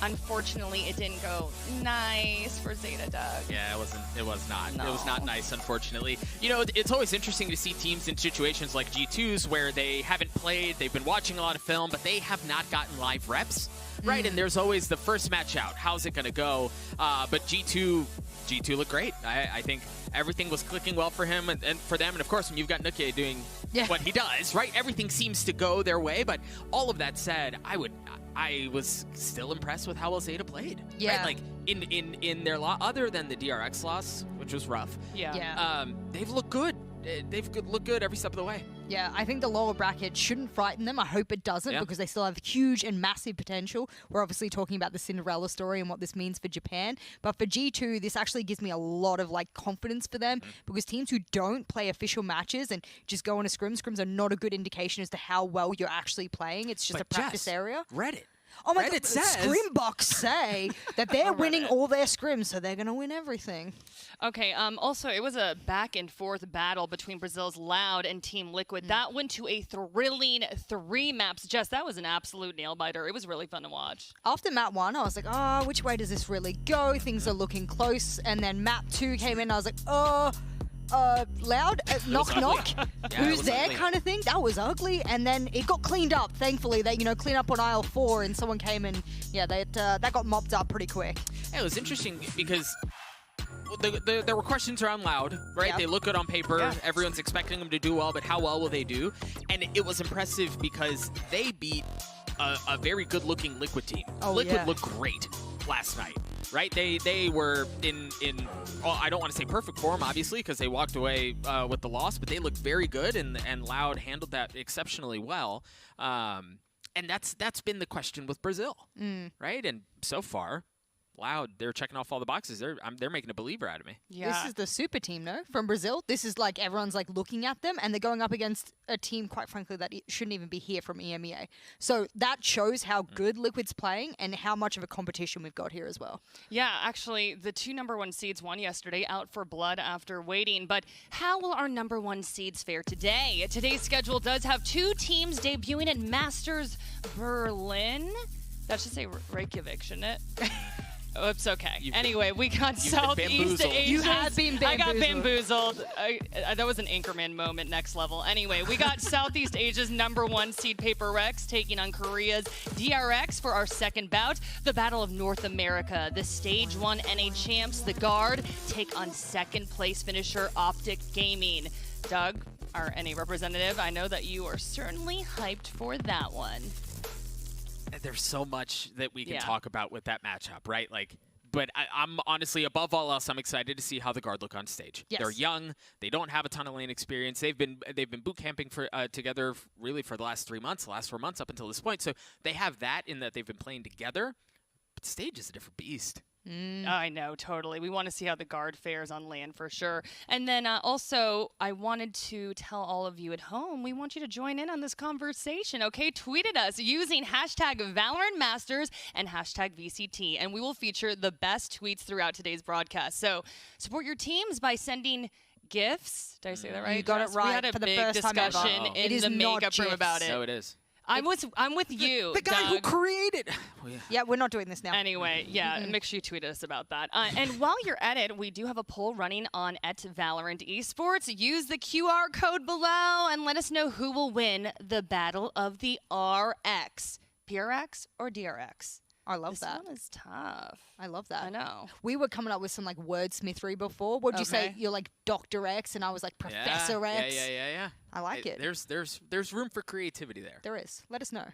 Unfortunately, it didn't go nice for Zeta, Doug. Yeah, it was not. No. It was not nice, unfortunately. You know, it's always interesting to see teams in situations like G2's where they haven't played, they've been watching a lot of film, but they have not gotten live reps, right? And there's always the first match out. How's it going to go? But G2 looked great. I think everything was clicking well for him and for them. And of course, when you've got Nuke doing what he does, right? Everything seems to go their way. But all of that said, I was still impressed with how well Zeta played. Yeah. Right? Like in their other than the DRX loss, which was rough. Yeah. They've looked good. They've looked good every step of the way. Yeah, I think the lower bracket shouldn't frighten them. I hope it doesn't because they still have huge and massive potential. We're obviously talking about the Cinderella story and what this means for Japan. But for G2, this actually gives me a lot of confidence for them because teams who don't play official matches and just go on a scrims are not a good indication as to how well you're actually playing. It's just a practice area. Reddit. Oh my Reddit God, says Scrimbox say that they're winning all their scrims, so they're going to win everything. Okay, also, it was a back-and-forth battle between Brazil's Loud and Team Liquid. That went to a thrilling 3 maps. Jess, that was an absolute nail-biter. It was really fun to watch. After map 1, I was like, oh, which way does this really go? Things are looking close. And then map 2 came in, and I was like, Loud, knock, knock. Who's there ugly. kind of thing? That was ugly. And then it got cleaned up, thankfully. They, clean up on aisle 4, and someone came and, that got mopped up pretty quick. Yeah, it was interesting because there were questions around Loud, right? Yep. They look good on paper. Everyone's expecting them to do well, but how well will they do? And it was impressive because they beat a very good-looking Liquid team. Liquid looked great last night, right? They were in I don't want to say perfect form, obviously, because they walked away with the loss, but they looked very good, and Loud handled that exceptionally well. And that's been the question with Brazil, right? And so far, Loud, they're checking off all the boxes. They're making a believer out of me. Yeah. This is the super team, no? From Brazil. This is everyone's looking at them, and they're going up against a team, quite frankly, that shouldn't even be here from EMEA. So that shows how good Liquid's playing and how much of a competition we've got here as well. Yeah, actually, the 2 #1 seeds won yesterday, out for blood after waiting. But how will our #1 seeds fare today? Today's schedule does have 2 teams debuting at Masters Berlin. That should say Reykjavik, shouldn't it? Oops, okay. Anyway, we got Southeast Asia. You have been bamboozled. I got bamboozled. That was an Anchorman moment, next level. Anyway, we got Southeast Asia's #1 seed Paper Rex taking on Korea's DRX for our second bout. The Battle of North America. The Stage 1 NA champs, the Guard, take on second place finisher Optic Gaming. Doug, our NA representative, I know that you are certainly hyped for that one. There's so much that we can talk about with that matchup, right? But I'm honestly, above all else, I'm excited to see how the Guard look on stage. Yes. They're young. They don't have a ton of lane experience. They've been boot camping together really for the last 3 months, the last 4 months up until this point. So they have that in that they've been playing together. But stage is a different beast. I know, totally. We want to see how the Guard fares on land for sure. And then also, I wanted to tell all of you at home, we want you to join in on this conversation, okay? Tweet at us using hashtag VALORANT Masters and hashtag VCT, and we will feature the best tweets throughout today's broadcast. So support your teams by sending gifts. Did I say that right? You got Jess? it right We had a for the big first time ever. discussion Oh. in It is the not makeup room GIFs. about it. So it is. I'm with you, The guy who Doug. created. Yeah, we're not doing this now. Anyway, make sure you tweet us about that. And while you're at it, we do have a poll running on @Valorant Esports. Use the QR code below and let us know who will win the Battle of the RX. PRX or DRX? I love that. This one is tough. I love that. I know. We were coming up with some wordsmithery before. What'd you say? You're Dr. X, and I was Professor X. Yeah. I like it. There's room for creativity there. There is. Let us know.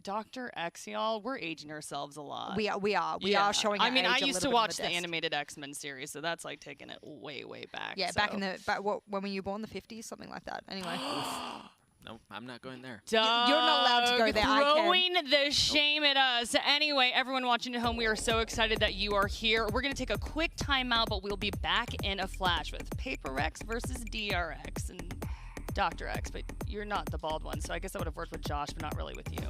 Dr. X, y'all, we're aging ourselves a lot. We are showing our I mean, age I a used little to bit watch on the desk. animated X-Men series, so that's taking it way, way back. Yeah, so. back in when were you born? The 50s, something like that. Anyway. No, I'm not going there. You're not allowed to go there. I can. Throwing the shame at us. Anyway, everyone watching at home, we are so excited that you are here. We're going to take a quick timeout, but we'll be back in a flash with Paper X versus DRX and Dr. X. But you're not the bald one, so I guess I would have worked with Josh, but not really with you.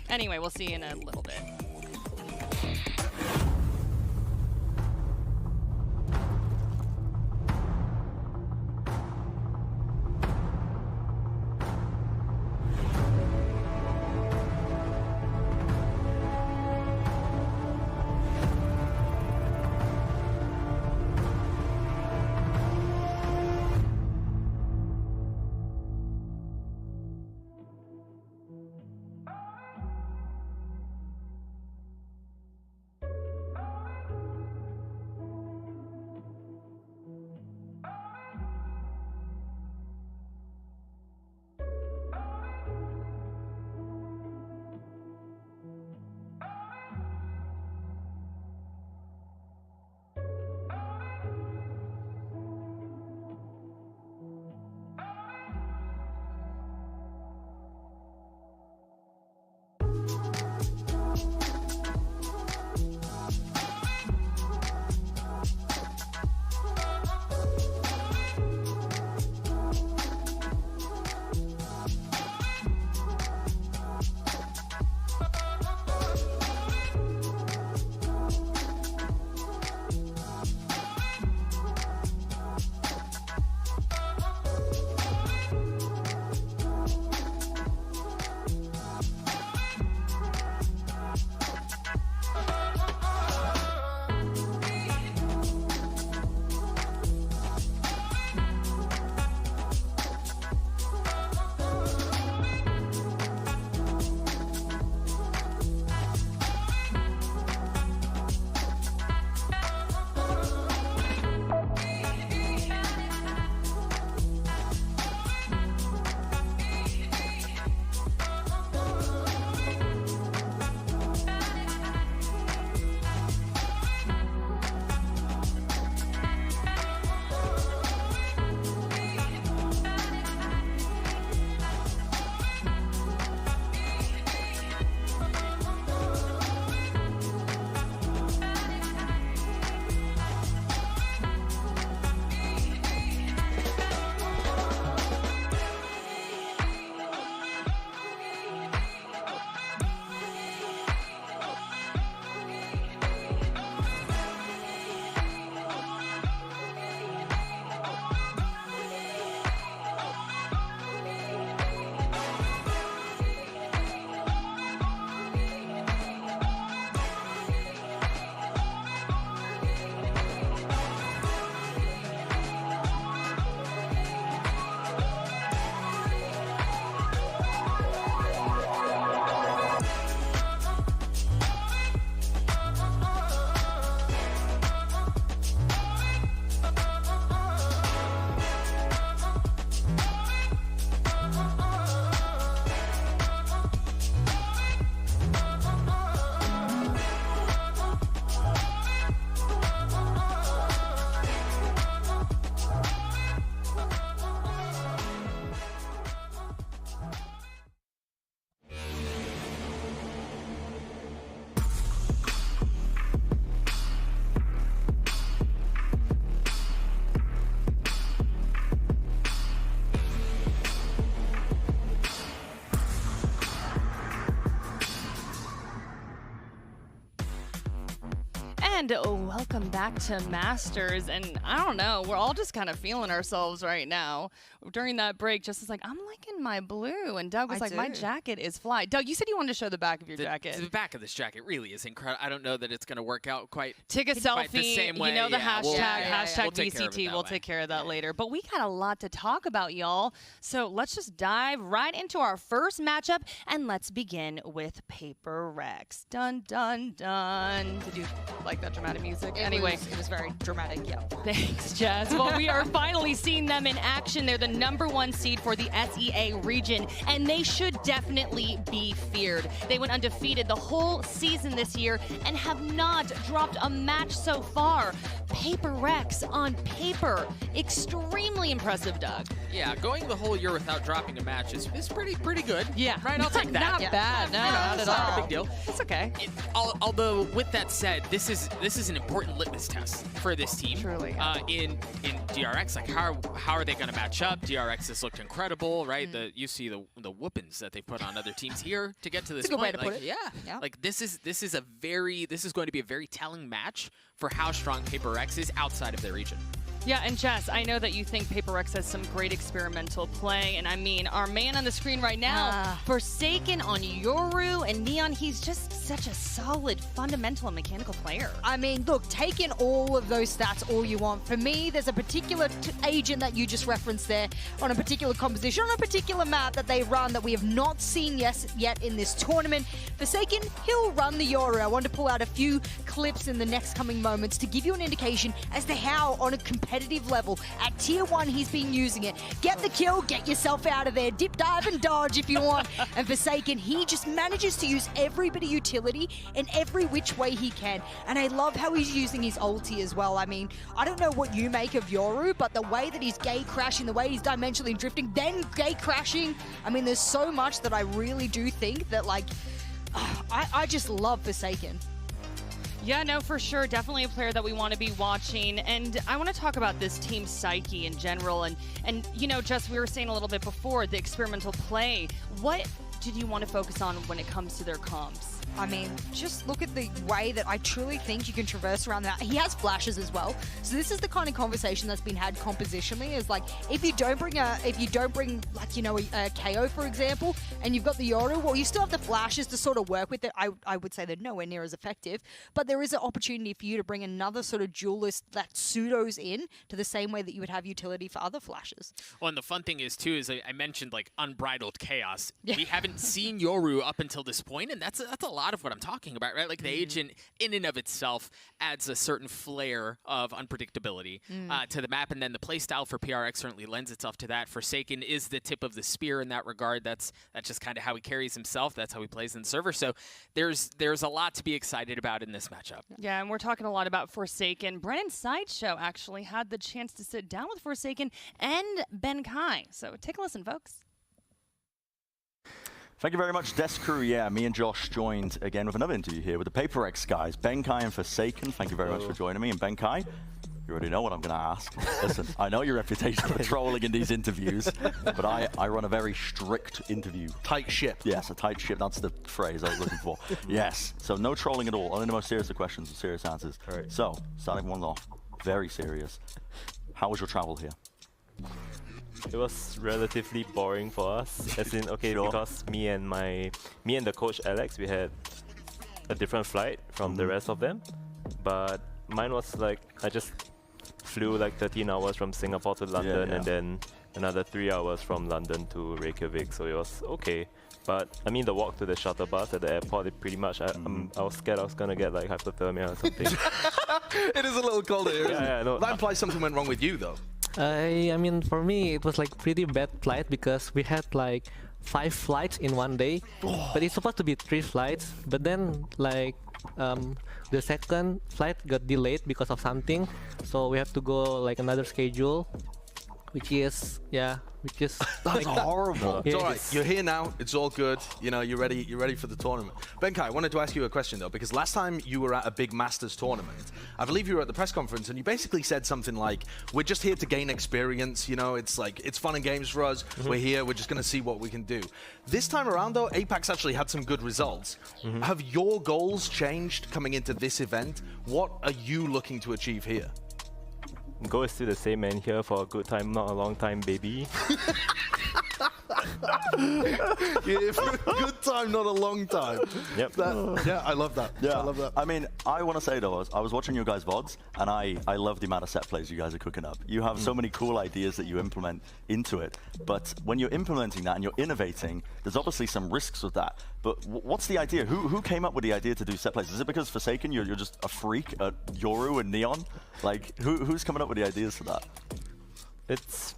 Anyway, we'll see you in a little bit. And welcome back to Masters. And I don't know, we're all just kind of feeling ourselves right now. During that break, Jess was like, I'm liking my blue. And Doug was like, my jacket is fly. Doug, you said you wanted to show the back of your jacket. The back of this jacket really is incredible. I don't know that it's going to work out quite Take a selfie. The same way. You know the hashtag we'll VCT. We'll take care of that later. But we got a lot to talk about, y'all. So let's just dive right into our first matchup. And let's begin with Paper Rex. Dun, dun, dun. Did you like that dramatic music? Anyway. It was very dramatic, yeah. Thanks, Jess. Well, we are finally seeing them in action. They're the #1 seed for the SEA region, and they should definitely be feared. They went undefeated the whole season this year and have not dropped a match so far. Paper Rex on paper. Extremely impressive, Doug. Yeah, going the whole year without dropping a match is pretty good. Yeah. Right, I'll take that. Not bad. No, not at all. Not a big deal. It's okay. Although, with that said, this is an important litmus test for this team. Truly. In DRX, like how are they going to match up? DRX has looked incredible, right? You see the whoopings that they put on other teams here to get to this That's a good way point. to put it. Yeah. Like this is going to be a very telling match for how strong Paper Rex is outside of their region. Yeah, and Jess, I know that you think Paper Rex has some great experimental play, and I mean, our man on the screen right now, Forsaken on Yoru, and Neon, he's just such a solid, fundamental, and mechanical player. I mean, look, take in all of those stats all you want. For me, there's a particular agent that you just referenced there, on a particular composition, on a particular map that they run that we have not seen yet in this tournament. Forsaken, he'll run the Yoru. I want to pull out a few clips in the next coming moments to give you an indication as to how, on a competitive level, at tier 1, he's been using it. Get the kill, get yourself out of there, dip, dive, and dodge if you want. And Forsaken, he just manages to use every bit of utility in every which way he can. And I love how he's using his ulti as well. I mean, I don't know what you make of Yoru, but the way that he's gate crashing, the way he's dimensionally drifting, then gate crashing, I mean, there's so much that I really do think that, like, I just love Forsaken. Yeah, no, for sure. Definitely a player that we want to be watching. And I want to talk about this team psyche in general. And you know, Jess, we were saying a little bit before, the experimental play. What did you want to focus on when it comes to their comps? I mean, just look at the way that I truly think you can traverse around that. He has flashes as well. So this is the kind of conversation that's been had compositionally, is like, if you don't bring like, you know, a KO, for example, and you've got the Yoru, well, you still have the flashes to sort of work with it. I would say they're nowhere near as effective, but there is an opportunity for you to bring another sort of duelist that pseudos in to the same way that you would have utility for other flashes. Well, and the fun thing is, too, is I mentioned, like, unbridled chaos. Yeah. We haven't seen Yoru up until this point, and that's a lot of what I'm talking about, right? Like, the agent in and of itself adds a certain flair of unpredictability to the map, and then the playstyle for PRX certainly lends itself to that. Forsaken is the tip of the spear in that regard. That's just kind of how he carries himself. That's how he plays in the server. So there's a lot to be excited about in this matchup. Yeah, and we're talking a lot about Forsaken. Brennan Sideshow actually had the chance to sit down with Forsaken and Ben Kai. So take a listen, folks. Thank you very much, Desk Crew. Yeah, me and Josh joined again with another interview here with the Paper Rex guys, Ben Kai and Forsaken. Thank you very much for joining me. And Ben Kai, you already know what I'm going to ask. Listen, I know your reputation for trolling in these interviews, but I run a very strict interview. Tight ship. Yes, a tight ship. That's the phrase I was looking for. Yes, so no trolling at all. Only the most serious of questions and serious answers. Right. So, starting one off, very serious. How was your travel here? It was relatively boring for us, as in, okay, Sure. because me and the coach Alex, we had a different flight from the rest of them, but mine was like, I just flew like 13 hours from Singapore to London, and then another 3 hours from London to Reykjavik, so it was okay. But I mean, the walk to the shuttle bus at the airport, it pretty much, I was scared I was gonna get like hypothermia or something. It is a little cold here, isn't Yeah, it? no. That implies something went wrong with you, though. I mean, for me, it was like pretty bad flight because we had like 5 flights in one day, but it's supposed to be 3 flights. But then like the second flight got delayed because of something, so we have to go like another schedule. which is That's horrible. It's all right. You're here now. It's all good. You know, you're ready. You're ready for the tournament. Benkai, I wanted to ask you a question though, because last time you were at a big Masters tournament, I believe you were at the press conference, and you basically said something like, "We're just here to gain experience. You know, it's like it's fun and games for us. We're here. We're just going to see what we can do." This time around, though, APAC's actually had some good results. Have your goals changed coming into this event? What are you looking to achieve here? Goal is still the same, man. Here for a good time, not a long time, baby. Yeah, for a good time, not a long time. Yep. Yeah, I love that. Yeah, I love that. I mean, I want to say though, I was watching your guys' VODs, and I love the amount of set plays you guys are cooking up. You have so many cool ideas that you implement into it, but when you're implementing that and you're innovating, there's obviously some risks with that. But what's the idea? Who came up with the idea to do set plays? Is it because Forsaken, you're just a freak at Yoru and Neon? Like, who's coming up with the ideas for that? It's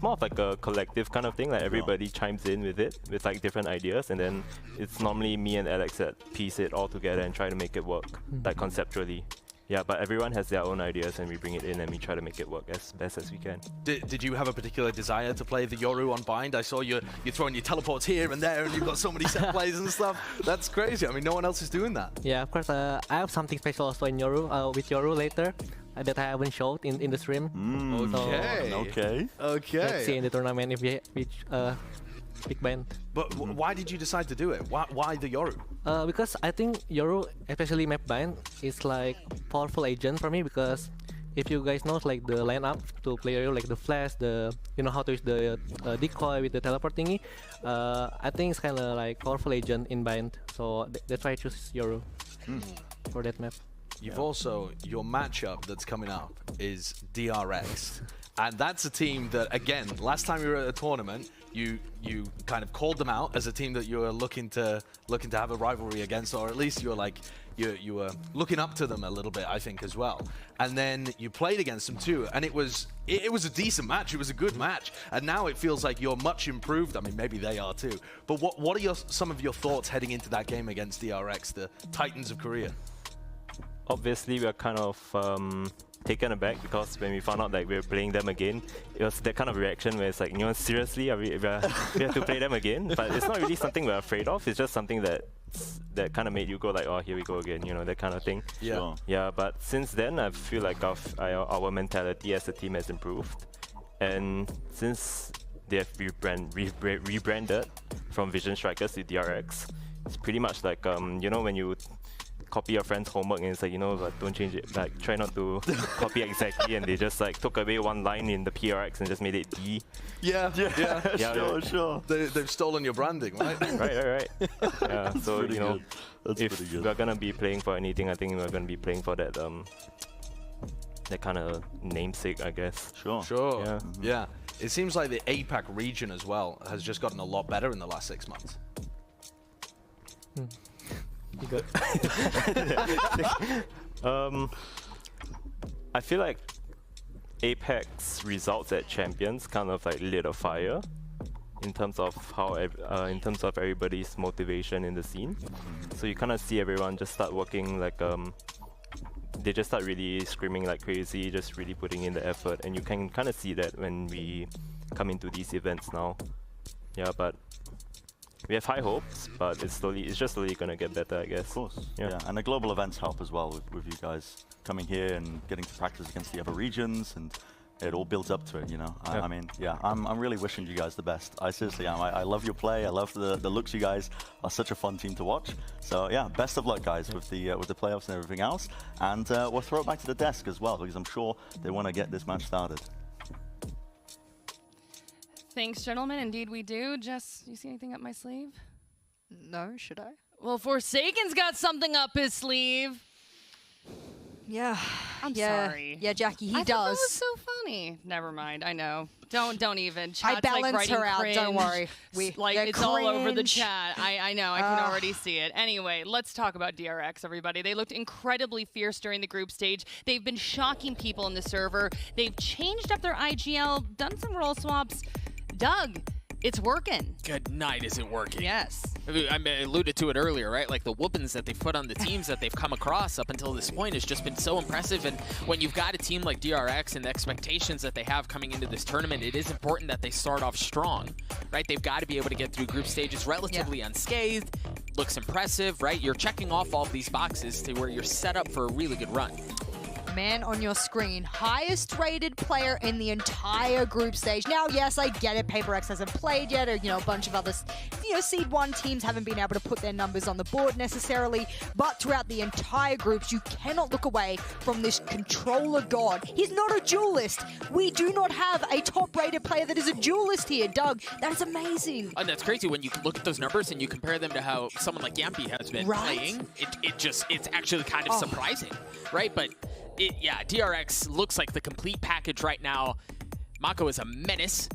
more of like a collective kind of thing. Like everybody chimes in with it, with like different ideas, and then it's normally me and Alex that piece it all together and try to make it work, like conceptually. Yeah, but everyone has their own ideas, and we bring it in and we try to make it work as best as we can. Did you have a particular desire to play the Yoru on Bind? I saw you're throwing your teleports here and there, and you've got so many set plays and stuff. That's crazy. I mean, no one else is doing that. Yeah, of course. I have something special also in Yoru, with Yoru later, that I haven't showed in the stream. Okay. So, let's see in the tournament if we reach big band. But why did you decide to do it? Why the Yoru? Because I think Yoru, especially map bind, is like powerful agent for me, because if you guys know like the lineup to play Yoru, like the flash, you know how to use the decoy with the teleport thingy. I think it's kind of like powerful agent in bind, so that's why I choose Yoru for that map. You've also, your matchup that's coming up is DRX. And that's a team that, again, last time you were at a tournament, you kind of called them out as a team that you were looking to have a rivalry against, or at least you were like, you were looking up to them a little bit, I think, as well. And then you played against them too, and it was a decent match. It was a good match, and now it feels like you're much improved. I mean, maybe they are too. But what are some of your thoughts heading into that game against DRX, the Titans of Korea? Obviously, we are kind of taken aback, because when we found out that we were playing them again, it was that kind of reaction where it's like, you know, seriously, we have to play them again? But it's not really something we're afraid of. It's just something that kind of made you go like, oh, here we go again, you know, that kind of thing. Yeah. Sure. Yeah, but since then, I feel like our mentality as a team has improved. And since they have rebranded from Vision Strikers to DRX, it's pretty much like, you know, when you copy your friend's homework and it's like, you know, like, don't change it, like try not to copy exactly, and they just like took away one line in the PRX and just made it D. Yeah. Sure. They've stolen your branding, right? Right. Yeah, so you know, That's if we're gonna be playing for anything, I think we're gonna be playing for that that kind of namesake, I guess. Sure. Sure. Yeah. It seems like the APAC region as well has just gotten a lot better in the last 6 months. Good. I feel like Apex results at Champions kind of like lit a fire in terms of how everybody's motivation in the scene. So you kind of see everyone just start working like they just start really screaming like crazy, just really putting in the effort, and you can kind of see that when we come into these events now. Yeah, but we have high hopes, but it's just slowly gonna get better, I guess. Of course. Yeah. And the global events help as well with you guys coming here and getting to practice against the other regions, and it all builds up to it, you know. Yeah. I mean, yeah, I'm really wishing you guys the best. I seriously am. I love your play. I love the looks. You guys are such a fun team to watch. So yeah, best of luck, guys, with the playoffs and everything else. And we'll throw it back to the desk as well, because I'm sure they want to get this match started. Thanks, gentlemen. Indeed, we do. Jess, you see anything up my sleeve? No, should I? Well, Forsaken's got something up his sleeve. Yeah. I'm yeah. sorry. Yeah, Jackie, he I does. thought that was so funny. Never mind. I know. Don't even. Chat's I balance like writing her out. cringe. Don't worry. Like They're it's all over the cringe. chat. I know. I can already see it. Anyway, let's talk about DRX, everybody. They looked incredibly fierce during the group stage. They've been shocking people in the server. They've changed up their IGL, done some role swaps. Doug, It's working. Good night, is it working? Yes. I alluded to it earlier, right? Like the whoopings that they've put on the teams that they've come across up until this point has just been so impressive. And when you've got a team like DRX and the expectations that they have coming into this tournament, it is important that they start off strong, right? They've got to be able to get through group stages relatively unscathed. Looks impressive, right? You're checking off all of these boxes to where you're set up for a really good run. Man on your screen, highest rated player in the entire group stage. Now, yes, I get it. PaperX hasn't played yet, or, a bunch of other, Seed 1 teams haven't been able to put their numbers on the board necessarily. But throughout the entire groups, you cannot look away from this controller god. He's not a duelist. We do not have a top-rated player that is a duelist here. Doug, that is amazing. And that's crazy when you look at those numbers and you compare them to how someone like Yampy has been playing. It's actually kind of surprising, right? But DRX looks like the complete package right now. Mako is a menace.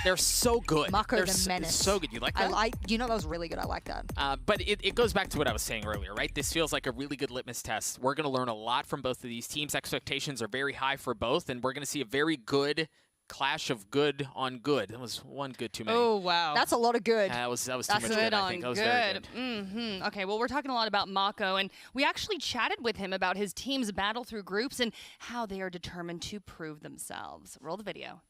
They're so good. Mako the menace. So good. You like that? That was really good. I like that. But it goes back to what I was saying earlier, right? This feels like a really good litmus test. We're going to learn a lot from both of these teams. Expectations are very high for both, and we're going to see a very good clash of good on good. That was one good too many. Oh, wow. That's a lot of good. That was too much good I think. That was very good. Mm-hmm. Okay, well, we're talking a lot about Mako, and we actually chatted with him about his team's battle through groups and how they are determined to prove themselves. Roll the video.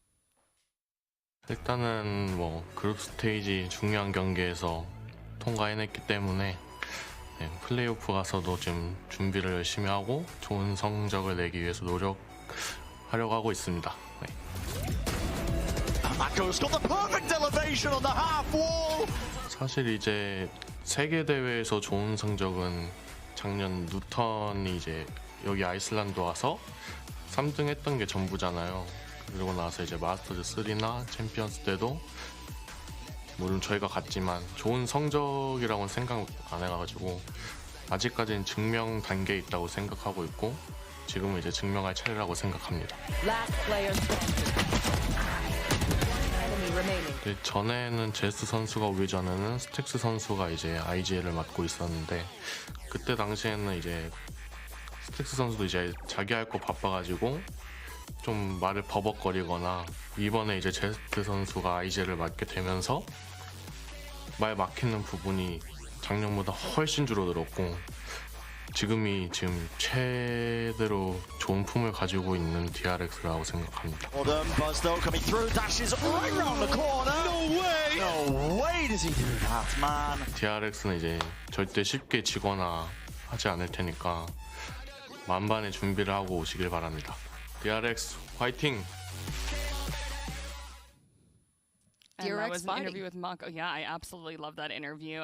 일단은 그룹 스테이지 중요한 경기에서 통과해냈기 때문에 플레이오프 가서도 좀 준비를 열심히 하고 좋은 성적을 내기 위해서 노력하려고 하고 있습니다. Mako's got the perfect elevation on the half wall. 사실 이제 세계 대회에서 좋은 성적은 작년 누턴이 이제 여기 아이슬란드 와서 3등 했던 게 전부잖아요. 그러고 나서 이제 마스터즈 3나 챔피언스 때도 물론 저희가 갔지만 좋은 성적이라고는 생각 안 해가지고 아직까지는 증명 단계에 있다고 생각하고 있고 지금은 이제 증명할 차례라고 생각합니다. 전에는 제스 선수가 오기 전에는 스택스 선수가 이제 IGL을 맡고 있었는데 그때 당시에는 이제 스택스 선수도 이제 자기 할 거 바빠가지고 좀 말을 버벅거리거나 이번에 이제 제스 선수가 IGL을 맡게 되면서 말 막히는 부분이 작년보다 훨씬 줄어들었고 지금 최대로 좋은 품을 가지고 있는 DRX라고 생각합니다. Well done, Buzz though coming through, dashes right round the corner. No way! No way does he do that, man. DRX는 이제 절대 쉽게 지거나 하지 않을 테니까 만반의 준비를 하고 오시길 바랍니다. DRX 화이팅! And that was an interview with Mako. Yeah, I absolutely love that interview.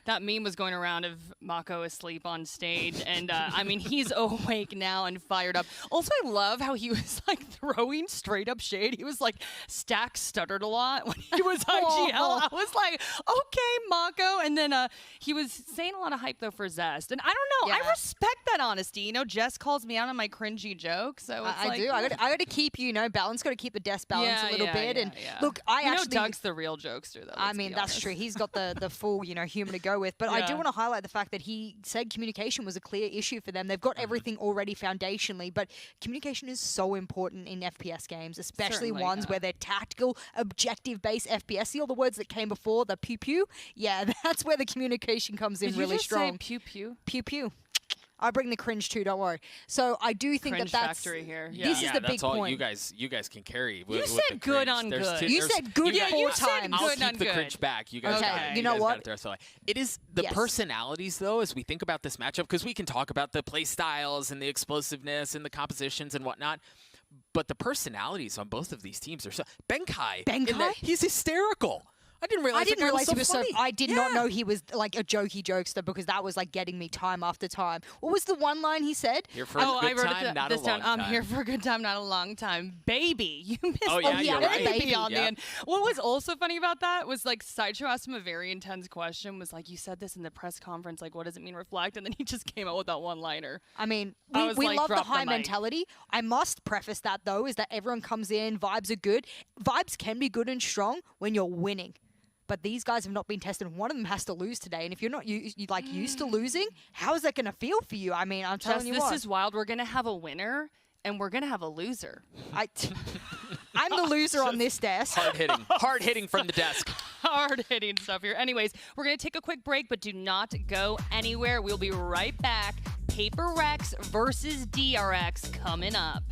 That meme was going around of Mako asleep on stage, and I mean, he's awake now and fired up. Also, I love how he was like throwing straight up shade. He was like, Stack stuttered a lot when he was IGL. I was like, okay, Mako. And then he was saying a lot of hype though for Zest, and I don't know. I respect that honesty. Jess calls me out on my cringy jokes, so it's I do. I got to keep balance. Got to keep the desk balance a little bit. And look, I actually Doug's the real jokester, though. I mean, that's true. He's got the full, humor to go with. But I do want to highlight the fact that he said communication was a clear issue for them. They've got everything already foundationally, but communication is so important in FPS games, especially Certainly, ones where they're tactical, objective-based FPS. See all the words that came before, the pew-pew? Yeah, that's where the communication comes in really strong. Did you just say pew-pew? Pew-pew. I bring the cringe too, don't worry. So I do think cringe that's factory here. This is the big all point. you guys can carry. You said good on good. You said good 4 times. I'll keep the cringe back. You guys got it. You know what? It is the personalities, though, as we think about this matchup, because we can talk about the play styles and the explosiveness and the compositions and whatnot. But the personalities on both of these teams are so. Benkai, he's hysterical. I didn't realize he was so funny. I did not know he was like a jokey jokester because that was like getting me time after time. What was the one line he said? Here for a good time, not a long time. I'm here for a good time, not a long time. Baby. You missed you're right. baby on the end. What was also funny about that was like Sideshow asked him a very intense question, was like, you said this in the press conference, like what does it mean reflect? And then he just came out with that one-liner. I mean, we love the high mentality. I must preface that though, is that everyone comes in, vibes are good. Vibes can be good and strong when you're winning. But these guys have not been tested. One of them has to lose today. And if you're not used to losing, how is that going to feel for you? I mean, I'm telling you what. This is wild. We're going to have a winner and we're going to have a loser. I'm the loser on this desk. Hard hitting from the desk. Hard hitting stuff here. Anyways, we're going to take a quick break, but do not go anywhere. We'll be right back. Paper Rex versus DRX coming up.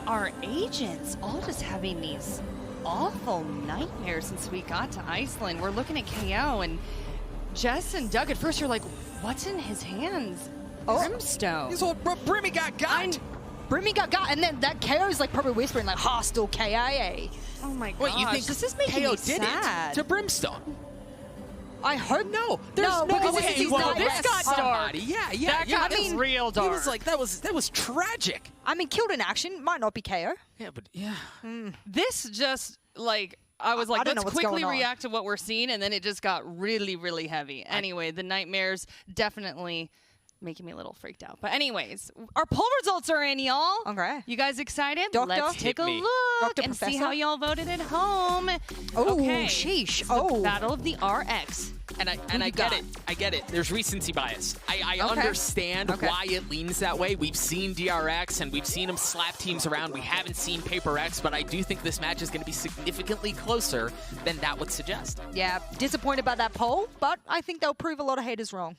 Our agents all just having these awful nightmares since we got to Iceland. We're looking at KO and Jess and Doug. At first, you're like, what's in his hands? Brimstone. He's all Brimmy got. Brimmy got, and then that KO's like probably whispering like hostile KIA. Oh my god. Wait, you think this is making KO me did sad. it to Brimstone? I hope No, there's no, no because way this he is would not- arrest this got somebody. dark. Yeah, That got real dark. He was like, that was tragic. I mean, killed in action might not be KO. Yeah, but yeah. This just like I was like, I don't know let's what's quickly going on. react to what we're seeing, and then it just got really, really heavy. Anyway, the nightmares definitely making me a little freaked out. But anyways, our poll results are in, y'all. Okay. You guys excited? Doctor? Let's take a Hit me. look Dr. and see Professor? how y'all voted at home. Oh, okay. sheesh. The Oh. Battle of the RX. And I you get got? it. I get it. There's recency bias. I Okay. understand Okay. why it leans that way. We've seen DRX and we've seen him slap teams around. We haven't seen Paper X, but I do think this match is going to be significantly closer than that would suggest. Yeah, disappointed by that poll, but I think they'll prove a lot of haters wrong.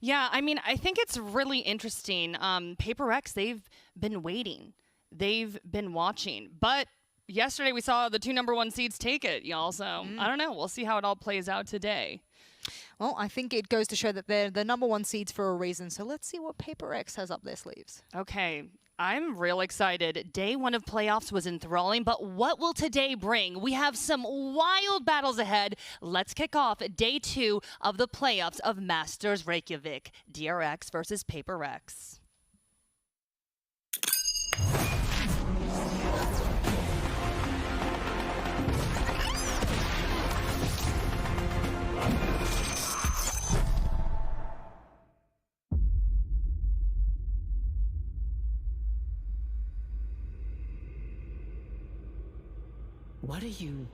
Yeah, I mean, I think it's really interesting. Paper X, they've been waiting. They've been watching. But yesterday we saw the 2 #1 seeds take it, y'all. So I don't know. We'll see how it all plays out today. Well, I think it goes to show that they're the #1 seeds for a reason. So let's see what Paper X has up their sleeves. Okay, I'm real excited. Day 1 of playoffs was enthralling, but what will today bring? We have some wild battles ahead. Let's kick off day 2 of the playoffs of Masters Reykjavik. DRX versus Paper X. What are you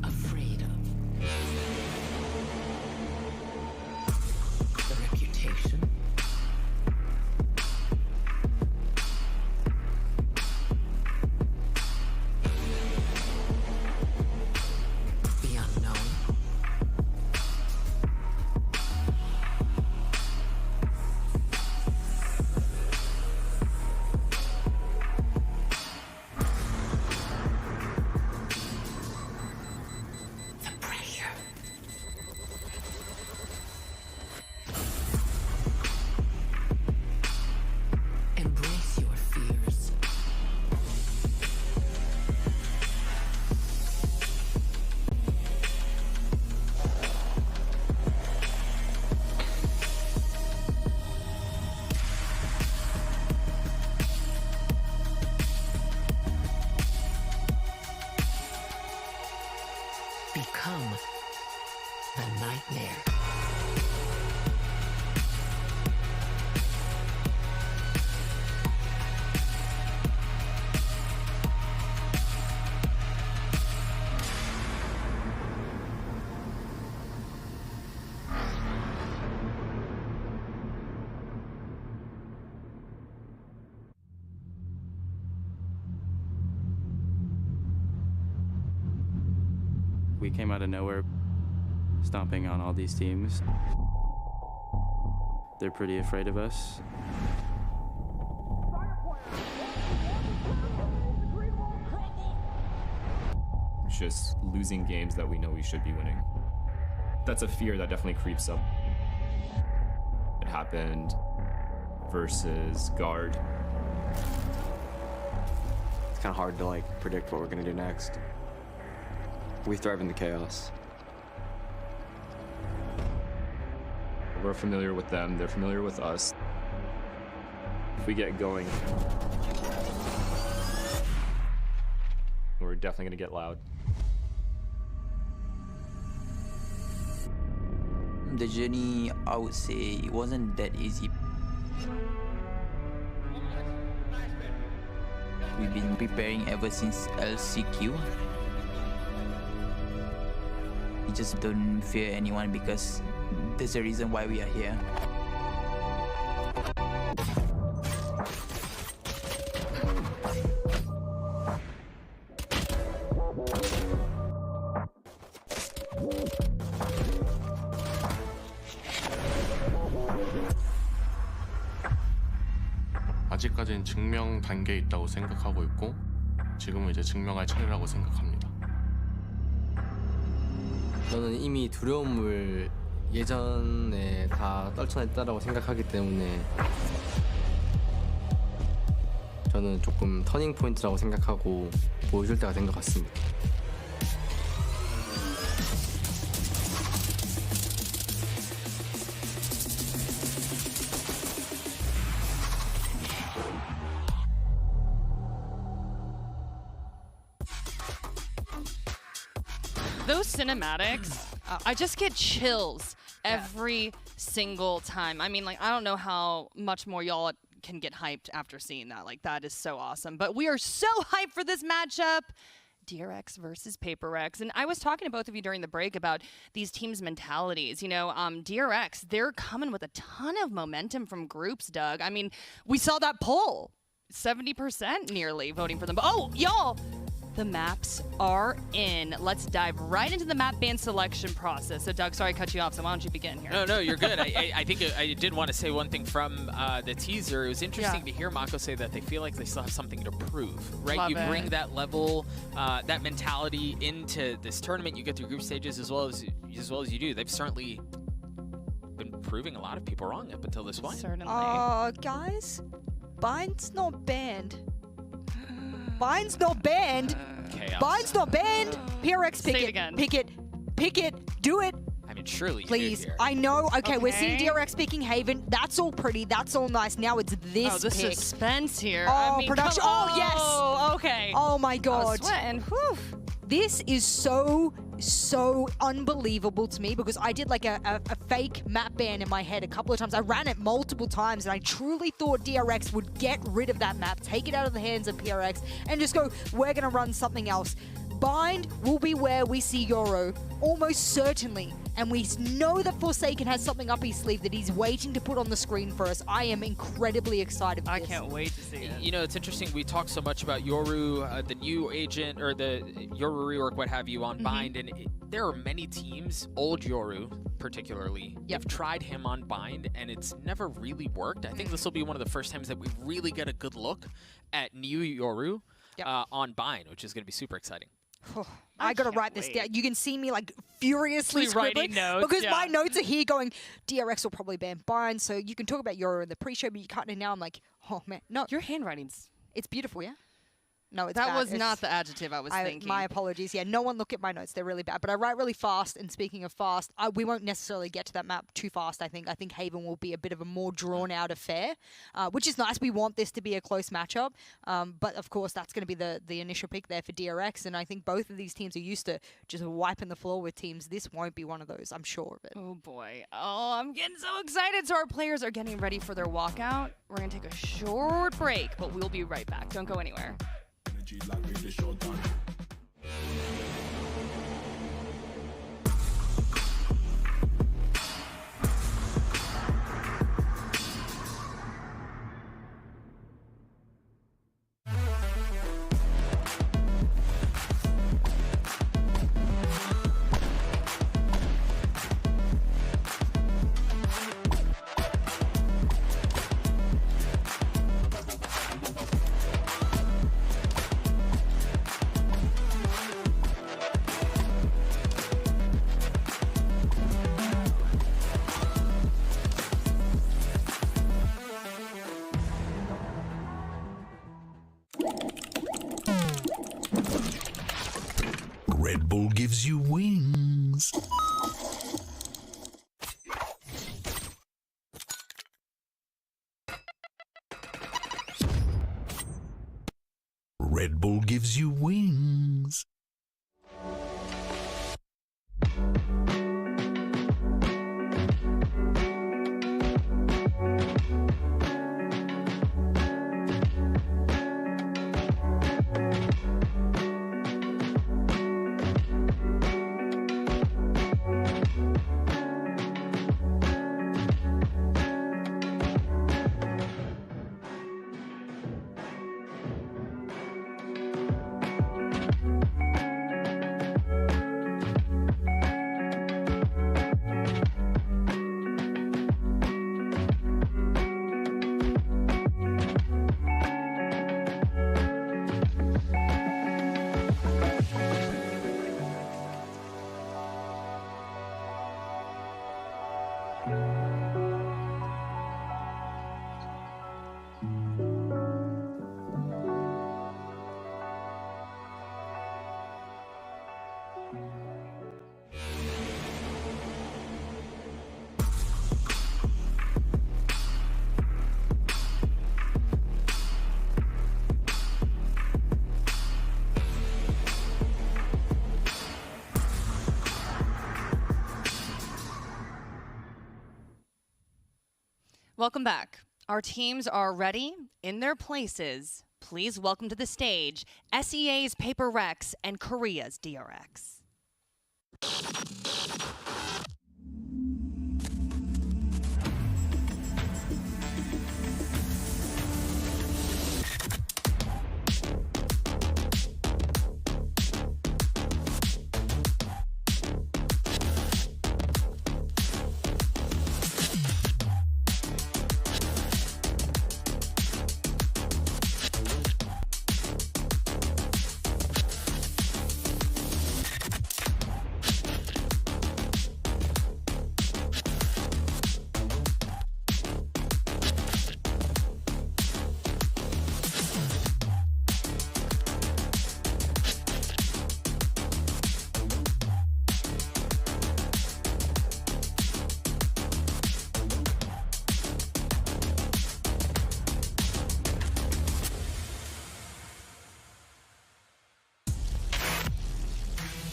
afraid of? The reputation? The unknown? The pressure. Embrace your fears. Become the nightmare. We came out of nowhere, stomping on all these teams. They're pretty afraid of us. Just losing games that we know we should be winning. That's a fear that definitely creeps up. It happened versus Guard. It's kind of hard to like predict what we're gonna do next. We thrive in the chaos. We're familiar with them, they're familiar with us. If we get going, we're definitely gonna get loud. The journey, I would say, it wasn't that easy. We've been preparing ever since LCQ. We just don't fear anyone because there's a reason why we are here. 아직까지는 증명 단계에 있다고 생각하고 있고 지금은 이제 증명할 차례라고 생각합니다. 저는 이미 두려움을 예전에 다 떨쳐냈다라고 생각하기 때문에 저는 조금 터닝 포인트라고 생각하고 보여줄 때가 된 것 같습니다. Those cinematics, I just get chills every single time. I mean, like, I don't know how much more y'all can get hyped after seeing that. Like, that is so awesome. But we are so hyped for this matchup. DRX versus PaperX. And I was talking to both of you during the break about these teams' mentalities. You know, DRX, they're coming with a ton of momentum from groups, Doug. I mean, we saw that poll. 70% nearly voting for them. But, oh, y'all, the maps are in. Let's dive right into the map ban selection process. So, Doug, sorry I cut you off, so why don't you begin here? No, you're good. I think I did want to say one thing from the teaser. It was interesting to hear Mako say that they feel like they still have something to prove, right? Love you it. bring that level, that mentality into this tournament. You get through group stages as well as you do. They've certainly been proving a lot of people wrong up until this point. Certainly. Guys, Bind's not banned. Bind's not banned. Chaos. Bind's not banned. PRX, pick Say it it. again. Pick it. Do it. I mean, surely Please. you do here. I know. Okay, we're seeing Okay. DRX picking Haven. That's all pretty. That's all nice. Now it's this Oh, the pick. suspense here. Oh, I mean, production. come- Oh, yes. Oh, okay. Oh my I was god. sweating. Whew. This is so unbelievable to me because I did like a fake map ban in my head a couple of times. I ran it multiple times and I truly thought DRX would get rid of that map, take it out of the hands of PRX and just go, we're going to run something else. Bind will be where we see Euro, almost certainly. And we know that Forsaken has something up his sleeve that he's waiting to put on the screen for us. I am incredibly excited for I this. can't wait to see it. You know, it's interesting. We talked so much about Yoru, the new agent, or the Yoru rework, what have you, on Bind, and there are many teams, old Yoru particularly, have tried him on Bind, and it's never really worked. I think this will be one of the first times that we really get a good look at new Yoru on Bind, which is going to be super exciting. I gotta can't write this wait. down. You can see me like furiously Writing scribbling notes, because yeah. my notes are here going, DRX will probably ban Bind, so you can talk about Euro in the pre-show, but you can't. And now I'm like, oh man, no, Your handwriting's... it's beautiful, yeah. No, it's That bad. was It's- not the adjective I was thinking. My apologies. Yeah, no one look at my notes. They're really bad. But I write really fast. And speaking of fast, we won't necessarily get to that map too fast, I think. I think Haven will be a bit of a more drawn-out affair, which is nice. We want this to be a close matchup. But, of course, that's going to be the initial pick there for DRX. And I think both of these teams are used to just wiping the floor with teams. This won't be one of those. I'm sure of it. Oh boy. Oh, I'm getting so excited. So our players are getting ready for their walkout. We're going to take a short break, but we'll be right back. Don't go anywhere. Red Bull gives you wings. Red Bull gives you wings. Welcome back. Our teams are ready in their places. Please welcome to the stage SEA's Paper Rex and Korea's DRX.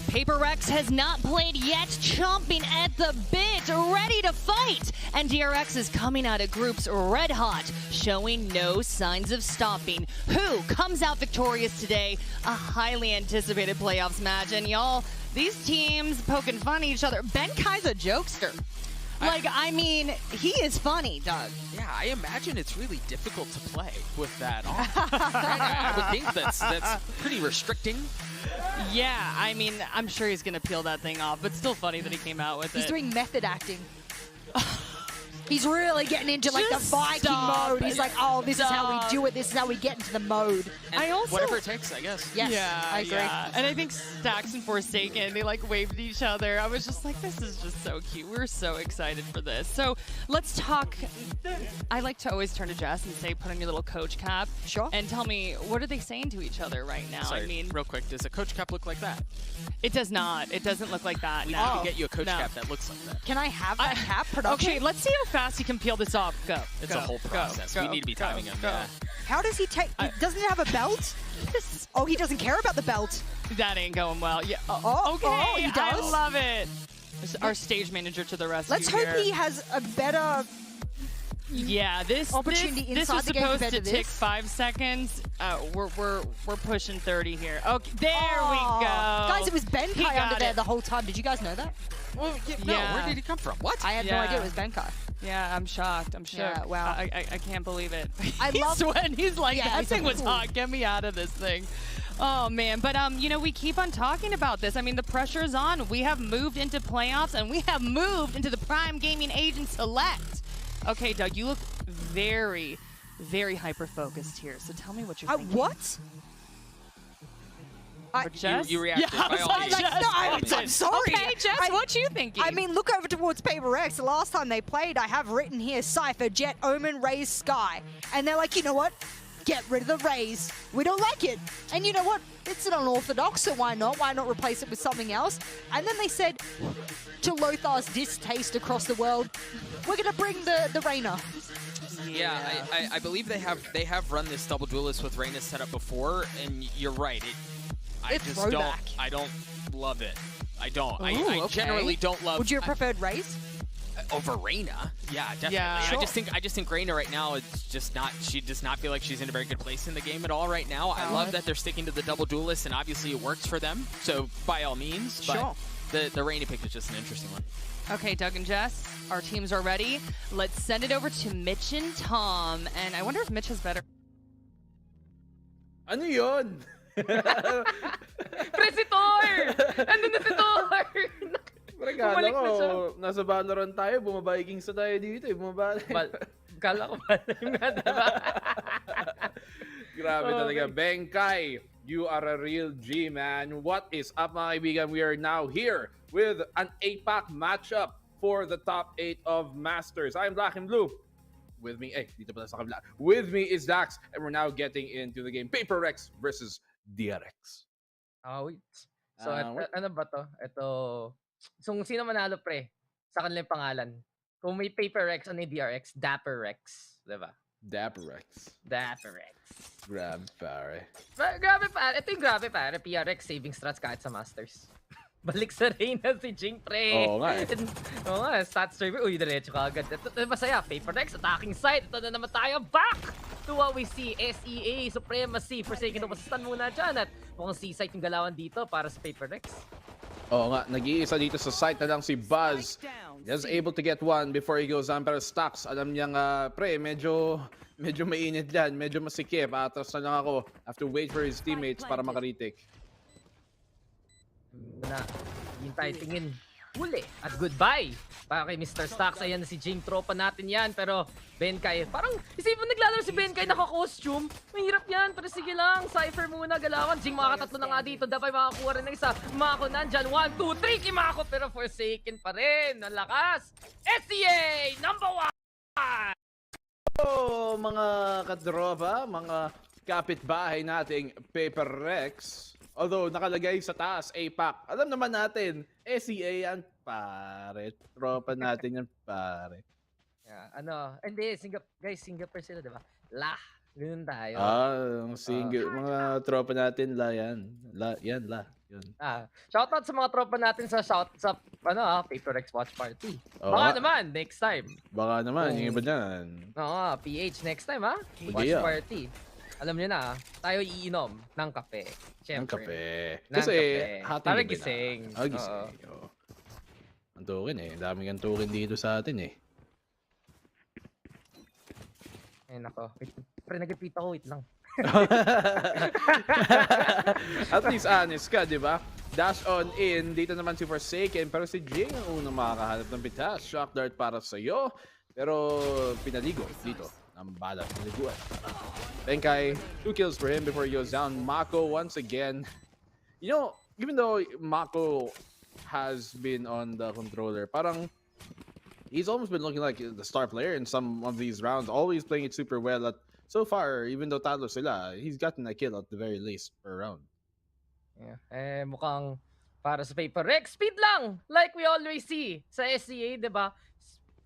Paper Rex has not played yet, chomping at the bit, ready to fight. And DRX is coming out of groups red hot, showing no signs of stopping. Who comes out victorious today? A highly anticipated playoffs match. And y'all, these teams poking fun at each other. Benkai's a jokester. I mean, he is funny, Doug. Yeah, I imagine it's really difficult to play with that on. I would think that's pretty restricting. Yeah, I mean, I'm sure he's going to peel that thing off, but still funny that he came out with it. He's doing method acting. He's really getting into like Just the Viking stop. mode. He's like, oh, this is how we do it. This is how we get into the mode. And I also whatever it takes, I guess. Yes, yeah, I agree. Yeah. And I think Stax and Forsaken, they like waved at each other. I was just like, this is just so cute. We're so excited for this. So let's talk. I like to always turn to Jess and say, put on your little coach cap. Sure. And tell me, what are they saying to each other right now? Sorry, I mean, real quick, does a coach cap look like that? it does not. It doesn't look like that. We No. need to get you a coach No. cap that looks like that. Can I have that cap production? Okay, let's see how fast he can peel this off. Go. It's go, a whole go, process. go, We need to be go, timing him. go. Yeah. How does he take? Doesn't he have a belt? Oh, he doesn't care about the belt. That ain't going well. Yeah. Oh, Okay. he does? I love it. Our stage manager to the rescue. Let's hope here. he has a better. Yeah, this Opportunity this inside was the game supposed compared to to take this. 5 seconds. We're pushing 30 here. Okay, there we Oh. go. Guys, it was He Benkai got under there it. the whole time. Did you guys know that? Well, no, Yeah. where did he come from? What? I had no Yeah. idea it was Benkai. Yeah, I'm shocked. I'm shook. Yeah, wow. I can't believe it. I He's love- sweating. He's like, Yeah, that he's thing like, was "Ooh." hot. Get me out of this thing. Oh man, but you know, we keep on talking about this. I mean, the pressure is on. We have moved into playoffs, and we have moved into the Prime Gaming Agent Select. Okay, Doug, you look very, very hyper focused here. So tell me what you're thinking. What? For Jess? You reacted Yeah, I by was all like, means. Jess, No, By all I'm means. sorry. Okay, Jess, what you thinking? I mean, look over towards Paper X. The last time they played, I have written here Cypher, Jet, Omen, Raze, Sky. And they're like, you know what? Get rid of the Raze. We don't like it. And you know what? It's an unorthodox, so why not? Why not replace it with something else? And then they said, to Lothar's distaste across the world, we're going to bring the Reyna. Yeah, I believe they have run this double duelist with Reyna set up before, and you're right. I just throwback. I don't love it. I don't. I Ooh, okay. generally don't love. Would you have preferred Raze? Over Reyna? Yeah, definitely. Yeah. I just think Reyna right now is just not. She does not feel like she's in a very good place in the game at all right now. I love that they're sticking to the double duelist, and obviously it works for them. So by all means, Sure. but the Reyna pick is just an interesting one. Okay, Doug and Jess, our teams are ready. Let's send it over to Mitch and Tom. And I wonder if Mitch has better. Ano yun? Presitor! Andun na si Tor! Regalo Bumalik ko, na siya. nasa Valorant tayo, bumabikings na tayo dito eh, Kala ko ba nga, diba? Grabe talaga. Benkai, you are a real G, man. What is up, mga kaibigan? We are now here with an 8-pack matchup for the top 8 of Masters. I'm Black and Blue. With me, dito pala sa kabila. With me is Dax, and we're now getting into the game. Paper Rex versus DRX. Oh, wait. So, ano ba to? Ito, so sino manalo, pre? Sa kanila yung pangalan. Kung may Paper Rex, ano yung DRX? Dapper Rex. Diba? Dapper Rex. Dapper Rex. Grabe, pare. Grabe, pare. Ito yung grabe, pare. PRX saving strats kahit sa Masters. Balik sa Reyna si Jing, pre. Oo nga eh. Oo nga, stats server. Uy, diretso ka agad. Ito masaya. Paper Rex, attacking side. Ito na naman tayo. Back to what we see. SEA, Supremacy. Forsaken to masastan muna dyan. At mukhang C-site yung galawan dito para sa Paper Rex. Oo nga, nag-iisa dito sa site na lang si Buzz. He was able to get one before he goes down. Pero Stacks, alam niyang, pre, medyo mainit dyan. Medyo masikip. Atras na lang ako. Have to wait for his teammates para makaritik. Na, hintay, tingin. Huli at goodbye para kay Mr. Stacks. Ayan na si Jing, tropa natin yan. Pero Benkai, parang isipin mo naglalaro si Benkai naka-costume. Mahirap yan, pero sige lang. Cypher muna, galawan. Jing, makakatatlo na nga dito. Dapat makakuha rin ng isa. Mako nandyan, 1, 2, 3, Kimako. Pero Forsaken pa rin. Ang lakas. SEA, number 1! Oh, mga kadropa, mga kapitbahay nating Paper Rex. Although nakalagay sa taas, APAC. Alam naman natin, SEA yan, pare. Tropa natin yan, pare. Yeah, hindi, Singapore sila, diba? Ganun tayo. Mga tropa natin, yan. Yun. Shoutout sa mga tropa natin sa Paper Rex Watch Party. Baka naman, next time. Baka naman, yung iba dyan. PH next time, Watch Party. Alam niyo na, tayo iinom ng kape. Siyempre. Ng kape. Ng Kasi, kape. Para gising. Gising. Ang tukin eh. Daming ang tukin dito sa atin eh. Ay, nako. Pre, nag-repeat ako. Wait lang. At least honest ka, di ba? Dash on in. Dito naman si Forsaken. Pero si Jing ang unang makakahanap ng pitas. Shock dart para sa'yo. Pero pinaligo dito ng bala. Pinaliguan. Benkai, 2 kills for him before he goes down. Mako once again. You know, even though Mako has been on the controller, parang he's almost been looking like the star player in some of these rounds. Always playing it super well. At so far, even though talo sila, he's gotten a kill at the very least per round. Yeah. Mukhang para sa Paper Rex, speed lang! Like we always see sa SEA, diba?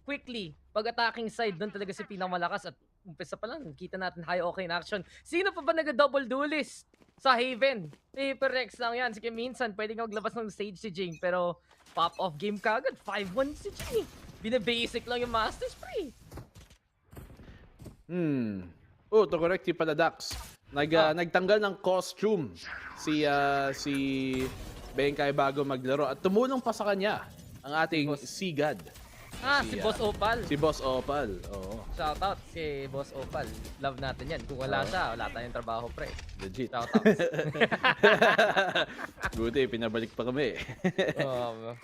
Quickly, pag-attacking side, doon talaga si pinakamalakas at umpisa pa lang, kita natin high okay in action. Sino pa ba nag-double duelist sa Haven? Paper Rex lang yan. Sige, minsan, pwede nga maglabas ng stage si Jing, pero pop-off game kagad. 5-1 si Jing. Bina-basic lang yung Masters, pre. To correct si Paladax. Nagtanggal ng costume si Benkai bago maglaro at tumulong pa sa kanya ang ating Sigad. Si Boss Opal. Si Boss Opal, oo. Shoutout si Boss Opal. Love natin yan. Kung wala siya, wala tayong trabaho, pre. Legit. Shoutout. Buti, pinabalik pa kami.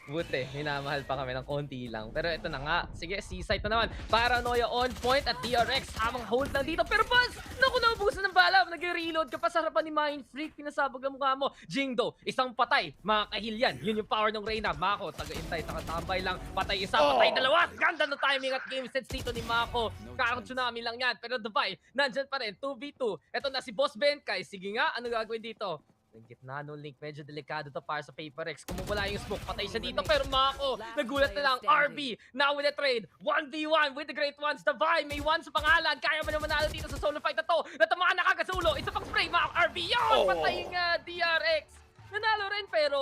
Buti, minamahal pa kami ng konti lang. Pero ito na nga. Sige, C-site na naman. Paranoia on point at DRX hamang hold lang dito. Pero Buzz, naku, naubusan ng bala. Nag-reload ka pa sa harapan ni Mind Freak. Pinasabog ang mukha mo. Jingdo, isang patay. Makakahil yan. Yun yung power ng Reyna. Mako, taga-intay, takatambay lang. Patay isa, patay dalawa. Ganda ng timing at game sense dito ni Mako. Karang tsunami lang yan. Pero Dubai, nandyan pa rin. 2v2. Ito na si Boss Benkai. Sige nga, ano gagawin dito? Yung gitna no link, medyo delikado to para sa Paper Rex. Kung wala yung smoke, patay siya dito. Pero Mako, nagulat na lang. RB, now with a trade. 1v1 with the great ones. Dubai, may 1 sa pangalan. Kaya mo naman manalo dito sa solo fight na to. Natamaan na kagad sa ulo. Isa pang spray, Mako, RB. Yun, patay nga DRX. Nanalo rin, pero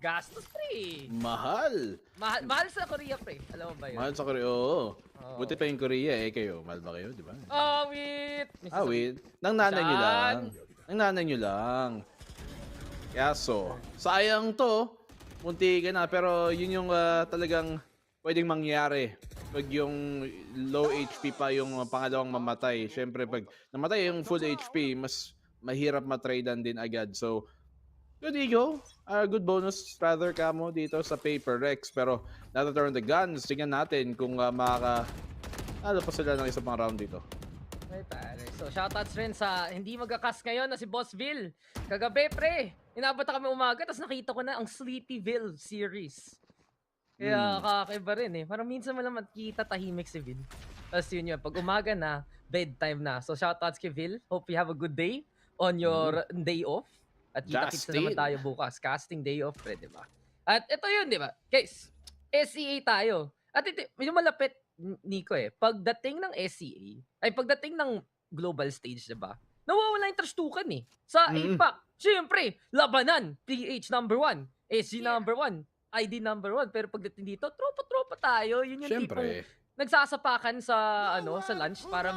gastos, pre. Mahal sa Korea, pre. Alam mo ba yun? Mahal sa Korea, oo. Buti pa yung Korea kayo. Mahal ba kayo, di ba? Wait. Nang nanay nyo lang. Yaso. Sayang to. Munti ka na. Pero yun yung talagang pwedeng mangyari. Pag yung low HP pa yung pangalawang mamatay. Siyempre, pag namatay yung full HP, mas mahirap matradean din agad. So, good ego. Good bonus rather kamo dito sa Paper Rex. Pero nataturn the guns. Tingnan natin kung ano pa sila ng isang pang round dito. So shoutouts rin sa hindi magkakas ngayon na si Bossville. Kagabi, pre. Inabot kami umaga tapos nakita ko na ang Sleepyville series. Kaya kakaiba rin eh. Parang minsan mo lang makita tahimik si Vil. Tapos yun, pag umaga na, bedtime na. So shoutouts kay Vil. Hope you have a good day on your day off. At kita-kits na naman tayo bukas. Casting day off, pre, diba? At ito yun, diba? Guys, SEA tayo. At ito, yung malapit, Nico pagdating ng SEA, ay pagdating ng global stage, diba? Nawawala yung trastukan eh. Sa APAC, syempre, labanan, PH number 1. SG number 1, ID number 1. Pero pagdating dito, tropa-tropa tayo. Yun yung tipong Siyempre. nagsasapakan sa sa lunch para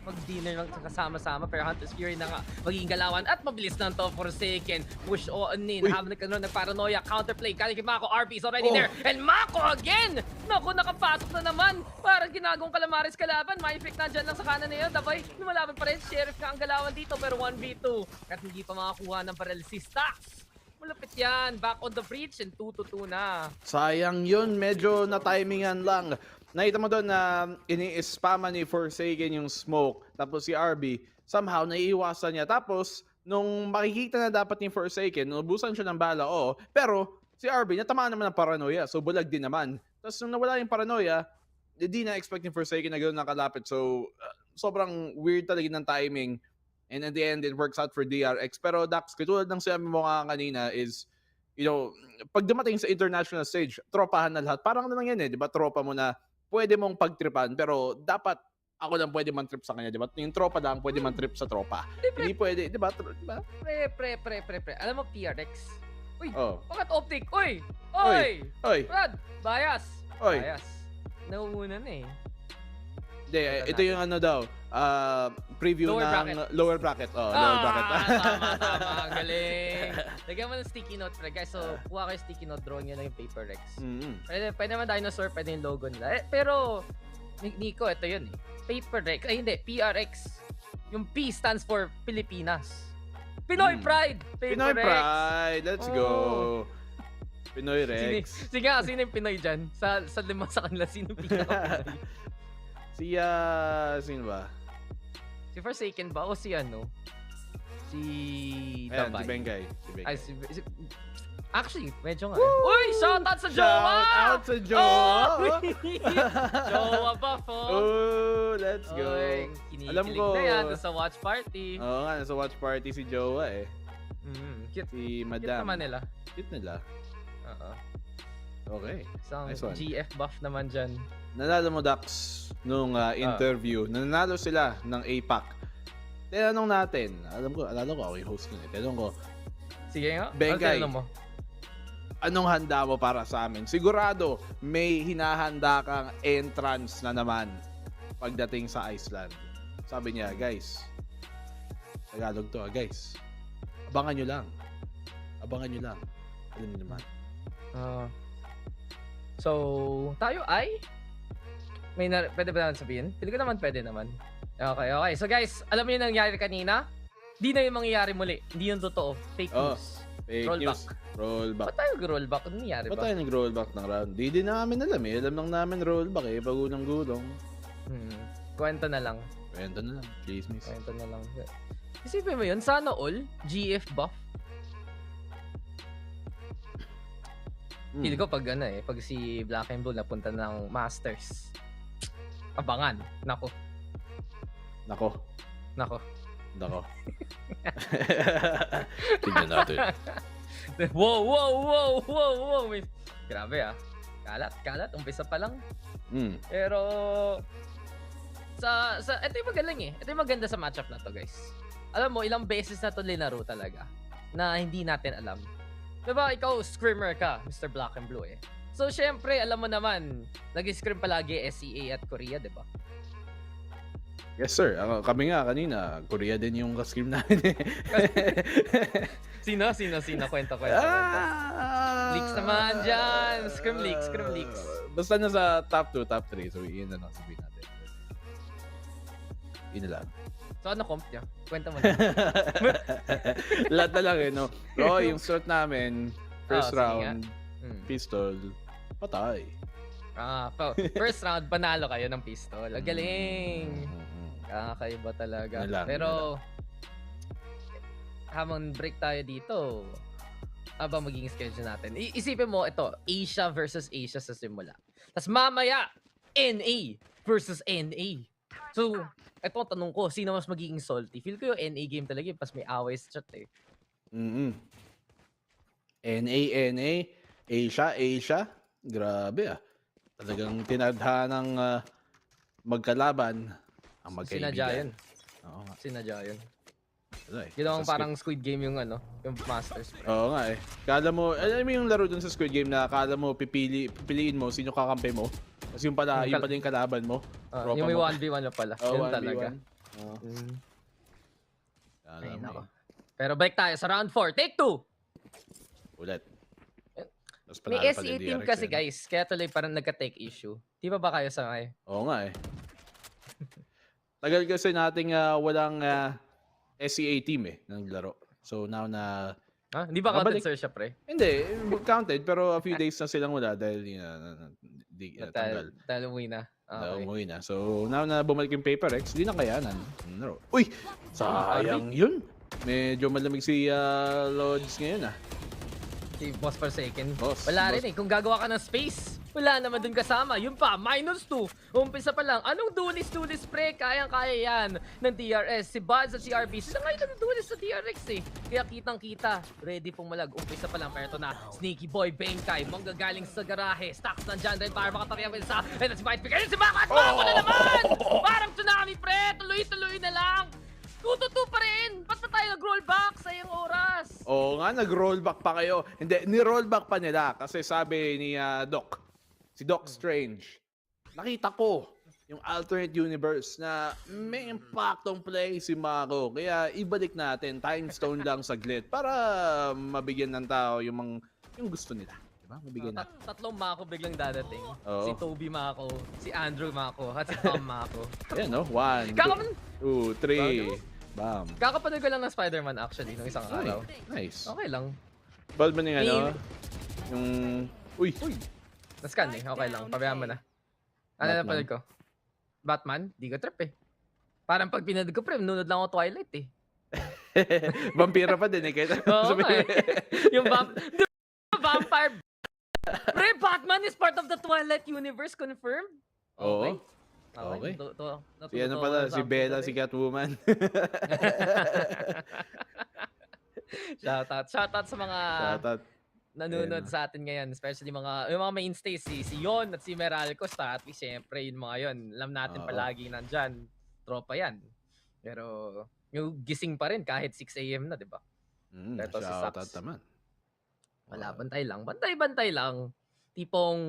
mag-dinner lang kasama-sama. Pero Hunter's Fury na nga magiging galawan at mabilis na to Forsaken. Push on in. Habang nagparanoia. Counterplay. Kali Mako. RP is already there. And Mako again! Naku, nakapasok na naman. Parang ginagong kalamaris kalaban. May effect na dyan lang sa kanan na yun. Dabay, lumalaban pa rin. Sheriff nga ang galawan dito. Pero 1v2. At hindi pa makakuha ng paralysis stacks. Malapit yan. Back on the breach and 2-2 na. Sayang yun. Medyo na-timingan lang. Nakita mo doon na ini-spama ni Forsaken yung smoke. Tapos si RB, somehow naiiwasan niya. Tapos, nung makikita na dapat ni Forsaken, nubusan siya ng bala, oo. Pero, si RB, natamaan naman ng paranoia. So, bulag din naman. Tapos, nung nawala yung paranoia, hindi na-expect ni Forsaken na gano'n nakalapit. So, sobrang weird talaga ng timing. And at the end, it works out for DRX. Pero, Dax, katulad ng sinabi mo nga kanina is, pag dumating sa international stage, tropahan na lahat. Parang naman yan di ba? Tropa mo na pwede mong pagtripan, pero dapat ako lang pwede man-trip sa kanya, di ba? Yung tropa lang pwede man-trip sa tropa. Hindi pwede, di ba? Pre. Alam mo, PRX? Uy, bakit optic? Uy! Brad, bias. Bias. Nauuna na eh. Hindi, ito yung ano daw, preview ng lower bracket. Lower bracket. Tama. Galing. Lagyan mo ng sticky note, pre. Guys, so, kuha kayo sticky note, drawing nyo lang yung paper Rex. Pwede naman dinosaur, pwede yung logo nila. Pero, Nico, ito yun eh. Paper Rex. Ay, hindi. PRX. Yung P stands for Pilipinas. Pinoy Pride! Pinoy Rex. Pride! Let's go! Pinoy Rex. Sige, sino yung Pinoy dyan? Sa lima sa kanila, sino yung Pinoy? Sino ba? Si Forsaken ba o si ano? Si Ayan, Dabay. si Bengay. Ay, actually, medyo nga. Uy, shoutout sa jowa! Shoutout sa jowa! Jowa ba, po? Oh, let's go. Alam ko. Na yan, sa watch party. Oo nga, nasa watch party si jowa eh. Cute. Si Madam. Cute naman nila. Cute nila. Oo. Okay. Isang nice one. GF buff naman dyan. Nanalo mo, Dax, nung interview. Nanalo sila ng APAC. Tinanong natin. Alala ko ako yung host nun eh. Tinanong ko, sige nga. Bengay, anong handa mo para sa amin? Sigurado, may hinahanda kang entrance na naman pagdating sa Iceland. Sabi niya, guys, Tagalog to guys, abangan nyo lang. Abangan nyo lang. Alam niyo naman. So, tayo ay pwede ba naman sabihin? Pili ko naman pwede naman. Okay. So guys, alam mo yung nangyari kanina? Di na yung mangyayari muli. Hindi yung totoo. Fake news. Fake rollback. Rollback. Ba't tayo rollback? Ano nangyari ba? Ba't tayo nag-rollback ng round? Di din namin alam eh. Alam lang namin rollback eh. Pagunang gulong. Kwento na lang. Please, miss. Kwento na lang. Isipin mo yun, sana all GF buff. Hindi ko pag pag si Black and Blue napunta ng Masters. Abangan. Nako. Tingnan natin. Wow. Grabe Kalat. Umpisa pa lang. Pero ito yung magaling eh. Ito yung maganda sa matchup na to, guys. Alam mo, ilang beses na to linaro talaga na hindi natin alam. Diba, ikaw scrimmer ka, Mr. Black and Blue eh. So, syempre, alam mo naman, nag-scrim palagi SEA at Korea, diba? Yes, sir. Kami nga kanina, Korea din yung ka-scrim namin eh. Sino? Kwento. Leaks naman dyan. Scrim leaks. Basta na sa top 2, top 3. So, yun na lang sabihin natin. Yun na lang. So, ano comp niya? Kwento mo na. Lahat na lang eh, no? So, yung start namin, first round, pistol, patay. First round, panalo kayo ng pistol. Ang galing! Kakaiba talaga. Pero, habang break tayo dito, habang magiging schedule natin, isipin mo, ito, Asia versus Asia sa simula. Tapos mamaya, NA versus NA. So, ito ang tanong ko, sino mas magiging salty? Feel ko yung NA game talaga, pas may away sa chat eh. NA, Asia. Grabe Talagang tinadhanang magkalaban ang magkaibigan. Sinadya yun. Ginawang parang Squid Game yung yung Masters. Oo nga eh. Kala mo, alam mo yung laro dun sa Squid Game na kala mo pipiliin mo sino kakampi mo. Kasi yung pala yung kalaban mo. Yung may 1v1 na pala. Yun 1v1. talaga. Ay, nako. Pero balik tayo sa round 4. Take 2! Ulit. May SEA team kasi guys, kaya tuloy parang nagka-take issue. Di ba kayo sangay? Oo nga eh. Tagal kasi nating walang SEA team ng laro. So now na... Hindi ba counted sir siya pre? Hindi, counted pero a few days na silang wala dahil tanggal. Dahil umuwi na. Okay. Umuwi na. So now na bumalik yung Paper X, di na kayanan. Uy! Sayang yun! Medyo malamig si Lods ngayon Si Boss Forsaken. Boss. Wala rin eh. Kung gagawa ka ng space, wala naman dun kasama. Yun pa, -2. Umpisa pa lang. Anong dulis pre? Kayang-kaya yan ng DRS. Si Buds at si RB. Sila ngayon nagdulis sa DRX eh. Kaya kitang-kita. Ready pong malag. Umpisa pa lang. Pero ito na. Sneaky Boy, Benkai. Manggagaling sa garahe. Stocks nandyan rin para makatakiyan sa... Ito si Might Pick. Ayun si Mako at Mako na naman! Parang tsunami pre. Tuloy-tuloy na lang. 2-2 pa rin! Ba't pa tayo nag-rollback? Sayang oras! Oo nga, nag-rollback pa kayo. Hindi, ni-rollback pa nila kasi sabi ni Doc, si Doc Strange, nakita ko yung alternate universe na may impactong play si Mako. Kaya ibalik natin, time stone lang saglit para mabigyan ng tao yung gusto nila. Diba? Mabigyan natin. Tatlong Mako biglang dadating. Oo. Si Toby Mako, si Andrew Mako, at si Tom Mako. Ayan no, 1, 2, 3. Bam. Kakapanood ko lang ng Spider-Man actually nung isang araw. Nice. Okay lang. Bald mo yung yung... Uy! Nascan eh. Okay lang. Pabayaan mo na. Ano na panood ko? Batman? Di ko trip eh. Parang pag pinanood ko pre, nunod lang ako Twilight eh. Vampira pa din eh. Oo nga eh. Yung vampire... Pre, Batman is part of the Twilight universe, confirmed? Oo. Okay. Si ano pala, si Bella, si Catwoman. Shoutout sa mga nanonood sa atin ngayon. Especially yung mga mainstays, si Yon at si Meralcos. At least, syempre, yung mga yun. Alam natin palagi nandyan. Tropa yan. Pero, yung gising pa rin kahit 6 AM na, di ba? Shoutout naman. Wala, bantay lang. Bantay lang. Tipong,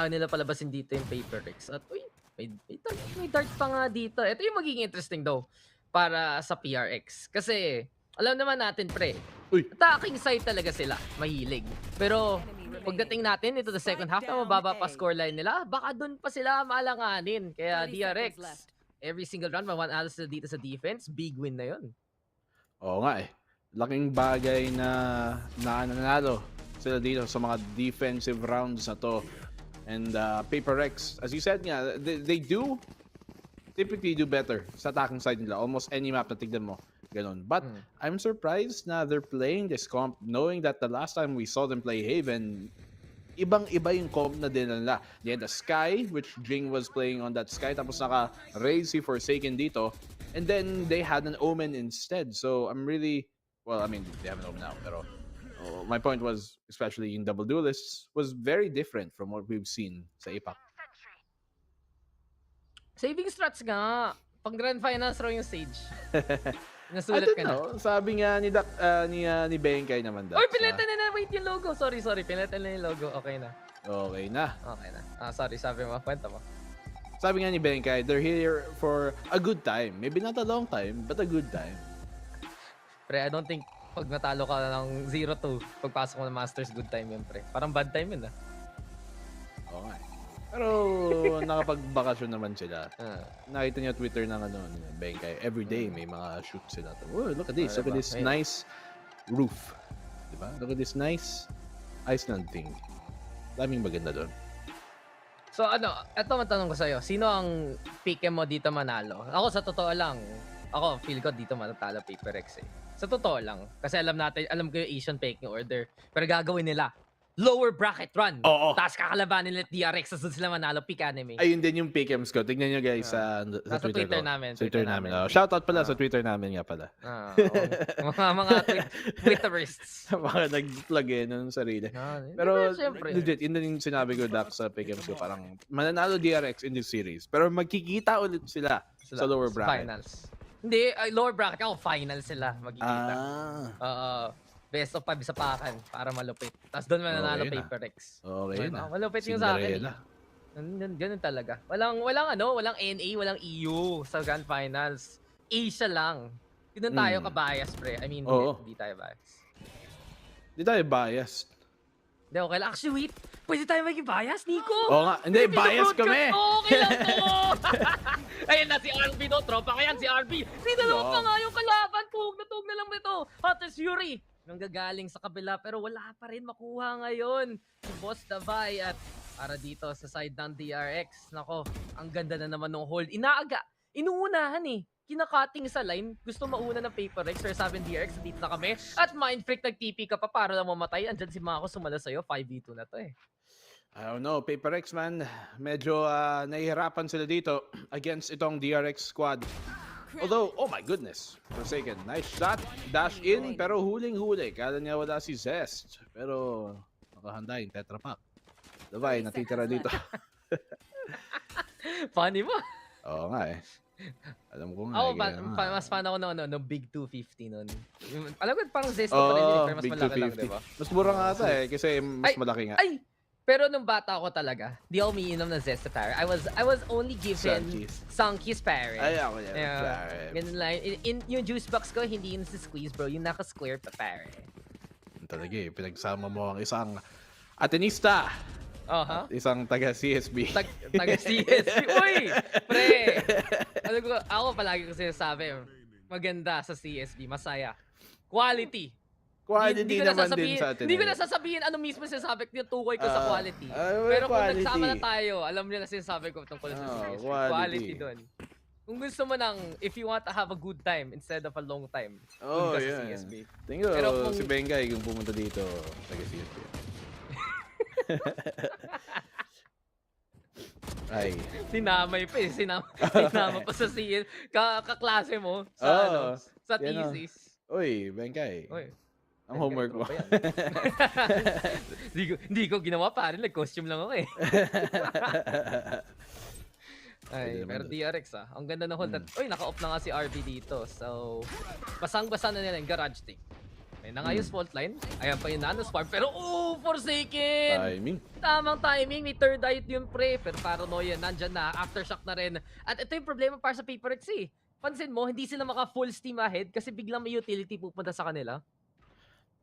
nila palabasin dito yung Paper X. At, may dart pa nga dito. Ito yung magiging interesting daw para sa PRX. Kasi, alam naman natin pre, attacking side talaga sila. Mahilig. Pero, pagdating natin ito the second half na mababa pa scoreline nila, baka dun pa sila maalanganin. Kaya DRX, every single round, 1 alas dito sa defense, big win na yun. Oo nga eh. Laking bagay na nanalo sila dito sa mga defensive rounds na to. And Paper X, as you said nga, they typically do better sa attacking side nila. Almost any map na tignan mo, ganun. But I'm surprised na they're playing this comp knowing that the last time we saw them play Haven, ibang-iba yung comp na din nila. They had the Sky, which Jing was playing on that Sky, tapos naka-raise si Forsaken dito, and then they had an Omen instead. So I'm really, well, I mean, they have an Omen now, pero my point was, especially in double duelists, was very different from what we've seen sa APAC. Saving strats nga. Pang grand finals raw yung Sage. Nasulat ka na. Sabi nga ni Benkai naman. Oy, pinalitan na. Wait, yung logo. Sorry. Pinalitan na yung logo. Okay na. Okay na. Sorry. Sabi mo. Kwenta mo. Sabi nga ni Benkai, they're here for a good time. Maybe not a long time, but a good time. Pre, I don't think pag natalo ka ng 0-2, pagpasok mo ng Masters, good time yun, pre. Parang bad time yun, Okay. Pero nakapagbakasyon naman sila. Nakita niyo Twitter ng Benkai. Every day may mga shoot sila. Oh, look at this. Look at this nice roof. Diba? Look at this nice Iceland thing. Daming maganda doon. So eto matanong ko sa'yo. Sino ang pick mo dito manalo? Ako sa totoo lang, feel ko dito manatalo Paper X eh. Sa totoo lang. Kasi alam ko yung Asian picking order. Pero gagawin nila, lower bracket run. Tapos kakalabanin nila DRX. Tapos sila manalo, pick anime. Ayun din yung pick'ems ko. Tignan nyo guys sa Twitter namin. Sa Twitter namin. Shoutout pala sa Twitter namin nga pala. Mga Twitterists. Mga nag-plug ng sarili. Pero legit, yun din yung sinabi ko Dax sa pick'ems ko. Parang mananalo DRX in this series. Pero magkikita ulit sila sa lower bracket. Finals. Hindi, lower bracket ako, final sila magkikita. Best of 5 sa pakan para malupit. Tapos doon mananalo PaperX. Okay na. Malupit yung sa akin. Ganun talaga. Walang NA, walang EU sa Grand Finals. Asia lang. Doon tayo ka-bias, pre. I mean, hindi tayo bias. Hindi tayo biased. Hindi, okay lang. Actually, wait. Pwede tayo maging bias, Nico? Oo nga. Hindi, bias kami. Okay lang to. Ayun na si RB, no? Tropa ka yan, si RB. Sinalaw pa nga yung kalaban. Tug na lang nito. Hottest Fury. Nung gagaling sa kabila, pero wala pa rin makuha ngayon. Si Boss Davai at para dito sa side ng DRX. Nako, ang ganda na naman ng hold. Inaaga. Inuunahan eh. Kinakating sa line, gusto mauna ng PaperX, pero sabi ng DRX, dito na kami. At Mind Freak, nag-TP ka pa para lang mamatay. Andyan si Mako sumala sa'yo, 5v2 na to eh. I don't know, PaperX man, medyo nahihirapan sila dito against itong DRX squad. Although, oh my goodness, Forsaken, nice shot, dash in, pero huling-huli. Kala niya wala si Zest, pero nakahanda yung Tetra Pak. Davai, natitira dito. Funny mo. Oo nga eh. Alam ko nga. Mas fan ako no Big 250 nun. Alam ko parang Zesto pa rin, pero mas malaki lang, diba? Mas mura nga ata eh, kasi mas malaki nga. Pero nung bata ako talaga, di ako umiinom ng Zesto Parrot. I was only given Sunkies Parrot. Ay, ako yan. Ganun lang. Yung juice box ko, hindi yun sa squeeze, bro. Yung naka-square pa Parrot. Talaga eh, pinagsama mo ang isang Atenista. Isang taga-CSB. Taga-CSB. Uy! Pre! Ako palagi ko sinasabi, maganda sa CSB, masaya. Quality. Quality naman din sa atin. Hindi ko na sasabihin ano mismo sinasabi ko yung tukoy ko sa quality. Pero kung nagsama na tayo, alam niyo na sinasabi ko tungkol sa CSB. Quality doon. Kung gusto mo if you want to have a good time instead of a long time, doon ka sa CSB. Tingin ko, si Bengay kung pumunta dito, taga-CSB. Ay. Sinamay pa eh. Sinama pa sa CSB. Kaklase mo sa thesis. Uy, Bengay. Uy. Ang homework mo. Hindi ko ginawa pa rin. Nag-costume lang ako eh. Ay, pero DRX ang ganda ng hold. Uy, naka-off na nga si RB dito. So, basang-basa na nila yung garage thing. May nangayos fault line. Ayan pa yung nanos farm. Pero, Forsaken! Timing. Tamang timing. May third eye yun, pre. Pero paranoia, nandyan na. Aftershock na rin. At ito yung problema para sa PaperX eh. Pansin mo, hindi sila maka-full steam ahead kasi biglang may utility pupunta sa kanila.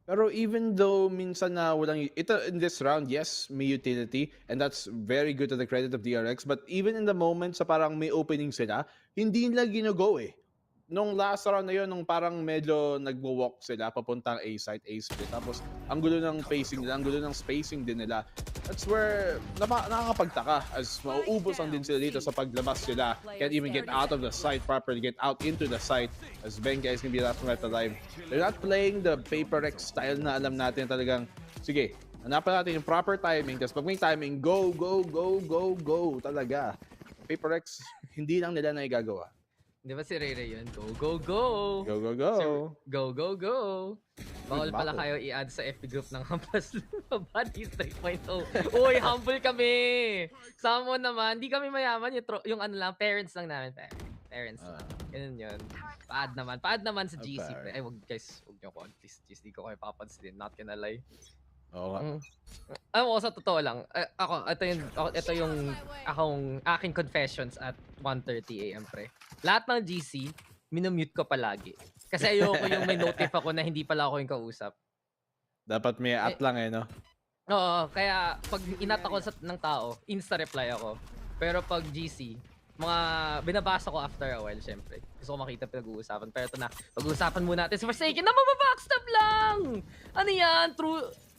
Pero even though minsan na walang ito in this round, yes, may utility and that's very good to the credit of DRX, but even in the moment sa parang may opening sila, hindi nila gino-go eh. Nung last round na yun, nung parang medyo nagwo-walk sila papuntang A site, A split. Tapos ang gulo ng pacing nila, ang gulo ng spacing din nila. That's where nakakapagtaka as mauubos ang din sila dito sa paglabas sila. Can't even get out of the site properly, get out into the site as Benga is gonna be last left alive. They're not playing the PaperX style na alam natin talagang, sige, hanapan natin yung proper timing. Tapos pag may timing, go, go, go, go, go talaga. PaperX, hindi lang nila na igagawa. Di ba si Rere yun? Go, go, go! Go, go, go! Go, go, go! Bawal pala kayo i-add sa FB group ng Hampas Buddies 3.0. Uy, humble kami! Sama mo naman, di kami mayaman. Yung ano lang, parents lang namin. Parents lang. Ganun yun. Pa-add naman sa GC. Ay, wag guys, wag nyo ko. Please, di ko kayo papansin. Not gonna lie. Oo nga. Sa totoo lang. Ito yung aking confessions at 1:30 AM, pre. Lahat ng GC, minumute ko palagi. Kasi ayoko yung may notif ako na hindi pala ako yung kausap. Dapat may at lang eh, no? Oo, kaya pag inat ako ng tao, insta-reply ako. Pero pag GC, binabasa ko after a while, syempre. Gusto ko makita pinag-uusapan. Pero ito na, pag-uusapan muna natin sa Forsaken na mababackstab lang! Ano yan?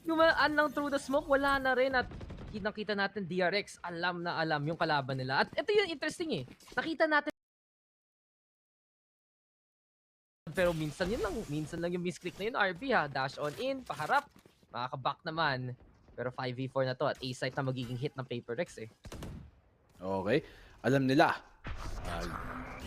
Yumaan lang through the smoke, wala na rin. At nakita natin DRX, alam na alam yung kalaban nila. At ito yung interesting eh. Nakita natin pero minsan lang yung misclick na yun, RB ha. Dash on in, paharap. Makaka-back naman. Pero 5v4 na to at A-site na magiging hit ng PaperX eh. Okay. Alam nila.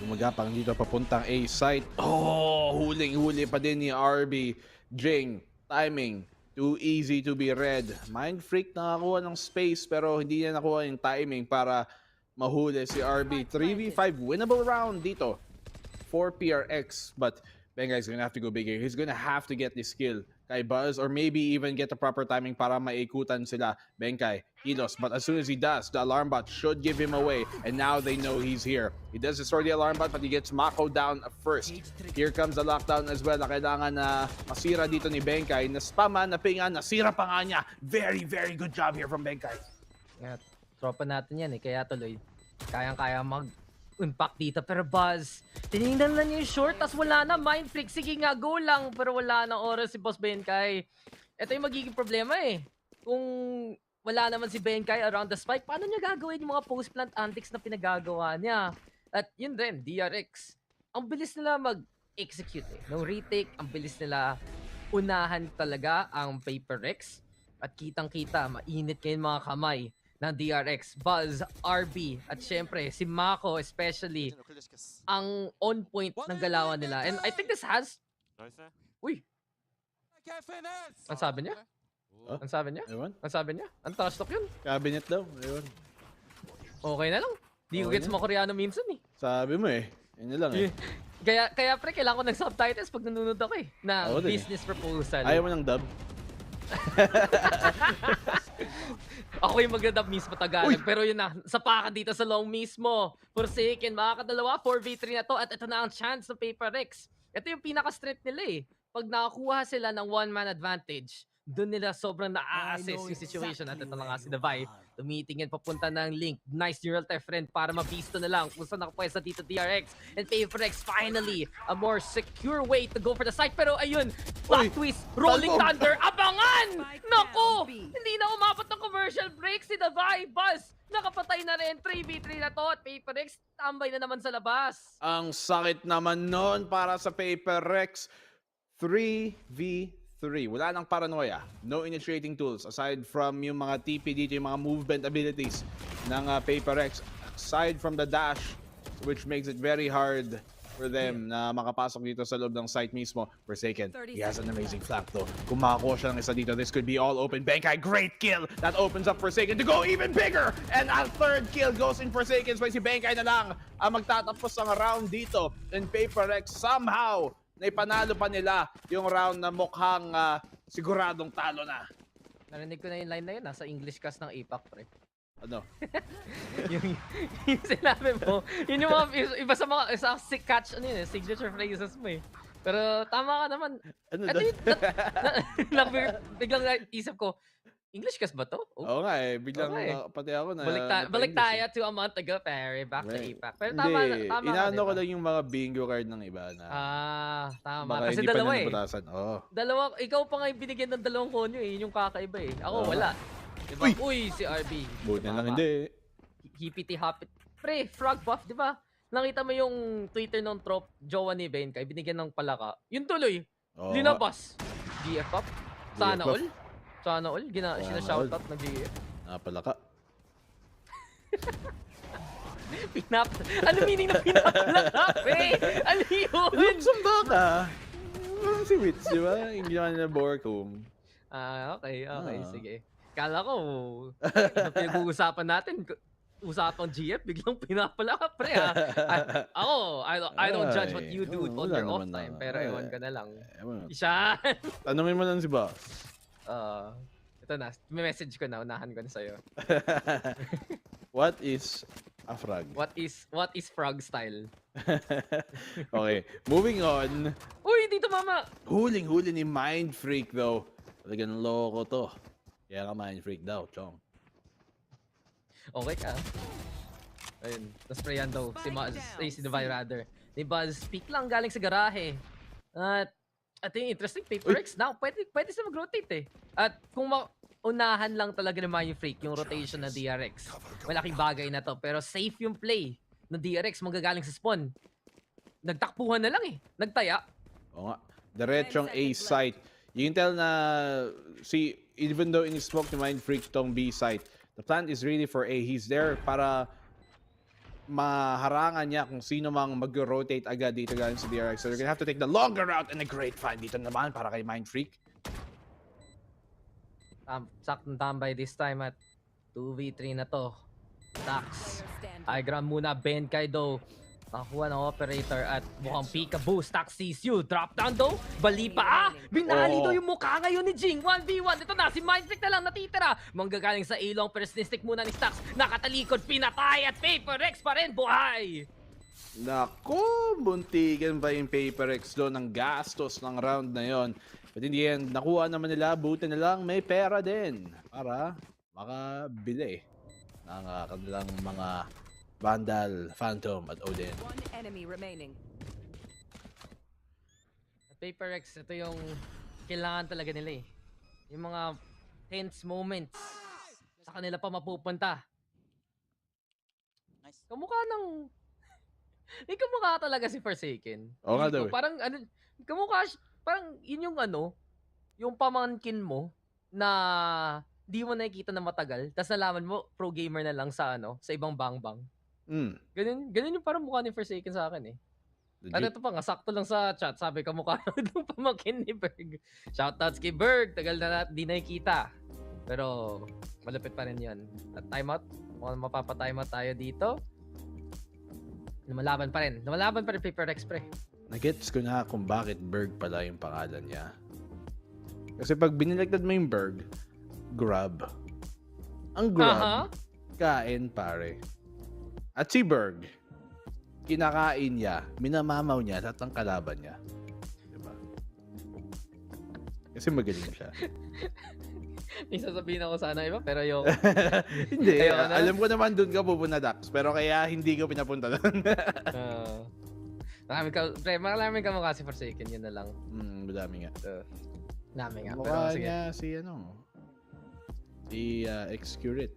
Gumagapang dito papuntang A-site. Huling-huli pa din ni RB. Jing, timing. Too easy to be read. Mind Freak nakakuha ng space pero hindi niya nakuha yung timing para mahuli si RB. 3v5 winnable round dito for PRX, but Bengai's gonna have to go bigger. He's gonna have to get this kill kay Buzz, or maybe even get the proper timing para maikutan sila Benkai, Kilos. But as soon as he does, the alarm bot should give him away, and now they know he's here. He does destroy the alarm bot, but he gets Mako down first. Here comes the lockdown as well na kailangan na masira dito ni Benkai. Na-spaman, napingan, nasira pa nga niya. Very, very good job here from Benkai. Yeah, tropa natin yan eh, kaya tuloy. Kayang-kaya mag-impact dito. Pero Buzz, tinignan lang yung short, tas wala na. Mind Freak, sige nga, go lang. Pero wala na oras si Boss Benkai. Ito yung magiging problema eh. Kung wala naman si Benkai around the spike, paano niya gagawin yung mga post-plant antics na pinagagawa niya? At yun din, DRX. Ang bilis nila mag-execute eh. No retake, ang bilis nila unahan talaga ang Paper Rex. At kitang-kita, mainit ngayon mga kamay ng DRX, Buzz, RB, at syempre si Mako especially ang on point ng galawan nila. And I think this has... Uy! Ang sabi niya? Oh? Ang sabi niya? Ewan? Ang sabi niya? Ang taas yun? Cabinet daw. Ewan. Okay na lang. Di ko gets mo Koreano minsan eh. Sabi mo eh. Yun na lang eh. Kaya pre, kailangan ko ng subtitles pag nanonood ako eh. Na business proposal. Ayaw mo ng dub? Ako yung magdadub mismo Tagalog. Pero yun na, sapakan dito sa long mismo. Forsaken, makakadalawa, 4v3 na to. At ito na ang chance ng Paper Rex. Ito yung pinaka-strength nila eh. Pag nakakuha sila ng one-man advantage, doon nila sobrang na-assess yung situation. At ito na nga si Davai, tumitingin papunta ng Link. Nice neural tech friend para mabisto na lang kung saan nakapwesta dito DRX. And Paper Rex finally, a more secure way to go for the site. Pero ayun, plot twist, Rolling Thunder, abangan! Naku! Hindi na umabot ng commercial break si Davai. Buzz, nakapatay na rin. 3v3 na to at Paper Rex, tambay na naman sa labas. Ang sakit naman nun para sa Paper Rex. 3v3. Wala nang paranoia. No initiating tools aside from yung mga TP dito, yung mga movement abilities ng Paper Rex. Aside from the dash, which makes it very hard for them na makapasok dito sa loob ng site mismo. Forsaken, he has an amazing flank though. Kung makakuha siya ng isa dito, this could be all open. Benkai, great kill! That opens up Forsaken to go even bigger! And a third kill goes in Forsaken. So si Benkai na lang ang magtatapos ng round dito. And Paper Rex somehow naipanalo pa nila yung round na mukhang siguradong talo na. Narinig ko na yung line na yun, nasa English cast ng APAC, pre. Ano? yung sinabi mo, yun yung mga, iba sa mga, sa catch, ano yun, signature phrases mo eh. Pero tama ka naman. Ano ito yun, biglang isip ko, English cast ba to? Oo nga eh, biglang pati ako na... Balik tayo to a month ago, pare, back to APAC. Pero tama inaano ko lang yung mga bingo card ng iba na... Tama. Baka kasi hindi dalawa pa nabutasan. Dalawa, ikaw pa nga yung binigyan ng dalawang konyo eh, yun yung kakaiba eh. Ako wala. Diba? Uy, si RB. Buti na lang hindi. Hippity-hoppit. Pre, frog buff, di ba? Nakita mo yung Twitter ng trop, jowa ni Benkai, binigyan ng palaka. Yun tuloy. Linabas. GF up. Sana all. Sana all. Sinashoutout na GF. Napalaka. Ano meaning na pinapalaka, pre? Ano yun? Lumsong baka. Si Wits, di ba? Yung ginawa nila Borkum. Okay. Sige. Kala ko, pinag-uusapan natin, usapang GF, biglang pinapalaka, pre ha. I don't judge what you do on your off time, pero ewan ka na lang. Isyan! Tanungin mo lang si Boss. Ito na, may message ko na, unahan ko na sa'yo. What is a frog? What is frog style? Okay, moving on. Uy, dito mama! Huling-huli ni Mind Freak though. Talagang loko to. Kaya ka Mind Freak daw, chong. Okay ka. Ayun, nasprayan daw si Divine rather. Ni Buzz, speak lang galing sa garahe. At ito yung interesting, Paper Rex now, pwede siya mag-rotate eh. At kung unahan lang talaga naman yung Freak, yung rotation na DRX. Malaking bagay na to, pero safe yung play ng DRX manggagaling sa spawn. Nagtakbuhan na lang eh, nagtaya. Oo nga, diretsong A site. You can tell na, even though in-smoke ni Mind Freak tong B site, the plan is really for A. He's there para maharangan niya kung sino mang mag-rotate agad dito galing sa DRX. So you're gonna have to take the longer route and a great find dito naman para kay Mind Freak. Saktong tambay this time at 2v3 na to. Tax. Igram muna, Benkai though. Nakakuha ng operator at mukhang peekaboo. Stack sees you. Drop down though. Bali pa. Binali daw yung mukha ngayon ni Jing. 1v1. Ito na. Si Mindfreak na lang natitira. Manggagaling sa ilong. Pero stick muna ni Stacks. Nakatalikod. Pinatay. At PaperX pa rin. Buhay. Naku, buntigan ba yung PaperX doon ng gastos ng round na yon. But in the end, nakuha naman nila. Buti na lang may pera din para makabili ng kanilang mga Vandal, Phantom at Odin. One enemy remaining. PaperX, ito yung kailangan talaga nila eh. Yung mga tense moments sa kanila pa mapupunta. Nice. Kamukha ng... kamukha talaga si Forsaken. Oo nga daw eh. Parang ano, kamukha, parang yun yung ano, yung pamangkin mo na di mo nakikita na matagal, tapos nalaman mo, pro gamer na lang sa ano, sa ibang bangbang. Ganun yung parang mukha ni Forsaken sa akin eh. At ito pa nga, sakto lang sa chat, sabi ka mukha ng pamangkin ni Berg. Shoutouts kay Berg, tagal na di nakikita. Pero malapit pa rin yun. At timeout, mukhang mapapa-timeout tayo dito. Lumalaban pa rin PaperX pre. Nagets ko na kung bakit Berg pala yung pangalan niya. Kasi pag biniliktad mo yung Berg, grab. Ang grab, kain pare. At si Berg, kinakain niya, minamamaw niya lahat ng kalaban niya. Diba? Kasi magaling siya. May sasabihin ako sana iba, pero yung... Hindi, alam ko naman dun ka pupunta, Dax. Pero kaya hindi ko pinapunta dun. Marami ka mukha si Forsaken, yun na lang. Madami nga. Dami nga. Mukha niya si Excurate.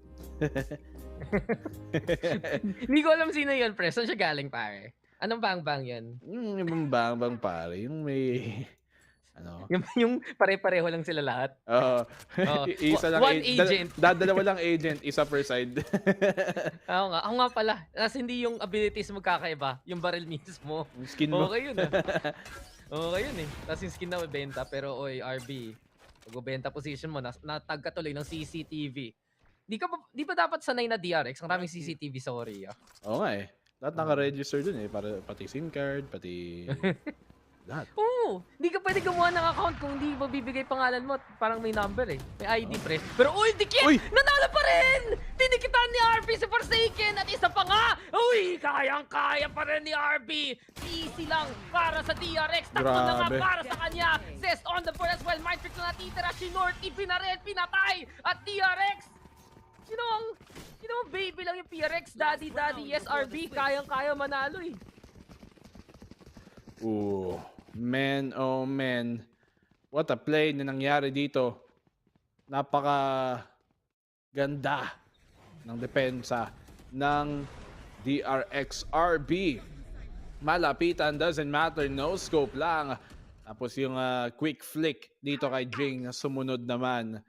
Hindi ko alam sino yun, pre. Saan siya galing, pare? Anong bang-bang yun? Yung bang-bang, pare. Yung may... Yung pare-pareho lang sila lahat. Isa lang one agent. Dalawa lang agent, isa per side. Ako nga pala. Tapos hindi yung abilities magkakaiba. Yung barrel mismo. Yung skin mo. Okay yun Okay yun eh. Tapos yung skin na benta. Pero oy, RB. Pag-benta position mo, natag ka tuloy ng CCTV. Di ba dapat sanay na DRX? Ang raming CCTV, sorry. Oo nga eh. Lahat naka-register dun eh. Pati SIM card, pati... lahat. Oo! Di ka pwede gumawa ng account kung hindi mo bibigay pangalan mo. Parang may number eh. May ID pre. Pero uy, dikit! Nanalo pa rin! Tinikitan ni RB si Forsaken at isa pa nga! Uy! Kayang-kaya pa rin ni RB! Easy lang para sa DRX. Takbo na nga para sa kanya. Zest on the board as well. Mindfreak na natitira. Shinorty pinarin, pinatay! At DRX! You know, baby lang yung PRX. Daddy, yes, RB. Kayang-kaya manalo eh. Ooh. Man, oh man. What a play na nangyari dito. Napaka ganda ng depensa ng DRX RB. Malapitan, doesn't matter. No scope lang. Tapos yung quick flick dito kay Jing na sumunod naman.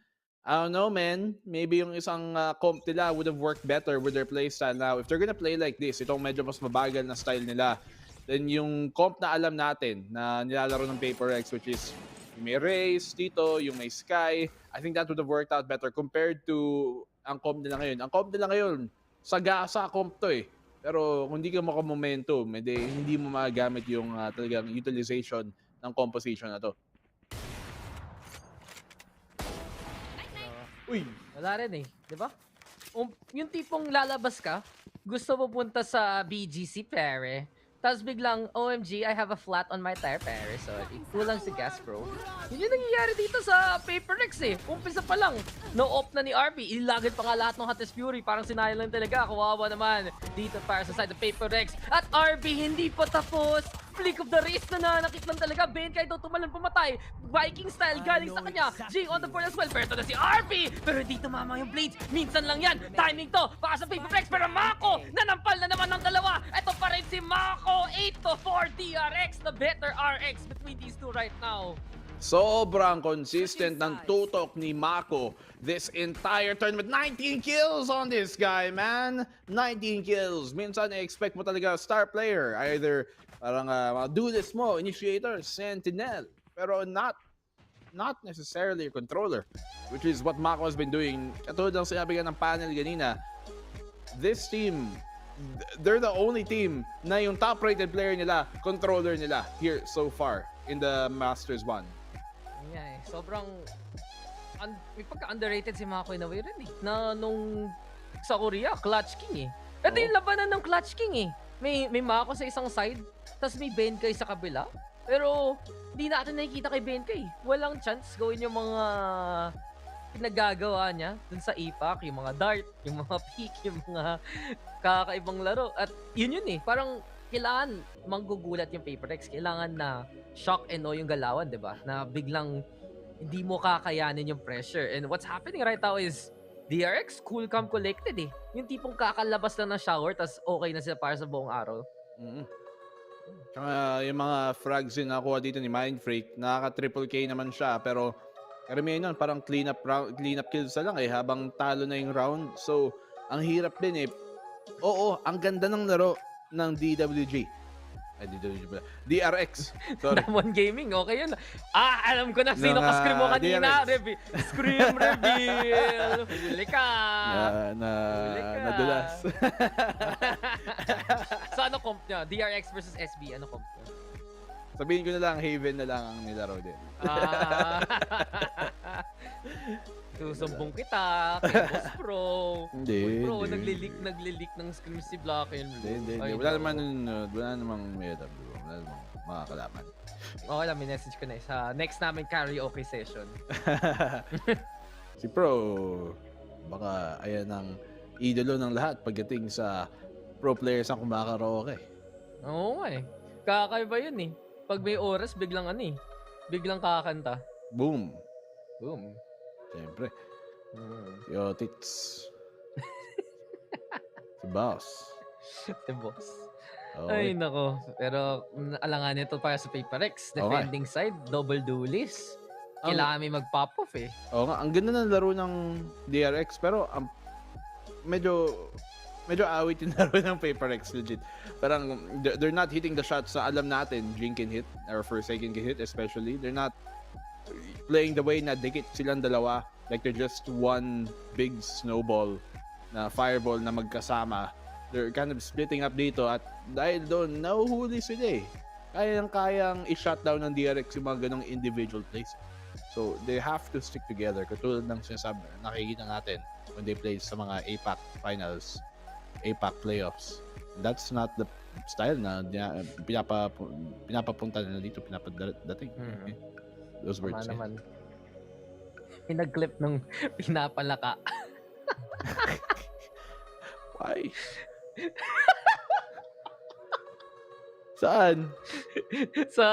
I don't know, man. Maybe yung isang comp nila would have worked better with their playstyle now. If they're gonna play like this, itong medyo mas mabagal na style nila, then yung comp na alam natin na nilalaro ng PaperX, which is yung may Race dito, yung may Sky, I think that would have worked out better compared to ang comp nila ngayon. Ang comp nila ngayon, sagasa comp to eh. Pero kung hindi ka makamomentum, hindi mo magagamit yung talagang utilization ng composition na to. Uy, wala rin eh, di ba? Yung tipong lalabas ka, gusto mo punta sa BGC, pare. Tapos biglang, OMG, I have a flat on my tire, pare. So, kulang si gas, bro. Yun yung nangyayari dito sa PaperX eh. Umpisa pa lang, no-off na ni RB. Ilagad pa nga lahat ng Hottest Fury. Parang sinayang lang talaga. Kawawa naman dito para sa side of PaperX. At RB hindi pa tapos. Flick of the wrist na nanakit lang talaga. Ben kahit daw tumalon pumatay. Viking style galing sa kanya. Jing on the board as well. Pero ito na si RB. Pero hindi tumama yung blades. Minsan lang yan. Timing to. Para sa PaperX. Pero Mako, nanampal na naman ng dalawa. Ito pa rin si Mako. 8-4 DRX. The better RX between these two right now. Sobrang consistent ng tutok ni Mako this entire tournament. 19 kills on this guy, man. 19 kills. Minsan i-expect mo talaga star player. Either parang mga duelist mo, initiator, sentinel. Pero not necessarily a controller. Which is what Mako has been doing. Katulad ng sinabi nga ng panel kanina. This team they're the only team na yung top-rated player nila, controller nila here so far in the Masters 1. Yeah, sobrang may pagka-underrated si Mako in a way rin eh. Na nung sa Korea, Clutch King eh. Ito yung labanan ng Clutch King eh. May Mako sa isang side, tapos may Benkay sa kabila. Pero hindi natin nakikita kay Benkay. Walang chance gawin yung mga pinagagawa niya dun sa APAC, yung mga dart, yung mga peak, yung mga kakaibang laro. At yun eh, parang kailangan manggugulat yung PaperX. Kailangan na shock and awe yung galawan, di ba? Na biglang hindi mo kakayanin yung pressure. And what's happening right now is DRX, cool, calm, collected eh. Yung tipong kakalabas lang ng shower, tas okay na sila para sa buong araw. Tsaka yung mga frags din nakuha dito ni Mindfreak, nakaka-triple K naman siya, pero karamihan nun, parang clean up kills na lang eh, habang talo na yung round. So, ang hirap din eh. Oo, ang ganda ng laro ng DWG. Ay, DRX. Sorry. Damon Gaming, okay yun. Alam ko na sino ka-scream mo kanina. Scream reveal. Huli ka. Nadulas. So, ano comp niya? DRX versus SB, ano comp niya? Sabihin ko na lang, Haven na lang ang nilaro din. Susumbong kita, kay Boss Pro. Hindi. Bro, naglilik ng screen si Black and Blue. Hindi. Wala namang may wala namang makakalaman. Okay lang, may message ko na sa next namin karaoke session. Si Pro, baka ayan ang idolo ng lahat pagdating sa pro players ang kumakaraoke. Oo nga eh. Kakaiba yun eh. Pag may oras, biglang biglang kakanta. Boom. Siyempre. Si Otits. Si Boss. Si Boss. Okay. Ay, nako. Pero alangan ito para sa PaperX. Defending side, double duelist. Kailangan may mag-pop off eh. Oo nga. Ang ganda ng laro ng DRX. Pero medyo awit yung laro ng PaperX, legit. Parang they're not hitting the shots na alam natin Jing can hit, or Forsaken can hit especially. They're not playing the way na dikit silang dalawa. Like they're just one big snowball na fireball na magkasama. They're kind of splitting up dito at dahil doon, nahuhuli sila eh. Kayang i-shutdown ng DRX yung mga ganong individual plays. So they have to stick together. Katulad ng sinasabi, nakikita natin when they play sa mga APAC finals, APAC playoffs. That's not the style na pinapapunta na dito, pinapadating. Those words. Naman. Pinag-clip ng pinapalaka. Why? Saan? Sa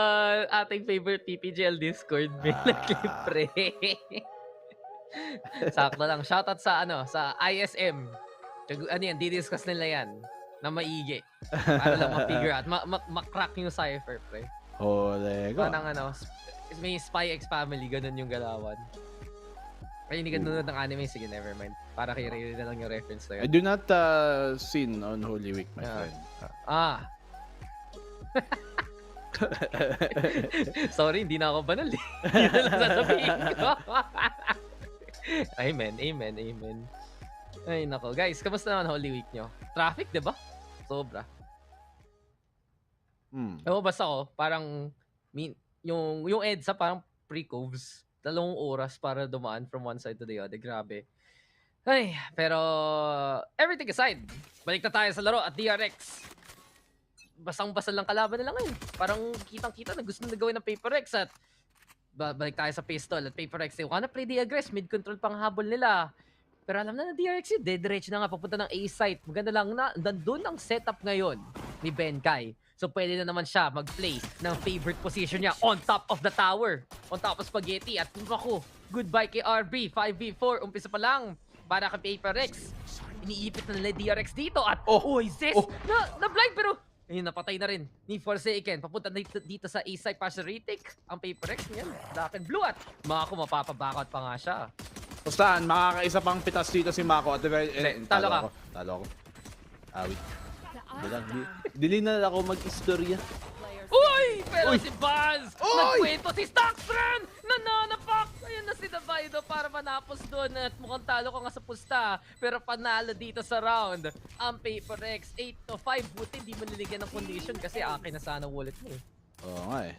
ating favorite PPGL Discord, may nag-clip pre. Sakto lang. Shoutout sa sa ISM. Ano yan, didiscuss nila yan na maigi. Para lang ma-figure out, ma-crack yung cipher, pre. Ole, go. Parang may Spy X Family, ganun yung galawan. Ay, hindi ka nunod ng anime, sige, never mind. Para kay Ray na lang yung reference na yun. I do not sin on Holy Week, my friend. Sorry, hindi na ako banal eh. Yun na lang sasabihin ko. Amen. Ay, nako. Guys, kamusta naman Holy Week nyo? Traffic, di ba? Sobra. Basta ko, parang yung EDSA parang pre-coves. 2 oras para dumaan from one side to the other. Grabe. Ay, pero everything aside, balik na tayo sa laro at DRX. Basang-basa lang kalaban nila ngayon. Parang kitang-kita na gusto na gawin ng PaperX at balik tayo sa pistol at PaperX. They wanna play the aggress, mid-control pang habol nila. Pero alam na DRX yun, dead-diretso na nga papunta ng A-site. Maganda lang na, nandun ang setup ngayon ni Benkay. So pwede na naman siya mag-play ng favorite position niya on top of the tower. On top of Spaghetti at naku, goodbye kay RB, 5v4, umpisa pa lang para kay PaperX. Iniipit na nila DRX dito at Zes na-blind pero ayun, napatay na rin ni Forsaken. Papunta dito sa A-site para sa retake. Ang PaperX niyan, black and blue at Mako mapapabakot pa nga siya. Saan? Makakaisa pang pitas dito si Mako at talo ka. Talo ako. Awit. Dili na ako mag-istorya. Uy! Pero si Buzz! Nagkwento si Stockstrom! Nananapak! Ayun na si Davai Divido para manapos doon at mukhang talo ka nga sa pusta. Pero panalo dito sa round. Ang PaperX 8-5. Buti hindi mo niligyan ng condition kasi akin na sana wallet mo eh. Oo nga eh.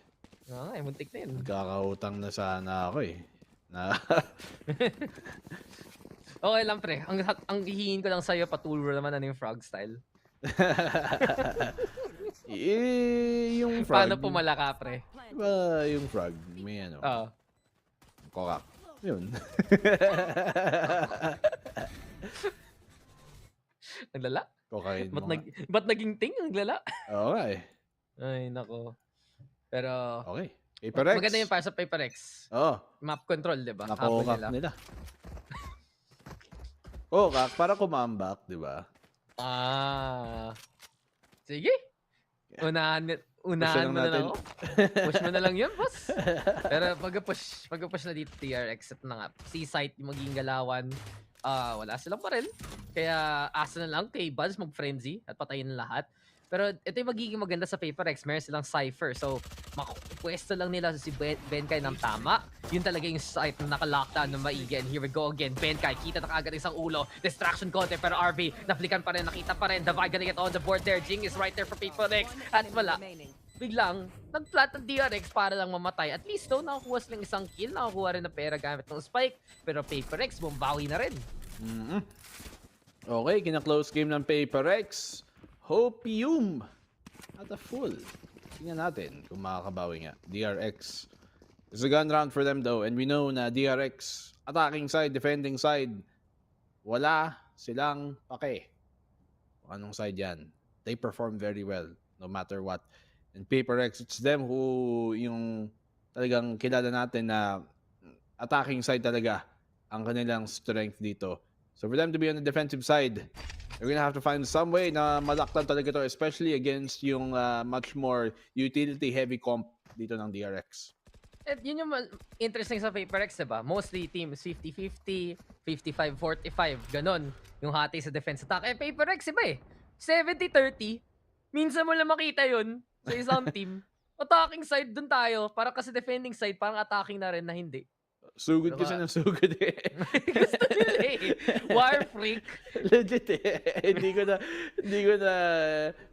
Oo nga eh, muntik na yun. Kakautang na sana ako eh. Okay lang pre, ang hihiin ko lang sa'yo paturo naman ano yung frog style. Yung frog. Paano pumalaka pre? Diba yung frog, may ano. Oo. Kokak. Yun. Naglala? Kokain mo Ba't naging ting ang naglala? Oo nga eh. Ay nako. Pero okay. PaperX. Maganda yung para sa PaperX. Oo. Map control, di ba? Nakokak nila. Kak, para kumambak, di ba? Sige. Unahan mo na lang ako. Push mo na lang yun, boss. Pero pag-push na dito TRX at na nga. C-site yung magiging galawan. Wala silang baril. Kaya asa na lang kay Buzz mag-frenzy at patayin ng lahat. Pero ito yung magiging maganda sa PaperX. Meron silang Cypher. So, makapwesto lang nila si Benkai ng tama. Yun talaga yung site na naka-lockdown ng maigi. And here we go again. Benkai, kita na kaagad isang ulo. Distraction konti. Pero RB, naplikan pa rin. Nakita pa rin. Davai gonna get on the board there. Jing is right there for PaperX. At wala. Biglang, nag-plant ng DRX para lang mamatay. At least though, nakakuha silang isang kill. Nakakuha rin ng pera gamit ng spike. Pero PaperX, bumbawi na rin. Okay, kina-close game ng PaperX. Hopium at a full. Tingnan natin kung makakabawi nga. DRX. It's a gun round for them though. And we know na DRX, attacking side, defending side, wala silang pake. Anong side yan? They perform very well no matter what. And PaperX, it's them who yung talagang kilala natin na attacking side talaga ang kanilang strength dito. So for them to be on the defensive side, they're gonna have to find some way na malaktan talaga to, especially against yung much more utility-heavy comp dito ng DRX. At yun yung interesting sa PaperX, diba? Mostly teams 50-50, 55-45, ganon. Yung hati sa defense attack. PaperX, iba eh. 70-30. Minsan mo lang makita yun sa isang team. Attacking side dun tayo. Para kasi defending side, parang attacking na rin na hindi. Sugod kasi ng sugod eh. Gusto nila eh. War freak. Legit eh. Hindi ko na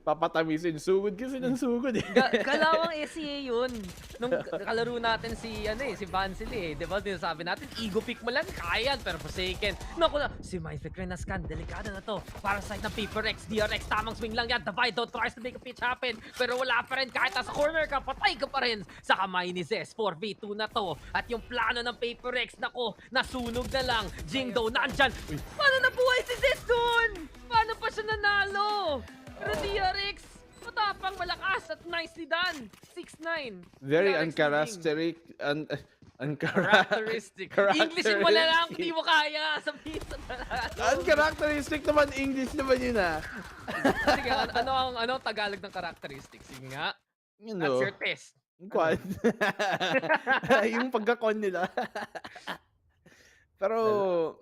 papatamisin. Sugod kasi ng sugod eh. Kalawang SCA yun. Nung kalaro natin si Vancil eh. Diba? Sabi natin, ego pick mo lang, kaya yan. Pero Forsaken, naku na, si Mindfreak rin na scan. Delikado na to. Para sa side ng PaperX, DRX, tamang swing lang yan. Divide out, tries to make a pitch happen. Pero wala pa rin. Kahit nasa corner ka, patay ka pa rin. Sa kamay ni Zes, 4v2 na to. At yung plano ng PaperX, nako, nasunog na lang. Jingdo, nandyan. Paano nabuhay si Zes dun? Paano pa siya nanalo? Pero DRX, matapang, malakas at nicely done. 6-9. Very DRX uncharacteristic. Characteristic. Englishin mo na lang, hindi mo kaya. Sabihin sa Uncharacteristic naman, English naman yun ah. Sige, ano ang Tagalog ng characteristic? Sige nga. You That's know. your test. Quad. Yung pagkakon nila. Pero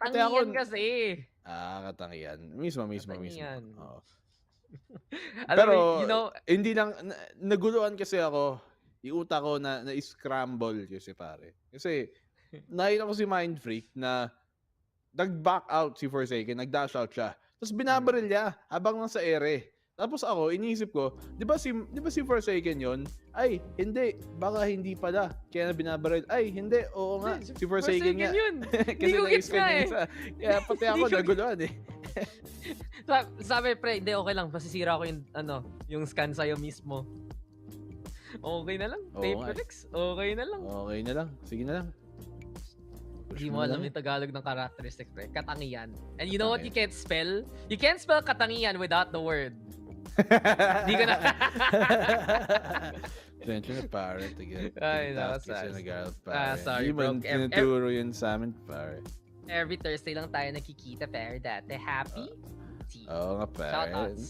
Katangian kasi. Katangian. Mismo. Katangian. Oo. Pero, you know, hindi lang, naguluhan kasi ako. Yung utak ko na scramble kasi pare. Kasi, nakita ko si Mindfreak na nag-back out si Forsaken, nag-dash out siya. Tapos binabaril niya habang nasa ere. Tapos ako, iniisip ko, di ba si Forsaken yon? Ay, hindi. Baka hindi pala. Kaya na binabaril. Ay, hindi. Oo nga. Si Forsaken nga. Yun. Kasi na-scan niya isa. Kaya pati ako naguluhan eh. Sabi pre, hindi okay lang. Masisira ko yung scan sa'yo mismo. Okay na lang. PaperX. Okay na lang. Okay na lang. Sige na lang. Hindi mo alam yung Tagalog ng characteristic, pre. Katangian. And you know what you can't spell? You can't spell katangian without the word. Hindi ko na... Attention na pare. Ay, sorry, bro. Hindi man tinuturo yun sa amin, pare. Every Thursday lang tayo nakikita, pare. Dati happy? Oo nga, pare. Shoutouts.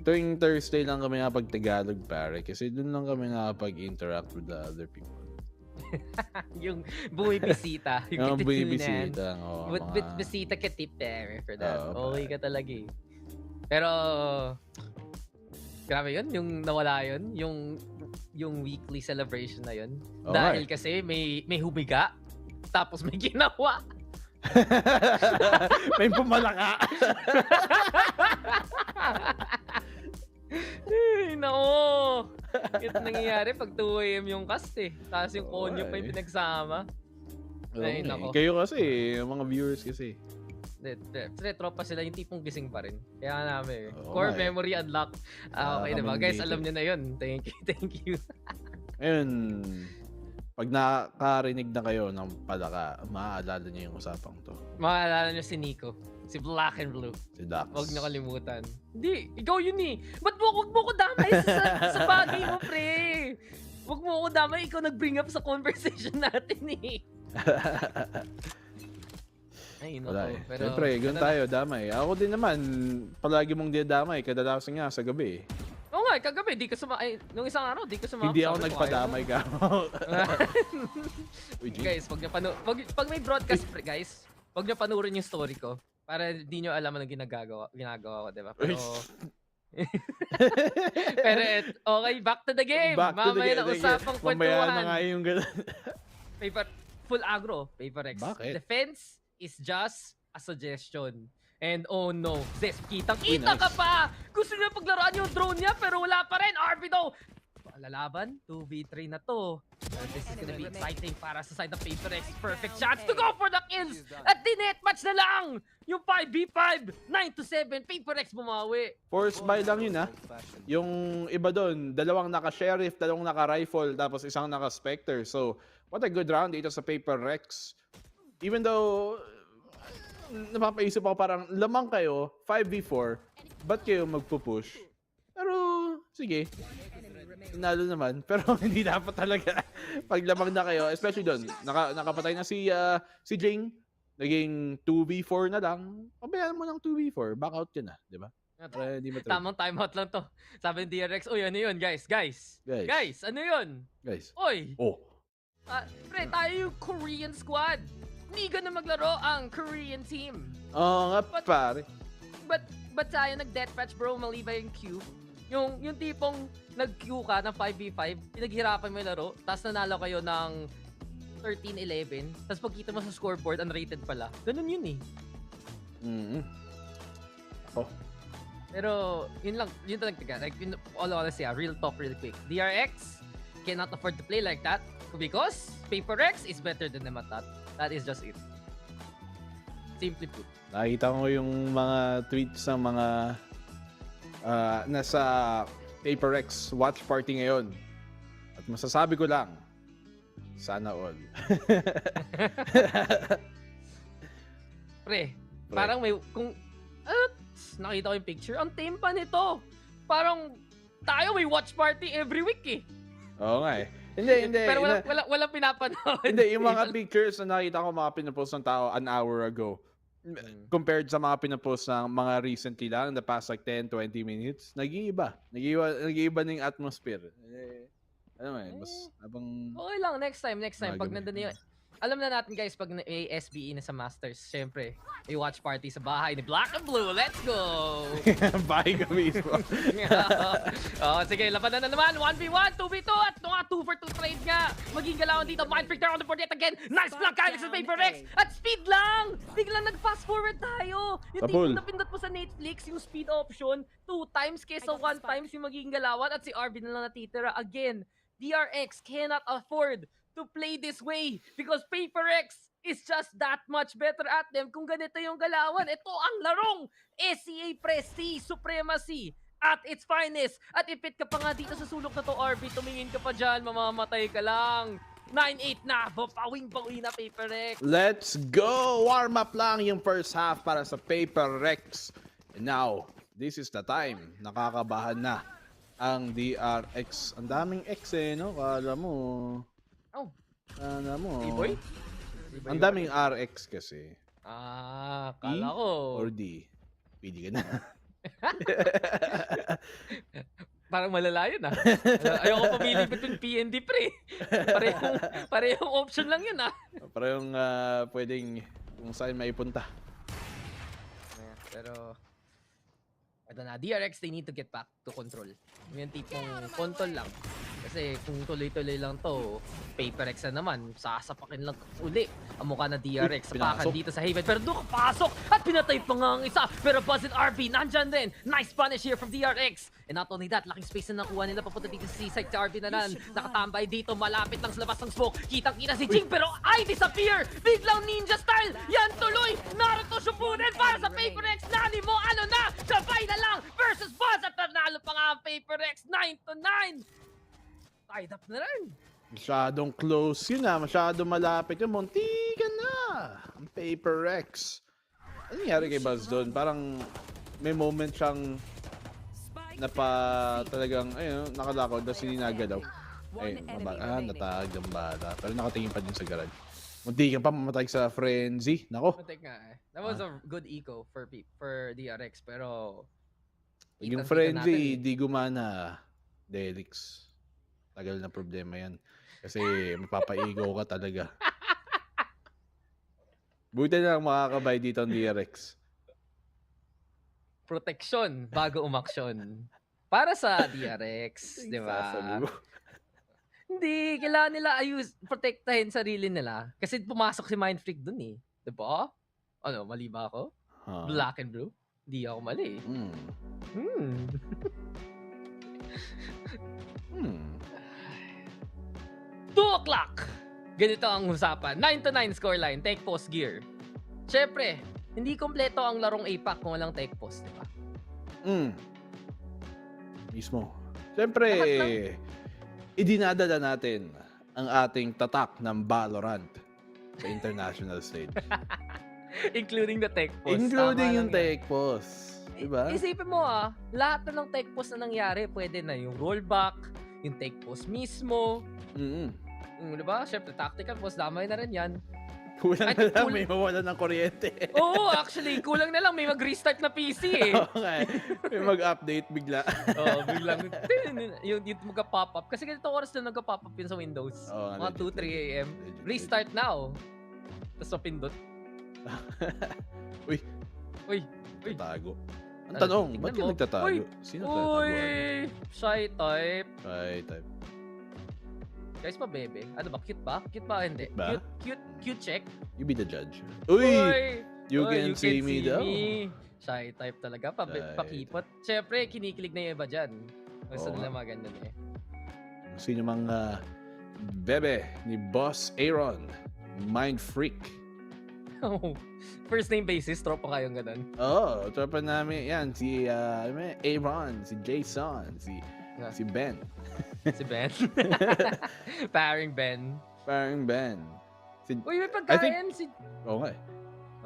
Tuwing Thursday lang kami nakapag-Tagalog, pare. Kasi doon lang kami nakapag-interact with the other people. Yung bumibisita. Yung bumibisita. With bisita ka tip, pare, for that. Okay ka talaga eh. Pero... Grabe yun, yung nawala yun, yung weekly celebration na yun. Dahil kasi may humiga tapos may ginawa. May pumalaka. No. Ito nangyayari pag 2 AM yung cast eh. Tapos yung konyo pa yung pinagsama. Ay, nako. Kayo kasi, mga viewers kasi. Tropa sila yung tipong gising pa rin. Kaya namin core memory unlock. Okay diba? Guys, alam nyo na yun. Thank you. Ayun, pag nakarinig na kayo ng palaka, maaalala nyo yung usapang to. Maaalala nyo si Nico. Si Black and Blue. Si Dax. Huwag nyo kalimutan. Hindi, ikaw yun eh. Ba't wag mo ko damay sa bagay mo, pre? Wag mo ko damay. Ikaw nag-bring up sa conversation natin eh. Ay, no. Pero siyempre, ganoon tayo, damay. Ako din naman, palagi mong dinadamay, kadalasan nga sa gabi. Oo nga, kagabi, di ka nung isang araw, di ka sumama. Hindi ako nagpadamay ka. Guys, pag may broadcast, guys, wag nyo panurin yung story ko. Para di nyo alam anong ginagawa ko, diba? Pero... Pero, okay, back to the game. Mamaya na usapang kwentuhan. Mamaya na nga yung gano'n. Full aggro, Paper X. Bakit? Defense is just a suggestion. And oh no, Zes, kitang-kita ka pa! Gusto niya paglaruan yung drone niya pero wala pa rin. RB daw! Lalaban, 2v3 na to. This is gonna be exciting para sa side ng Paper X. Perfect chance to go for the kills! At the net match na lang! Yung 5v5, 9-7, Paper X bumawi. Force buy lang yun ha. Yung iba doon, dalawang naka-sheriff, dalawang naka-rifle, tapos isang naka-specter. So, what a good round dito sa Paper X. Even though, napapaisip ako parang lamang kayo, 5v4, ba't kayo magpupush? Pero, sige. Nalo naman. Pero hindi dapat talaga pag lamang na kayo, especially doon, nakapatay na si Jing. Naging 2v4 na lang. Pabayaan mo ng 2v4, back out ka na, di ba? Tamang timeout lang to. Sabi ng DRX, uy, ano yun, guys, ano yun? Uy! Pre, tayo yung Korean squad. Hindi ka na maglaro ang Korean team. Oo nga, pare. Ba't tayo nag-deathmatch, bro? Mali ba yung queue? Yung tipong nag-queue ka ng 5v5, pinaghirapan mo yung laro, tapos nanalo kayo ng 13-11, tapos pagkita mo sa scoreboard, unrated pala. Ganun yun eh. Pero, yun talaga. Like, all honestly, real talk real quick. DRX cannot afford to play like that because Paper X is better than them at that. That is just it. Simply put. Nakita ko yung mga tweets ng mga nasa Paper X watch party ngayon. At masasabi ko lang, sana all. Pre, parang may, nakita ko yung picture, ang team pa nito. Parang tayo may watch party every week eh. Oo nga eh. Hindi. Pero walang pinapanood. Hindi, yung mga pictures na nakita ko mga pinapost ng tao an hour ago. Compared sa mga pinapost ng mga recently lang, in the past like 10-20 minutes, nag-iiba. Nag-iiba na yung atmosphere. Mas abang... Okay lang, next time. Pag nandun yung... Alam na natin guys, pag may SBE na sa Masters, syempre, may watch party sa bahay ni Black and Blue. Let's go! Bahay ka mismo. Sige, labanan na naman. 1v1, 2v2, at 2-for-2 trade nga. Maging galawan dito. Mind Freak on the board yet again. Nice block, Alex sa Paper X. At speed lang! Biglang nag-fast forward tayo. Yung tipo napindot mo sa Netflix, yung speed option, 2 times kesa 1 times yung magiging galawan. At si RB na lang natitira. Again, DRX cannot afford to play this way because Paper X is just that much better at them kung ganito yung galawan. Ito ang larong SCA Prestige Supremacy at its finest. At ipit ka pa nga dito sa sulok na to, RB. Tumingin ka pa dyan, mamamatay ka lang. 9-8 na, pawing-pawi na Paper X. Let's go! Warm up lang yung first half para sa Paper X. And now, this is the time. Nakakabahan na ang DRX. Ang daming X eh, no? Kala mo... D-boy? Ang daming RX kasi. Kala ko. Or D. Pili ka na. Parang malala yun Ayoko pumili between P and D, pre. Parehong option lang yun Parehong pwedeng kung saan maipunta. Pero Ito na, DRX, they need to get back to control. Yung tipong control lang. Kasi kung tuloy-tuloy lang to, PaperX na naman, sasapakin lang uli ang mukha na DRX. Sapakan dito sa Haven. Pero doon kapasok at pinatay pa nga ang isa. Pero Buzz and RB, nandyan din. Nice punish here from DRX. And not only that, laking space na nakuha nila papunta dito sa C-side. Si RB na nakatambay dito, malapit lang sa labas ng smoke. Kitang-kita si Jing, pero I disappear! Biglang ninja style! Yan tuloy! Naruto Shippuden para sa PaperX! Nani mo, ano na? Sabay na lang versus Buzz at nanalo pa nga ang PaperX 9-9! Tied up na rin. Masyadong close yun masyadong malapit yun. Muntikan na ang PaperX. Ano nangyari kay Buzz doon? Parang may moment siyang talagang ayun, nakalakod na sininagalaw. Ayun, natag ng bata. Pero nakatingin pa din sa garage. Muntikan pa mamatay sa frenzy. Nako. That was a good eco for DRX, pero yung frenzy, di gumana. Delix. Tagal na problema yan. Kasi mapapaigaw ka talaga. Buti na lang makakabay dito ang DRX. Protection bago umaksyon. Para sa DRX, di ba? Hindi, kailangan nila protektahin sarili nila. Kasi pumasok si Mindfreak dun eh. Di ba? Ano, mali ba ako? Black and blue? Hindi ako mali. 2 o'clock! Ganito ang usapan. 9-9 scoreline. Take post gear. Siyempre, hindi kompleto ang larong APAC kung walang take post, di ba? Mismo. Siyempre, idinadala natin ang ating tatak ng Valorant sa international stage. Including the take post. Including yung take post. Diba? Isipin mo lahat na ng take post na nangyari, pwede na yung rollback, yung take post mismo. Diba? Siyempre, tactical post, damay na rin yan. Kulang na lang, may mawala ng kuryente. Oo, actually, kulang na lang, may mag-restart na PC eh. Okay. May mag-update bigla. Biglang, yung mag-pop up. Kasi ganito oras na nag-pop up yun sa Windows. Mga 2-3 a.m. Restart now. Tapos mapindot. Uy. Tago. Ang tanong, ba't ka nagtatago? Sino Uy! Shy type. Guys, bebe. Ano ba? Cute ba? Cute ba? Hindi. Cute check. You be the judge. Uy! You can see me daw. Shy type talaga. Pakipot. Siyempre, kinikilig na yung iba dyan. Gusto nila mga ganun eh. Sino mang bebe ni Boss Aaron. Mind Freak. First name basis, tropa kayong ganun. Tropa namin. Yan, si Aaron, si Jason, si Ben. Si Ben. Pairing Ben. Uy, may pagkain.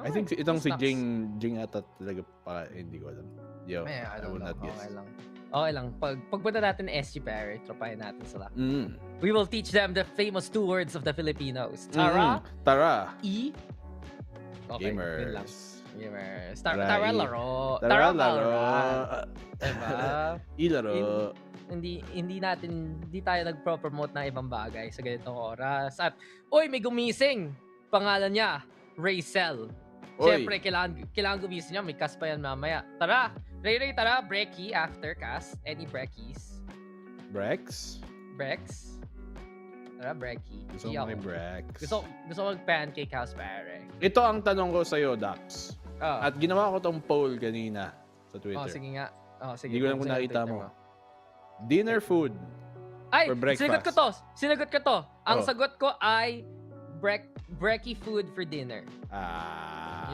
I think itong si Jing ata talaga pa, hindi ko alam. I will not guess. Okay lang. Pagpunta natin SG Pair, tropahin natin sila. We will teach them the famous 2 words of the Filipinos. Tara. E. Okay, Gamers. Tara laro. Diba? Ilaro. Hindi tayo nagpro-promote ng ibang bagay sa ganitong oras. At, may gumising. Pangalan niya, Raycel. Siyempre, kailangan gumising niya. May cast pa yan mamaya. Tara! Ray, tara. Brekkie after cast. Any brekkies? Brex? Tara, brekkie. Gusto mo may brex. Gusto ko mag-pancake house, pare. Ito ang tanong ko sa'yo, Dax. At ginawa ko tong poll kanina sa Twitter. Sige nga. Sige. Hindi ko lang kung nakita mo. Dinner food for breakfast. Sinagot ko to. Ang sagot ko ay brekkie food for dinner.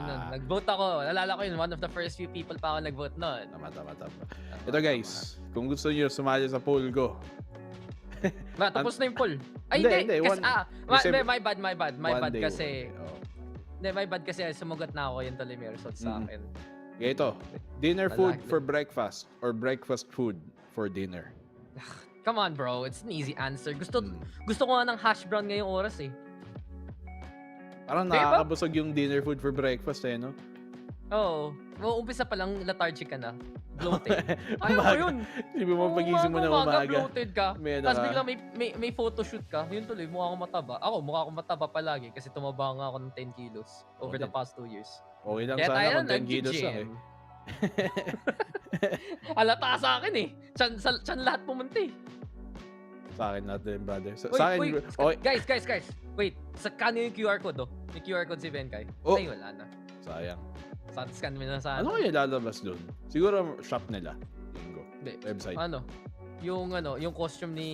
Yun nun. Nag-vote ako. Nalala ko yun. One of the first few people pa ako nag-vote nun. Tama. Ito guys, kung gusto niyo sumali sa poll ko. Tapos na yung poll. Ay, hindi. My bad kasi... My bad kasi sumugot na ako yung tuloy may result sa akin. Ito. Dinner food for breakfast or breakfast food for dinner. Come on, bro. It's an easy answer. Gusto ko nga ng hash brown ngayong oras eh. Parang nakakabusog yung dinner food for breakfast no? Oo. Umpisa pa lang, lethargic ka na. Bloated. Ayaw ko yun. Hindi mo pagising mo na umaga. Bloated ka. Tapos biglang may photoshoot ka. Yun tuloy, mukha akong mataba. Mukha akong mataba palagi kasi tumaba nga ako ng 10 kilos over the past 2 years. Okay lang sana kung 10 kilos lang eh. Halata sa akin eh. Chan lahat pumunta eh. Sa akin natin, brother. Wait, Sa akin, wait. Guys. Wait, scan yung QR code oh. May QR code si Benkay. Oh. Ay, wala na. Sayang. Scan mo na sana. Ano kaya lalabas doon? Siguro shop nila. Linggo. Website. Ano? Yung costume ni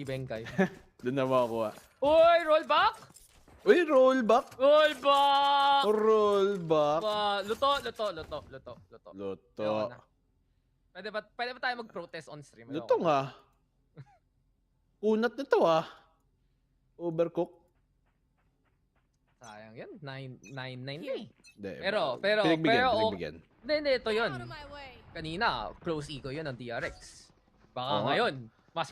Benkay. Doon na makukuha. Uy, rollback! Uy, rollback! Rollback! Rollback! Luto. Luto. Pwede ba tayo mag-protest on stream? Luto nga. Kunat na to ah. Overcook. Sayang yan. 9-9 eh. Pero Pinagbigyan. Hindi, ito yun. Kanina, close eco yun ng DRX. Baka ngayon, mas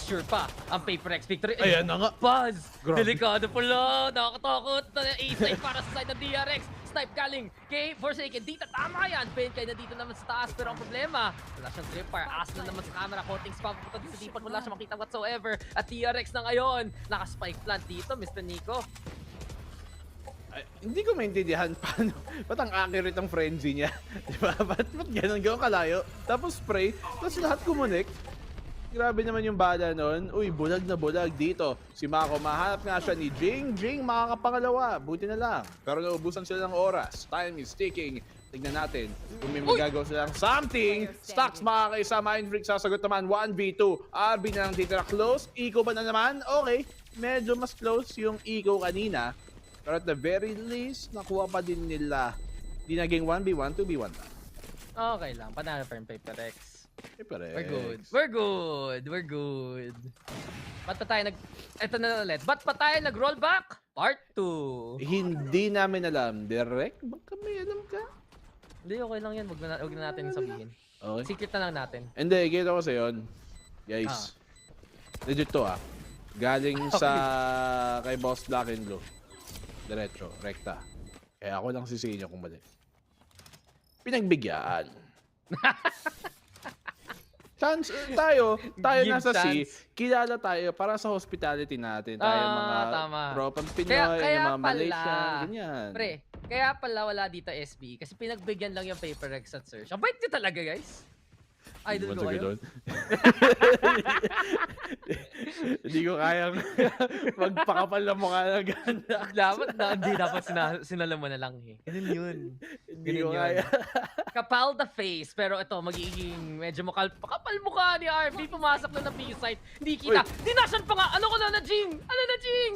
sure pa ang PaperX victory. Ayan na nga. Buzz! Grabe. Delikado pala. Nakakatakot. A-side para sa side ng DRX. Snipe galing kay Forsaken. Dito tama yan. Benkay na dito naman sa taas. Pero ang problema, wala siyang tripwire. As na naman sa camera. Konting spam pupunta dito sa deepan. Wala siyang makita whatsoever. At DRX na ngayon. Naka-spike plant dito, Mr. Nico. Ay, hindi ko maintindihan paano. Ba't ang accurate ang frenzy niya? Diba? Ba't ganun gawang kalayo? Tapos spray. Tapos lahat kumunik. Grabe naman yung bala nun. Uy, bulag na bulag dito. Si Mako, mahanap nga siya ni Jing. Jing, makakapangalawa. Buti na lang. Pero naubusan sila ng oras. Time is ticking. Tignan natin kung may magagawa silang something. Stocks makakaisa. Mind Freak sasagot naman 1v2. RB na lang titira. Close. Eco ba na naman? Okay. Medyo mas close yung Eco kanina. Pero at the very least, nakuha pa din nila. Di naging 1v1, 2v1 na. Okay lang. Panalo pa yung PaperX. We're good. Ba't pa tayo Ito na ulit. Ba't pa tayo nag-rollback? Part 2. Hindi namin alam. Direct? Baka may alam ka? Hindi, okay lang yan. Huwag na natin sabihin. Okay. Secret na lang natin. Hindi, kita ko sa yun. Guys. Legit to ah. Galing sa kay Boss Black and Blue. Diretso, rekta. Kaya ako lang sisihin niyo kung mali. Pinagbigyan. Chance tayo nasa C, kilala tayo para sa hospitality natin. Tayo mga tropang Pinoy, yung mga Malaysian, ganyan. Pre, kaya pala wala dito SB kasi pinagbigyan lang yung PaperX at Search. Ang bait nyo talaga, guys. Idol ko kayo. Hindi ko kayang magpakapal na mukha na ganda. Dapat sinala mo na lang eh. Ganun yun. Hindi ko kaya. Kapal the face. Pero ito, magiging medyo makapal mukha ni RB. Pumasok na B-site. Hindi kita. Dinasan pa nga. Ano ko na Jing?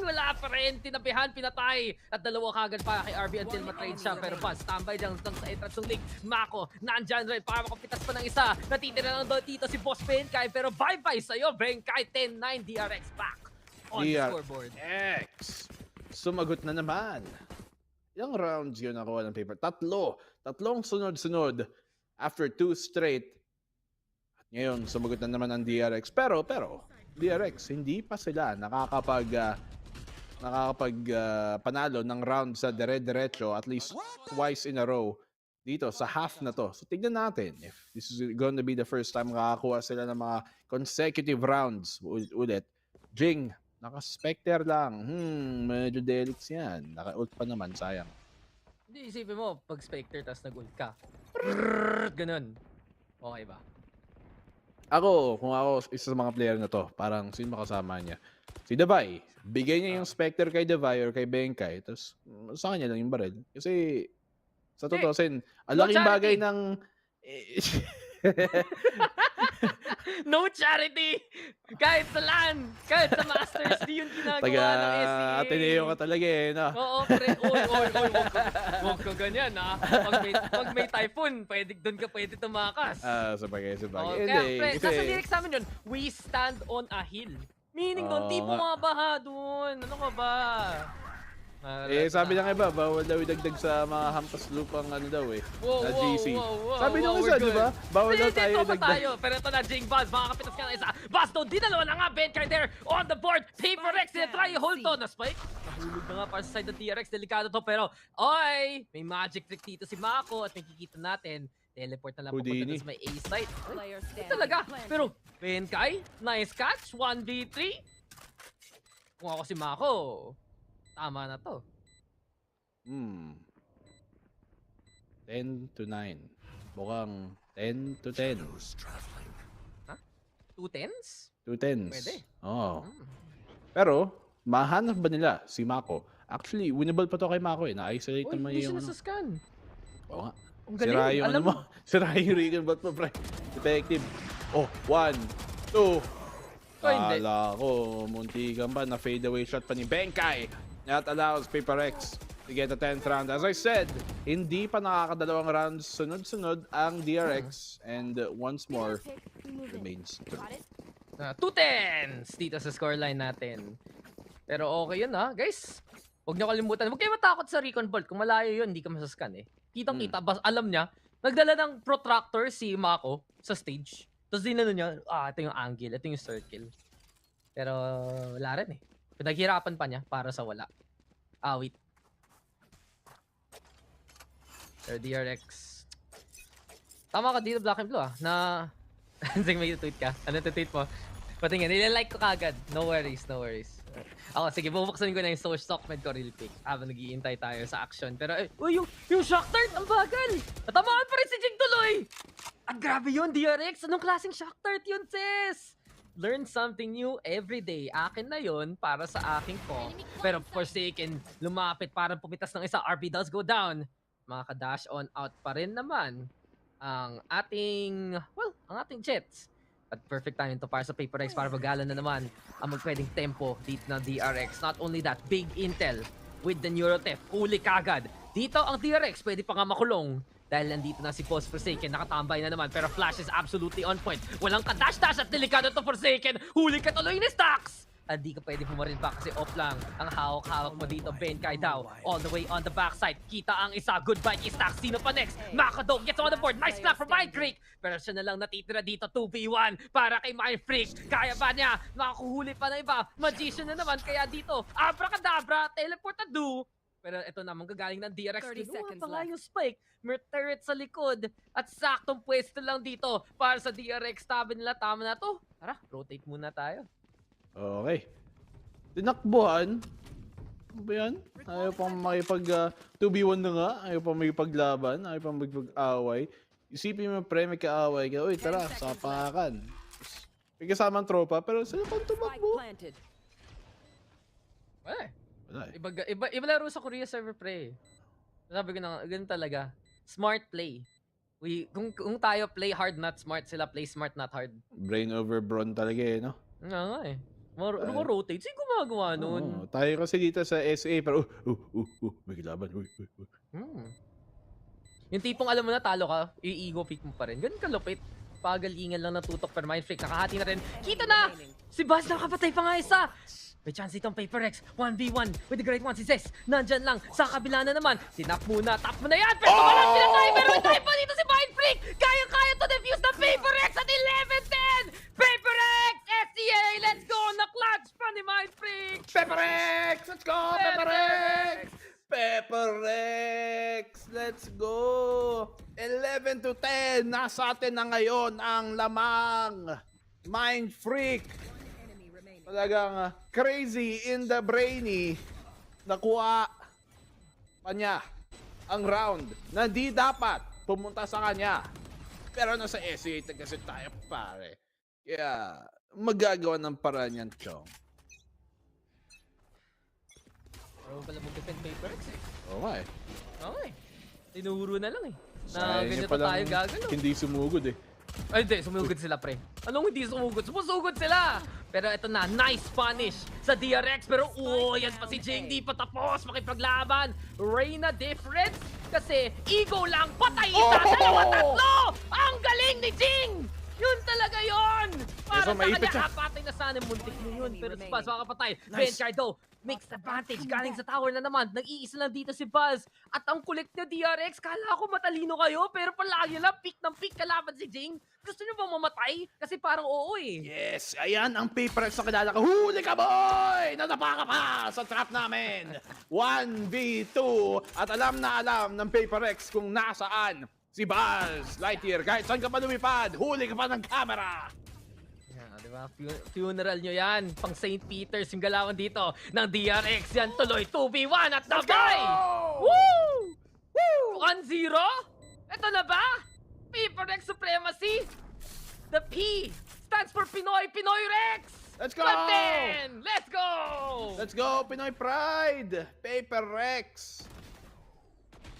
Wala pa rin. Tinabihan, pinatay. At dalawa kagad para kay RB until matrade siya. Pero Buzz, tambay dyan sa entrance ng league. Mako, nandyan rin para makapitas pa ng isa. Natitira lang doon dito si Boss Benkay. Pero bye-bye sa'yo, Benkay. 10-9 DRX back on the scoreboard. DRX. Sumagot na naman. Ilang rounds yun nakuha ng paper? Tatlong sunod-sunod after 2 straight. At ngayon, sumagot na naman ang DRX. Pero, DRX, hindi pa sila panalo ng round sa dire-diretso at least twice in a row dito sa half na to. So, tignan natin if this is going to be the first time makakakuha sila ng mga consecutive rounds ulit. Jing, naka-Spectre lang. Medyo delix yan. Naka-ult pa naman, sayang. Hindi, isipin mo, pag Spectre tas nag-ult ka. Ganun. Okay ba? Kung ako, isa sa mga player na to, parang sino makasama niya? Si Davai. Bigay niya yung Spectre kay Davai or kay Benkay, tapos sa kanya lang yung baril. Kasi, sa totoo, ang laking bagay ng... No charity! Kahit sa LAN, kahit sa Masters, di yung ginagawa ng SEA. Ateneo ka talaga eh, no? Oo, pre. Huwag ka ganyan, ha? Pag may typhoon, doon ka pwede tumakas. Sabagay. Kaya, pre, nasa lyrics namin yun, we stand on a hill. Meaning doon, di bumabaha doon. Ano ka ba? Sabi ng iba, bawal daw idagdag sa mga hampas lupang na GC. Sabi ng isa, di ba? Bawal daw tayo idagdag. Pero ito na, Jing Buzz, makakapitas ka na isa. Buzz doon, dinalawa na nga, Benkay there on the board. PaperX, try hold to na spike. Nahulog na nga para sa side ng DRX, delikado to. Pero, may magic trick dito si Mako at nakikita natin. Teleport na lang papunta sa may A-site. Talaga. Pero, Benkay, nice catch. 1v3. Kung ako si Mako, tama na to. 10-9. Mukhang 10 to 10. Ha? 2 10s? 2 10s. Pwede. Oo. Pero, mahanap ba nila si Mako? Actually, winnable pa to kay Mako eh. Na-isolate naman hindi yung... siya nasascan. Oo nga. Ang galing. Sira yung Alam ano mo. Sira yung Regan bot mo, pre. Effective. Oh, 1, 2. hindi. Kala ko, muntikan ba na fade away shot pa ni Benkai. That allows Paper X to get a 10th round. As I said, hindi pa nakakadalawang rounds sunod-sunod ang DRX. And once more, remains 2 10s dito sa scoreline natin. Pero okay yun ha, guys. Huwag niyo kalimutan. Huwag kayo matakot sa recon bolt. Kung malayo yun, hindi ka masascan eh. Kitang-kita, alam niya, nagdala ng protractor si Mako sa stage. Tapos dinano niya, ito yung angle, ito yung circle. Pero wala rin eh. Pinaghirapan pa niya para sa wala. Wait. Pero DRX. Tama ka dito, Black and Blue na... Sige, may tweet ka. Ano tweet mo? Patingin, nililike ko kagad. No worries, no worries. Ako, sige, bubuksan ko na yung stock med ko real quick. Habang nag-iintay tayo sa action. Pero, yung shock dart, ang bagal! Natamaan pa rin si Jing tuloy! At grabe yun, DRX! Anong klaseng shock dart yun, sis? Learn something new every day. Akin na yun para sa aking ko. Pero Forsaken, lumapit para pumitas ng isa. RP does go down. Makaka-dash on out pa rin naman ang ating Jets. At perfect timing to para sa Paper X para magalan na naman ang magpwedeng tempo dito ng DRX. Not only that, big intel with the Neurotef. Huli kagad. Dito ang DRX pwede pa nga makulong. Dahil nandito na si Post Forsaken, nakatambay na naman. Pero Flash is absolutely on point. Walang ka-dash-dash at delikado to Forsaken. Huli ka tuloy ni Stacks! At di ka pwede pumaril pa kasi off lang. Ang hawak-hawak mo dito, Benkai daw. All the way on the backside. Kita ang isa. Goodbye kay Stacks. Sino pa next? Makadog gets on the board. Nice clap from Mind Freak. Pero siya na lang natitira dito. 2v1 para kay Mind Freak. Kaya ba niya? Makakuhuli pa na iba. Magician na naman. Kaya dito, abracadabra, teleport na do. Pero ito na, manggagaling ng DRX. Kinuha pa nga yung spike. May turret sa likod. At saktong pwesto lang dito para sa DRX. Tabi nila, tama na to. Tara, rotate muna tayo. Okay. Tinakbuhan. Ano ba yan? Ayaw pang makipag 2v1 na nga. Ayaw pang makipaglaban. Ayaw pang makipag-away. Isipin mo pre, may kaaway ka. Uy, tara, sapakan. May kasamang tropa, pero sila pang tumakbo. Wala eh. Iba laro sa Korea server pre. Sabi ko na, ganun talaga. Smart play. Kung tayo play hard, not smart, sila play smart, not hard. Brain over brawn talaga eh, no? Nga eh. Rotate. Sino gumagawa nun? Tayo kasi dito sa SA, pero may kilaban. Yung tipong alam mo na talo ka, i-ego pick mo pa rin. Ganun kalupit. Pagalingan lang natutok per Mind Freak. Nakahati na rin. Kita na! Si Buzz nakapatay pa nga isa! May chance itong Paper X. 1v1 with the great one si Zes. Nandyan lang. Sa kabila na naman. Tinap muna. Tap mo na yan. Pero tumalang pinatay. Pero may try pa dito si Mind Freak. Kaya-kaya to defuse ng Paper X at 11-10. Paper X! SCA! Let's go! Na-clutch pa ni Mind Freak. Paper X! Let's go! Paper X! Paper X! Let's go! 11 to 10. Nasa atin na ngayon ang lamang. Mind Freak. Talagang crazy in the brainy. Nakuha pa niya ang round na di dapat pumunta sa kanya. Pero nasa SEA kasi tayo pare. Kaya magagawa ng paraan yan, Chong. Pero pala mag-defend Paper X eh. Okay. Okay. Tinuro na lang eh. Sayang Na niya ganito palang tayo gagalaw. hindi sumugod eh. Ay, hindi. Sumugod sila, pre. Anong hindi sumugod? Sumusugod sila! Pero ito na, nice punish sa DRX. Pero, yan pa si Jing. Di pa tapos makipaglaban. Reyna difference. Kasi, ego lang. Patay isa. Dalawa, tatlo! Ang galing ni Jing! Yun talaga yun! Para sa kanya, patay na sana muntik mo yun. Pero si Buzz makapatay. Ben Cardo, mixed advantage. Galing sa tower na naman. Nag-iisa lang dito si Buzz. At ang kulit niya DRX, kala ko matalino kayo. Pero palagi lang, pick ng pick kalaban si Jing. Gusto niyo bang mamatay? Kasi parang oo eh. Yes, ayan ang Paper X na kilala ka. Huli ka boy! Nadapa ka pa sa trap namin. 1v2. At alam na alam ng Paper X kung nasaan si Buzz Lightyear. Kahit saan ka pa lumipad, huli ka pa ng camera. Diba? Funeral nyo yan. Pang St. Peter's yung galawan dito ng DRX. Yan tuloy. 2v1 at nabay! Woo! Woo! 1-0? Ito na ba? PPGL supremacy. The P stands for Pinoy Rex. Let's go! Button! Let's go! Let's go, Pinoy Pride! Paper Rex!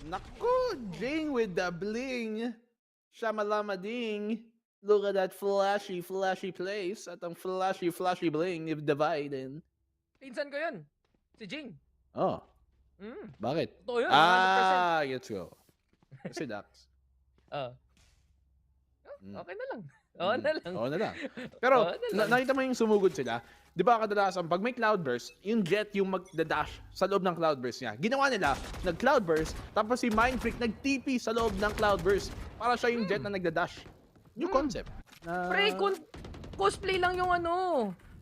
Naku, Jing with the bling. Shamalama ding. Look at that flashy place. At ang flashy bling if dividing. Pinsan ko yun. Si Jing. Oh. Bakit? Totoo yun, 100%. Let's go. Kasi Dax. Okay na lang. Oo na lang. Pero, nakita mo yung sumugod sila. Di ba kadalasan, pag may cloudburst, yung jet yung magdadash sa loob ng cloudburst niya. Ginawa nila, nag-cloudburst, tapos si Mindfreak nag-TP sa loob ng cloudburst para siya yung jet na nagdadash. New concept. Pre, cosplay lang yung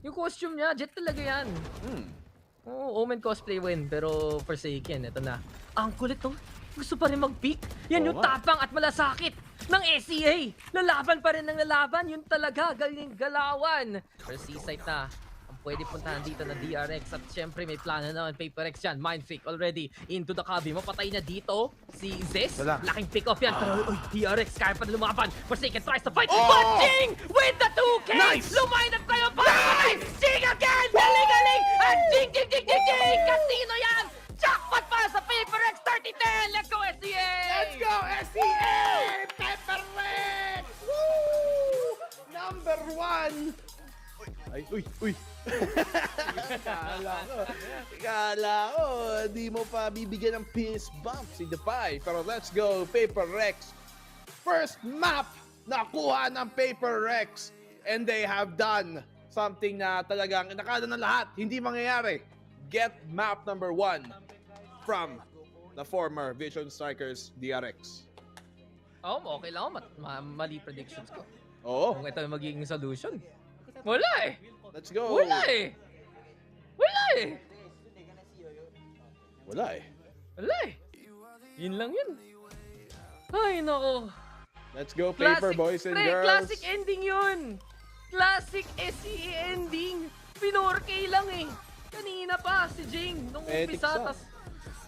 yung costume niya. Jet talaga yan. Oo, Omen cosplay win, pero Forsaken, ito na. Ang kulit to. Gusto pa rin mag-peak. Yan yung tapang at malasakit ng SEA. Lalaban pa rin ng lalaban. Yun talaga, galing galawan. Pero seaside na. Ang pwede puntahan dito ng DRX. At syempre may plano naman PaperX yan. Mindfreak already into the cubby. Mapatay na dito si Zes. Laking pick off yan. Pero DRX kaya pa na lumaban. Forsaken tries to fight. But Jing with the 2K! Nice! Lumain up kayo pa! Jing again! Galing! At Jing! Casino yan! Jackpot para sa PaperX 30-10! Let's go, SEA! Let's go, SEA! PaperX! Woo! Number 1! Uy! Kala ko, di mo pa bibigyan ng fist bump si Depay. Pero let's go, PaperX! First map nakuha ng PaperX! And they have done something na talagang nakada ng lahat. Hindi mangyayari. Get map number 1 from the former Vision Strikers DRX. Okay lang ako. Mali predictions ko. Oo. Kung ito yung magiging solution. Wala eh. Let's go. Wala eh. Yun lang yun. Ay, nako. Let's go, Paper boys and girls. Classic ending yun. Classic SEA ending. 4K lang eh. Kanina pa si Jing nung umpisa.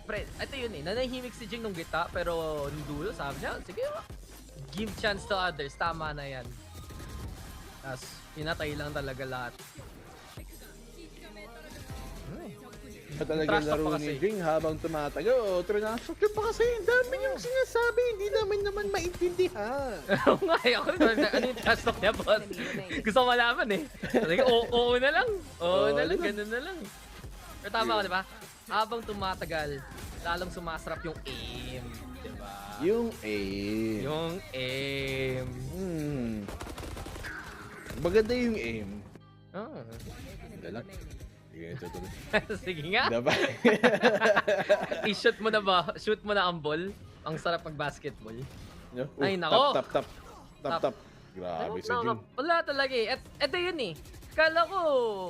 Pre, ito yun eh. Nanahimik si Jing nung gita, pero nung dulo, sabi niya, sige, give chance to others. Tama na yan. Tapos, pinatay lang talaga lahat. Talagang laro ni Jing habang tumatago. Trinasok yun pa kasi. Dami yung sinasabi. Hindi namin naman maintindihan. Oo nga eh. Ako ano yung trash talk niya, boss? Gusto ko malaman eh. Oo na lang. Ganun na lang. Pero tama ko, di ba? Habang tumatagal, lalong sumasarap yung aim. Diba? Yung aim. Maganda yung aim. Ganda lang. Sige nga. Diba? I-shoot mo na ba? Shoot mo na ang ball. Ang sarap mag-basketball. Ay, nako. Tap. Grabe si Jing. Wala talaga eh. Ito yun eh. Kala ko,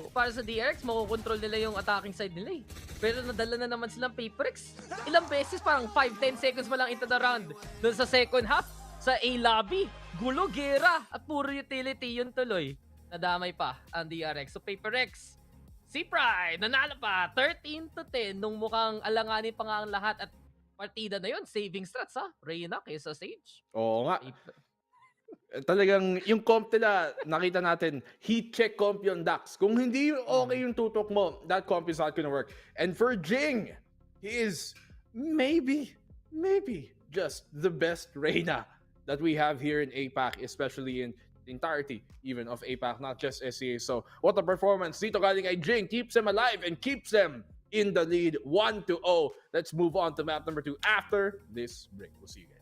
para sa DRX, makukontrol nila yung attacking side nila eh. Pero nadala na naman silang PaperX. Ilang beses, parang 5-10 seconds pa lang into the round. Doon sa second half, sa A lobby, gulo, gera, at puro utility yun tuloy. Nadamay pa ang DRX. So PaperX, C-Pride, nanalo pa, 13-10, nung mukhang alanganin pa nga ang lahat. At partida na yun, saving strats ha. Reyna kaysa Sage. Oo nga. Talagang yung comp nila, nakita natin, heat check comp yung Dax. Kung hindi okay yung tutok mo, that comp is not gonna work. And for Jing, he is maybe just the best Reyna that we have here in APAC, especially in the entirety even of APAC, not just SEA. So what a performance dito galing kay Jing. Keeps them alive and keeps them in the lead 1-0. Let's move on to map number 2 after this break. We'll see you guys.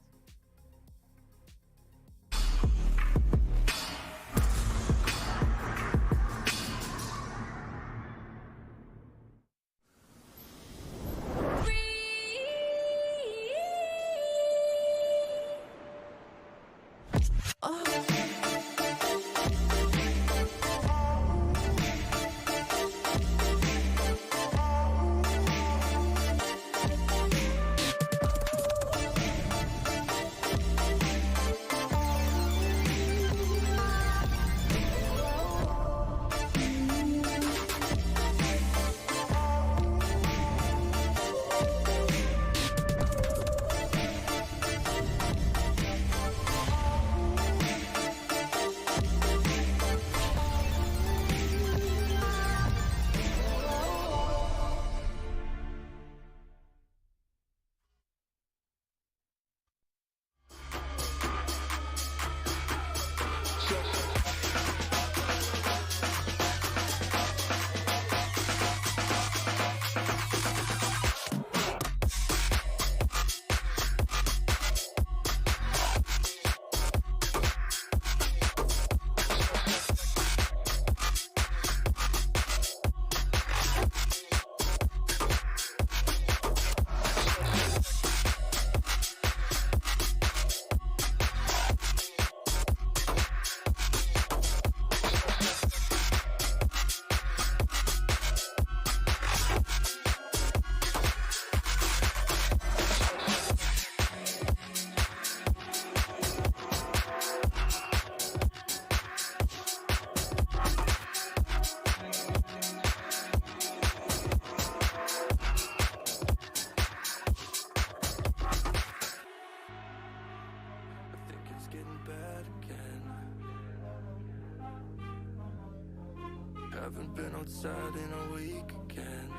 haven't been outside in a week again.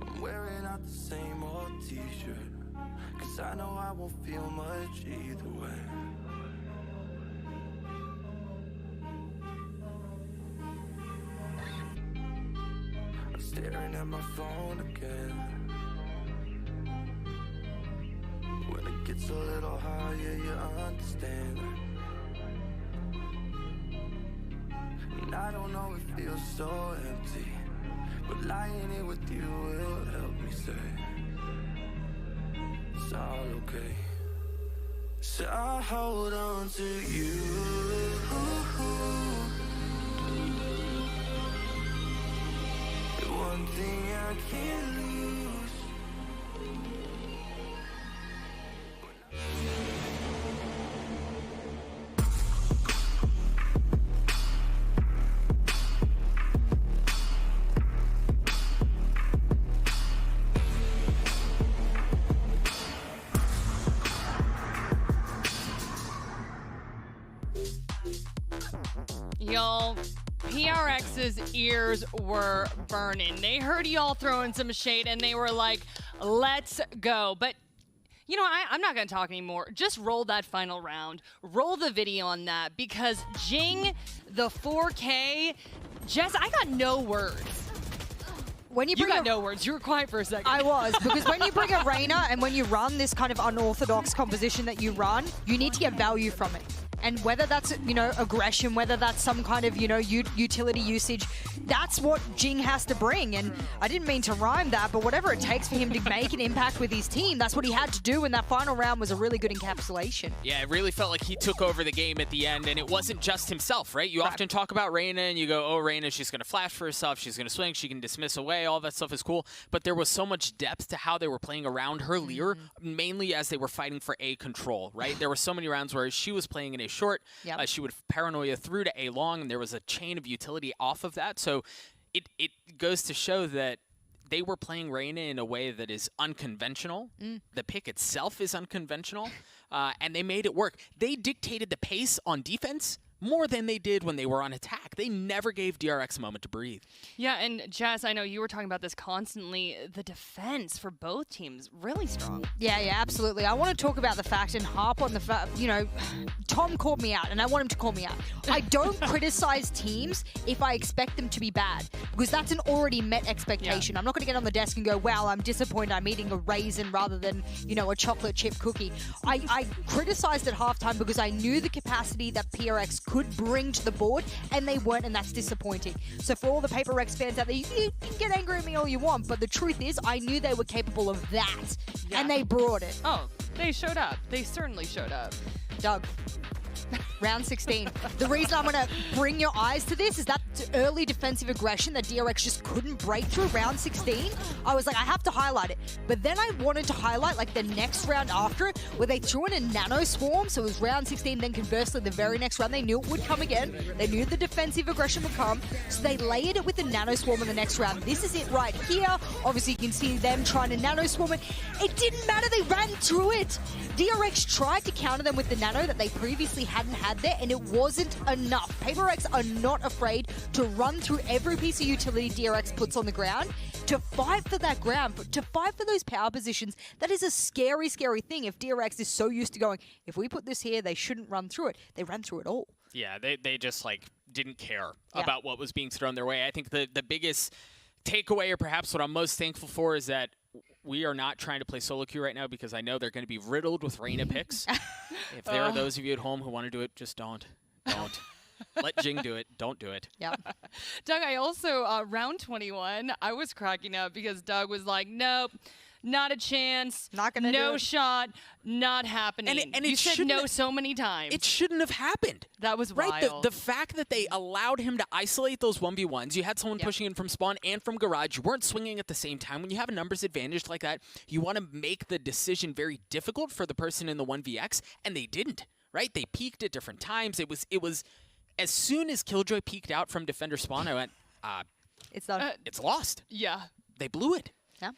I'm wearing out the same old t-shirt, 'cause I know I won't feel much either way. I'm staring at my phone again. When it gets a little higher, you understand. And I don't know, it feels so empty, but lying here with you will help me say it's all okay. So I'll hold on to you. The one thing I can't lose. Y'all, PRX's ears were burning. They heard y'all throwing some shade and they were like, let's go. But you know, I'm not going to talk anymore. Just roll that final round. Roll the video on that, because Jing, the 4K, Jess, I got no words. When you got no words. You were quiet for a second. I was, because when you bring a Reyna and when you run this kind of unorthodox composition that you run, you need to get value from it. And whether that's, you know, aggression, whether that's some kind of, you know, utility usage, that's what Jing has to bring. And I didn't mean to rhyme that, but whatever it takes for him to make an impact with his team, that's what he had to do. And that final round was a really good encapsulation. Yeah, it really felt like he took over the game at the end, and it wasn't just himself, right? You often talk about Reyna, and you go, oh, Reyna, she's going to flash for herself, she's going to swing, she can dismiss away, all that stuff is cool. But there was so much depth to how they were playing around her Lear, mainly as they were fighting for A control, right? There were so many rounds where she was playing in A short, she would paranoia through to A long, and there was a chain of utility off of that. So it goes to show that they were playing Reyna in a way that is unconventional. The pick itself is unconventional, and they made it work. They dictated the pace on defense more than they did when they were on attack. They never gave DRX a moment to breathe. Yeah, and Jess, I know you were talking about this constantly. The defense for both teams, really strong. Yeah, absolutely. I want to talk about the fact and harp on the fact, you know, Tom called me out, and I want him to call me out. I don't criticize teams if I expect them to be bad, because that's an already met expectation. I'm not going to get on the desk and go, wow, I'm disappointed I'm eating a raisin rather than, you know, a chocolate chip cookie. I criticized at halftime because I knew the capacity that PRX could bring to the board, and they weren't, and that's disappointing. So for all the Paper Rex fans out there, you can get angry at me all you want, but the truth is, I knew they were capable of that, and they brought it. Oh, they showed up. They certainly showed up. Doug, round 16. The reason I'm going to bring your eyes to this is that early defensive aggression that DRX just couldn't break through round 16. I was like, I have to highlight it. But then I wanted to highlight like the next round after it, where they threw in a nano swarm. So it was round 16, then conversely, the very next round, they knew it would come again. They knew the defensive aggression would come. So they layered it with a nano swarm in the next round. This is it right here. Obviously, you can see them trying to nano swarm it. It didn't matter. They ran through it. DRX tried to counter them with the nano that they previously hadn't had there, and it wasn't enough. PaperX are not afraid to run through every piece of utility DRX puts on the ground to fight for that ground, to fight for those power positions. That is a scary, scary thing if DRX is so used to going, if we put this here, they shouldn't run through it. They ran through it all. Yeah, they just like didn't care about what was being thrown their way. I think the biggest takeaway, or perhaps what I'm most thankful for, is that we are not trying to play solo queue right now, because I know they're going to be riddled with Reyna picks. If there are those of you at home who want to do it, just don't. Let Jing do it. Don't do it. Yep. Doug, I also, round 21, I was cracking up because Doug was like, nope, not a chance. Not going to No shot. Not happening. And you it said no so many times. It shouldn't have happened. That was right. wild. The fact that they allowed him to isolate those 1v1s, you had someone pushing in from spawn and from garage, you weren't swinging at the same time. When you have a numbers advantage like that, you want to make the decision very difficult for the person in the 1vx, and they didn't, right? They peaked at different times. It was as soon as Killjoy peeked out from defender spawn, I went, it's done. It's lost. Yeah. They blew it. Yeah.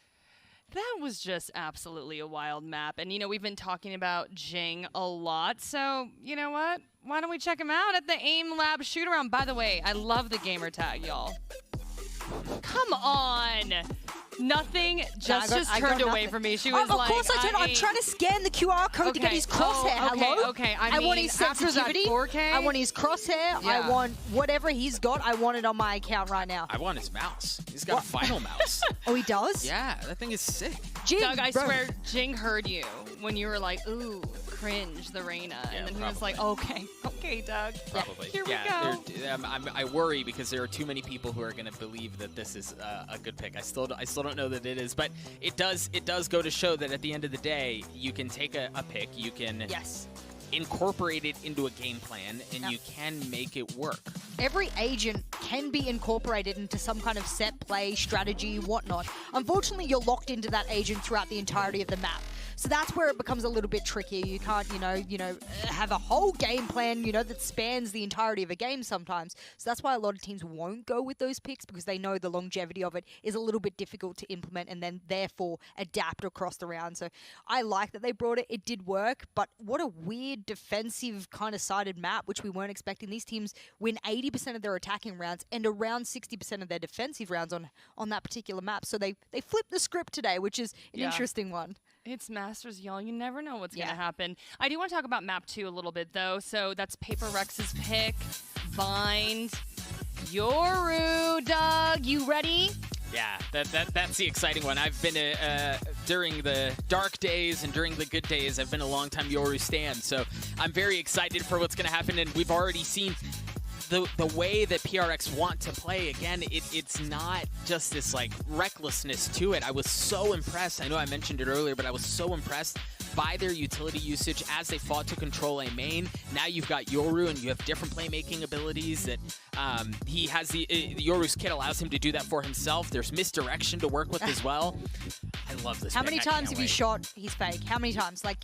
That was just absolutely a wild map. And, you know, we've been talking about Jing a lot. So, you know what? why don't we check him out at the AIM Lab shoot-around? By the way, I love the gamer tag, y'all. Come on. Nothing just turned away from me. She was of like, course I turned. I'm trying to scan the QR code to get his crosshair. Hello? Okay. I want his after that sensitivity. 4K, I want his crosshair. I want whatever he's got. I want it on my account right now. I want his mouse. He's got a final mouse. Oh, he does? Yeah, that thing is sick. Jing, Doug, I swear, Jing heard you when you were like, ooh, cringe, the Reyna. And then he was like, okay, Doug. Probably. Here we go. I worry because there are too many people who are going to believe that this is a good pick. I still don't know that it is, but it does go to show that at the end of the day, you can take a pick, you can incorporate it into a game plan, and you can make it work. Every agent can be incorporated into some kind of set play, strategy, whatnot. Unfortunately, you're locked into that agent throughout the entirety of the map. So that's where it becomes a little bit trickier. You can't, have a whole game plan, that spans the entirety of a game sometimes. So that's why a lot of teams won't go with those picks, because they know the longevity of it is a little bit difficult to implement and then therefore adapt across the round. So I like that they brought it. It did work, but what a weird defensive kind of sided map, which we weren't expecting. These teams win 80% of their attacking rounds and around 60% of their defensive rounds on that particular map. So they flipped the script today, which is an interesting one. It's Masters, y'all. You never know what's going to happen. I do want to talk about map 2 a little bit, though. So that's Paper Rex's pick. Bind. Yoru, Doug. You ready? Yeah, that's the exciting one. I've been during the dark days and during the good days, I've been a long-time Yoru stan. So I'm very excited for what's going to happen, and we've already seen the way that PRX want to play. Again, it's not just this like recklessness to it. I was so impressed. I know I mentioned it earlier, but I was so impressed by their utility usage as they fought to control a main. Now you've got Yoru, and you have different playmaking abilities that he has. Yoru's kit allows him to do that for himself. There's misdirection to work with as well. I love this. How many times have you shot he's fake? How many times? Like,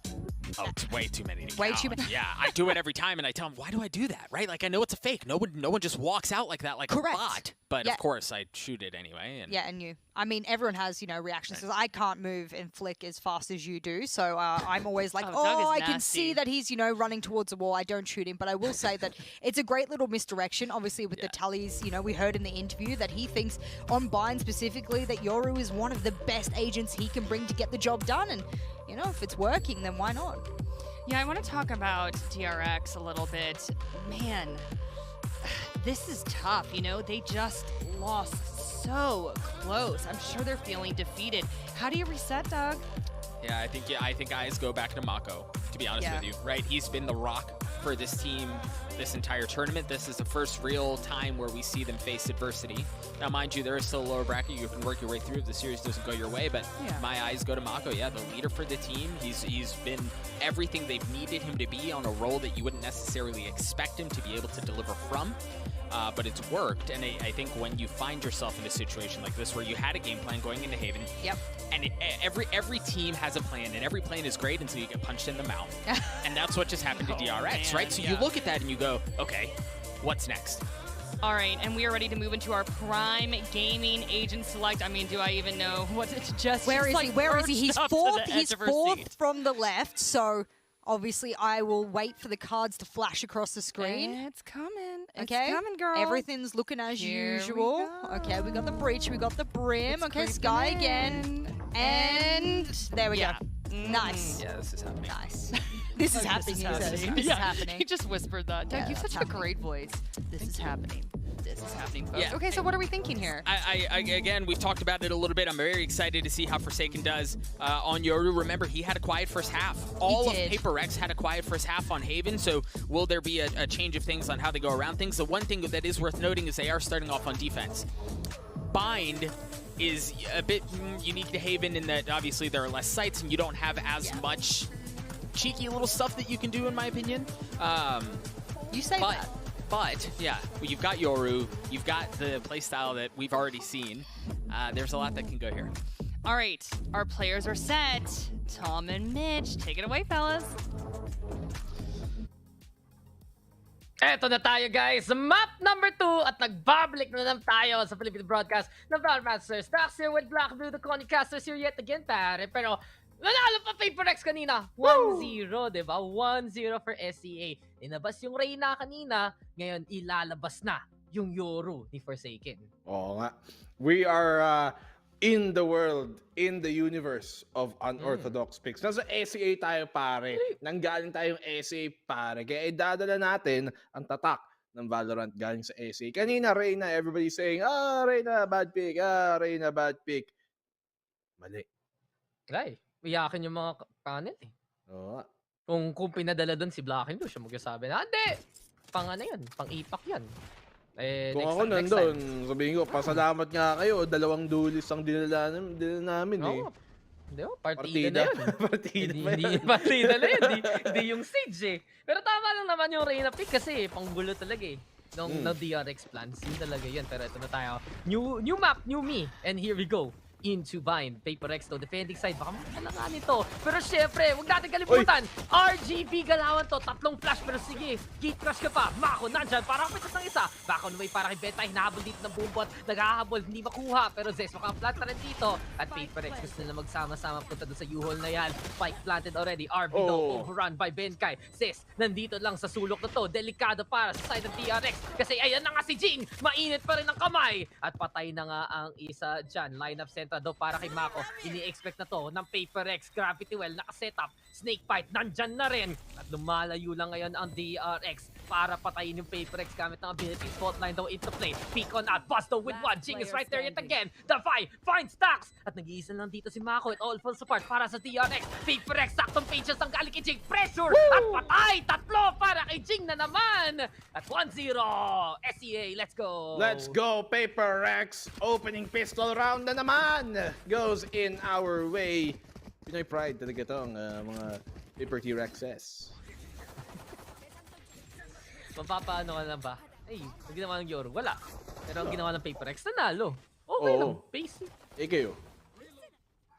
oh, it's way too many to way count. too many. Yeah, I do it every time, and I tell him, why do I do that, right? Like, I know it's a fake. No one just walks out like that like Correct. a bot. But of course, I shoot it anyway. And and you. I mean, everyone has, reactions. Right. I can't move and flick as fast as you do, so I'm always like, I can see that he's, running towards the wall. I don't shoot him, but I will say that it's a great little misdirection. Obviously, with the tallies, we heard in the interview that he thinks on Bind specifically that Yoru is one of the best agents he can bring to get the job done, and if it's working, then why not? Yeah, I want to talk about DRX a little bit. Man, this is tough. They just lost so close. I'm sure they're feeling defeated. How do you reset, Doug? Yeah, I think eyes go back to Mako, to be honest with you, right? He's been the rock for this team this entire tournament. This is the first real time where we see them face adversity. Now, mind you, there is still a lower bracket you can work your way through if the series doesn't go your way, but my eyes go to Mako. Yeah, the leader for the team. He's been everything they've needed him to be on a role that you wouldn't necessarily expect him to be able to deliver from. But it's worked, and I think when you find yourself in a situation like this where you had a game plan going into Haven, and every team has a plan, and every plan is great until you get punched in the mouth. And that's what just happened to DRX, right? So you look at that and you go, okay, what's next? All right, and we are ready to move into our prime gaming agent select. I mean, do I even know what to just Where is like he? Where is he? He's fourth. He's fourth seat. from the left, so obviously I will wait for the cards to flash across the screen. It's coming. It's Okay, coming, girl. Everything's looking as Here usual. we go. Okay, we got the breach, we got the brim. It's okay, creeping Sky in. again. And there we go. Nice. Yeah, this is happening. Nice. This is happening. He says. This is happening. He just whispered that. Doug, you have such a great voice. This is happening. This is happening, folks. Yeah. Okay, so what are we thinking here? Again, we've talked about it a little bit. I'm very excited to see how Forsaken does on Yoru. Remember, he had a quiet first half. All of Paper Rex had a quiet first half on Haven, so will there be a change of things on how they go around things? The one thing that is worth noting is they are starting off on defense. Bind is a bit unique to Haven in that obviously there are less sites and you don't have as much cheeky little stuff that you can do, in my opinion. You say that. But, yeah, you've got Yoru, you've got the playstyle that we've already seen. There's a lot that can go here. All right, our players are set. Tom and Mitch, take it away, fellas. Eto na tayo, guys. Map number 2 at nagbabalik na naman tayo sa Philippine broadcast ng VALORANT Masters. Tax here with Black Blue, the Connie Casters here yet again, pare. Pero Nanalo pa PaperX kanina. 1-0, di ba? 1-0 for SEA. Inabas yung Reyna kanina. Ngayon, ilalabas na yung Yoru ni Forsaken. Oo nga. We are in the world, in the universe of unorthodox picks. Nasa SEA tayo, pare. Nanggaling tayong SEA, pare. Kaya idadala natin ang tatak ng Valorant galing sa SEA. Kanina, Reyna, everybody saying, Reyna, bad pick. Reyna, bad pick. Mali. Right. Iyakin yung mga panel eh. Oo. Kung pinadala doon si Blacking, siya magsasabi na, hindi! Pang ano yan? Pang ipak yan. Eh, Kung ako nandun, sabihin ko, pasalamat nga kayo, 2 dulis ang dinala namin eh. Hindi oh, partida na yun. Partida na yun. Hindi yung stage eh. Pero tama lang naman yung Reyna pick kasi panggulo talaga eh. Nung DRX plans, yun talaga yun. Pero ito na tayo. New map, new me. And here we go. Into Bind. PaperX to defending side. Baka makalagaan ito. Pero syempre, huwag natin kalimutan. RGB galawan to. 3 flash. Pero sige, gate crush ka pa. Mako, nandyan. Parang pitas ng isa. Back on the way para kay Beta. Hinahabol dito ng bumbot. Naghahabol. Hindi makuha. Pero Zes, makaplant na rin dito. At PaperX gusto nila magsama-sama punta doon sa U-hole na yan. Spike planted already. RB daw overrun by Benkai. Zes, nandito lang sa sulok na to. Delikado para sa side ng TRX. Kasi ayan na nga si Jing. Mainit pa rin ang kamay. At patay na nga ang isa dyan. Lineup center daw para kay Mako. Ini-expect na to ng PaperX. Gravity Well, nakasetup. Snake Bite, nandyan na rin. At lumalayo lang ngayon ang DRX para patayin yung PaperX gamit ng ability. Spotline daw into play. Peek on out. Busto with one. Jing is right there yet again. Defy, finds stacks. At nag-iisa lang dito si Mako. It all falls apart para sa DRX. PaperX, saktong pages ang galing kay Jing. Pressure! At patay! 3 para kay Jing na naman. At 1-0. SEA, let's go! Let's go, PaperX! Opening pistol round na naman! Goes in our way. Pinoy pride talaga itong mga Paper T-Rexes. Mapapaano ka lang ba? Ay, ang ginawa ng Yoru, wala. Pero ang ginawa ng PaperX, nanalo. Okay lang, basic. kayo.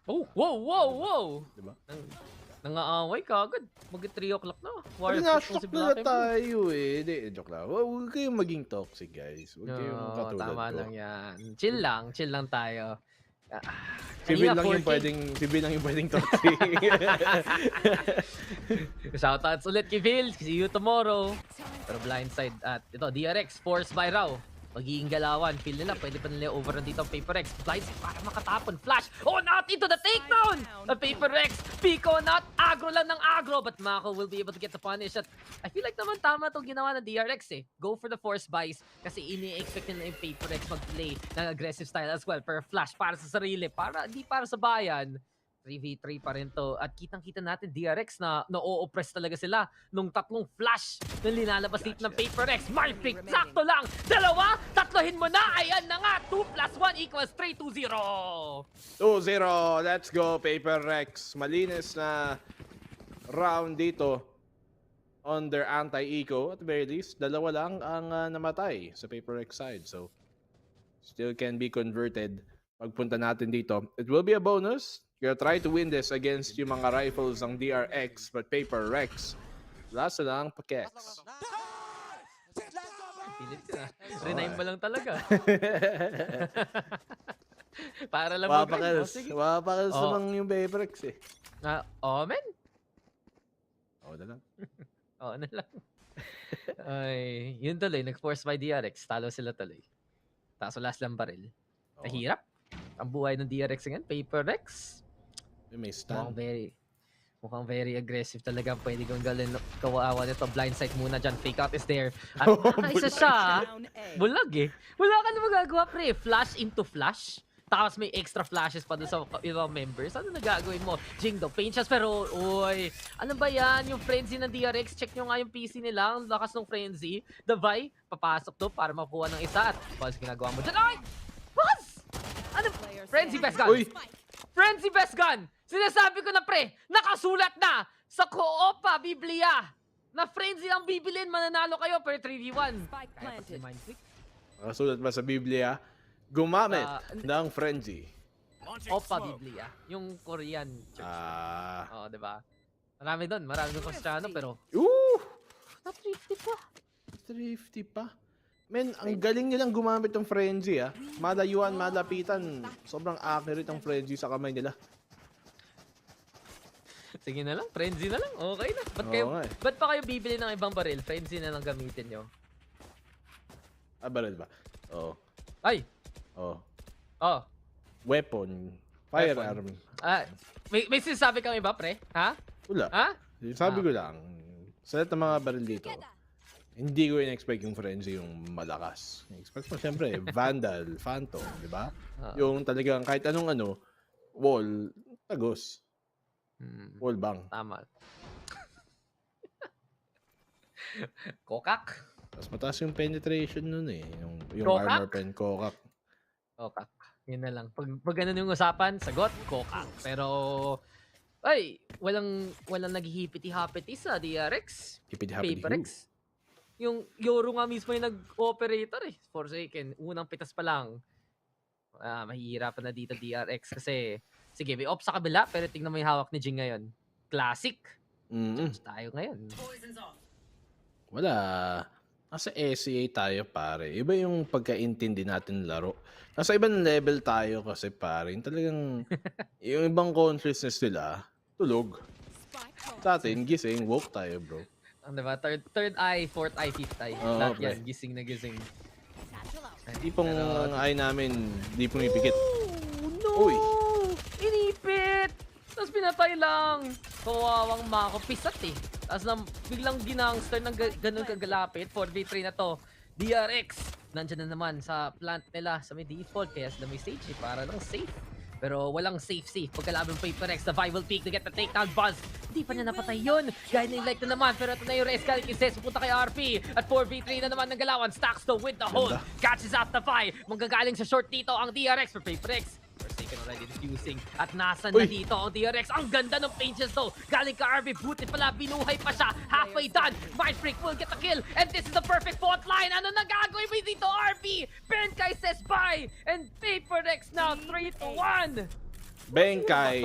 Oh, wow! Diba? Nang-aaway ka agad. Mag-3 o'clock na. Pinasok na tayo eh. Hindi, joke lang. Huwag kayong maging toxic, guys. Huwag kayong katulad tama ko. lang yan. Chill lang tayo. Si Bill lang yung pwedeng toxic. Shoutouts ulit kay Phil. See you tomorrow. Pero blindside at ito, DRX, force by Rao. Magiging galawan. Feel nila, pwede pa nila overrun dito ang PaperX. Blindside para makatapon. Flash! Oh, not into the takedown! Ang PaperX, Pico not aggro lang ng aggro. But Mako will be able to get the punish. At I feel like naman tama itong ginawa ng DRX eh. Go for the force buys. Kasi ini-expect nila yung PaperX mag-play ng aggressive style as well. Per flash para sa sarili. Di para sa bayan. 3v3 pa rin to. At kitang-kita natin DRX na na-o-oppress talaga sila nung 3 flash na linalabas dito ng PaperX. My pick, sakto lang! 2, 3 mo na! Ayan na nga! 2 + 1 equals 3, 2-0! 2-0, let's go PaperX. Malinis na round dito on their anti-eco. At the very least, 2 lang ang namatay sa PaperX side. So, still can be converted pagpunta natin dito. It will be a bonus. You're gonna try to win this against yung mga rifles ng DRX, but PaperX. Last na lang, Pakex. Pilit ka. Rename mo lang talaga. Para lang Wapakals naman yung PaperX eh. Men? Na lang. Na lang. Ay, yun tuloy. Nag-force by DRX. Talo sila tuloy. Taso last lang baril. Nahirap. Ang buhay ng DRX ngayon, PaperX. May stand. Mukhang very aggressive talaga. Pwede kong galin kawawa nito. Blindside muna dyan. Fake out is there. At isa siya. Bulag eh. Wala ka na magagawa pre. Flash into flash. Tapos may extra flashes pa doon sa ibang members. Ano na gagawin mo? Jingdo, paint shots pero oy. Ano ba yan? Yung frenzy ng DRX. Check nyo nga yung PC nila. Ang lakas ng frenzy. Davay, papasok to para makuha ng isa. At once ginagawa mo dyan. Ay! Buzz! Ano? Frenzy best gun. Uy! Frenzy best gun! Sinasabi ko na pre, nakasulat na sa Koopa Biblia na frenzy ang bibilin, mananalo kayo per 3v1. Nakasulat ba sa Biblia? Gumamit ng frenzy. Opa Biblia, yung Korean church. Diba? Marami doon Cristiano pero... Thrifty pa. Men, ang galing nilang gumamit ng frenzy Malayuan, malapitan. Sobrang accurate ang frenzy sa kamay nila. Sige na lang, frenzy na lang. Okay na. Ba't pa kayo bibili ng ibang baril? Frenzy na lang gamitin nyo. Baril ba? Oo. Ay! Oo. Oh. Weapon. Firearm. May sinasabi kang iba, pre? Ha? Wala. Ha? Sabi ko lang, sa lahat ng mga baril dito, hindi ko in-expect yung frenzy yung malakas. In-expect mo siyempre, Vandal, Phantom, di ba? Yung talagang kahit anong wall, tagos. Wall bang. Tama. Kokak. Mas mataas yung penetration nun eh. Yung Kokak? armor pen, kokak. Kokak. Yun na lang. Pag ganun yung usapan, sagot, kokak. Pero, walang naghihipiti-hapiti sa DRX. Hipiti-hapiti PaperX. Yung Yoro nga mismo yung nag-operator eh. Forsaken. Unang pitas pa lang. Mahihirapan na dito DRX kasi, sige, may off sa kabila, pero tingnan mo yung hawak ni Jing ngayon. Classic. Judge tayo ngayon. Wala. Nasa SCA tayo, pare. Iba yung pagkaintindi natin laro. Nasa ibang level tayo kasi, pare. Yung talagang, yung ibang consciousness nila, tulog. Sa atin, gising, woke tayo, bro. Ano ba? Third eye, fourth eye, fifth eye. Lahat yan, gising na gising. Di pong eye namin, di pumipikit. No! Uy! Inipit! Tapos pinatay lang. Kawawang Mako. Pisat eh. Tapos biglang ginangster ng ganun kagalapit. 4v3 na to. DRX. Nandiyan na naman sa plant nila sa may default. Kaya sila may stage eh. Para lang safe. Pero walang safe. Pagkalaban PaperX, the Vival Peak to get the takedown buzz. Hindi pa niya napatay yun. Gaya na yung like na naman. Pero ito na yung Rescal Kisses. Pupunta kay RP. At 4v3 na naman ng galawan. Stacks though with the hold. Catches out the fight. Manggagaling sa short dito ang DRX for PaperX. Forsaken already defusing. At nasan na dito ang DRX. Ang ganda ng pages though. Galing ka RP. Buti pala. Binuhay pa siya. Halfway done. Mind Freak will get the kill. And this is the perfect fault line. Ano na gagawin mo dito RP? Benkai says bye. And PaperX now 3-1. Benkai.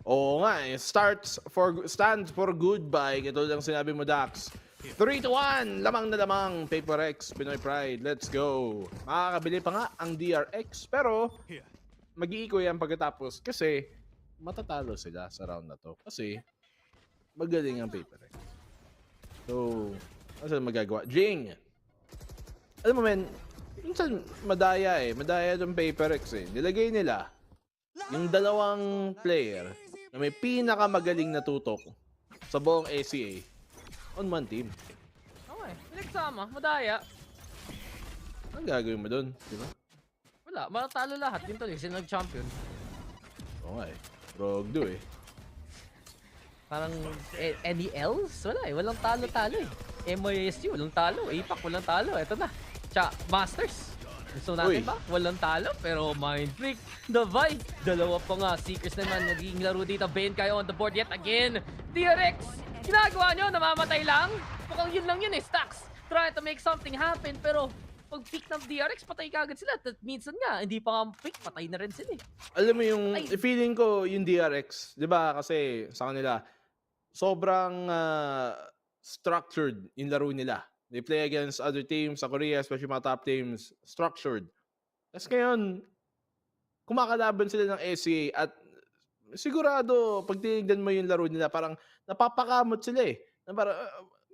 Oo nga eh. Stands for goodbye. Ito lang sinabi mo, Dax. 3-1. Lamang na lamang. PaperX. Pinoy Pride. Let's go. Makakabili pa nga ang DRX. Pero mag-iiko yan pagkatapos kasi matatalo sila sa round na to. Kasi magaling ang PaperX. So, ano sila magagawa? Jing! Alam mo men, minsan madaya eh. Madaya yung PaperX eh. Nilagay nila yung dalawang player na may pinakamagaling na tutok sa buong ACA on one team. Okay, pinagsama. Madaya. Anong gagawin mo dun? Diba? Wala, matatalo lahat. Dito eh, sila nag-champion. Oo nga eh. Rogdo eh. Parang, any else? Wala eh, walang talo-talo eh. MOSU, walang talo. APAC, walang talo. Eto na. Masters. Gusto natin ba? Walang talo, pero Mind Freak, the vibe. Dalawa pa nga. Seekers naman, nagiging laro dito. Benkai on the board yet again. DRX, ginagawa nyo, namamatay lang. Mukhang yun lang yun eh, Stacks. Try to make something happen, pero pag pick ng DRX, patay kagad sila. At minsan nga, hindi pa nga pick, patay na rin sila eh. Alam mo yung feeling ko yung DRX, di ba? Kasi sa kanila, sobrang structured yung laro nila. They play against other teams sa Korea, especially mga top teams, structured. Tapos ngayon, kumakalaban sila ng SCA at sigurado, pag tinignan mo yung laro nila, parang napapakamot sila eh. Na parang,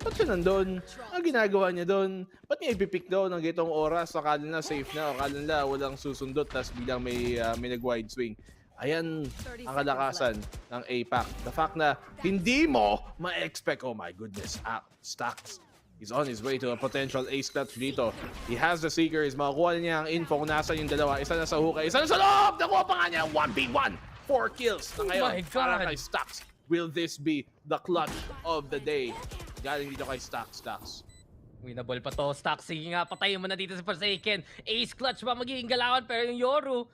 ba't siya nandun? Ano ginagawa niya doon? Ba't niya ipipick daw ng gitong oras? Akala na safe na, akala na walang susundot, tapos biglang may nag-wide swing. Ayan ang kalakasan ng APAC. The fact na hindi mo ma-expect, oh my goodness, Stacks. He's on his way to a potential ace clutch dito. He has the Seekers. Makukuha niya ang info kung nasa yung dalawa. Isa na sa hukay, isa na sa loob! Nakuha pa nga niya 1v1. 4 kills na ngayon para kay Stacks. Will this be the clutch of the day? Galing dito kay Stacks. Winnable pa to. Stacks, sige nga, patayin mo na dito sa Forsaken. Ace clutch ba magiging galawan? Pero yung Yoru,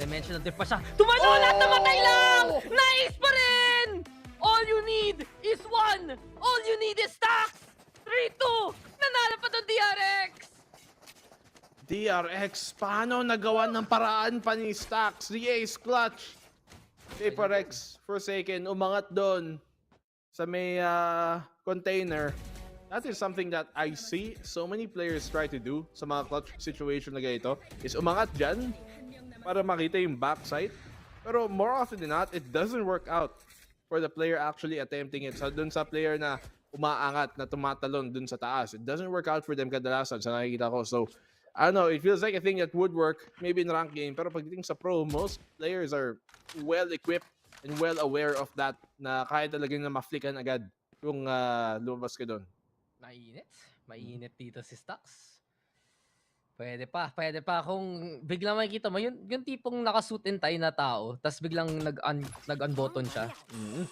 dimensional diff pa siya. Tumalon at namatay lang! Nice pa rin! All you need is one! All you need is Stacks! 3-2! Nanalo pa to DRX! DRX, paano nagawa ng paraan pa ni Stacks? The ace clutch. PaperX, Forsaken, umangat doon sa may container. That is something that I see so many players try to do sa mga clutch situation na ganito. Is umangat dyan para makita yung backside. Pero more often than not, it doesn't work out for the player actually attempting it. So dun sa player na umaangat, na tumatalon dun sa taas, it doesn't work out for them kadalasan sa nakikita ko. So, I don't know, it feels like a thing that would work maybe in rank game, pero pagdating sa pro, most players are well-equipped and well aware of that, na kaya talagang na ma-flickan agad kung lumabas ka dun. Mainit dito si Stax. Pwede pa kung biglang makikita mo yung tipong naka-suit and tie na tao, tas biglang nag-unbutton siya.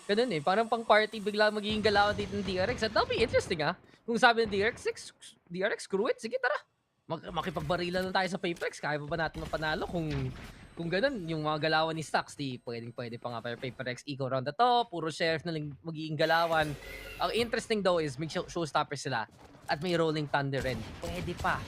Ganun parang pang party biglang magiging galaw dito ng DRX. That'll be interesting Kung sabi ng DRX, screw it, sige tara. Makipagbarilan na tayo sa PaperX, kaya pa ba natin mapanalo kung ganun, yung mga galawan ni Stax, pwede pa nga para PaperX eco round na to, puro sheriff na lang magiging galawan. Ang interesting though is may showstopper sila at may rolling thunder rin. Pwede pa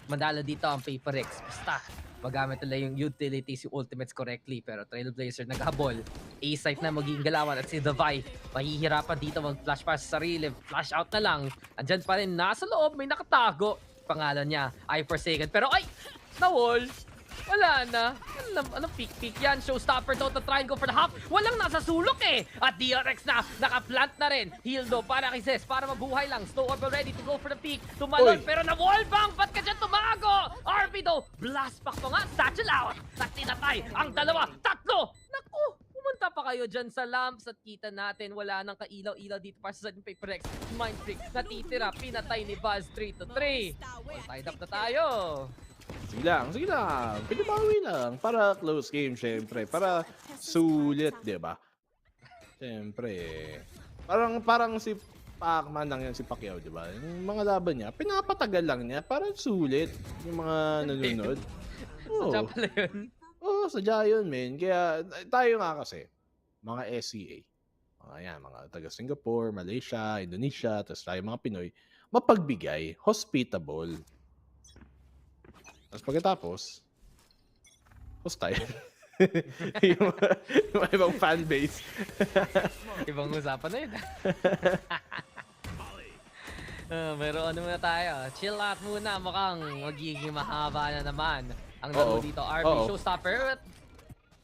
mandala dito ang PaperX, basta magamit nila yung utilities, yung ultimates correctly. Pero Trailblazer naghabol, A-site na magiging galawan at si Davai mahihirapan dito mag-flash pa sa sarili, flash out na lang. Andyan pa rin, nasa loob, may nakatago. Pangalan niya, I Forsaken. Pero ay, na-wall. Wala na. Anong peak yan? Showstopper daw to try and go for the hop. Walang nasa sulok At DRX na, naka-plant na rin. Hildo para kay Zes, para mabuhay lang. Snow Orb ready to go for the peak. Tumalon, pero na-wall bang? Ba't ka dyan tumago? RP daw, blast pack pa nga. Satchel out. At tinatay ang dalawa. Tatlo. Naku, pumunta pa kayo dyan sa lamps at kita natin wala nang kailaw-ilaw dito para sa PaperX. Mind Freak natitira, pinatay ni Buzz 3-3. Tied up na tayo. Sige lang. Pinabawi lang. Para close game, syempre. Para sulit, di ba? Syempre. Parang si Pacman lang yan, si Pacquiao, di ba? Yung mga laban niya, pinapatagal lang niya para sulit. Yung mga nanonood. Sadya pala yun. Oo, sadya yun, men. Kaya tayo nga kasi, mga SCA, mga taga Singapore, Malaysia, Indonesia, tapos tayo mga Pinoy, mapagbigay, hospitable. Tapos pagkatapos, host tayo. yung ibang fanbase. Ibang usapan na yun. Pero ano muna tayo? Chill out muna. Mukhang magiging mahaba na naman ang laro dito. RP Showstopper.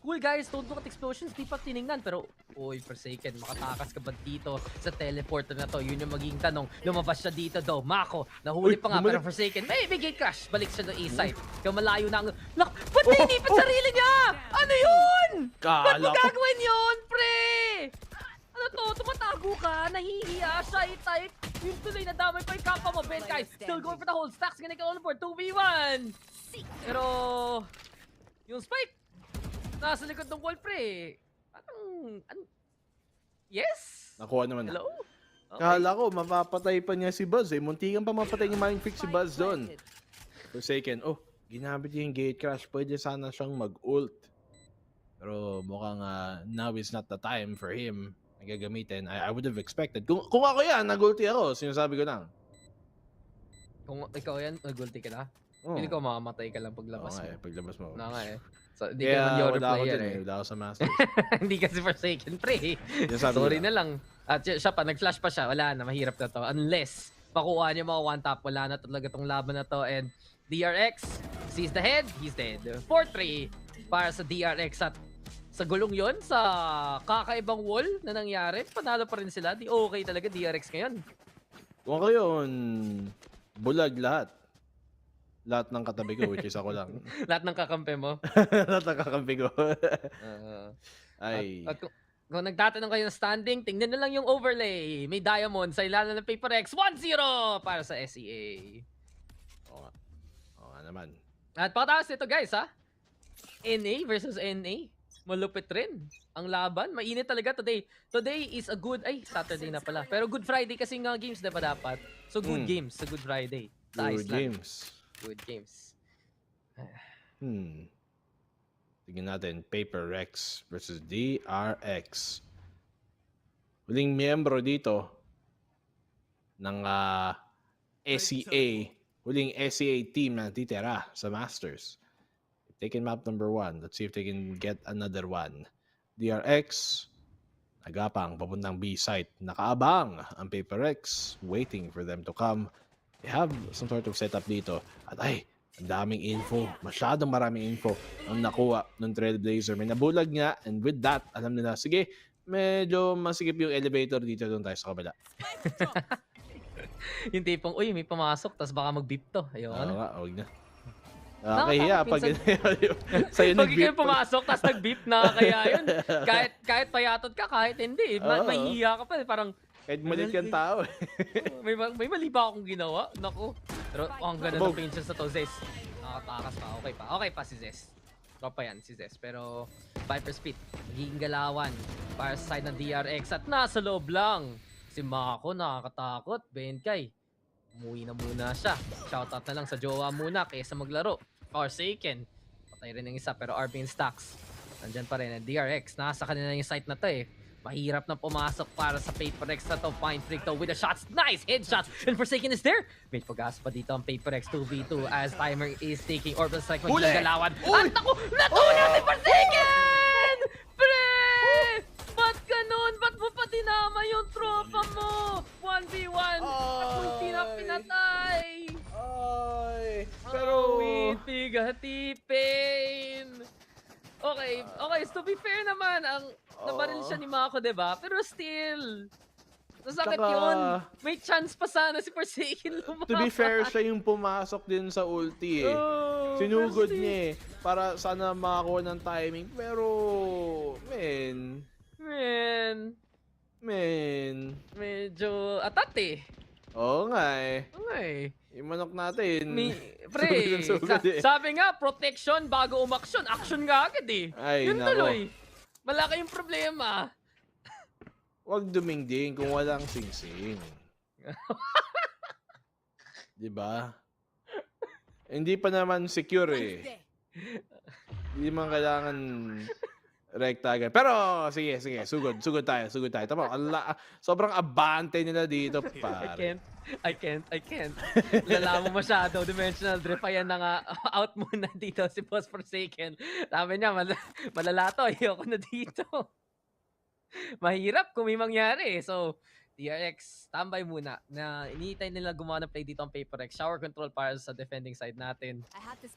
Cool guys, don't look at explosions. Di pa tinignan. Pero, Forsaken, makatakas ka ba dito sa teleporter na to? Yun yung magiging tanong. Lumabas siya dito daw. Mako, nahuli pa nga. Pero Forsaken, may bigay crash. Balik siya ng A-site. Kaya malayo na ang... Ba't nainipit sarili niya? Ano yun? Ba't mo gagawin yun, pre? Ano to? Tumatago ka? Nahihiya? Shy-type? Yung tuloy na damay pa yung kapwa mo. Ben, guys, still going for the whole stacks. Gonna kill on board. 2v1. Pero... yung spike. Nasa likod ng wall, pre. Yes? Nakuha naman Hello? Okay. Kala ko, mapapatay pa niya si Buzz Muntikan pa mapatay yung Mind Freak si Buzz doon. Forsaken, ginamit yung gate crash. Pwede sana siyang mag-ult. Pero mukhang now is not the time for him. Nagagamitin. I would have expected. Kung ako yan, nag-ulti ako. Sinasabi ko lang. Kung ikaw yan, nag-ulti ka na? Hindi ko makamatay ka lang paglabas mo. Paglabas mo. So, hindi ka man Euro player Wala ako sa Masters. Hindi kasi Forsaken, pre. Sorry na lang. At siya pa, nag-flash pa siya. Wala na, mahirap na to. Unless, makuha niya mga one tap. Wala na talaga tong laban na to. And DRX sees the head. He's dead. 4-3 para sa DRX. At sa gulong yon sa kakaibang wall na nangyari, panalo pa rin sila. Di okay talaga DRX ngayon. Kung ako yun, bulag lahat. Lahat ng katabi ko, which is ako lang. Lahat ng kakampi mo? Lahat ng kakampi ko. At kung nagtatanong kayo ng standing, tingnan na lang yung overlay. May diamond sa ilalim ng PaperX. 1-0 para sa SEA. Oo nga naman. At pagkatapos nito guys NA versus NA. Malupit rin ang laban. Mainit talaga today. Today is a good... Saturday na pala. Pero Good Friday kasi nga games diba dapat? So good games sa Good Friday. Sa Good Iceland. Good games. Tingnan natin. PaperX versus DRX. Huling miyembro dito ng SEA. Huling SEA team na titira sa Masters. If they can map number 1, let's see if they can get another one. DRX, nagapang papuntang B site. Nakaabang ang PaperX, waiting for them to come. They have some sort of setup dito. At ang daming info. Masyadong maraming info ang nakuha ng Trailblazer. May nabulag nga. And with that, alam nila, sige, medyo masikip yung elevator dito, doon tayo sa kabila. Yung tipong, uy, may pumasok, tapos baka mag-beep to. Ayoko na. nga, huwag na. Nakakahiya pag sa'yo pag nag-beep. ikaw pumasok, tapos nag-beep na, kaya yun. Kahit payatot ka, kahit hindi. Mahihiya ka pa. Parang, kahit malit kang tao. may mali ba akong ginawa? Naku. Pero ang ganda ng pinches na to, Zes. Nakatakas pa. Okay pa si Zes. Tropa yan, si Zes. Pero, Viper Speed, magiging galawan para sa side ng DRX at nasa loob lang. Si Mako, nakakatakot. Benkay, umuwi na muna siya. Shoutout na lang sa jowa muna kaysa maglaro. Forsaken, patay rin ng isa pero RB Stacks, nandyan pa rin. DRX, nasa kanila yung site na to eh. Mahirap na pumasok para sa PaperX na to. Find Freak to with the shots. Nice headshots. And Forsaken is there. May pag-asa pa dito ang PaperX 2v2 as timer is taking orbital strike. Magigalawan. At naku, natunan si Forsaken! Pre! Ba't ganun? Ba't mo pa dinama yung tropa mo? 1v1. At hindi na pinatay. Ay, pero... Tigatipin. Okay, to be fair naman, nabaril siya ni Mako, diba? Pero still, nasakit yun. May chance pa sana si Forsaken lumako. To be fair, siya yung pumasok din sa ulti eh. Sinugod niya eh. Para sana makakuha ng timing. Pero, medyo atat eh. Oo nga eh. Okay. Yung manok natin. Pre, sabi nga, protection bago umaksyon. Action nga agad eh. Ay, yun nako. tuloy. Malaki yung problema. Huwag dumingding kung walang sing-sing. Diba? Hindi pa naman secure eh. Hindi man kailangan rekta. Pero sige. Sugod tayo. Tama, sobrang abante nila dito, pare. I can't. Lala mo masyado. Dimensional drift. Ayan na nga. Out muna dito si Boss Forsaken. Sabi niya, malala to. Ayoko na dito. Mahirap kung may mangyari. So, DRX, standby muna. Na iniitay nila gumawa ng play dito ang PaperX. Shower control para sa defending side natin.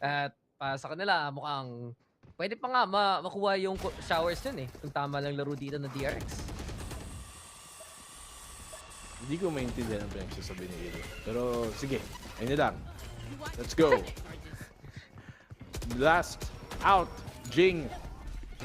At para sa kanila, mukhang pwede pa nga makuha yung showers yun eh. Kung tama lang laro dito ng DRX. Hindi ko maintindihan ang pinagsasabi ni Ilo. Pero sige, ayun na lang. Let's go. Blast out. Jing.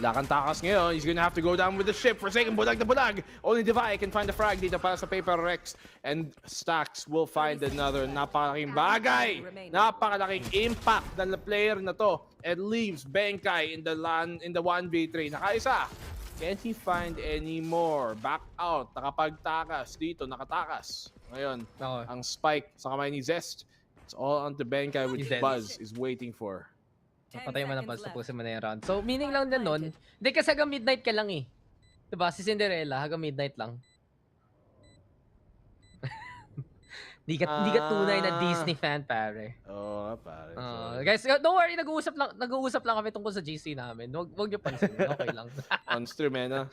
Lakan-takas ngayon. He's gonna have to go down with the ship. Forsaken, bulag na bulag. Only Devi can find the frag dito para sa PaperX. And Stacks will find another napakalaking bagay. Napakalaking impact ng player na to. And leaves Benkay in the 1v3. Nakaisa. Can he find any more? Back out. Nakapagtakas dito. Nakatakas. Ngayon, ang spike sa kamay ni Zest. It's all on to Benkay which Buzz is waiting for. Patay mo ng Buzz. Tapusin mo na yung round. So, meaning lang din nun, hindi kasi hanggang midnight ka lang eh. Diba? Si Cinderella, hanggang midnight lang. Hindi ka tunay na Disney fan, pare. Oo, pare. Guys, don't worry, nag-uusap lang kami tungkol sa GC namin. Huwag niyo pansin, okay lang. On stream eh, no?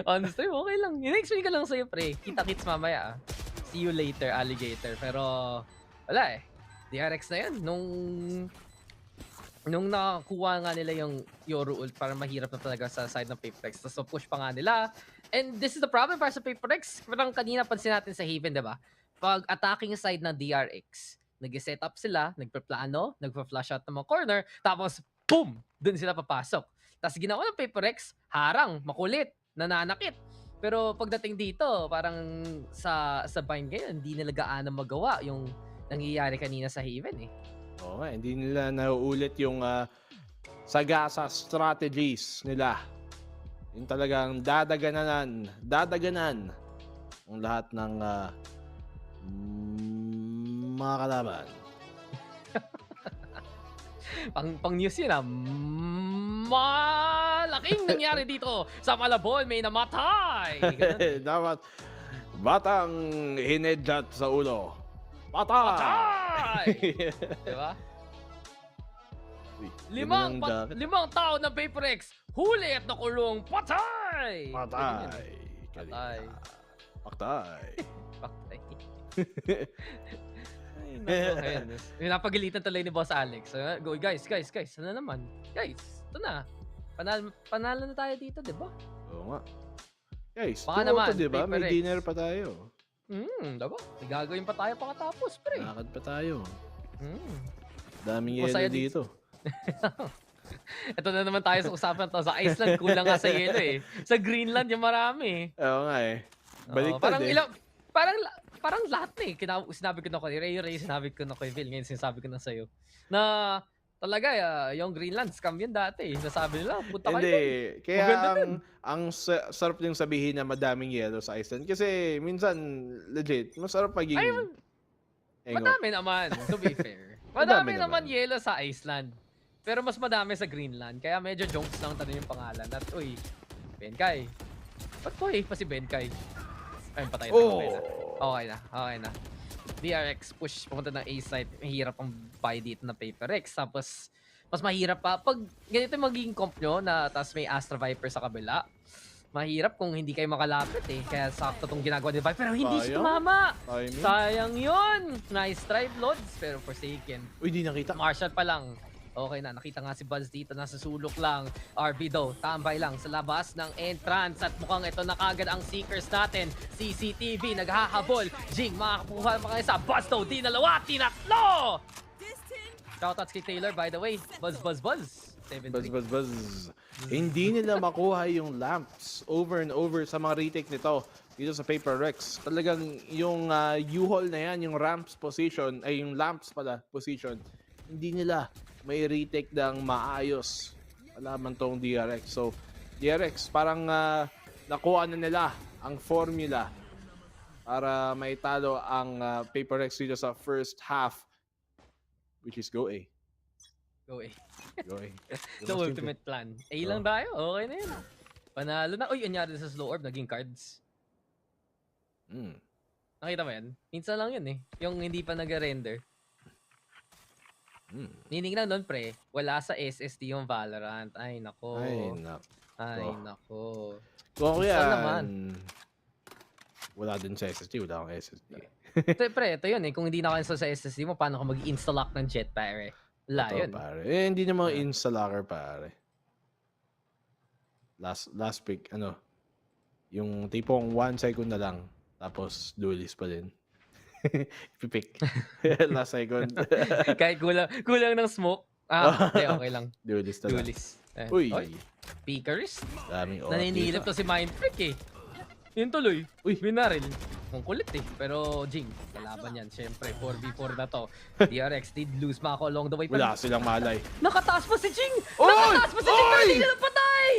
On stream, okay lang. In-explain ka lang sa'yo, pre. Kita-kits mamaya, ah. See you later, alligator. Pero, wala eh. DRX na yan. Nung nakakuha nga nila yung Yoru ult, para mahirap na talaga sa side ng PaperX. Tapos push pa nga nila. And this is the problem para sa PaperX. Parang kanina pansin natin sa Haven, diba? Pag attacking side ng DRX, nag-set up sila, nagpa-plano, nagpa-flash out ng mga corner, tapos boom! Doon sila papasok. Tapos ginawa ng PaperX, harang, makulit, nananakit. Pero pagdating dito, parang sa bind ngayon, hindi nila gaano magawa yung nangyayari kanina sa Haven eh. Oo nga, hindi nila nauulit yung sagasa strategies nila. Yung talagang dadaganan ang lahat ng mga kalaban. pang news yun ah. Malaking nangyari dito sa Malabon, may namatay. Dapat batang hinedjat sa ulo. Patay! Diba? Limang tao ng PaperX huli at nakulong. Patay! Patay. Napagalitan tuloy ni Boss Alex. Go, guys, ano naman? Guys, ito na. Panalo na tayo dito, di ba? Oo nga. Guys, Baka 2-0 naman, diba? May Paper X. dinner pa tayo. Diba? May gagawin pa tayo pagkatapos, pre. Lakad pa tayo. Daming Masaya yelo dito. Ito na naman tayo sa usapan to. Sa Iceland, kulang nga sa yelo eh. Sa Greenland, yung marami. Oo nga eh. Baliktad parang eh. Parang lahat na eh. Sinabi ko na kay Ray, sinabi ko na kay Phil. Ngayon sinasabi ko na sa'yo. Na talaga, yung Greenland, scam yun dati eh. Nasabi nila, punta kayo. Hindi. Kaya ang sarap yung sabihin na madaming yelo sa Iceland. Kasi minsan, legit, masarap maging... Madami naman, to be fair. Madami naman yelo sa Iceland. Pero mas madami sa Greenland. Kaya medyo jokes lang tanong yung pangalan. At uy, Benkay. Ba't po pa si Benkay? Ayun, patay na. Okay na. DRX push pumunta ng A site. Mahirap ang buy dito na Paper X. Tapos, mas mahirap pa. Pag ganito magiging comp nyo na tapos may Astra Viper sa kabila, mahirap kung hindi kayo makalapit eh. Kaya sakto itong ginagawa ni Viper. Pero hindi siya tumama. Sayang yun. Nice try, Lods. Pero Forsaken. Uy, di nakita. Marshall pa lang. Okay na, nakita nga si Buzz dito, nasa sulok lang. RB daw, tambay lang sa labas ng entrance. At mukhang ito na kagad ang Seekers natin. CCTV, naghahabol. Jing, makakuha pa kayo sa Buzz daw. Di dalawa, tinatlo! Shoutouts kay Taylor, by the way. Buzz. 7-3. Buzz. Hindi nila makuha yung lamps over and over sa mga retake nito dito sa Paper Rex. Talagang yung U-haul na yan, yung ramps position, ay yung lamps pala position, hindi nila may retake ng maayos. Wala man tong DRX. So, DRX, parang nakuha na nila ang formula para may talo ang Paper Rex dito sa first half, which is go A. Go A. Go A. The ultimate plan. A lang tayo. Okay na yun. Panalo na. Uy, anyari sa slow orb, naging cards. Nakita mo yan? Minsan lang yun eh. Yung hindi pa nag-render. Meaning na nun, pre, wala sa SSD yung Valorant. Ay, nako. Kung yan, wala din sa SSD. Wala akong SSD. Pre, ito yun eh. Kung hindi naka-install sa SSD mo, paano ka mag-install lock ng jet, pare? Wala yun. Pare. Hindi naman install locker, pare. Last pick, yung tipong 1 second na lang, tapos duelist pa din. Pipick. Last second. Kahit kulang ng smoke. Okay lang. Duelist na lang. Uy. Pickers? Naninilip to si Mindfreak eh. Yun tuloy. Uy, binaril. Ang kulit eh. Pero Jing, kalaban yan. Siyempre, 4v4 na to. DRX did lose Mako along the way. Wala silang malay. Nakataas pa si Jing! Nakataas pa si Jing! Pero hindi nila patay!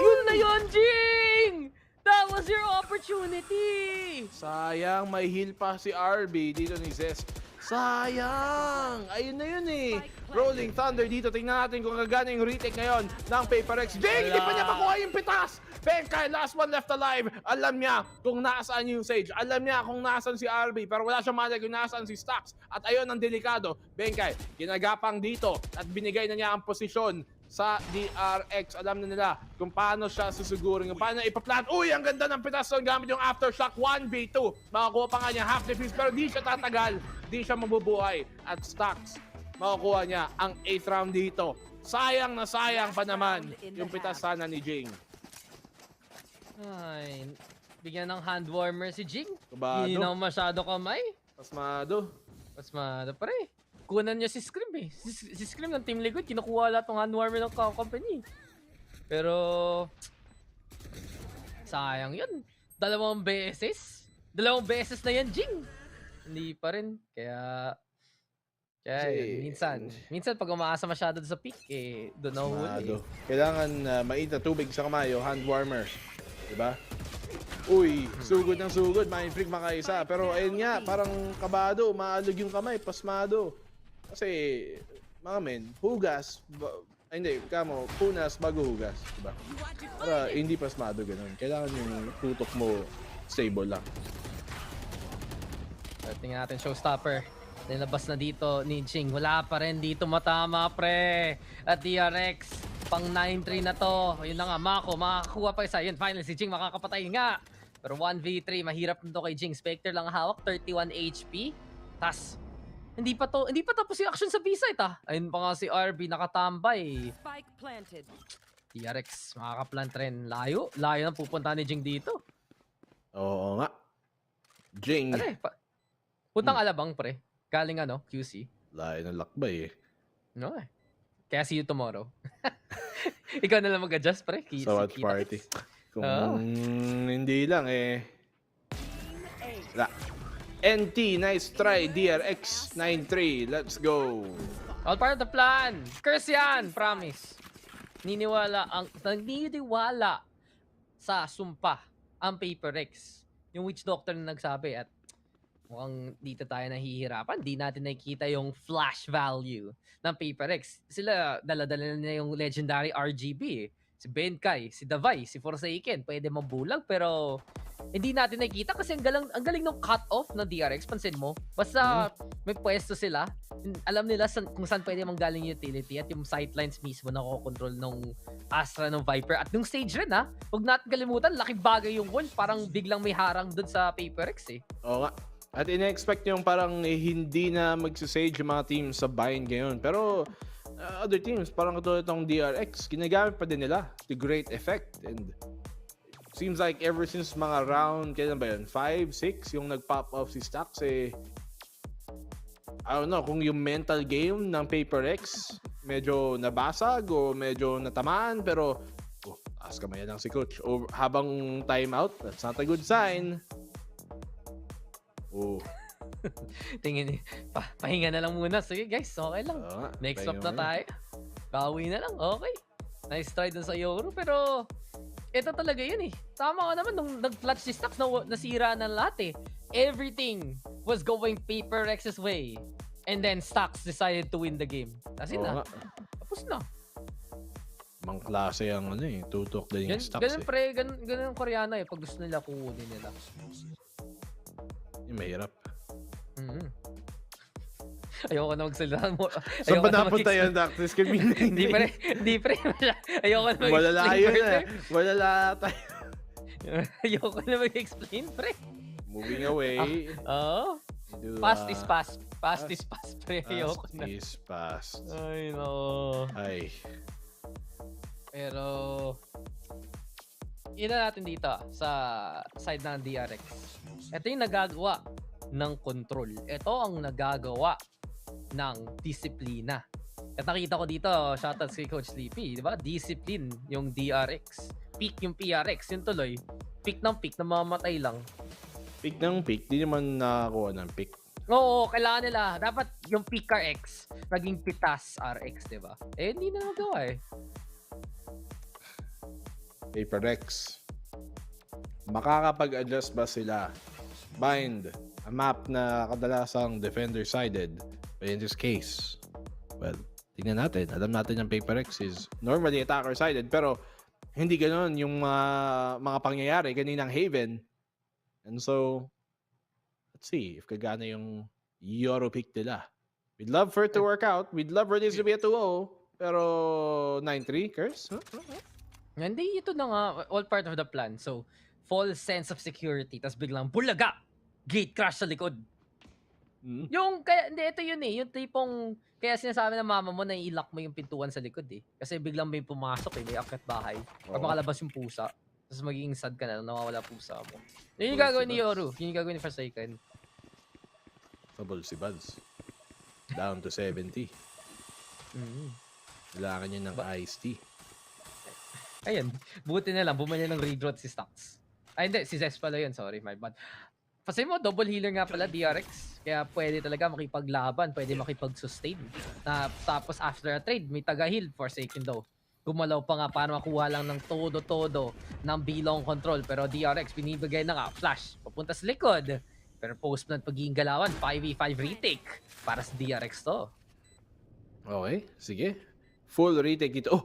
Yun na yun, Jing! That was your opportunity! Sayang, may heal pa si RB dito ni Zest. Sayang! Ayun na yun eh. Rolling Thunder dito. Tingnan natin kung gagana yung retake ngayon ng Paper X. Jing! Hindi pa niya makuha yung pitas! Benkay, last one left alive. Alam niya kung nasaan yung Sage. Alam niya kung nasaan si RB. Pero wala siyang malag kung nasaan si Stax. At ayun ang delikado. Benkay, ginagapang dito. At binigay na niya ang posisyon sa DRX. Alam na nila kung paano siya susugurin, kung paano ipaplan. Uy, ang ganda ng pitas gamit yung Aftershock 1v2. Makakuha pa nga niya half defense pero di siya tatagal. Di siya mabubuhay. At Stax, makakuha niya ang 8th round dito. Sayang na sayang pa naman yung pitas sana ni Jing. Ay, bigyan ng hand warmer si Jing. Kabado. Hindi na masyado kamay. Pasmado, pre. Kunan niya si Scream eh. Si Scream ng Team Liquid, kinukuha lahat ng hand warmer ng company. Pero, sayang yun. Dalawang beses na yan, Jing. Hindi pa rin. Kaya minsan pag umaasa masyado sa peak, doon na huli. Kailangan mainit na tubig sa kamay o hand warmer. Diba? Uy, sugod ng sugod. Mindfreak makaisa. Pero ayun nga, parang kabado. Maalog yung kamay. Pasmado. Kasi, mga men, hugas. Punas bago hugas. Diba? Para hindi pasmado ganun. Kailangan yung tutok mo stable lang. Tingnan natin showstopper. Nilabas na dito ni Jing. Wala pa rin dito matama, pre. At DRX, pang 9-3 na to. Yun na nga, Mako, makakuha pa isa. Yun, finally, si Jing makakapatay nga. Pero 1v3, mahirap na to kay Jing. Spectre lang hawak, 31 HP. Tas, hindi pa tapos yung action sa B-site ah. Ayun pa nga si RB, nakatambay. TRX, makakaplant rin. Layo na pupunta ni Jing dito. Oo nga. Jing. Ano puntang Alabang, pre. Galing QC. Layo ng lakbay eh. No eh. Kaya see you tomorrow. Ikaw na lang mag-adjust, pre. Sa watch party. Kung hindi lang eh. NT, nice try. DRX 93. Let's go. All part of the plan. Curse yan, promise. Niniwala sa sumpa ang Paper X. Yung witch doctor na nagsabi at mukhang dito tayo nahihirapan. Di natin nakikita yung flash value ng Paper X. Sila, dala-dala na yung legendary RGB. Si Benkai, si Davai, si Forsaken. Pwede mabulag pero hindi natin nakikita kasi ang galing ng cut-off ng DRX. Pansin mo, basta may pwesto sila. Alam nila kung saan pwede manggaling yung utility at yung sightlines mismo na kokontrol ng Astra ng Viper. At nung stage rin huwag natin kalimutan, laking bagay yung wall. Parang biglang may harang dun sa Paper X eh. Oo nga. At ina-expect yung parang hindi na magsisage yung mga teams sa bind ngayon. Pero other teams, parang katulad ng DRX, ginagamit pa din nila to great effect. And seems like ever since mga round, kailan ba yun? 5, 6, yung nag-pop off si Stacks eh. I don't know kung yung mental game ng Paper X medyo nabasag o medyo natamaan. Pero, taas kamay lang si coach. Habang timeout, that's not a good sign. Tingin pahinga na lang muna. Sige guys, okay lang. Next up na tayo. Bawi na lang, okay. Nice try dun sa Yoru, pero ito talaga yun eh. Tama ka naman nung nag-clutch si Stacks nasira na lahat eh. Everything was going Paper X's way. And then Stacks decided to win the game. Kasi tapos na. Mang klase ang tutok din yung Stacks ganun pre, ganun yung Koreano eh. Pag gusto nila kukunin nila. Mahirap. Ayoko na magsalita mo. Saan ba napunta yan, Doctors? Hindi pre. Ayoko na mag-explain. Malala yun eh. Malala tayo. Ayoko na mag-explain, pre. Moving away. Past is past. Past is past, pre. Ayoko na. Past is past. Ay, no. Ay. Pero yun na natin dito sa side ng DRX. Ito yung nagagawa ng control. Ito ang nagagawa ng disiplina. At nakita ko dito, shoutouts kay Coach Sleepy, di ba? Discipline yung DRX. Peak yung PRX, yung tuloy. Peak ng peak, namamatay lang. Peak ng peak, di naman nakakuha ng peak. Oo, kailangan nila. Dapat yung peak RX, naging pitas RX, di ba? Eh, hindi na magawa eh. Paper X. Makakapag-adjust ba sila? Bind, a map na kadalasang defender-sided. But in this case, well, tingnan natin. Alam natin yung Paper X is normally attacker-sided, pero hindi ganoon yung mga pangyayari kaninang Haven. And so, let's see if kagana yung Euro pick nila. We'd love for it to work out. We'd love for this to be a 2-0. Pero 9-3, Curse? Hindi, ito na nga, all part of the plan. So, false sense of security, tas biglang bulaga! Gate crash sa likod. Yung, kaya, hindi, ito yun eh. Yung tipong, kaya sinasabi ng mama mo na i-lock mo yung pintuan sa likod eh. Kasi biglang may pumasok eh, may akyat bahay. Pag makalabas yung pusa, tapos magiging sad ka na, nawawala pusa mo. Yun yung gagawin ni Yoru. Yun yung gagawin ni Forsaken. Trouble si Buds. Down to 70. Kailangan niya ng iced tea. Ayun, buti na lang, bumalik ng redraw si Stacks. Ay hindi, si Zes pala yun, sorry, my bad. Kasi mo, double healer nga pala, DRX. Kaya pwede talaga makipaglaban, pwede makipag-sustain. Tapos after a trade, may taga-heal, Forsaken daw. Gumalaw pa nga para makuha lang ng todo-todo ng bilong control. Pero DRX, binibigay na nga, flash, papunta sa likod. Pero post-plant pagiging galawan, 5v5 retake para sa DRX to. Okay, sige. Full retake dito. Oh!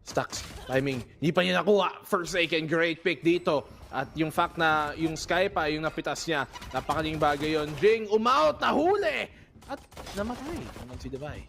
Stacks, timing, hindi pa niya nakuha. Forsaken, great pick dito. At yung fact na yung Sky pa, yung napitas niya, napakaling bagay yun. Jing, umaut, nahuli! At namatay. Naman si Davai.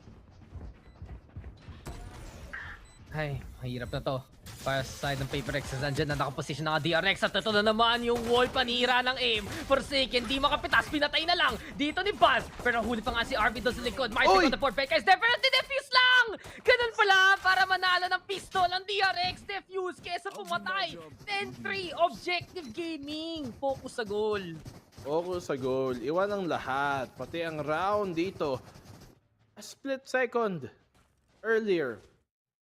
Ay, mahirap na to. Para sa side ng Paper X, nandyan na nakaposition ng DRX. At ito na naman yung wall, panira ng aim. Forsaken, di makapitas, pinatay na lang. Dito ni Buzz. Pero huli pa nga si RB doon sa likod. Martin on the board, Becca is definitely defuse lang! lang! Ganun pala para manalo ng pistol ang DRX Defuse kesa pumatay. 10-3 Objective Gaming. Focus sa goal. Focus sa goal. Iwan ang lahat. Pati ang round dito. A split second earlier.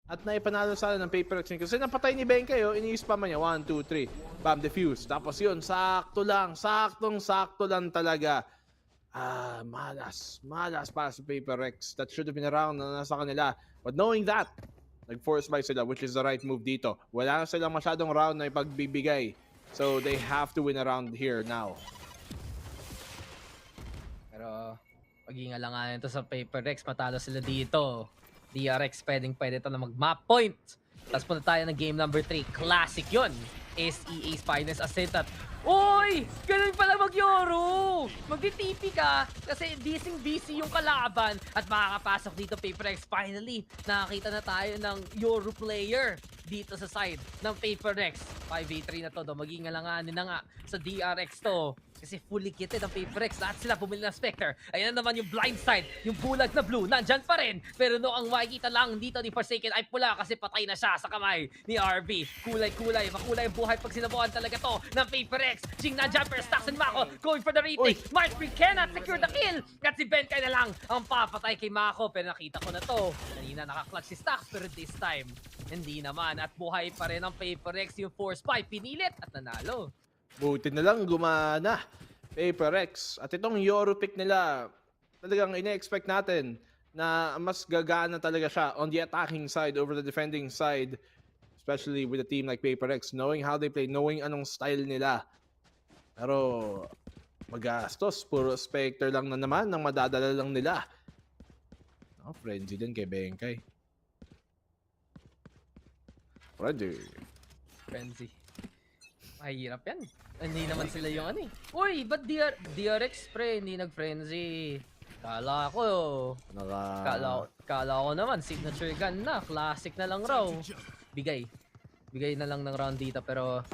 At naipanalo sana ng PaperX. Kasi napatay ni Benkay, ini-spam niya. 1, 2, 3. Bam, defuse. Tapos yun, sakto lang. Sakto lang talaga. Malas para sa PaperX. That should have been around na nasa kanila. But knowing that, nag-force buy sila, which is the right move dito. Wala na silang masyadong round na ipagbibigay. So they have to win around here now. Pero mag-ingalanganin to sa PaperX. Matalo sila dito. DRX pwede ito na mag-map point. Tapos punta tayo ng game number 3. Classic yun. SEA's finest ascent at uy! Ganun pala mag-Yoro! Magti-TP ka kasi busy yung kalaban at makakapasok dito PaperX. Finally, nakakita na tayo ng Yoro player dito sa side ng PaperX. 5v3 na to. Maging alanganin na nga sa DRX to. Kasi fully kitted ang PaperX. Lahat sila bumili ng Spectre. Ayan na naman yung blind side. Yung bulag na blue, nandyan pa rin. Pero no, ang makikita lang dito ni Forsaken ay pula kasi patay na siya sa kamay ni RB. Kulay-kulay. Makulay ang buhay pag sinabuhan talaga to ng PaperX. Jing nandyan, pero stocks and Mako going for the retake. Marshfield cannot secure the kill. At si Benkay na lang ang papatay kay Mako. Pero nakita ko na to. Kanina nakaklatch si Stocks pero this time, hindi naman. At buhay pa rin ang PaperX. Yung force spy, pinilit at nanalo. Buti na lang gumana PaperX. At itong Yoro pick nila, talagang ina-expect natin na mas gagana talaga siya on the attacking side over the defending side. Especially with a team like PaperX, knowing how they play, knowing anong style nila. Pero magastos, puro Spectre lang na naman ang madadala lang nila. Frenzy din kay Benkay. Frenzy. Mahirap yan. Hindi naman sila yung ano eh. Uy, ba't DRX pre, hindi nag-frenzy? Kala ko naman, signature gun na. Classic na lang raw. Bigay na lang ng round dito pero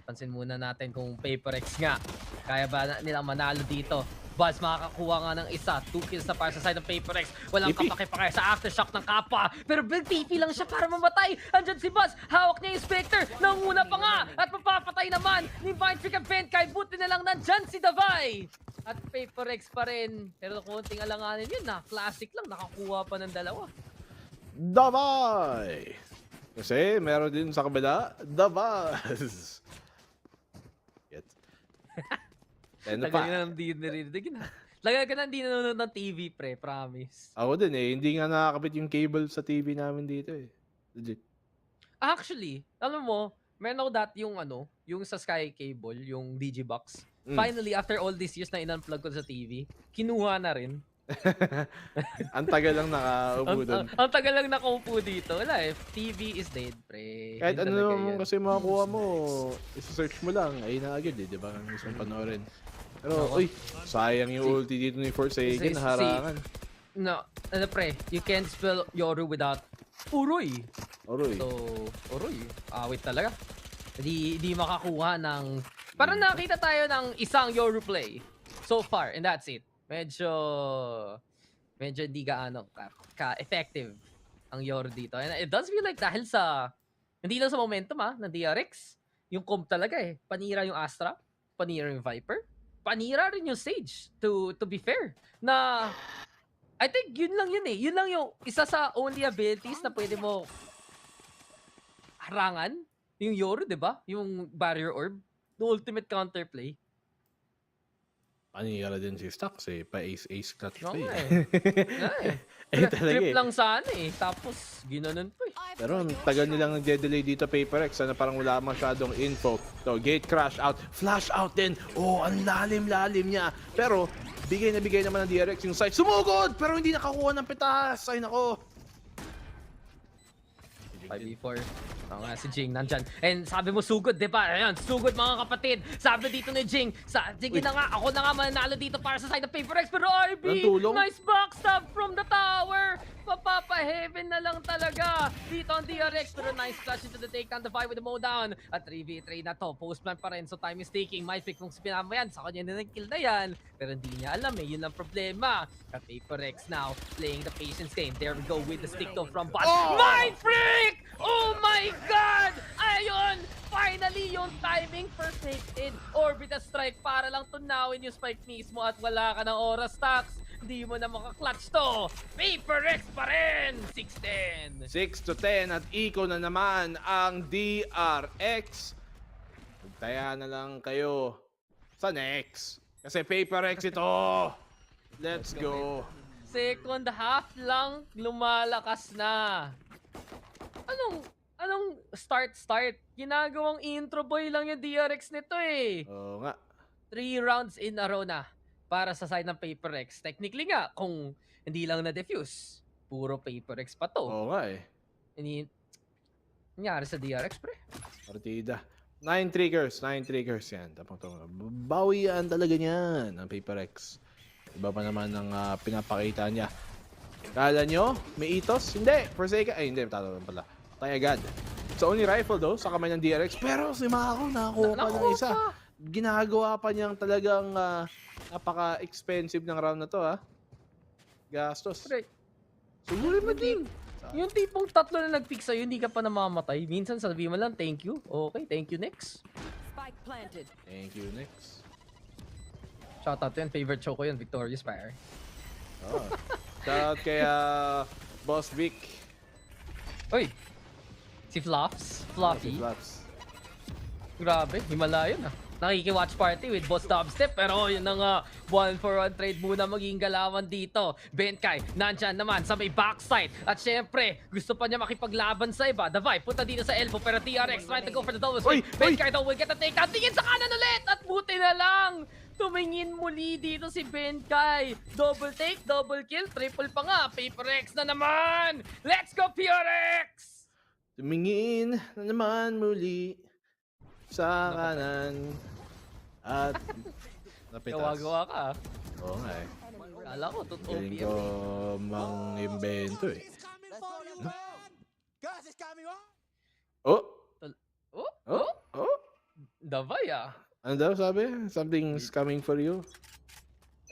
pansin muna natin kung PaperX nga. Kaya ba nilang manalo dito? Buzz makakakuha nga ng isa. 2 kills na para sa side ng PaperX. Walang kapake-pake sa aftershock ng kapwa. Pero big TP lang siya para mamatay. Andyan si Buzz. Hawak niya yung Spectre. Nanguna pa nga. At mapapatay naman ni Mindfreak ang Benkay. Buti na lang nandyan si Davay. At PaperX pa rin. Pero konting alanganin yun na. Classic lang. Nakakuha pa ng dalawa. Davay! Kasi meron din sa kabila. Davay! Tagal na hindi narinig na. Tagal ka na hindi nanonood ng TV, pre. Promise. Ako din eh. Hindi nga nakakabit yung cable sa TV namin dito eh. Legit. Actually, alam mo, meron ako yung sa Sky Cable, yung Digibox. Finally, after all these years na in-unplug ko sa TV, kinuha na rin. Ang tagal lang nakaupo doon. Ang tagal lang nakaupo dito. Wala eh. TV is dead, pre. Kahit ano naman kasi makakuha mo, isa-search mo lang. Ayun na agad eh. Diba? Ang gusto mong panoorin. Pero, uy, sayang yung ulti dito ni Forsaken. Harangan. No, pre, you can't spell Yoru without Uroy. Uroy. So, Uroy. Awit talaga. Di makakuha ng... Parang nakita tayo ng isang Yoru play so far, and that's it. Medyo hindi ka-effective ang Yoru dito. And it does feel like dahil sa... Hindi lang sa momentum ng DRX. Yung comp talaga eh. Panira yung Astra. Panira yung Viper. Panira rin yung Sage, to be fair. Na, I think yun lang yun eh. Yun lang yung isa sa only abilities na pwede mo harangan. Yung Yoru, di ba? Yung Barrier Orb. The ultimate counterplay. Panira din si Stocks eh. Pa-ace clutch play. Trip lang sana eh. Tapos, ginanon pa eh. Pero tagal nilang nagde-delay dito PaperX. Sana parang wala masyadong info. So, gate crash out. Flash out din. Oh, ang lalim-lalim niya. Pero, bigay naman ng DRX yung side. Sumugod! Pero hindi nakakuha ng pitas. Ay, nako. 5v4. Oo nga, si Jing nandyan. And sabi mo, sugod, di ba? Ayan, sugod mga kapatid. Sabi dito ni Jing, sige na nga, ako na nga mananalo dito para sa side ng PaperX. Pero RB, nice backstab from the tower. Papapa-heaven na lang talaga dito ang DRX. Pero nice flash into the takedown, the fight with the mowdown. At 3v3 na to, post-plan pa rin. So time is ticking. Might pick kung spinama yan, sa kanya na kill na yan. Pero hindi niya alam eh, yun ang problema. At PaperX now, playing the patience game. There we go with the stick though from Bot. Mind Freak! Oh my God! Ayun! Finally, yung timing perfected. Orbital strike para lang tunawin yung spike mismo at wala ka ng oras, Tax. Hindi mo na makaklatch to. PaperX pa rin! 6-10. 6-10 at Eco na naman ang DRX. Magtaya na lang kayo sa next. Kasi PaperX ito. Let's go. Second half lang, lumalakas na. Anong start? Ginagawang intro boy lang yung DRX nito eh. Oo nga. 3 rounds in a row na para sa side ng PaperX. Technically nga, kung hindi lang na-defuse, puro PaperX pa to. Oo nga eh. Nangyari sa DRX, pre. Partida. 9 triggers yan. Bawian talaga niyan ang PaperX. Iba pa naman ang pinapakita niya. Kala nyo, may ethos? Hindi. Forsaken. Ay, hindi. Tatawa pala. Tayo agad. It's only rifle though, sa kamay ng DRX. Pero si Mako, nakakuha pa ng isa. Ginagawa pa niyang talagang napaka-expensive ng round na to, ha? Gastos. Siguro mo din. Yung tipong tatlo na nag-pick sa'yo, hindi ka pa namamatay. Minsan sabi mo lang, thank you. Okay, thank you, next. Spike planted. Thank you, next. Shoutout yun, favorite show ko yun, Victorious Fire. Oh. Shoutout kay Boss Vic. Uy, si Fluffs? Fluffy? Si Fluffs. Grabe, Himalayan ah. Nakiki-watch party with Boss Dubstep, pero yun na nga, 1-for-1 trade muna maging galawan dito. Benkai, nandyan naman sa may backside. At syempre, gusto pa niya makipaglaban sa iba. The Vibe, punta dito sa elbow, pero TRX trying to go for the double swing. Benkai though will get the takedown. Tingin sa kanan ulit! At buti na lang! Tumingin muli dito si Benkai. Double take, double kill, triple pa nga. PaperX na naman! Let's go, PRX! Tumingin na naman muli sa kanan. At napitas. Gawa-gawa ka. Oo nga eh. Kala ko, totoo Galing ko mang-invento eh. Oh! Oh! Davay ah. Ano daw sabi? Something's coming for you.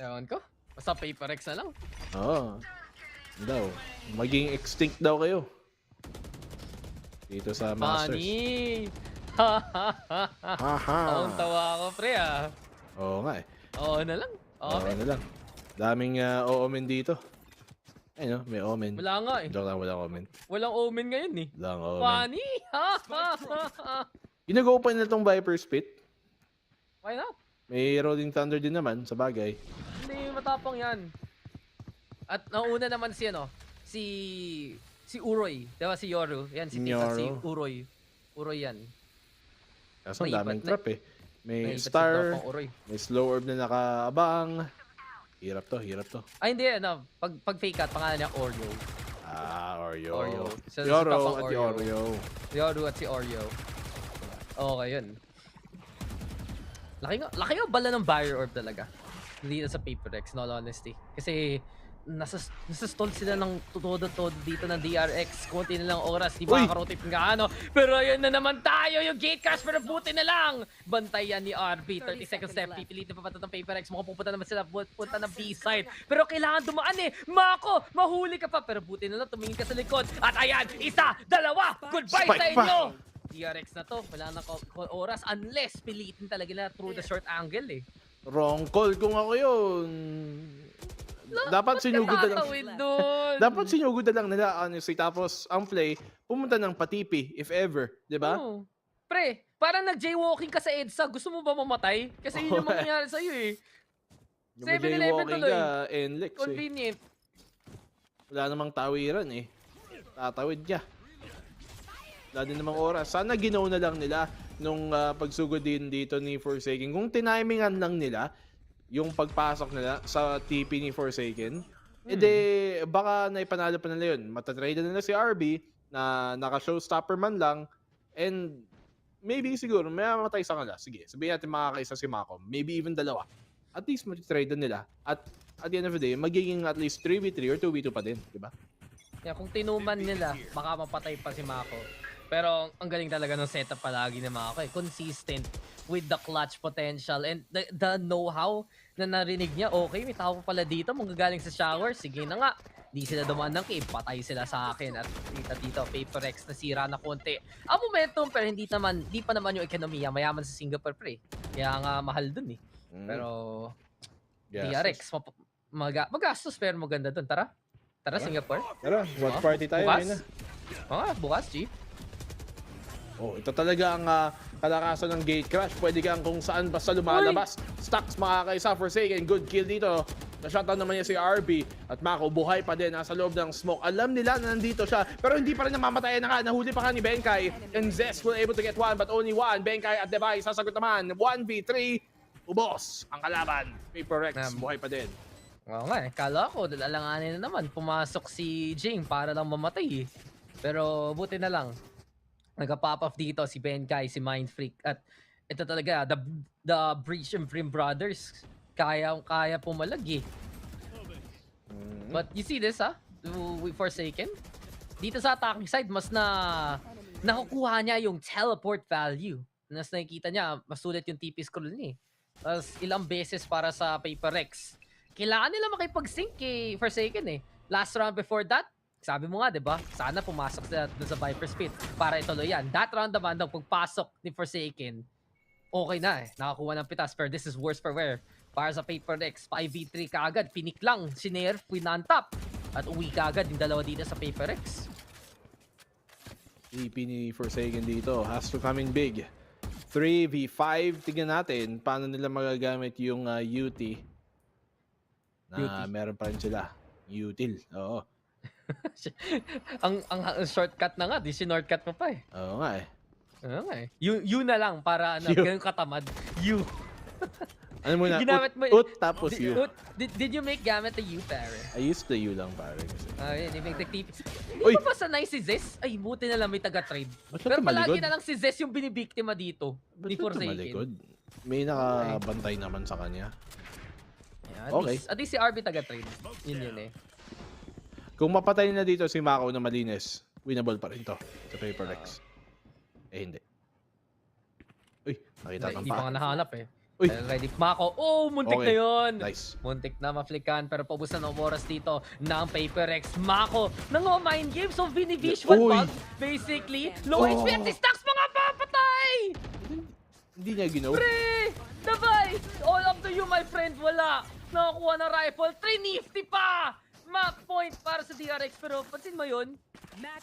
Ewan ko. Basta PaperX na lang. Oo. Ano daw? Maging extinct daw kayo. Dito sa Masters. Funny! Ang tawa ako, pre ah. Oo nga eh. Oo na lang. Oo na lang. Daming omen dito. Ay no, may omen. Wala nga eh. Joke lang, walang omen. Walang omen ngayon eh. Walang omen. Funny! Ginagawa pa nila tong Viper Spit. Why not? May Rolling Thunder din naman sa bagay. Hindi, matapang yan. At nauna naman si ano, si Uroy. Diba si Yoru? Yan si Tita, si Uroy. Uroy yan. Kaso ang daming trap eh. May star, may slow orb na nakaabang. Hirap to. Ay hindi, ano, pag fake out, pangalan niya Oreo. Oreo. So, Yoro at si Oreo. Yoru at si Oreo. Okay, yun. Laki nga bala ng barrier orb talaga. Dito sa PaperX, in all honesty. Kasi nasa stall sila ng todo dito ng DRX. Kunti na lang oras, di makakarotate ng gaano. Pero ayun na naman tayo, yung gate crash, pero buti na lang. Bantayan ni RB, 30 seconds left. Pipilitin pa ng PaperX. Makapupunta naman sila, punta ng B-side. Pero kailangan dumaan eh. Mako, mahuli ka pa. Pero buti na lang, tumingin ka sa likod. At ayan, isa, dalawa, goodbye sa inyo! DRX na to, wala na oras unless pilitin talaga na through the short angle eh. Wrong call kung ako yun. Dapat sinugod na lang. Dapat sinugod na lang nila honestly. Tapos ang play, pumunta ng patipi if ever, di ba? Oh. Pre, parang nag-jaywalking ka sa EDSA, gusto mo ba mamatay? Kasi yun yung mangyayari sa'yo eh. 7-Eleven tuloy. NLEX convenient. Wala namang tawiran eh. Tatawid niya. Wala din namang oras. Sana ginaw na lang nila nung pagsugod din dito ni Forsaken. Kung tinimingan lang nila yung pagpasok nila sa TP ni Forsaken, edi baka naipanalo pa nila yun. Matatrade na nila si RB na naka-showstopper man lang. And maybe siguro, may mamatay sa kanila. Sige, sabihin natin makakaisa si Mako. Maybe even dalawa. At least mag-trade nila. At the end of the day, magiging at least 3v3 or 2v2 pa din. Diba? Yeah, kung tinuman nila, baka mapatay pa si Mako. Pero ang galing talaga ng setup palagi ni Mako. Consistent with the clutch potential and the know-how na narinig niya. Okay, may tao pa pala dito. Manggagaling sa shower. Sige na nga. Di sila dumaan ng cave, patay sila sa akin. At dito, Paper X nasira na konti. Ang momentum, pero hindi pa naman yung ekonomiya. Mayaman sa Singapore, pre. Kaya nga mahal dun eh. Pero, DRX, magastos pero maganda dun. Tara, Singapore. Tara, watch party tayo. Bukas? Bukas, G. Oh, ito talaga ang kalakasan ng gate crash. Pwede kang kung saan basta lumalabas. Stacks makakaisa, Forsaken. Good kill dito. Na-shutdown naman niya si RB. At Mako, buhay pa din. Nasa loob ng smoke. Alam nila na nandito siya. Pero hindi pa rin namamatayan na nga. Nahuli pa ka ni Benkai. And Zest will able to get one, but only one. Benkai at Device. Sasagot naman. 1v3. Ubos ang kalaban. Paper X, buhay pa din. Oo nga eh. Kala ko, alanganin na naman. Pumasok si Jing para lang mamatay eh. Pero buti na lang. Nagka-pop off dito si Benkai, si Mind Freak. At ito talaga, the Breach and Brim Brothers. Kaya pumalag eh. But you see this with Forsaken? Dito sa attacking side, mas nakukuha niya yung teleport value. Mas nakikita niya, mas sulit yung TP scroll niya eh. Tapos ilang beses para sa Paper X. Kailangan nila makipag-sync kay Forsaken eh. Last round before that, sabi mo nga, diba? Sana pumasok sila dun sa Viper's Pit para ituloy yan. That round naman, nung pagpasok ni Forsaken, okay na eh. Nakakuha ng pitas, pero this is worse for wear. Para sa Paper X, 5v3 kaagad. Pinik lang, sinerf, winantap. At uwi kaagad yung dalawa dito sa Paper X. EP ni Forsaken dito has to coming big. 3v5. Tignan natin paano nila magagamit yung UT. Na meron pa rin sila. Util. Oo. ang shortcut na nga, di sinortcut mo pa eh. Oo nga eh. Oo nga eh. You na lang para ganun katamad. You. Ano muna? Ginamit mo, ut tapos U. Did you make gamit the U, pare? I used the U lang, pare. Yun, you make the TP. Hindi pa ba sanay si Zes? Ay, buti na lang may taga-trade. Pero palagi na lang si Zes yung binibiktima dito. Ni Forsaken. May nakabantay naman sa kanya. Yeah, at least si RB taga-trade. Yun eh. Kung mapatay na dito si Mako na malinis, winnable pa rin to sa Paper X. Hindi. Uy, nakita ng Hindi pa nga nahanap eh. Uy. Ready Mako. Oh, muntik na yun. Nice. Muntik na maflikan pero paubos na ng oras dito ng Paper X. Mako mind game. So Vini-Vish one bug. Basically, low HP at si Stacks mga papatay! Hindi niya ginawa. Pre! Device! All up to you, my friend. Wala. Nakakuha na rifle. 350 pa! Map point para sa DRX. Pero pansin mo yun?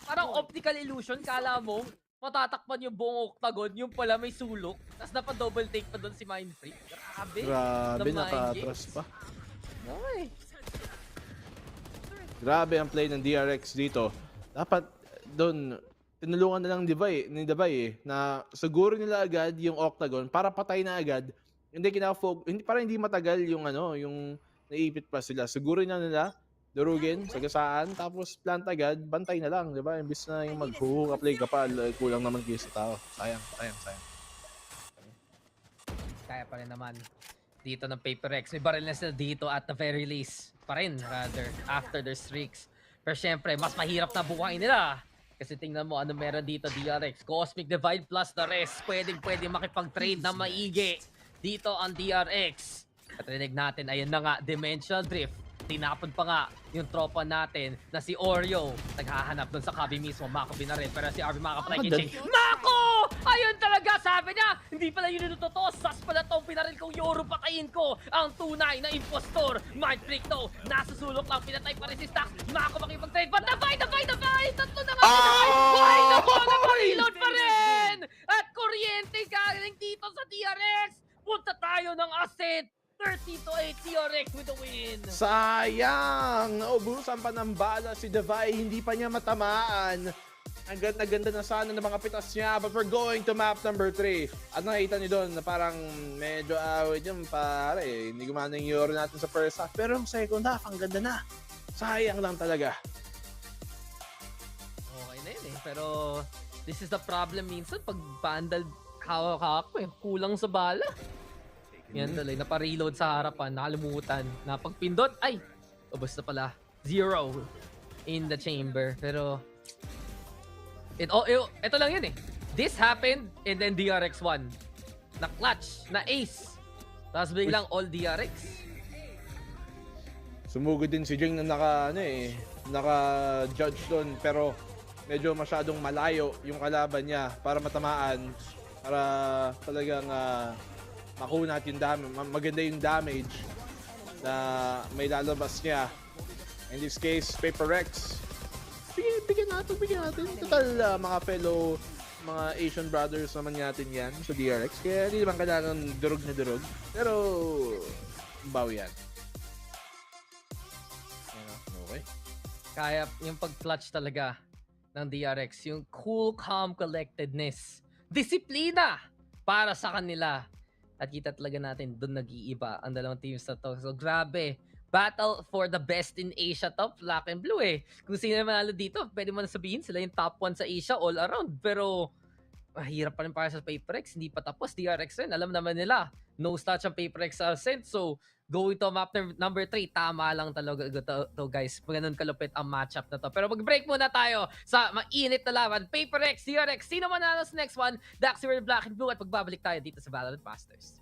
Parang optical illusion. Kala mo, matatakpan yung buong octagon. Yung pala may sulok. Tapos napa-double take pa doon si Mind Freak. Grabe, naka-trust pa. Okay. Grabe ang play ng DRX dito. Dapat doon, tinulungan na lang ni Devay na siguro nila agad yung octagon para patay na agad. Para hindi matagal yung yung naipit pa sila. Siguro na nila durugin, sagasaan, tapos plant agad, bantay na lang, di ba? Imbis na yung mag-play ka pa, kulang naman kayo sa tao. Sayang. Kaya pa rin naman dito ng Paper X. May baril na sila dito at the very least pa rin, rather, after their streaks. Pero syempre, mas mahirap na buhay nila. Kasi tingnan mo ano meron dito, DRX. Cosmic Divide plus the rest. Pwedeng makipag-trade na maigi dito ang DRX. At rinig natin, ayun na nga, Dimensional Drift. Tinapon pa nga yung tropa natin na si Oreo. Naghahanap doon sa Kabi mismo. Mako binaril. Pero si RB makapatay kay Ching. Mako! Ayun talaga! Sabi niya! Hindi pala yun yung totoo. Sas pala tong pinaril kong Yoro. Patayin ko ang tunay na impostor. Mind freak to. Nasa sulok lang. Pinatay pa rin si Stacks. Mako makipag-trade. But Davay! Tatlo na nga! Ay! Naku! Naka-reload pa rin! At kuryente galing dito sa DRX. Punta tayo ng asset. 30-8 DRX with the win! Sayang! Naubusan pa ng bala si Devay. Hindi pa niya matamaan. Ang ganda na sana ng mga pitas niya. But we're going to map number 3. At nakita niyo doon na parang medyo awit yun pare. Hindi gumana yung Euro natin sa first half. Pero yung second half, ang ganda na. Sayang lang talaga. Okay na yun eh. Pero This is the problem minsan pag Vandal hawak-hawak mo, kulang sa bala. Yan tuloy, napa-reload sa harapan, nakalimutan. Napagpindot, ay! Ubus na pala. 0 in the chamber. Pero, ito lang yun eh. This happened and then DRX won. Na-clutch, na-ace. Tapos biglang all DRX. Sumugod din si Jing na naka-judge doon, pero medyo masyadong malayo yung kalaban niya para matamaan, para talagang makuha natin maganda yung damage na may lalabas niya. In this case, Paper Rex. Bigyan natin. Total, mga fellow, mga Asian brothers naman natin yan sa DRX. Kaya hindi naman kailangan durog na durog. Pero, bawi yan. Okay. Kaya yung pag-clutch talaga ng DRX, yung cool, calm collectedness, disiplina para sa kanila. At kita talaga natin doon nag-iiba ang dalawang teams na to. So grabe, battle for the best in Asia top, Black and Blue eh. Kung sino na manalo dito, pwede mo na sabihin sila yung top 1 sa Asia all around. Pero mahirap pa rin para sa PaperX, hindi pa tapos. DRX rin, alam naman nila, no touch ang PaperX Ascent. So going to map number 3, tama lang talaga to guys. Ganun kalupit ang matchup na to. Pero mag-break muna tayo sa mainit na laban. PaperX, DRX, sino manalo sa next one? Daxi with Black and Blue at pagbabalik tayo dito sa VALORANT Masters.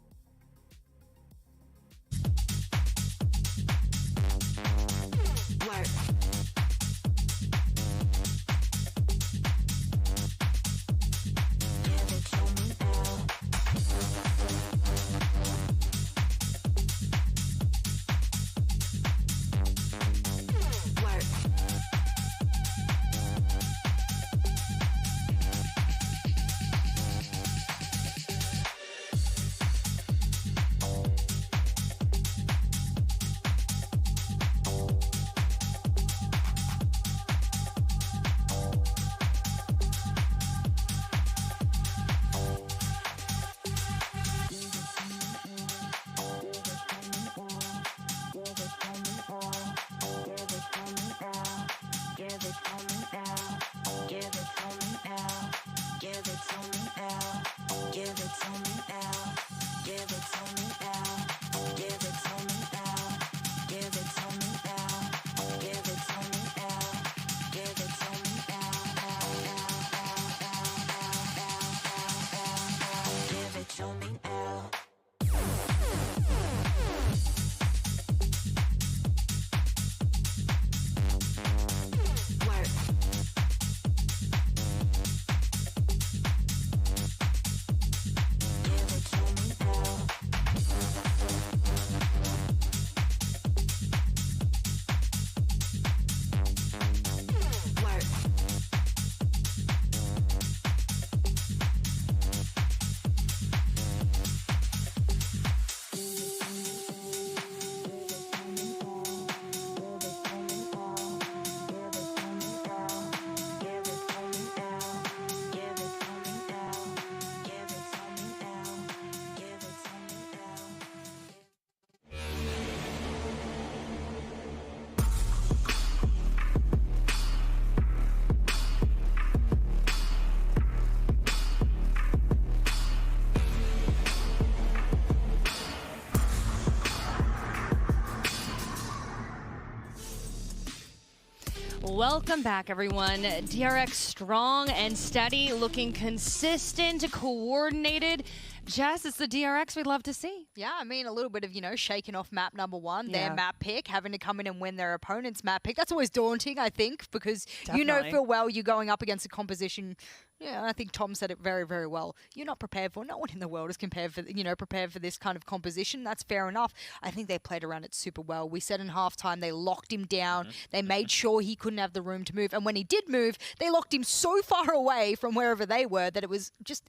Welcome back, everyone. DRX strong and steady, looking consistent, coordinated. Jess, it's the DRX we'd love to see. Yeah, I mean, a little bit of, shaking off map number 1, their map pick, having to come in and win their opponent's map pick. That's always daunting, I think, because Definitely. full well you're going up against a composition. Yeah, I think Tom said it very, very well. You're not prepared for. No one in the world is prepared for this kind of composition. That's fair enough. I think they played around it super well. We said in halftime they locked him down. They made sure he couldn't have the room to move. And when he did move, they locked him so far away from wherever they were that it was just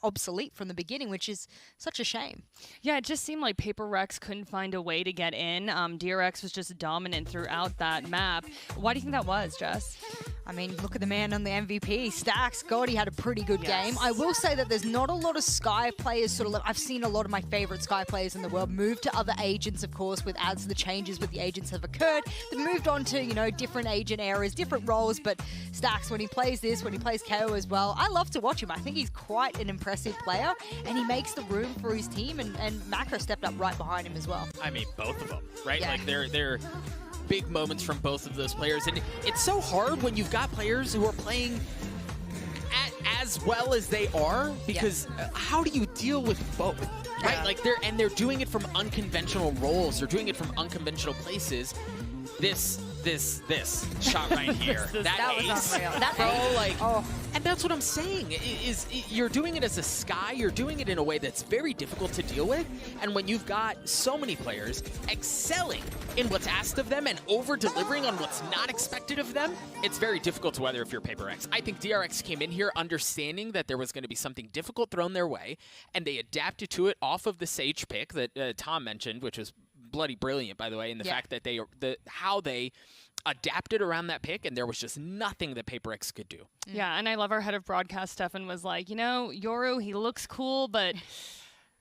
obsolete from the beginning, which is such a shame. Yeah, it just seemed like Paper Rex couldn't find a way to get in. DRX was just dominant throughout that map. Why do you think that was, Jess? I mean, look at the man on the MVP. Stacks, God, he had a pretty good game. I will say that there's not a lot of Sky players sort of, I've seen a lot of my favorite Sky players in the world move to other agents, of course, as the changes with the agents have occurred. They've moved on to, you know, different agent areas, different roles, but Stacks, when he plays this, when he plays KO as well, I love to watch him. I think he's quite an impressive player, and he makes the room for his team, and Macro stepped up right behind him as well. I mean, both of them, right? Yeah. Like, they're big moments from both of those players, and it's so hard when you've got players who are playing as well as they are, because how do you deal with both, right? Like, they're doing it from unconventional roles, they're doing it from unconventional places. This shot right here, that was unreal. That bro, ace. like, and that's what I'm saying. Is you're doing it as a Sky, you're doing it in a way that's very difficult to deal with, and when you've got so many players excelling in what's asked of them and over-delivering on what's not expected of them, it's very difficult to weather if you're Paper Rex. I think DRX came in here understanding that there was going to be something difficult thrown their way, and they adapted to it off of the Sage pick that Tom mentioned, which was bloody brilliant, by the way, in the fact that how they adapted around that pick, and there was just nothing that Paper X could do. Yeah, and I love our head of broadcast, Stefan, was like, you know, Yoru, he looks cool, but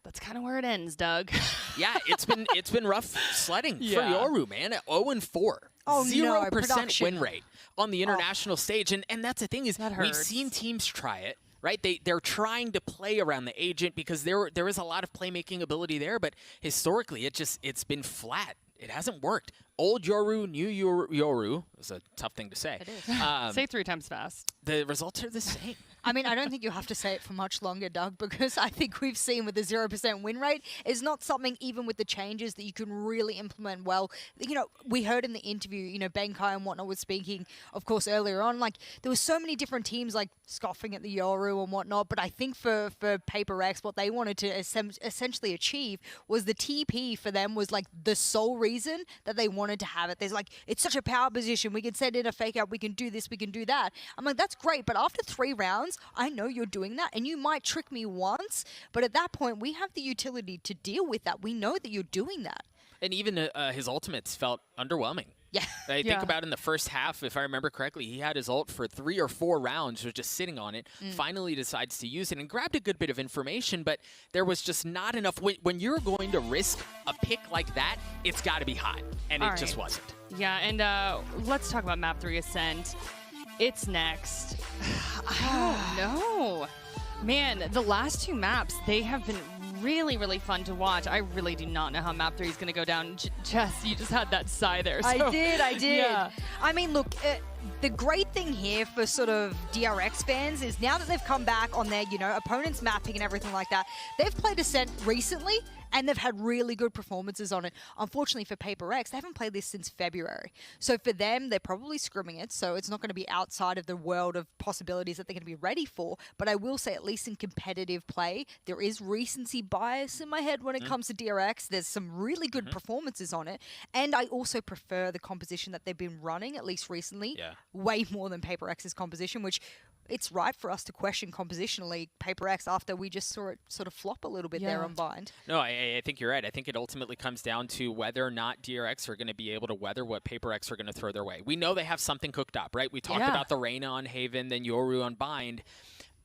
that's kind of where it ends, Doug. Yeah, it's been rough sledding for Yoru, man. 0-4. Oh, 0% win rate on the international stage, and that's the thing is we've seen teams try it. Right, they're trying to play around the agent because there is a lot of playmaking ability there, but historically it's been flat. It hasn't worked. Old Yoru, new Yoru. It's a tough thing to say. It is. Say it 3 times fast. The results are the same. I mean, I don't think you have to say it for much longer, Doug, because I think we've seen with the 0% win rate is not something, even with the changes, that you can really implement well. You know, we heard in the interview, you know, Benkai and whatnot was speaking, of course, earlier on, like, there were so many different teams, like, scoffing at the Yoru and whatnot, but I think for Paper X, what they wanted to essentially achieve was the TP for them was, like, the sole reason that they wanted to have it. There's, like, it's such a power position, we can send in a fake out, we can do this, we can do that. I'm like, that's great, but after 3 rounds, I know you're doing that, and you might trick me once, but at that point, we have the utility to deal with that. We know that you're doing that. And even his ultimates felt underwhelming. Yeah. I think about in the first half, if I remember correctly, he had his ult for 3 or 4 rounds, was just sitting on it, finally decides to use it and grabbed a good bit of information, but there was just not enough. When you're going to risk a pick like that, it's got to be hot, and it just wasn't. Yeah, and let's talk about Map 3 Ascent. It's next. I don't know. Man, the last 2 maps, they have been really, really fun to watch. I really do not know how Map 3 is going to go down. Jess, you just had that sigh there. So. I did. Yeah. I mean, look, the great thing here for sort of DRX fans is now that they've come back on their, you know, opponents mapping and everything like that, they've played Ascent recently, and they've had really good performances on it. Unfortunately for Paper X, they haven't played this since February. So for them, they're probably scrimming it, so it's not going to be outside of the world of possibilities that they're going to be ready for. But I will say, at least in competitive play, there is recency bias in my head when it comes to DRX. There's some really good performances on it. And I also prefer the composition that they've been running, at least recently, way more than Paper X's composition, which it's right for us to question compositionally Paper X after we just saw it sort of flop a little bit there on Bind. No, I think you're right. I think it ultimately comes down to whether or not DRX are going to be able to weather what Paper X are going to throw their way. We know they have something cooked up, right? We talked about the Reyna on Haven, then Yoru on Bind.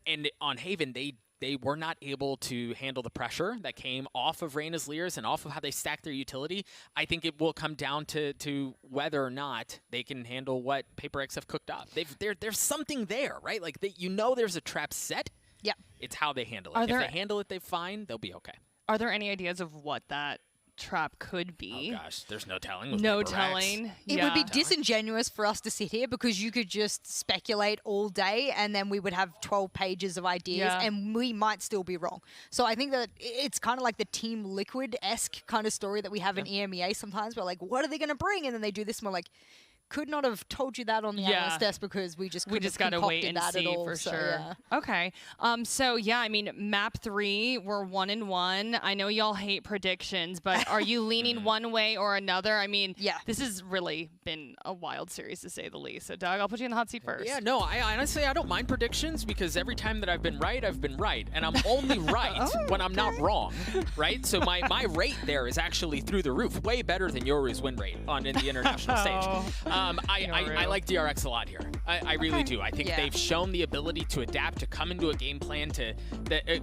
And on Haven, they were not able to handle the pressure that came off of Reyna's Leers and off of how they stack their utility. I think it will come down to whether or not they can handle what Paper X have cooked up. There's something there, right? Like, you know there's a trap set. Yeah. It's how they handle it. If they handle it, they're fine. They'll be okay. Are there any ideas of what that trap could be? Oh gosh, there's no telling. With no Paper telling. X. It would be disingenuous for us to sit here because you could just speculate all day and then we would have 12 pages of ideas and we might still be wrong. So I think that it's kind of like the Team Liquid-esque kind of story that we have in EMEA sometimes. We're like, what are they going to bring? And then they do this and we're like, could not have told you that on the analyst desk because we just got to wait and see for sure. Okay. So yeah, I mean, Map 3, we're 1-1. I know y'all hate predictions, but are you leaning one way or another? I mean, this has really been a wild series to say the least. So Doug, I'll put you in the hot seat first. Yeah, no, I honestly, I don't mind predictions because every time that I've been right, and I'm only right when I'm not wrong, right? So my rate there is actually through the roof, way better than Yoru's win rate in the international stage. I like DRX a lot here. I really do. I think they've shown the ability to adapt, to come into a game plan,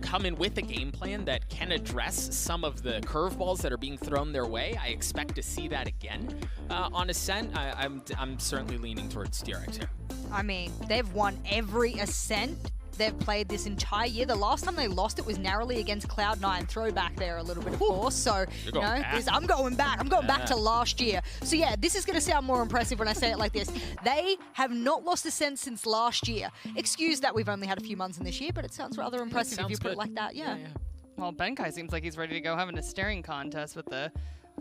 come in with a game plan that can address some of the curveballs that are being thrown their way. I expect to see that again on Ascent. I'm certainly leaning towards DRX here. I mean, they've won every Ascent they've played this entire year. The last time they lost it was narrowly against Cloud9. Throwback there a little bit, of course. So, I'm going back. I'm going back to last year. So yeah, this is going to sound more impressive when I say it like this. They have not lost Ascent since last year. Excuse that we've only had a few months in this year, but it sounds rather impressive if you put it like that. Yeah. Well, Benkai seems like he's ready to go having a staring contest with the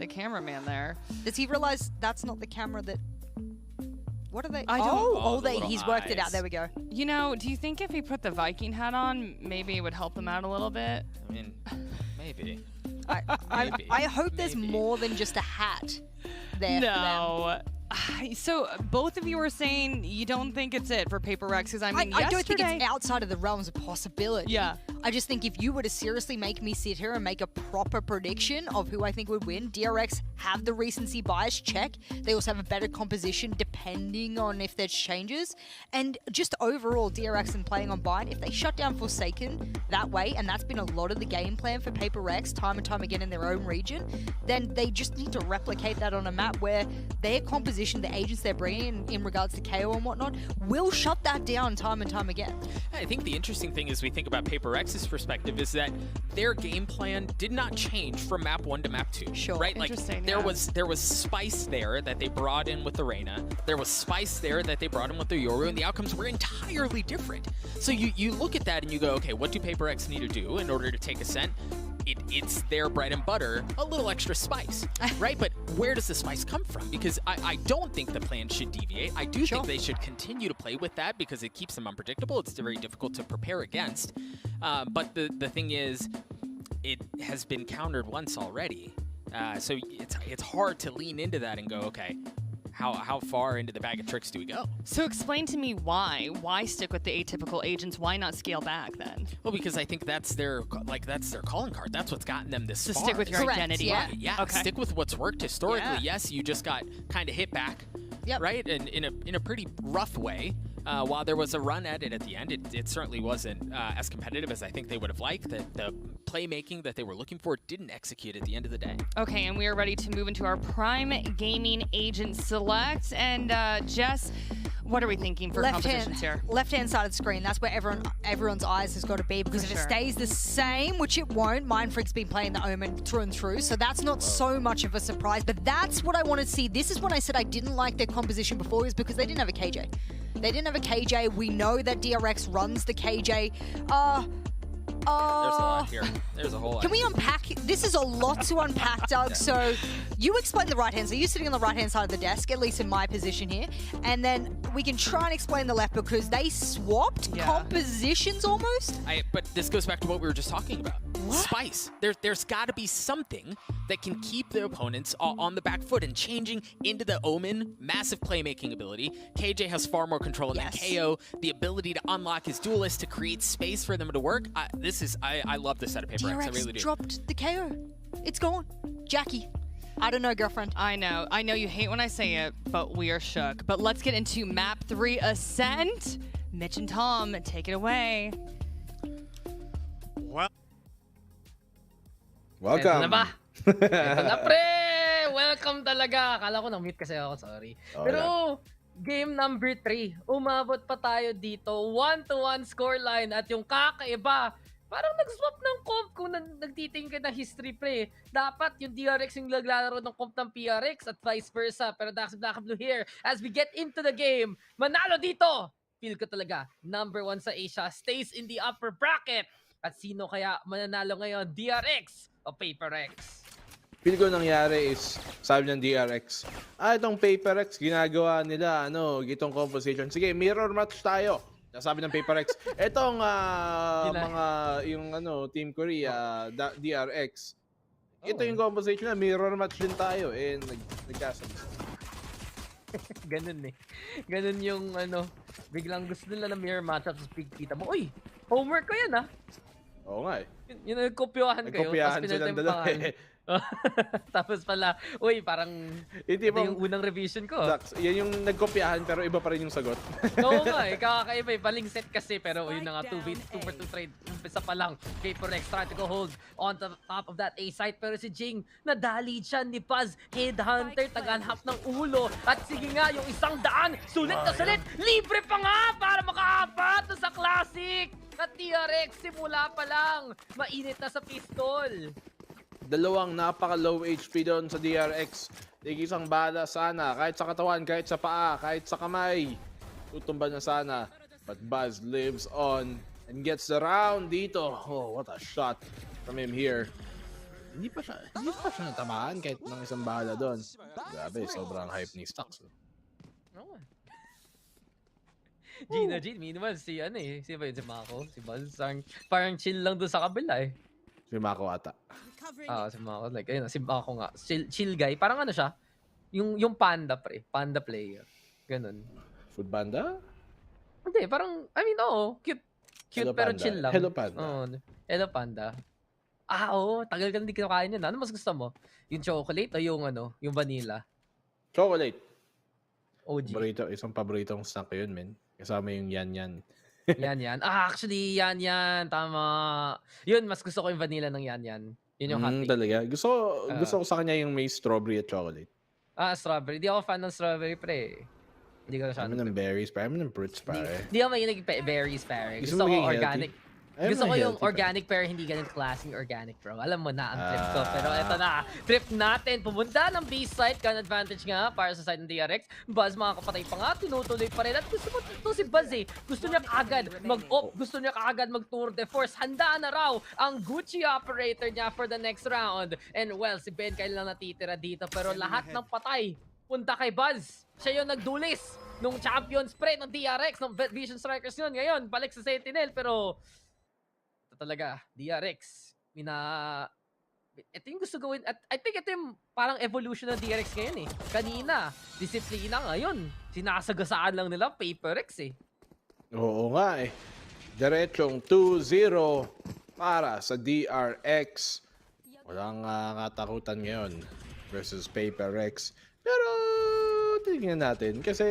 cameraman there. Does he realize that's not the camera that... What are they? I don't. He's worked it out. There we go. You know, do you think if he put the Viking hat on, maybe it would help him out a little bit? I mean, maybe. I hope there's more than just a hat there. No. So both of you are saying you don't think it's it for Paper Rex, because I mean, I don't think it's outside of the realms of possibility. Yeah. I just think if you were to seriously make me sit here and make a proper prediction of who I think would win, DRX have the recency bias, check. They also have a better composition depending on if there's changes. And just overall, DRX and playing on Bind, if they shut down Forsaken that way, and that's been a lot of the game plan for Paper Rex time and time again in their own region, then they just need to replicate that on a map where their composition, the agents they're bringing in regards to KO and whatnot, will shut that down time and time again. I think the interesting thing as we think about Paper Rex's perspective is that their game plan did not change from map 1 to map 2. Sure. Right? Like there was spice there that they brought in with the Reyna. There was spice there that they brought in with the Yoru, and the outcomes were entirely different. So you look at that and you go, okay, what do Paper Rex need to do in order to take Ascent? It's their bread and butter, a little extra spice, right? But where does the spice come from? Because I don't think the plan should deviate. I do think they should continue to play with that because it keeps them unpredictable. It's very difficult to prepare against. But the thing is, it has been countered once already. So it's hard to lean into that and go, okay, how far into the bag of tricks do we go? So explain to me why. Why stick with the atypical agents? Why not scale back then? Well, because I think that's their calling card. That's what's gotten them this far. Stick with your identity. Yeah. Okay. Stick with what's worked historically. Yeah. Yes, you just got kind of hit back, right? And in a pretty rough way. While there was a run at it at the end, it certainly wasn't as competitive as I think they would have liked. The playmaking that they were looking for didn't execute at the end of the day. Okay, and we are ready to move into our Prime Gaming Agent Select. And Jess, what are we thinking for compositions here? Left-hand side of the screen, that's where everyone's eyes has got to be, because if it stays the same, which it won't, Mindfreak's been playing the Omen through and through, so that's not so much of a surprise, but that's what I want to see. This is when I said I didn't like their composition before, is because they didn't have a KJ. They didn't have a KJ. We know that DRX runs the KJ. There's a lot here. There's a whole lot. Can we unpack? This is a lot to unpack, Doug. So you explain the right hand. So you're sitting on the right hand side of the desk, at least in my position here. And then we can try and explain the left, because they swapped compositions almost. But this goes back to what we were just talking about. What? Spice. There's got to be something that can keep the opponents on the back foot, and changing into the Omen, massive playmaking ability. KJ has far more control than KO, the ability to unlock his duelist, to create space for them to work. I love this set of Paper Rex. I really do. Dropped the KO. It's gone. Jackie. I don't know, girlfriend. I know you hate when I say it, but we are shook. But let's get into map 3 Ascent. Mitch and Tom, take it away. Welcome. Ito na ba? Ito na, pre! Welcome talaga. Akala ko na-mute kasi ako, sorry. Pero game number 3, umabot pa tayo dito. 1-1 scoreline, at yung kakaiba, parang nag-swap ng comp kung nagtitingin ka ng history, pre. Dapat yung DRX yung naglalaro ng comp ng PRX at vice versa. Pero Dax Blue here, as we get into the game, manalo dito! Feel ko talaga, number 1 sa Asia stays in the upper bracket. At sino kaya mananalo ngayon, DRX o Paper Rex? Feel ko nangyari is, sabi ng DRX, itong Paper Rex, ginagawa nila, gitong composition. Sige, mirror match tayo. Sabi ng Paper Rex, etong Team Korea, DRX, ito yung composition na mirror match din tayo. Nagkasabi. Ganun eh. Ganun yung biglang gusto nila na mirror match, tapos kita mo, uy, homework ko yan Oo nga eh. Yung nagkopyahan kayo, Nagkopyahan tapos silang pinalitan yung dalawa pangalan. Tapos pala, uy, parang Hindi ito yung unang revision ko. Dax, yan yung nagkopyahan pero iba pa rin yung sagot. Oo nga eh, kakaiba eh. Paling set kasi, pero yun na nga, 2 for 2 trade. Umpisa pa lang, PaperX trying to go hold on the top of that A site. Pero si Jing, nadali siya ni Paz. Headhunter, taganhap ng ulo. At sige nga, yung 100, sulit na sulit. Libre pa nga para makaapat sa Classic. At TRX, simula pa lang, mainit na sa pistol. Dalawang napaka-low HP doon sa DRX. Isang bala sana, kahit sa katawan, kahit sa paa, kahit sa kamay. Tutumba na sana. But Buzz lives on and gets the round dito. Oh, what a shot from him here. Hindi pa siya natamaan kahit ng isang bala doon. Grabe, sobrang hype ni Stux. Oo. Gina, minimal si ano eh. Si Mako, si Buzz. Parang chill lang doon sa kabila eh. Si Mako ata. Si Mako. Like, ayun, si Mako nga. Chill guy. Parang ano siya? Yung panda pre. Panda player. Ganun. Food panda? Hindi, parang, I mean, oo. Cute Hello pero panda. chill lang. Hello panda. Hello panda. Oo. Tagal ka na hindi kinakain yun. Ano mas gusto mo? Yung chocolate o yung ano? Yung vanilla? Chocolate. OG. Isang paboritong snack ko yun, men. Kasama yung yan. Yan. Actually, yan. Tama. Yun, mas gusto ko yung vanilla ng yan. Yun yung hot take. Talaga. Gusto ko sa kanya yung may strawberry at chocolate. Strawberry. Di ako fan ng strawberry, pre. Hindi ko na siya. Kami ng berries, pare. Kami ng fruits, pare. Hindi ako mahilig berries, pare. Gusto Gusto ko maging organic. healthy? Gusto ko yung organic pero hindi ganun klaseng organic, bro. Alam mo na ang trip ko. Pero eto na, trip natin. Pumunta ng B site. Gun advantage nga para sa side ng DRX. Buzz makakapatay pa nga. Tinutuloy pa rin. At gusto mo ito si Buzz eh. Gusto niya kaagad mag-op. Gusto niya kaagad mag-tour de force. Handa na raw ang Gucci operator niya for the next round. And well, si Ben Kyle lang natitira dito. Pero lahat ng patay punta kay Buzz. Siya yung nagdulis nung champion spray ng DRX, ng Vision Strikers yun. Ngayon, balik sa Sentinel. Pero talaga, DRX, ito yung gusto gawin, at I think ito yung parang evolution ng DRX ngayon eh. Kanina, disiplina ngayon. Sinasagasaan lang nila PaperX eh. Oo nga eh. Diretsong 2-0 para sa DRX. Walang katakutan ngayon versus PaperX. Pero, tingnan natin kasi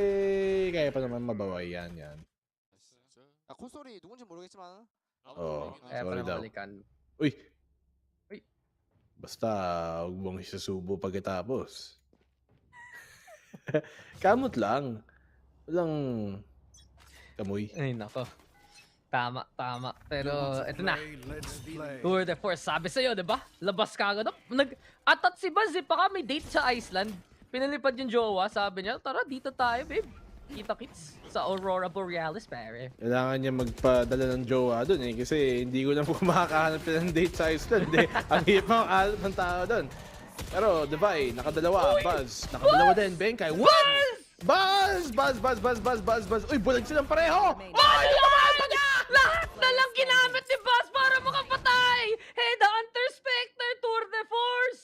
kaya pa naman mabaway yan. 콧소리 누군지 모르겠지만 Sorry daw. Uy! Basta, huwag mong isasubo pagkatapos. Kamot lang. Walang kamoy. Ay, nako. Tama. Pero, ito na. Tour de force. Sabi sa'yo, diba? Labas ka agad. Atat si Buzz, baka may date sa Iceland. Pinalipad yung jowa. Sabi niya, tara, dito tayo, babe. Kita-kits sa Aurora Borealis, pare. Kailangan niya magpadala ng jowa doon eh. Kasi hindi ko lang po makakahanap ng date sa Iceland eh. Ang hirap makakahanap ng tao doon. Pero, diba eh, nakadalawa. Buzz. Nakadalawa din, Benkay. What? Buzz! Uy, bulag silang pareho! Lahat na lang ginamit ni Buzz para makapatay! Headhunter, Spectre, Tour de Force!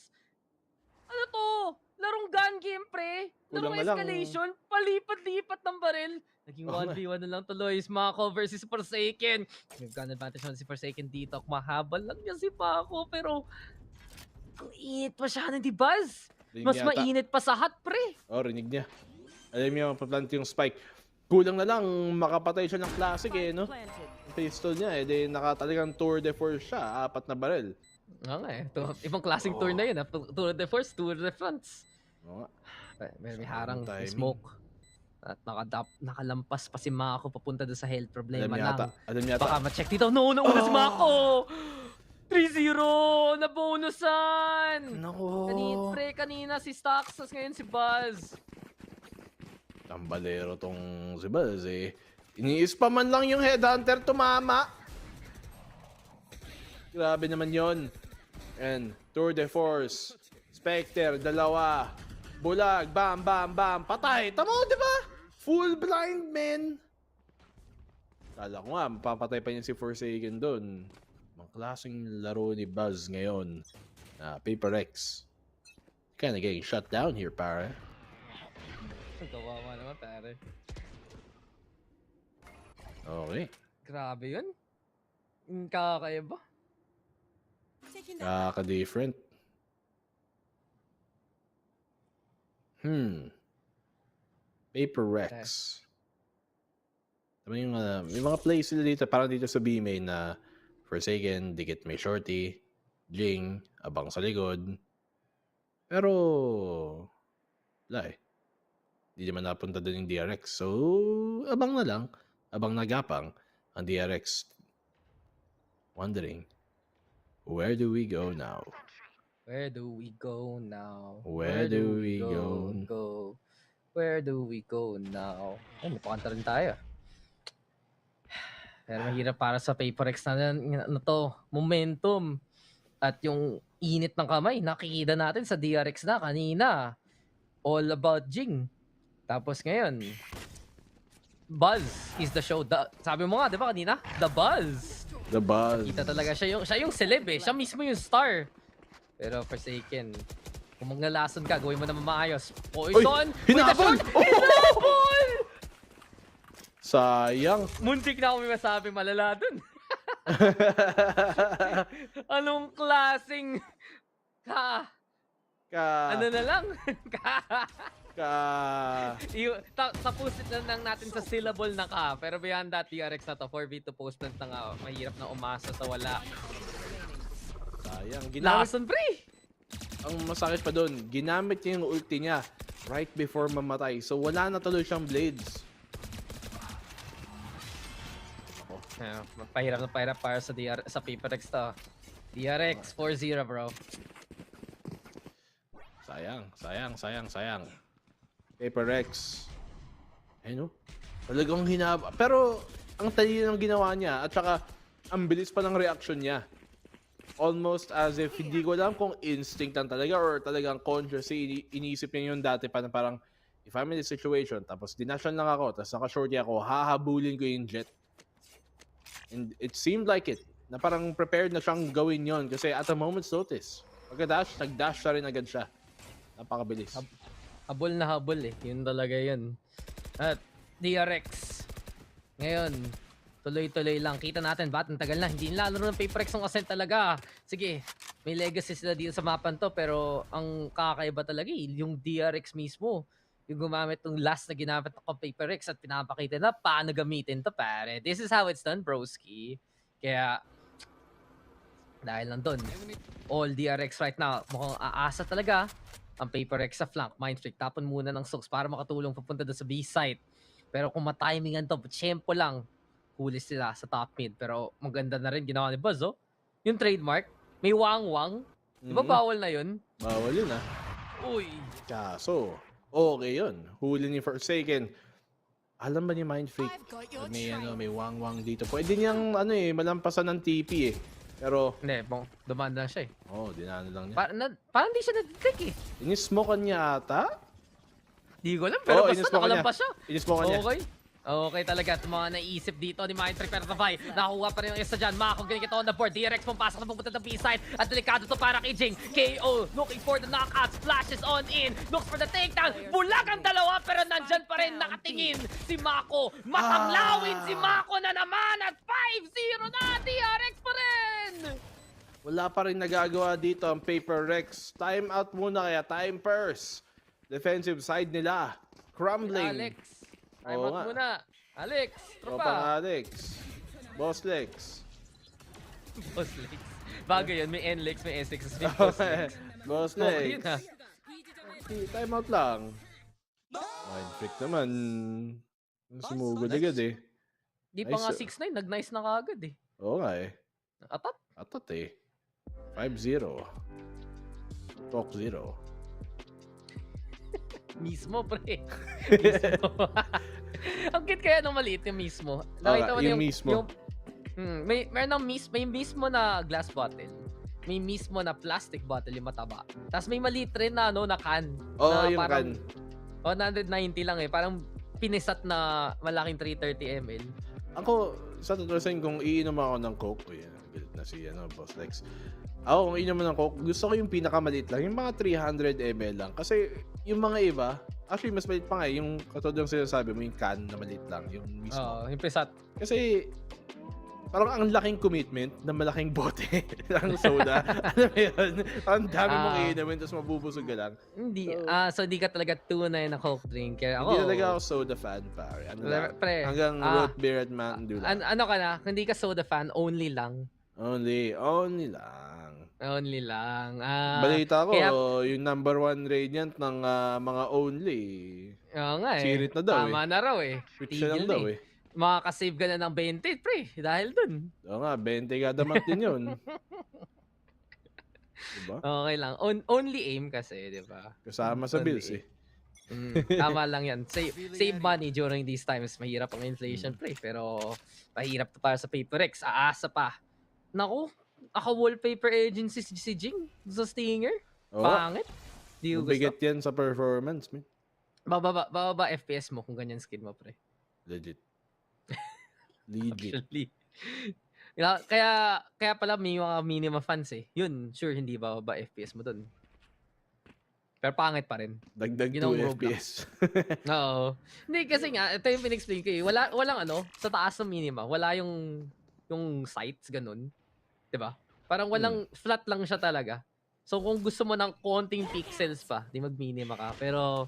Ano to? Larong gun game, pre. Larong escalation. Palipat-lipat ng baril. Naging 1v1 na lang tuloy. Mako versus Forsaken. May gun advantage na si Forsaken dito. Mahabal lang niya si Mako. Pero, ang init masyado ni Buzz. Mas mainit pa sa hot, pre. Rinig niya. Alam niya, paplant yung spike. Kulang na lang, makapatay siya ng classic eh, no? Yung pistol niya eh, nakatalagang tour de force siya. 4 na baril. Oo nga eh. Ibang klaseng tour na yun. Tour de force, tour de fronts. May harang, may smoke. At nakalampas pa si Mako papunta doon sa health problema lang. Alam yata. Baka ma-check dito. No, nauna si Mako! 3-0! Nabonusan! Naku! Kanina si Staxas, ngayon si Buzz. Tambalero tong si Buzz eh. Iniispa man lang yung headhunter, tumama. Grabe naman yon. And Tour de Force. Spectre, 2. Bulag, bam, patay. Tama, di ba? Full blind, man. Kala ko nga, mapapatay pa niya si Forsaken doon. Mga klaseng laro ni Buzz ngayon. PaperX. Kinda getting shut down here, pare. Kawawa naman, pare. Okay. Grabe yun. Kakaiba. Kaka-different. Paper Rex. May mga plays sila dito, parang dito sa B-main na Forsaken, dikit may shorty, Jing, abang sa likod. Pero, wala eh. Hindi naman napunta doon yung DRX. So, abang na lang. Abang nagapang ang DRX. Wondering, where do we go now? Where do we go now? Where do we go? Where do we go now? Ay, napakanta rin tayo. Pero mahirap para sa PaperX na to. Momentum. At yung init ng kamay, nakikita natin sa DRX na kanina. All about Jing. Tapos ngayon, Buzz is the show. Sabi mo nga, di ba kanina? The Buzz. The Buzz. Kita talaga siya yung celeb eh. Siya mismo yung star. Pero Forsaken, kung maglalason ka, gawin mo naman maayos. Poison! Hinabol! Hinabol! Sayang. Muntik na ako may masabi malala dun. Anong klaseng ano na lang? Tapusin lang natin sa syllable na ka. Pero beyond that, DRX na to. 4v2 postment na nga. Mahirap na umasa sa wala. Sayang. Lason pre! Ang masakit pa doon, ginamit niya yung ulti niya right before mamatay. So wala na tuloy siyang blades. Pahirap para sa PaperX to. DRX 4-0 bro. Sayang. PaperX. Ayun no? Talagang hinaba. Pero ang talino ng ginawa niya at saka ang bilis pa ng reaction niya. Almost as if hindi ko alam kung instinct lang talaga or talagang conscious. Iniisip niya yun dati pa na parang if I'm in this situation tapos dinashan lang ako tapos naka-shorty ako, hahabulin ko yung jet. And it seemed like it. Na parang prepared na siyang gawin yon kasi at a moment's notice. Pagka-dash, nag-dash siya rin agad siya. Napakabilis. Habol na habol eh. Yun talaga yun. At DRX. Ngayon, tuloy-tuloy lang. Kita natin, ba't ang tagal na. Hindi nilalaro ng PaperX ng Ascent talaga. Sige, may legacy sila dito sa mapan to. Pero ang kakaiba talaga yung DRX mismo. Yung gumamit ng last na ginamit ng PaperX at pinapakita na paano gamitin to pare. This is how it's done, broski. Kaya, dahil lang doon, all DRX right now, mukhang aasa talaga ang PaperX sa flank. Mindfreak, tapon muna ng Sox para makatulong papunta doon sa B-site. Pero kung matimingan to, tiyempo lang, huli sila sa top mid. Pero maganda na rin ginawa ni Buzz, oh. Yung trademark, may wang-wang. Di ba bawal na yun? Bawal yun, ah. Uy. Kaso, okay yun. Huli ni Forsaken. Alam ba ni Mindfreak? May wang-wang dito. Pwede niyang malampasan ng TP eh. Pero hindi, dumaan na siya eh. Dinaan lang niya. Parang hindi siya na-click eh. Inismokan niya ata? Hindi ko alam, pero basta nakalampas siya. Inismokan niya. Okay talaga, mga naisip dito ni Mindtrick, pero Tavay, nakakuha pa rin ang isa dyan. Mako, ginikita on the board, DRX pumpasok na pupunta ng B-side, at delikado to para kay Jing. KO, looking for the knockout, splashes on in, looks for the takedown, bulag ang dalawa, pero nandyan pa rin nakatingin si Mako. Matamlawin si Mako na naman, at 5-0 na, DRX pa rin! Wala pa rin nagagawa dito ang PaperX. Time out muna kaya, time purse. Defensive side nila, crumbling. Alex. Time out muna. Alex, tropa. Alex. Boss Lex. Boss Lex. Bagay yun, may N-Lex, may S-Lex. Boss Lex. Time out lang. Mindfreak naman. Sumugod agad eh. Di pa nga 6-9, nag-nice na kagad eh. Oo nga eh. Atat eh. 5-0. Talk 0. Mismo, pre. Mismo. Ang cute kaya nung maliit yung mismo. Nakita mo yung mismo. May mismo na glass bottle. May mismo na plastic bottle yung mataba. Tapos may maliit rin na, na can. Yung parang, can. 190 lang eh. Parang pinisat na malaking 330 ml. Ako, sa tutusin, kung iinom ako ng Coke, galit na si Boss Lex. Ako, kung iinom ng Coke, gusto ko yung pinakamaliit lang. Yung mga 300 ml lang. Kasi yung mga iba, actually, mas maliit pa nga. Yung katulad yung sinasabi mo, yung can na maliit lang. Yung mismo. Yung pisat. Kasi, parang ang laking commitment na malaking bote ng soda. Alam mo yun? Ang dami mong iinumin, tapos mabubusog ka lang. Hindi. So di ka talaga tunay na Coke drinker. Ako, Hindi talaga ako soda fan, pare. Ano lang? Pre, Hanggang root beer at Mountain Dew lang. Ano ka na? Hindi ka soda fan, only lang. Only lang. Only lang. Balita ko, kaya, yung number 1 radiant ng mga only. Oo nga eh. Sirit na daw Tama na raw eh. Switch na lang daw eh. Makakasave ka na ng 20, pre. Dahil dun. Oo nga, 20 kada month din yun. Diba? Okay lang. Only aim kasi, di ba? Kasama sa bills eh. Tama lang yan. Save money during these times. Mahirap ang inflation, pre. Pero mahirap to para sa PaperX. Aasa pa. Naku, ako wallpaper agency si Jing sa Stinger. Pangit. Di ko gusto. Mabigat yan sa performance, man. Bababa FPS mo kung ganyan skin mo, pre. Legit. Actually. Kaya pala may mga minimum fans eh. Yun, sure, hindi bababa FPS mo dun. Pero pangit pa rin. Dagdag 2 FPS. Oo. Hindi kasi nga, ito yung pinexplain ko eh. Walang ano, sa taas ng minima, wala yung sights, ganun. Diba? Parang walang flat lang siya talaga. So kung gusto mo ng konting pixels pa, di mag-minima ka. Pero,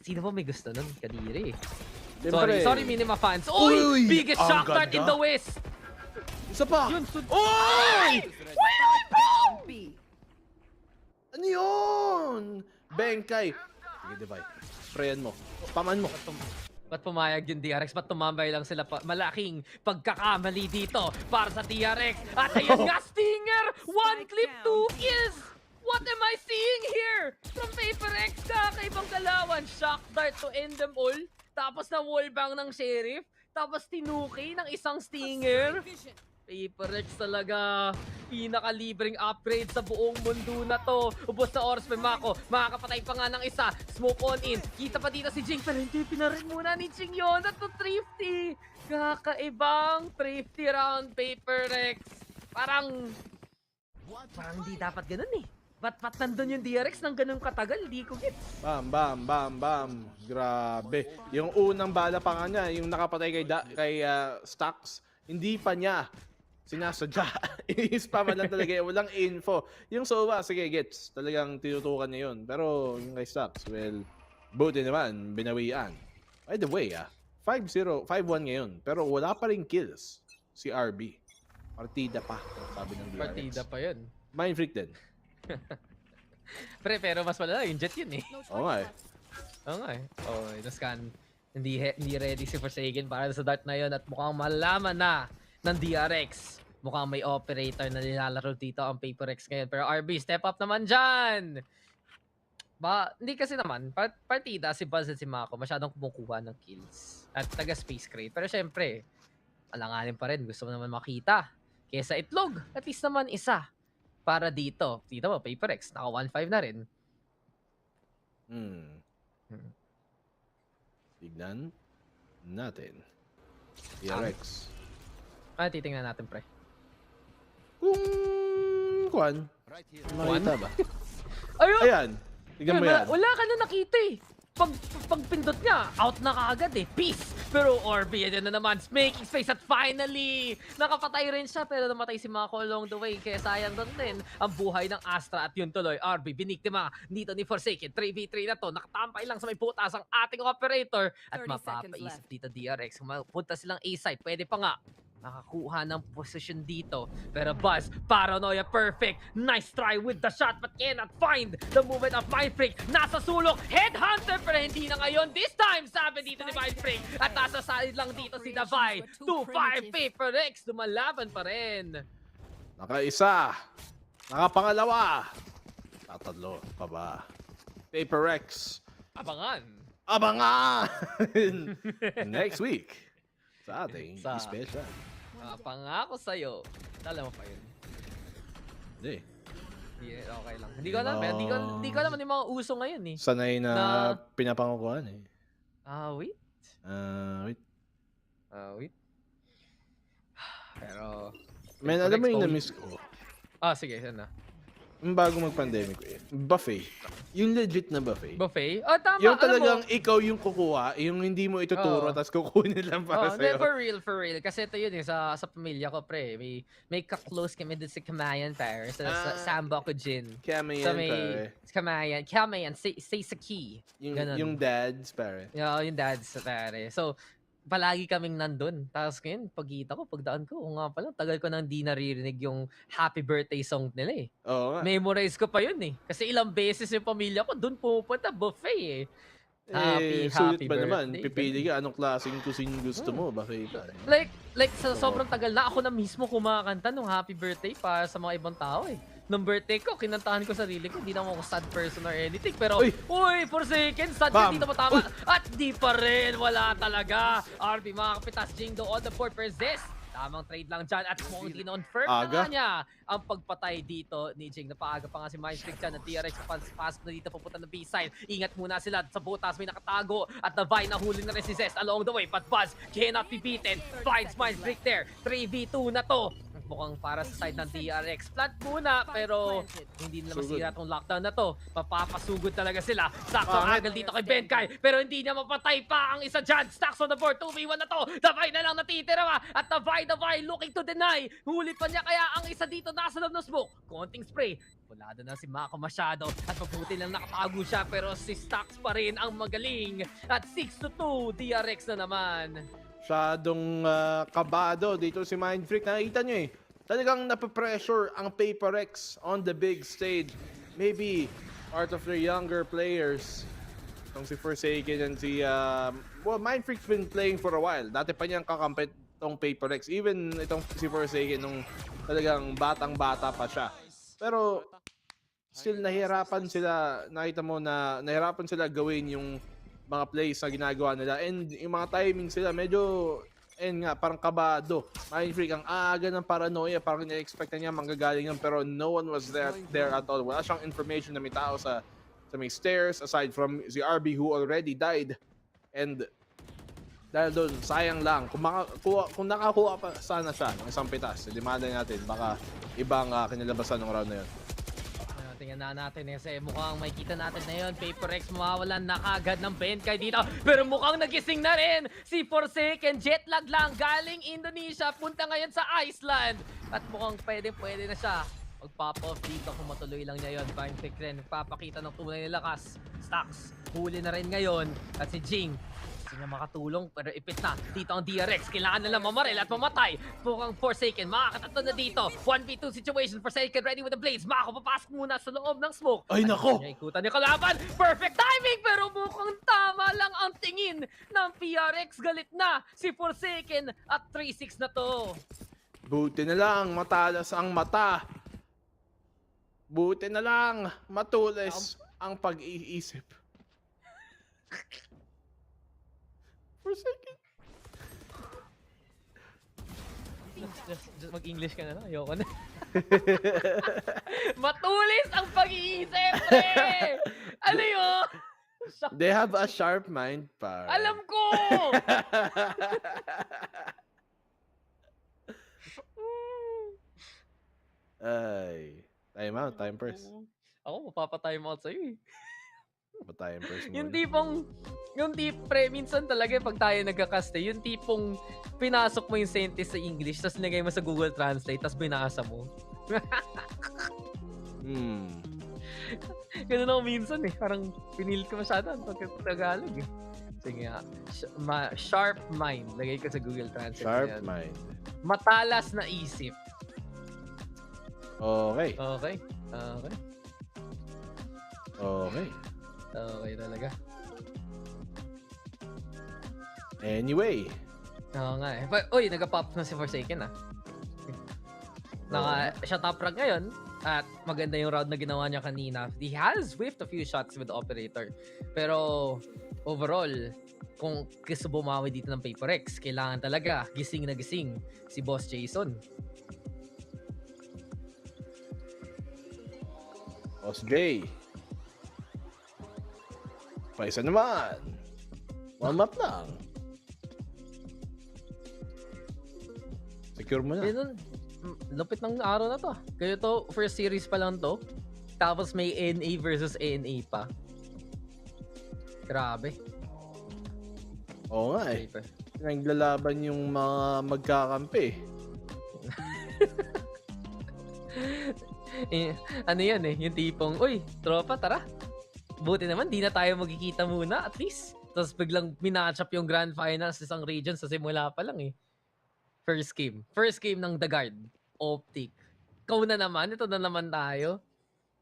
sino ba may gusto nun? Kadiri eh. Sorry minima fans. Uy! Biggest shock dart in the West! Isa pa! Yun, Uy! Ano yun? Bengkay! Sige, Divide. Sprayan mo. Paman mo. Ba't pumayag yung DRX? Ba't tumambay lang sila? Malaking pagkakamali dito para sa DRX. At ayun nga, Stinger! 1 clip, 2 kills! What am I seeing here? From PaperX, kakaibang galawan. Shock dart to end them all. Tapos na wallbang ng Sheriff. Tapos tinuki ng isang Stinger. PaperX talaga. Pinakalibreng upgrade sa buong mundo na to. Ubos na oras may Mako. Makakapatay pa nga ng isa. Smoke on in. Kita pa dito si Jing. Pero hindi pinarin muna ni Jing yun. At to thrifty. Kakaibang thrifty round PaperX. Parang hindi dapat ganun eh. Ba't nandun yung DRX ng ganun katagal? Di ko get. Bam, bam, bam, bam. Grabe. Yung unang bala pa nga niya, yung nakapatay kay Stacks, hindi pa niya sinasadya. I-spam lang talaga. Walang info. Yung Sova, sige, gets. Talagang tinutukan niya yun. Pero yung kay Stacks, well, buti naman, binawian. By the way, 5-0, 5-1 ngayon. Pero wala pa rin kills si RB. Partida pa, sabi ng DRX. Partida pa yun. Mind freak din. Pero mas malala yung jet yun eh. Oo nga eh. Oo nga eh. Na-scan. Hindi ready si Forsaken para sa dart na yun at mukhang malaman na ng DRX. Mukhang may operator na nilalaro dito ang PaperX ngayon. Pero RB, step up naman dyan! Hindi kasi naman, partida si Buzz at si Mako masyadong kumukuha ng kills at taga-space crate. Pero syempre, alanganin pa rin. Gusto mo naman makita. Kesa itlog, at least naman isa. Para dito. Dito mo, PaperX. Naka 1-5 na rin. Tignan natin. DRX. Titingnan natin, pre. Kuan. Makita ba? Ayun! Ayan. Tignan mo yan. Wala ka na nakita eh. Pagpindot niya, out na kaagad eh. Peace! Pero Orby, yan na naman, making space at finally, nakapatay rin siya pero namatay si Mako along the way. Kaya sayang doon din ang buhay ng Astra at yun tuloy. Orby, biniktima dito ni Forsaken. 3v3 na to, nakatampay lang sa may butas ang ating operator. At mapapaisip dito DRX, kung mapunta silang A-site, pwede pa nga nakakuha ng position dito. Pero Buzz, paranoia perfect. Nice try with the shot but cannot find the movement of Mindfreak. Nasa sulok, headhunter pero hindi na ngayon. This time, sabi dito ni Mindfreak. At nasa side lang dito si Davai. 2-5 PaperX, lumalaban pa rin. Nakaisa. Nakapangalawa. Tatlo pa ba? PaperX. Abangan. Next week. Sa ating special. Pangako sa'yo. Alam mo pa yun. Hindi. Yeah, okay lang. Hindi ko alam. Hindi ko alam ano yung mga uso ngayon eh. Sanay na pinapangukuhan eh. Wait. Wait. Pero... Man, alam mo yung na-miss ko. Sige. Yan na. Bago mag-pandemic eh. Buffet. Yung legit na buffet. Buffet? Oh, tama. Yung alam talagang mo, ikaw yung kukuha, yung hindi mo ituturo, tapos kukunin lang para sa'yo. for real. Kasi ito yun, sa pamilya ko, pre. May ka-close kami dun sa Kamayan, pare. Sa Samba ko, Jin. Kamayan, pare. Kamayan, say sa key. Yung dads, pare. Yung dads, pare. So, palagi kaming nandun. Tapos ngayon, pagkita ko, pagdaan ko, nga pala, tagal ko nang di naririnig yung happy birthday song nila eh. Oo nga. Memorize ko pa yun eh. Kasi ilang beses yung pamilya ko, dun pupunta, buffet eh. Happy ba naman? Pipili ka, anong klaseng cuisine gusto mo? Buffet ka. Like sa sobrang tagal na, ako na mismo kumakanta nung happy birthday para sa mga ibang tao eh. Nung birthday ko, kinantahan ko sarili ko. Hindi naman ako sad person or anything. Pero, for second, sad ka, dito matama. At di pa rin, wala talaga. RB, mga kapitas, Jingdo on the board persist. Tamang trade lang dyan at mukhang dinonfirm na nga niya ang pagpatay dito ni Jing. Napaaga pa nga si Mindfreak dyan at TRX pasok na dito papunta ng B-side. Ingat muna sila sa butas, may nakatago at Navine nahuli na rin si Zest along the way. But Buzz cannot be beaten. Finds Mindfreak there. 3v2 na to. Mukhang para sa side ng TRX. Plant muna pero hindi nila masira tong lockdown na to. Papapasugod talaga sila. Sakto ang angle dito kay Benkai pero hindi niya mapatay pa ang isa dyan. Stacks on the board. 2v1 na to. Navine na lang natitira pa. At Navine looking to deny. Huli pa niya kaya ang isa dito nasa loob ng smoke. Konting spray. Pulado na si Mako masyado at mabuti lang nakatago siya pero si Stacks pa rin ang magaling. At 6-2 DRX na naman. Masyadong kabado dito si Mindfreak. Nakita nyo eh. Talagang napapressure ang PaperX on the big stage. Maybe part of their younger players. Itong si Forsaken and si... Mindfreak's been playing for a while. Dati pa niyang kakampit itong PaperX. Even itong si Forsaken nung talagang batang-bata pa siya. Pero still nahihirapan sila. Nakita mo na nahihirapan sila gawin yung mga plays na ginagawa nila. And yung mga timing sila, medyo, parang kabado. Mindfreak, ang aga ng paranoia, parang na-expect niya manggagaling yan, pero no one was there at all. Wala siyang information na may tao sa may stairs, aside from si RB who already died. And dahil doon, sayang lang. Kung nakakuha pa sana siya ng isang pitas, limadan natin, baka ibang kinalabasan ng round na yun. Tingnan na natin kasi mukhang makikita natin na yun. PaperX mawawalan na kagad ng Benkai dito. Pero mukhang nagising na rin si Forsaken. Jetlag lang galing Indonesia. Punta ngayon sa Iceland. At mukhang pwede na siya. Mag-pop off dito kung matuloy lang niya yun. Mindfreak rin. Nagpapakita ng tunay na lakas. Stacks. Huli na rin ngayon. At si Jing. Hindi niya makatulong pero ipit na. Dito ang DRX. Kailangan nila mamaril at mamatay. Mukhang Forsaken. Makakatatlo na dito. 1v2 situation. Forsaken ready with the blades. Mako papasok muna sa loob ng smoke. Ay nako! Ikutan niya kalaban. Perfect timing pero mukhang tama lang ang tingin ng PRX. Galit na si Forsaken at 3-6 na to. Buti na lang matalas ang mata. Buti na lang matulis ang pag-iisip. Forsaken. Just mag-English ka na lang. Ayoko na. Matulis ang pag-iisip, pre! Ano yun? They have a sharp mind, pa. Alam ko! Ay. Time out, time first. Ako, mapapatime out sa'yo eh. Time first muna. Yung pre, minsan talaga pag tayo nagkakaste, yung tipong pinasok mo yung sentence sa English, tapos nilagay mo sa Google Translate, tapos binasa mo. Ganun ako minsan eh. Parang pinilit ko masyado ang pagka-Tagalog eh. Sige nga. Sharp mind. Lagay ko sa Google Translate. Sharp mind. Matalas na isip. Okay. Okay. Okay talaga. Anyway. Oo nga eh. But, uy, nag-pop na si Forsaken ah. Naka-shot up rank ngayon. At maganda yung round na ginawa niya kanina. He has whiffed a few shots with the operator. Pero overall, kung gusto bumawi dito ng PaperX, kailangan talaga gising na gising si Boss Jason. Boss J. Paisa naman. Warm up lang. Secure mo na. Lupit ng araw na to. Kaya to, first series pa lang to. Tapos may NA versus NA pa. Grabe. Oo nga eh. Naglalaban yung mga magkakampi. Ano yan eh, yung tipong, uy, tropa, tara. Buti naman, di na tayo magkikita muna, at least. Tapos biglang minatch up yung Grand Finals sa isang region sa simula pa lang eh. First game ng The Guard, Optic. Ikaw na naman, ito na naman tayo.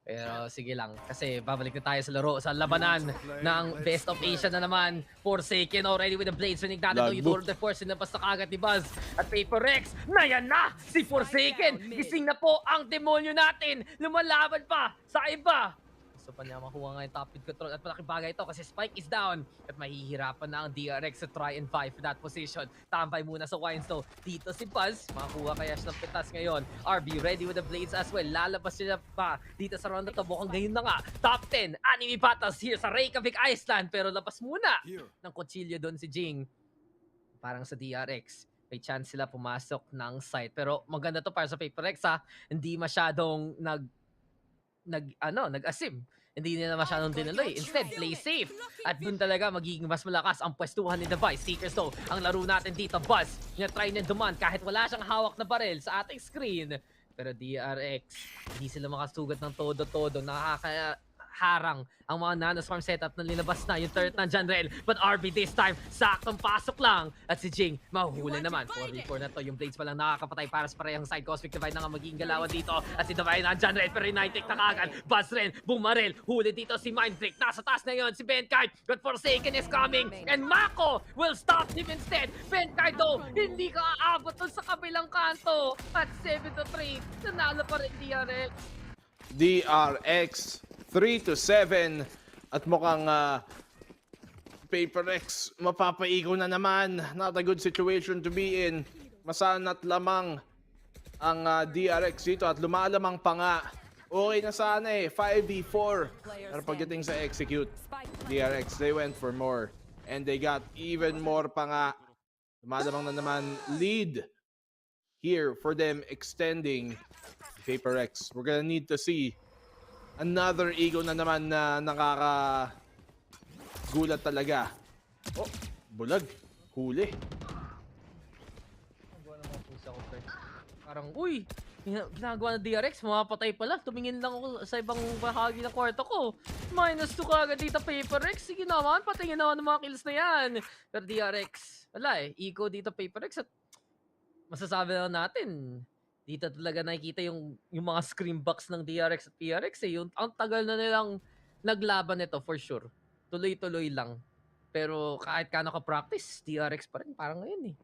Pero sige lang, kasi babalik na tayo sa laro, sa labanan ng Best of Asia na naman. Forsaken already with the blades. Rinig natin yung Tour de Force, sinabas na kagad ni Buzz. At Paper Rex, na yan na! Si Forsaken! Gising na po ang demonyo natin! Lumalaban pa sa iba! Gusto pa niya makuha nga yung top mid control at malaking bagay ito kasi Spike is down at mahihirapan na ang DRX to try and fight for that position. Tambay muna sa Winestone. Dito si Buzz, makakuha kaya siya ng pitas ngayon. RB ready with the blades as well. Lalabas siya pa dito sa round na to. Mukhang ngayon na nga. Top 10 anime battles here sa Reykjavik Iceland, pero labas muna ng kutsilyo doon si Jing. Parang sa DRX. May chance sila pumasok ng site. Pero maganda to para sa Paper Rex ha. Hindi masyadong nag-asim. Hindi nila masyadong dinaloy. Instead, play safe. At dun talaga magiging mas malakas ang pwestuhan ni Device. Seekers though, ang laro natin dito, Buzz. Try niya duman kahit wala siyang hawak na baril sa ating screen. Pero DRX, hindi sila makasugat ng todo-todo. Nakakaharang ang mga nanoswarm setup na linabas na. Yung turret ng Janrel. But RB this time, saktong pasok lang. At si Jing, mahuhuli naman. 4v4 na to. Yung blades pa lang nakakapatay para sa parehang side. Cosmic Divide na nga magiging galawan dito. At si Divide na Janrel, pero Unitek na kagad. Buzz rin, bumaril. Huli dito si Mindbreak. Nasa taas na yun si Benkai. But Forsaken is coming. And Mako will stop him instead. Benkai though, hindi ka aabot dun sa kabilang kanto. At 7-3, nanalo pa rin DRX. DRX 3-7 at mukhang Paper Rex mapapaigo na naman. Not a good situation to be in. Masanat lamang ang DRX dito at lumalamang pa nga. Okay na sana eh, 5v4. Pero pagdating sa execute, DRX, they went for more. And they got even more pa nga. Lumalamang na naman lead here for them extending Paper Rex. We're gonna need to see another ego na naman na nakakagulat talaga. Oh, bulag. Huli. Parang, uy, ginagawa ng DRX, mapapatay pala. Tumingin lang ako sa ibang bahagi ng kwarto ko. -2 kagad dito, Paper Rex. Sige naman, patingin naman ng mga kills na yan. Pero DRX, wala eh. Eco dito, Paper Rex. At masasabi na natin, dito talaga nakikita yung mga scream box ng DRX at PRX eh. Ang tagal na nilang naglaban nito for sure. Tuloy-tuloy lang. Pero kahit kano ka-practice, DRX pa rin. Parang ngayon eh.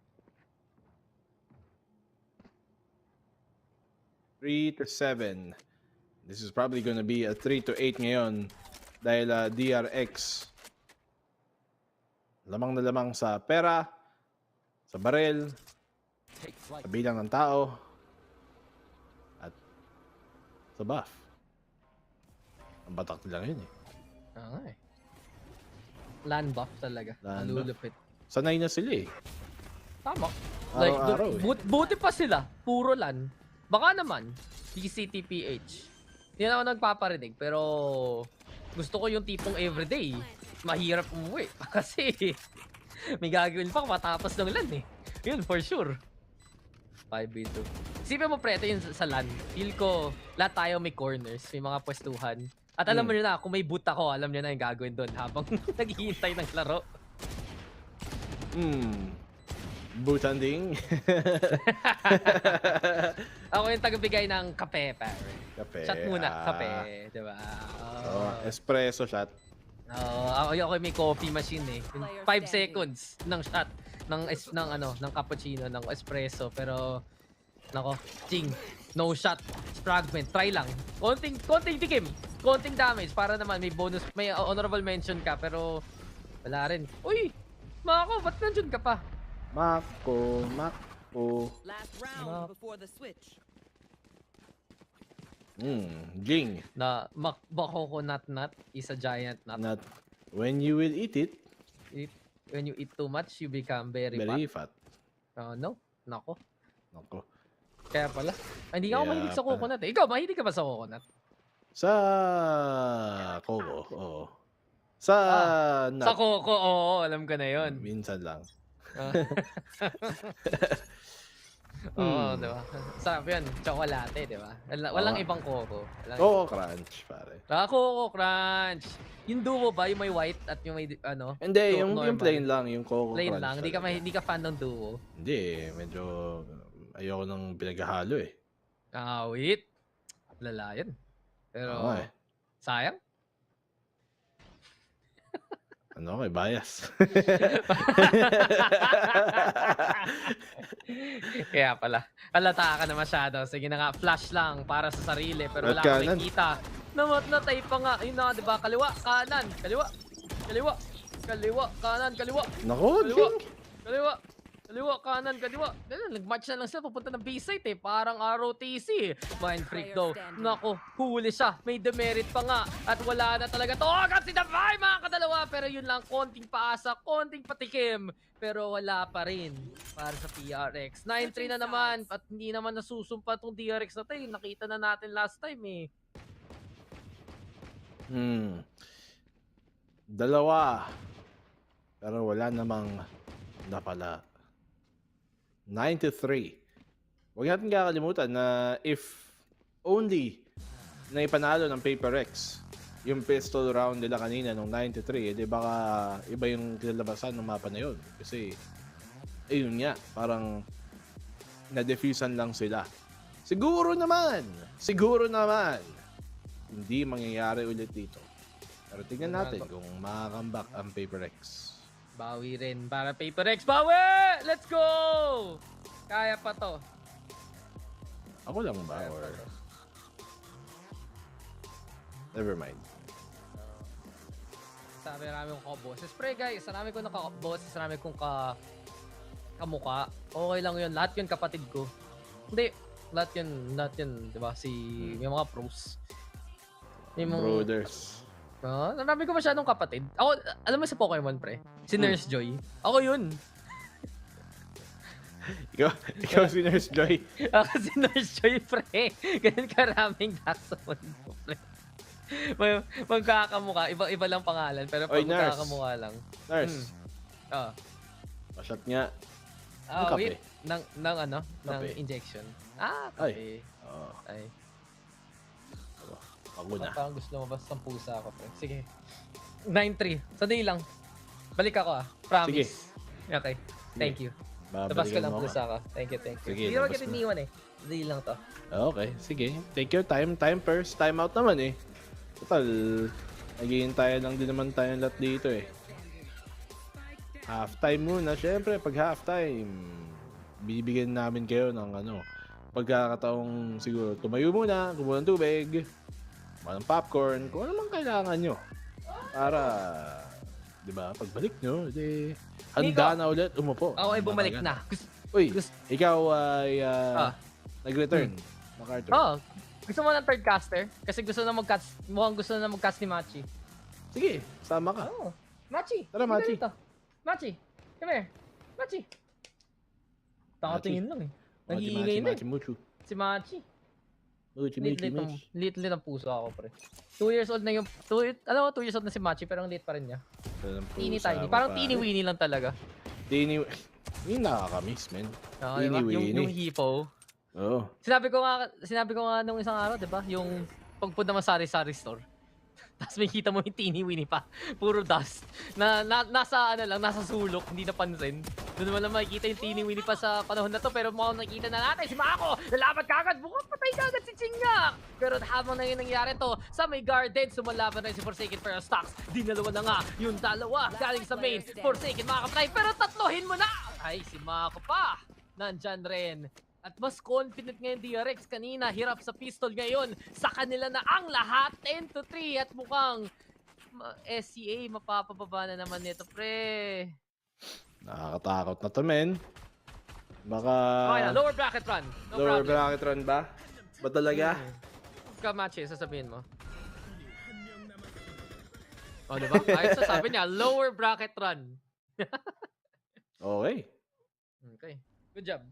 3-7. This is probably gonna be a 3-8 ngayon. Dahil DRX lamang na lamang sa pera, sa baril, sa bilang ng tao, sa buff. Ang batak lang yun eh. Eh. Land buff talaga. Malulupit. Sanay na sila eh. Tama. Araw-araw buti pa sila. Puro LAN. Baka naman, VCTPH. Hindi na ako nagpaparinig, pero gusto ko yung tipong everyday. Mahirap umuwi. Kasi may gagawin pa matapos ng LAN eh. Yun, for sure. 5v2. Isipin mo pre, ito yung sa LAN. Feel ko, lahat tayo may corners, may mga pwestuhan. At alam mo nyo na, kung may boot ako, alam nyo na yung gagawin doon habang naghihintay ng laro. Boot hunting. Ako yung tagabigay ng kape, pare. Kape. Shot muna, kape. Diba? Espresso shot. Ako yung may coffee machine eh. 5 seconds ng shot. ng cappuccino, ng espresso, pero nako, Ching, no shot, fragment, try lang. Konting tikim, konting damage para naman may bonus, may honorable mention ka, pero wala rin. Uy, Mako, ba't nandiyan ka pa? Mako. Last round before the switch. Jing. Na coconut nut is a giant nut. When you will eat it. When you eat too much, you become very fat. No? Nako. Kaya pala. Hindi ako mahilig sa coconut eh. Ikaw, mahilig ka ba sa coconut? Sa Coco, oo. Sa nut. Sa Coco, oo, alam ko na yun. Minsan lang. Oo, di ba? Sarap yun, tsokolate, di ba? Walang ibang Coco. Coco Crunch, pare. Coco Crunch. Yung duo ba? Yung may white at yung may ano? Hindi, yung plain lang, yung Coco plain Crunch. lang, hindi ka fan ng duo? Hindi, medyo ayoko nang pinaghahalo eh. Wait. Lala yun. Pero, sayang. Ano ko, bias. Kaya pala. Halata ka na masyado. Sige na nga, flash lang para sa sarili. Pero wala kang nakikita. Namatay pa nga. Yun na, diba? Kaliwa, kanan, kaliwa. Kaliwa, kaliwa, kanan, kaliwa. Naku, kaliwa, kaliwa. Kaliwa, kanan, kaliwa. Nag-match na lang sila papunta ng B-site eh. Parang ROTC. Mind freak daw. Nako, huli siya. May demerit pa nga. At wala na talaga to. Kasi Davay mga kadalawa. Pero yun lang, konting paasa, konting patikim. Pero wala pa rin para sa PRX. 9-3 na naman. At hindi naman nasusumpa tong DRX na to eh. Nakita na natin last time eh. Dalawa. Pero wala namang napala. 9-3. Huwag natin kakalimutan na if only na ipanalo ng Paper X yung pistol round nila kanina nung 9-3, edi baka iba yung kinalabasan ng mapa na yun. Kasi, ayun nga, parang na-diffusean lang sila. Siguro naman, hindi mangyayari ulit dito. Pero tingnan natin kung makakambak ang Paper X. Bawi rin para Paper X. Bawi! Let's go! Kaya pa to. Ako lang ba? Or... Never mind. Sabi namin kong kaboses. Pre guys, marami kong nakaboses, marami kong kamuka. Okay lang yun. Lahat yun kapatid ko. Hindi. Lahat yun. Diba? May mga pros. May mga... Brothers. Marami ko masyadong kapatid. Ako, alam mo sa Pokemon, pre? Si Nurse Joy. Ako yun. ikaw si Nurse Joy. Ako si Nurse Joy, pre. Ganyan karaming dark sa mundo, pre. Magkakamukha. Iba lang pangalan, pero pag magkakamukha lang. Nurse. Pasyat nga. Wait. Ng injection. Kape. Ay. Ako na. Parang gusto lumabas ng pusa ako, pre. Sige. 9-3. Sandali lang. Balik ako Promise. Sige. Okay. Thank you. Labas ko lang pusa ka. Thank you. Sige, hindi naman kita iniwan eh. Sandali lang to. Okay. Sige. Take your time. Time first. Time out naman eh. Total, naghihintay lang din naman tayong lahat dito eh. Halftime muna. Siyempre, pag halftime, bibigyan namin kayo ng pagkakataong siguro tumayo muna, kumuha ng tubig, ng popcorn, kung ano man kailangan nyo. Para, di ba, pagbalik nyo, handa na ulit, umupo. Ako ay bumalik na. Uy, ikaw ay nag-return. Gusto mo ng third caster? Kasi mukhang gusto na mag-cast ni Machi. Sige, sama ka. Machi! Tara, Machi. Machi! Come here! Machi! Takatingin lang eh. Nag-iingay na eh. Si Machi. Lit ang puso ako, pre. 2 years old na yung... 2 years old na si Machi, pero ang lit pa rin niya. Teeny tiny. Parang teeny weeny lang talaga. Teeny... Yung nakakamiss, man. Teeny weeny. Yung hipo. Oo. Sinabi ko nga nung isang araw, diba? Yung pagpunta mo sa sari-sari store. Tapos may kita mo yung teeny-weeny pa. Puro dust. Nasa sulok, hindi napansin. Doon naman lang makikita yung teeny-weeny pa sa panahon na to. Pero mukhang nakikita na natin si Mako. Lalaban kagad. Mukhang patay kagad si Chinga. Pero habang na yun nangyari to, sa may garden, sumalaban rin si Forsaken pero stocks. Dinalawa na nga yung dalawa. Galing sa main. Forsaken makakapatay. Pero tatlohin mo na. Ay, si Mako pa. Nandyan rin. At mas confident ngayon DRX kanina, hirap sa pistol ngayon. Sa kanila na ang lahat, 10-3 at mukhang SCA mapapababa na naman nito, pre. Nakakatakot na to, men. Baka... Okay na, lower bracket run. Lower bracket run ba? Ba talaga? Ka-match sasabihin mo. O, diba? Ayos sasabi niya, lower bracket run. Okay. Okay. Good job.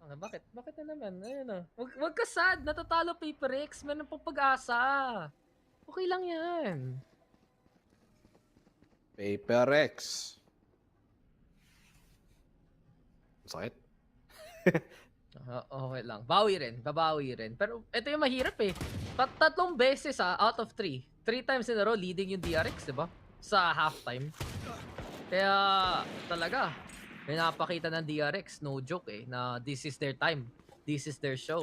Bakit? Bakit na naman? Ayun na. Wag ka sad. Natatalo Paper X. Meron pang pag-asa. Okay lang yan. Paper X. Sakit. Okay lang. Bawi rin. Babawi rin. Pero ito yung mahirap eh. Tatlong beses out of 3. 3 times in a row leading yung DRX, diba? Sa halftime. Kaya talaga, may napakita ng DRX, no joke eh, na this is their time. This is their show.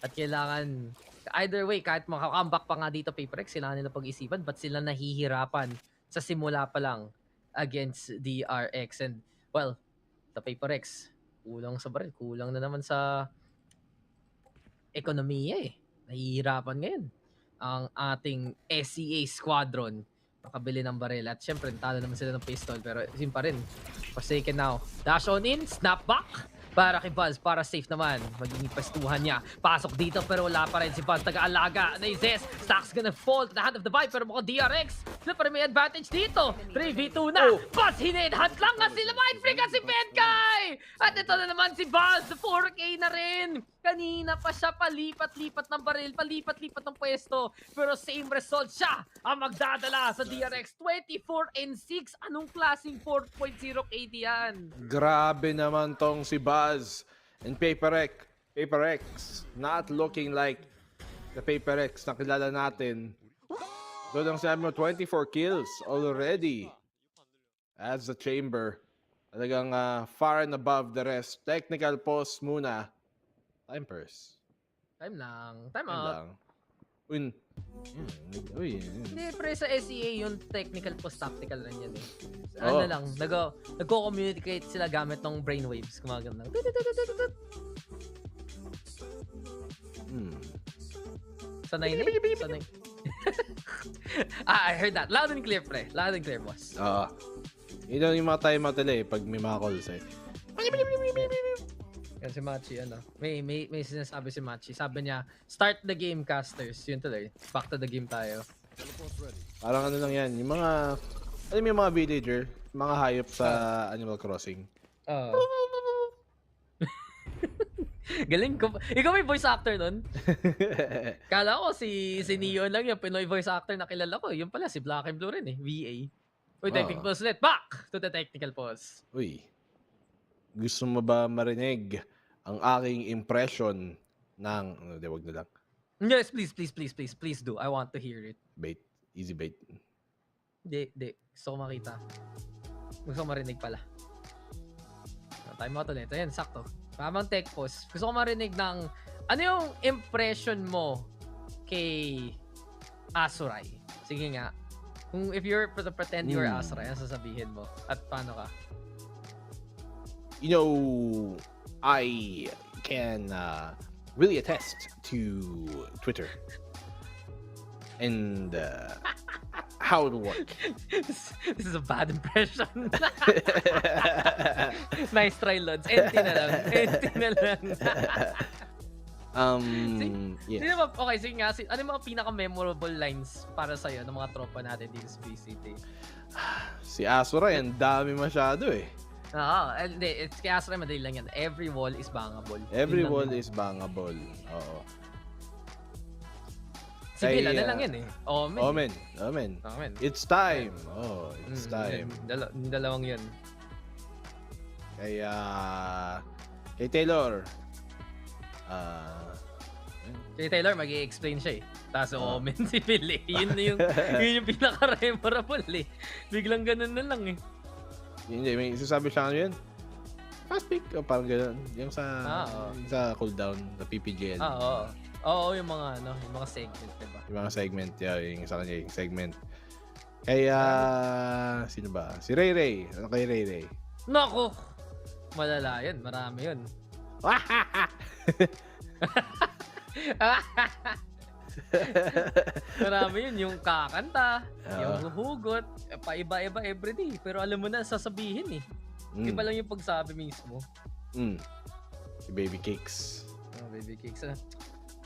At kailangan, either way, kahit maka-comeback pa nga dito Paper X, kailangan nila pag-isipan, ba't sila nahihirapan sa simula pa lang against DRX? And, well, the Paper X, kulang sa baril, kulang na naman sa ekonomiya eh. Nahihirapan ngayon ang ating SEA squadron makabili ng baril. At syempre, talo naman sila ng pistol. Pero yun pa rin. Forsaken now. Dash on in. Snap back. Para kay Buzz. Para safe naman. Magiging pastuhan niya. Pasok dito pero wala pa rin si Buzz. Taga-alaga na Zes. Stack's gonna fall to the hand of the Vibe. Pero mukhang DRX. Sila pa rin may advantage dito. 3v2 na. Buzz hinedhunt lang nga sila. Mindfreak at si Benkai. At ito na naman si Buzz. 4K na rin. Kanina pa siya palipat-lipat ng baril, palipat-lipat ng pwesto. Pero same result siya ang magdadala sa DRX. 24-6. Anong klaseng 4.0 KD yan? Grabe naman tong si Buzz and Paper X not looking like the Paper X na kilala natin. Doon ang sabi mo, 24 kills already as the Chamber. Talagang far and above the rest. Technical pause muna. Time first. Time lang. Time out. Uy. Hindi, pre sa SEA yung technical post tactical rin yan eh. Ano lang, nagko-communicate sila gamit ng brainwaves. Kumagano lang. Sanay na eh. Sanay. I heard that. Loud and clear, pre. Loud and clear, boss. Yun yung mga time out nila eh, pag may mga calls eh. Yan si Machi, ano. May sinasabi si Machi. Sabi niya, start the game, casters. Yun tuloy. Back to the game tayo. Parang ano lang yan, yung mga, alam mo yung mga villager, mga hayop sa Animal Crossing. Galing ko. Ikaw may voice actor nun? Kala ko si Neon lang yung Pinoy voice actor na kilala ko. Yung pala, si Black and Blue rin eh. VA. Uy, technical pause ulit. Back to the technical pause. Uy. Gusto mo ba marinig ang aking impression ng... wag na lang. Yes, please do. I want to hear it. Bait. Easy bait. Hindi. Gusto ko makita. Gusto ko marinig pala. Time out ulit. Ayan, sakto. Tamang tech pause. Gusto ko marinig ng... Ano yung impression mo kay Asurai? Sige nga. If you're to pretend you're Asurai, ano sasabihin mo? At paano ka? You know, I can really attest to Twitter and how it works. This is a bad impression. Nice try, Lods. Enti na lang. Yeah. Sino ba, okay, sige nga. Ano yung mga pinaka-memorable lines para sa'yo ng mga tropa natin dito sa VCT? Si Asura, ang dami masyado eh. Hindi. It's kaya Asura, madali lang yan. Every wall is bangable. Every wall is bangable. Oo. Sige, na lang yan eh. Omen. It's time. It's time. Dalawang yun. Kaya, kay Taylor. Kay Taylor, mag-i-explain siya eh. Tapos Omen si Phil eh. Yun yung pinaka-memorable eh. Biglang ganun na lang eh. Hindi, may isasabi siya yun. Fast pick o parang gano'n. Yung sa cooldown, sa PPGL. Oo, yung mga segment, diba? Yung mga segment, yung sa kanya yung segment. Kaya, sino ba? Si Ray Ray. Ano kay Ray Ray? Naku! Malala yun. Marami yun. Marami yun. Yung kakanta, yung hugot, paiba-iba everyday. Pero alam mo na, sasabihin eh. Iba lang yung pagsabi mismo. Si Baby Cakes. Baby Cakes.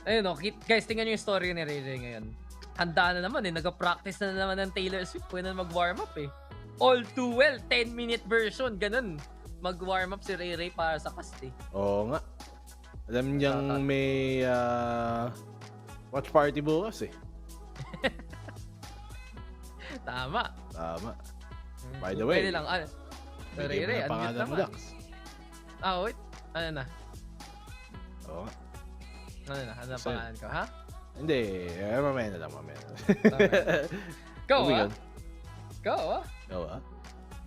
Ayun guys, tingnan nyo yung story ni Ray Ray ngayon. Handa na naman eh. Nag-practice na naman ng Taylor Swift. Pwede na mag-warm up eh. All too well. 10-minute version. Ganun. Mag-warm up si Ray Ray para sa cast eh. Oo nga. Alam niyang may watch party bukas eh. Tama. By the way. Pwede lang. May game na pangalan mo, Dax. Wait. Ano na? Oo. Ano na? Ano na pangalan ko, ha? Hindi. Mamaya na lang. Go, Go,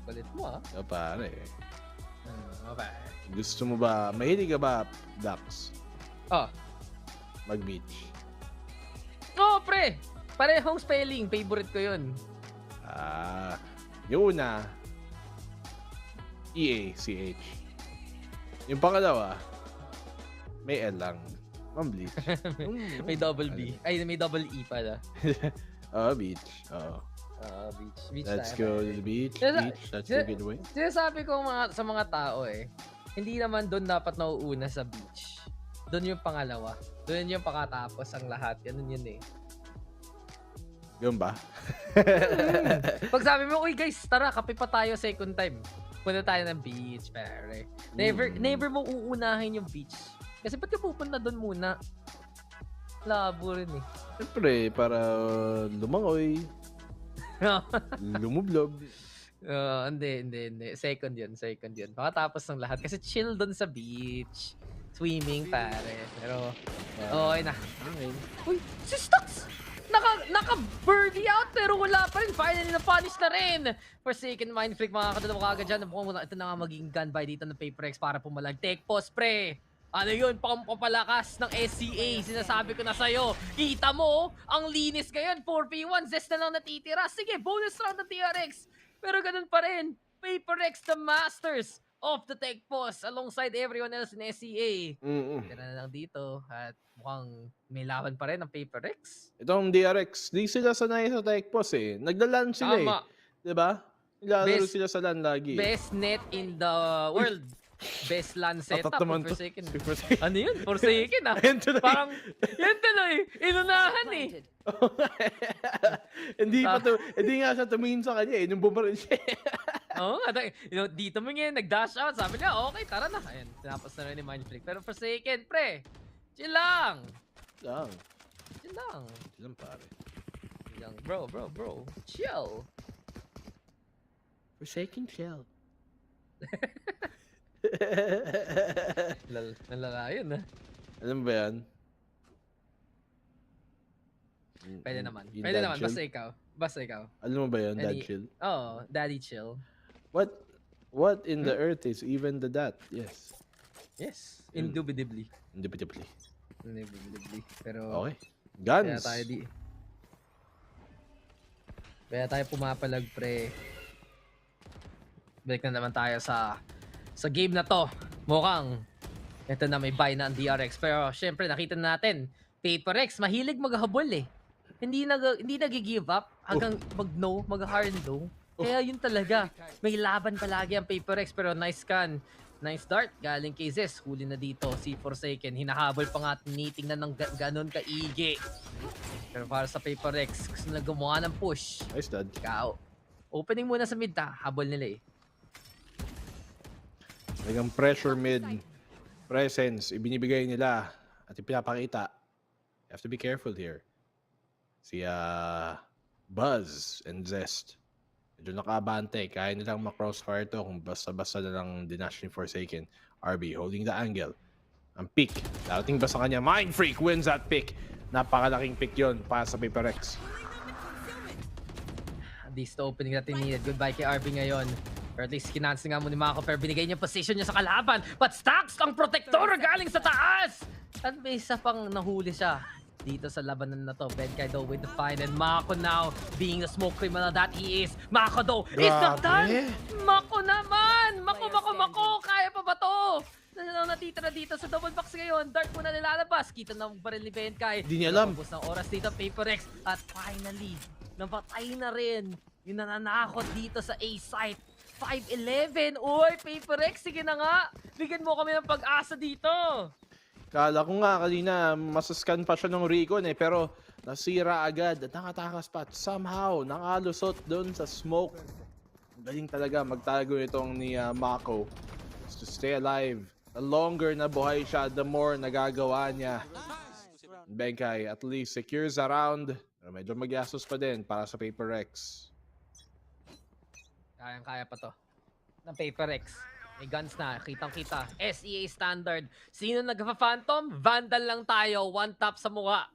Balit mo, ha? Pare. Okay. Gusto mo ba, mahilig ka ba, Dax? Mag-beach? Pre! Parehong spelling. Favorite ko yun. Yung una, EACH. Yung pangalawa, may L lang. Beach. May double B. Ay, may double E pala. Beach. Beach. Let's go to the beach. That's a good way. Sinasabi ko sa mga tao hindi naman doon dapat nauuna sa beach. Doon yung pangalawa. Doon yung pakatapos ang lahat. Ganun yun eh. Yun ba? Pag sabi mo, uy guys, tara, kape pa tayo second time. Punta tayo ng beach, pare. Never mo uunahin yung beach. Kasi ba't ka pupunta doon muna? Labo rin eh. Siyempre, para lumangoy. Lumublog. Hindi. Second yun. Pakatapos ng lahat. Kasi chill doon sa beach. Swimming, pare. Pero, okay na. Uy, si Stux! Naka-birdie out pero wala pa rin. Finally na-punish na rin. Forsaken Mind Freak, mga kadalawa kagad dyan. Ito na nga magiging gunby dito ng PaperX para pumalag. Tech pause, pre. Ano yun? Pampapalakas ng SCA. Sinasabi ko na sa'yo. Kita mo, ang linis ngayon. 4v1. Zest na lang natitira. Sige, bonus round ng TRX. Pero ganun pa rin. PaperX the Masters of the Tech Pause alongside everyone else in SCA. Tira na lang dito. At mukhang may laban pa rin ng PaperX. Itong DRX, di sila sanay sa Tech Pause eh. Naglalan sila Diba? Naglalaro sila sa LAN lagi. Best net in the world. Best LAN setup for Forsaken. Ano yun? Forsaken Parang, yan tuloy. Inunahan eh. Hindi nga siya tumingin sa kanya eh. Nung bumaril siya. Dito mo ngayon, nag-dash out. Sabi niya, okay, tara na. Ayan, tinapos na rin ni Mindfreak. Pero Forsaken, pre. Chill lang. Chill lang, pare. Chill lang. Bro. Chill. Forsaken chill. Nalala yun, Alam mo ba yan? Pwede naman. Basta ikaw. Alam mo ba yan, dad chill? Daddy chill. What in the earth is even the that? Yes. Indubitably. Pero okay. Guns. Kaya tayo pumapalag, pre. Balik na naman tayo sa game na to. Mukhang ito na may buy na ang DRX. Pero syempre nakita natin, PaperX mahilig maghabol eh. Hindi nag-give up hanggang mag-hard no. Kaya yun talaga. May laban palagi ang PaperX pero nice scan. Nice dart galing kay Zes. Huli na dito si Forsaken. Hinahabol pa nga, tinitingnan ng ganon kaigi. Pero para sa PaperX, gusto na gumawa ng push. Nice dad. Opening muna sa mid habol nila eh. Talagang pressure mid presence ibinibigay nila at ipinapakita. You have to be careful here. Si Buzz and Zest medyo nakabante. Kaya nilang ma-crossfire to kung basta-basta na lang dinash ni Forsaken. RB holding the angle. Ang pick. Darating ba sa kanya? Mind Freak wins that pick. Napakalaking pick yon para sa PaperX. This the opening natin needed. Goodbye kay RB ngayon. Or at least kinansel nga mo ni Mako pero binigay niya position niya sa kalaban. But Stacks ang protector galing sa taas! At may isa pang nahuli siya dito sa labanan na to. Benkai though with the find and Mako now being the smoke criminal that he is. Mako though is not done! Mako naman! Mako! Kaya pa ba to? Natitira dito sa double box ngayon. Dart muna nilalabas. Kita na baril ni Benkai. Di niya alam. Tapos ng oras dito PaperX. At finally, napatay na rin yung nananakot dito sa A-site. 5-11. Uy, PaperX, sige na nga. Bigyan mo kami ng pag-asa dito. Kala ko nga kanina, masascan pa siya ng Recon eh. Pero nasira agad at nakatakas pa. Somehow, nakalusot doon sa smoke. Galing talaga magtago itong ni Mako. To stay alive. the longer na buhay siya, the more nagagawa niya. Benkai at least secures a round. Pero medyo magyastos pa din para sa Paper Rex. Kayang-kaya pa to. Ng Paper Rex. May guns na. Kitang-kita. SEA standard. Sino nagpa-phantom? Vandal lang tayo. One tap sa mukha.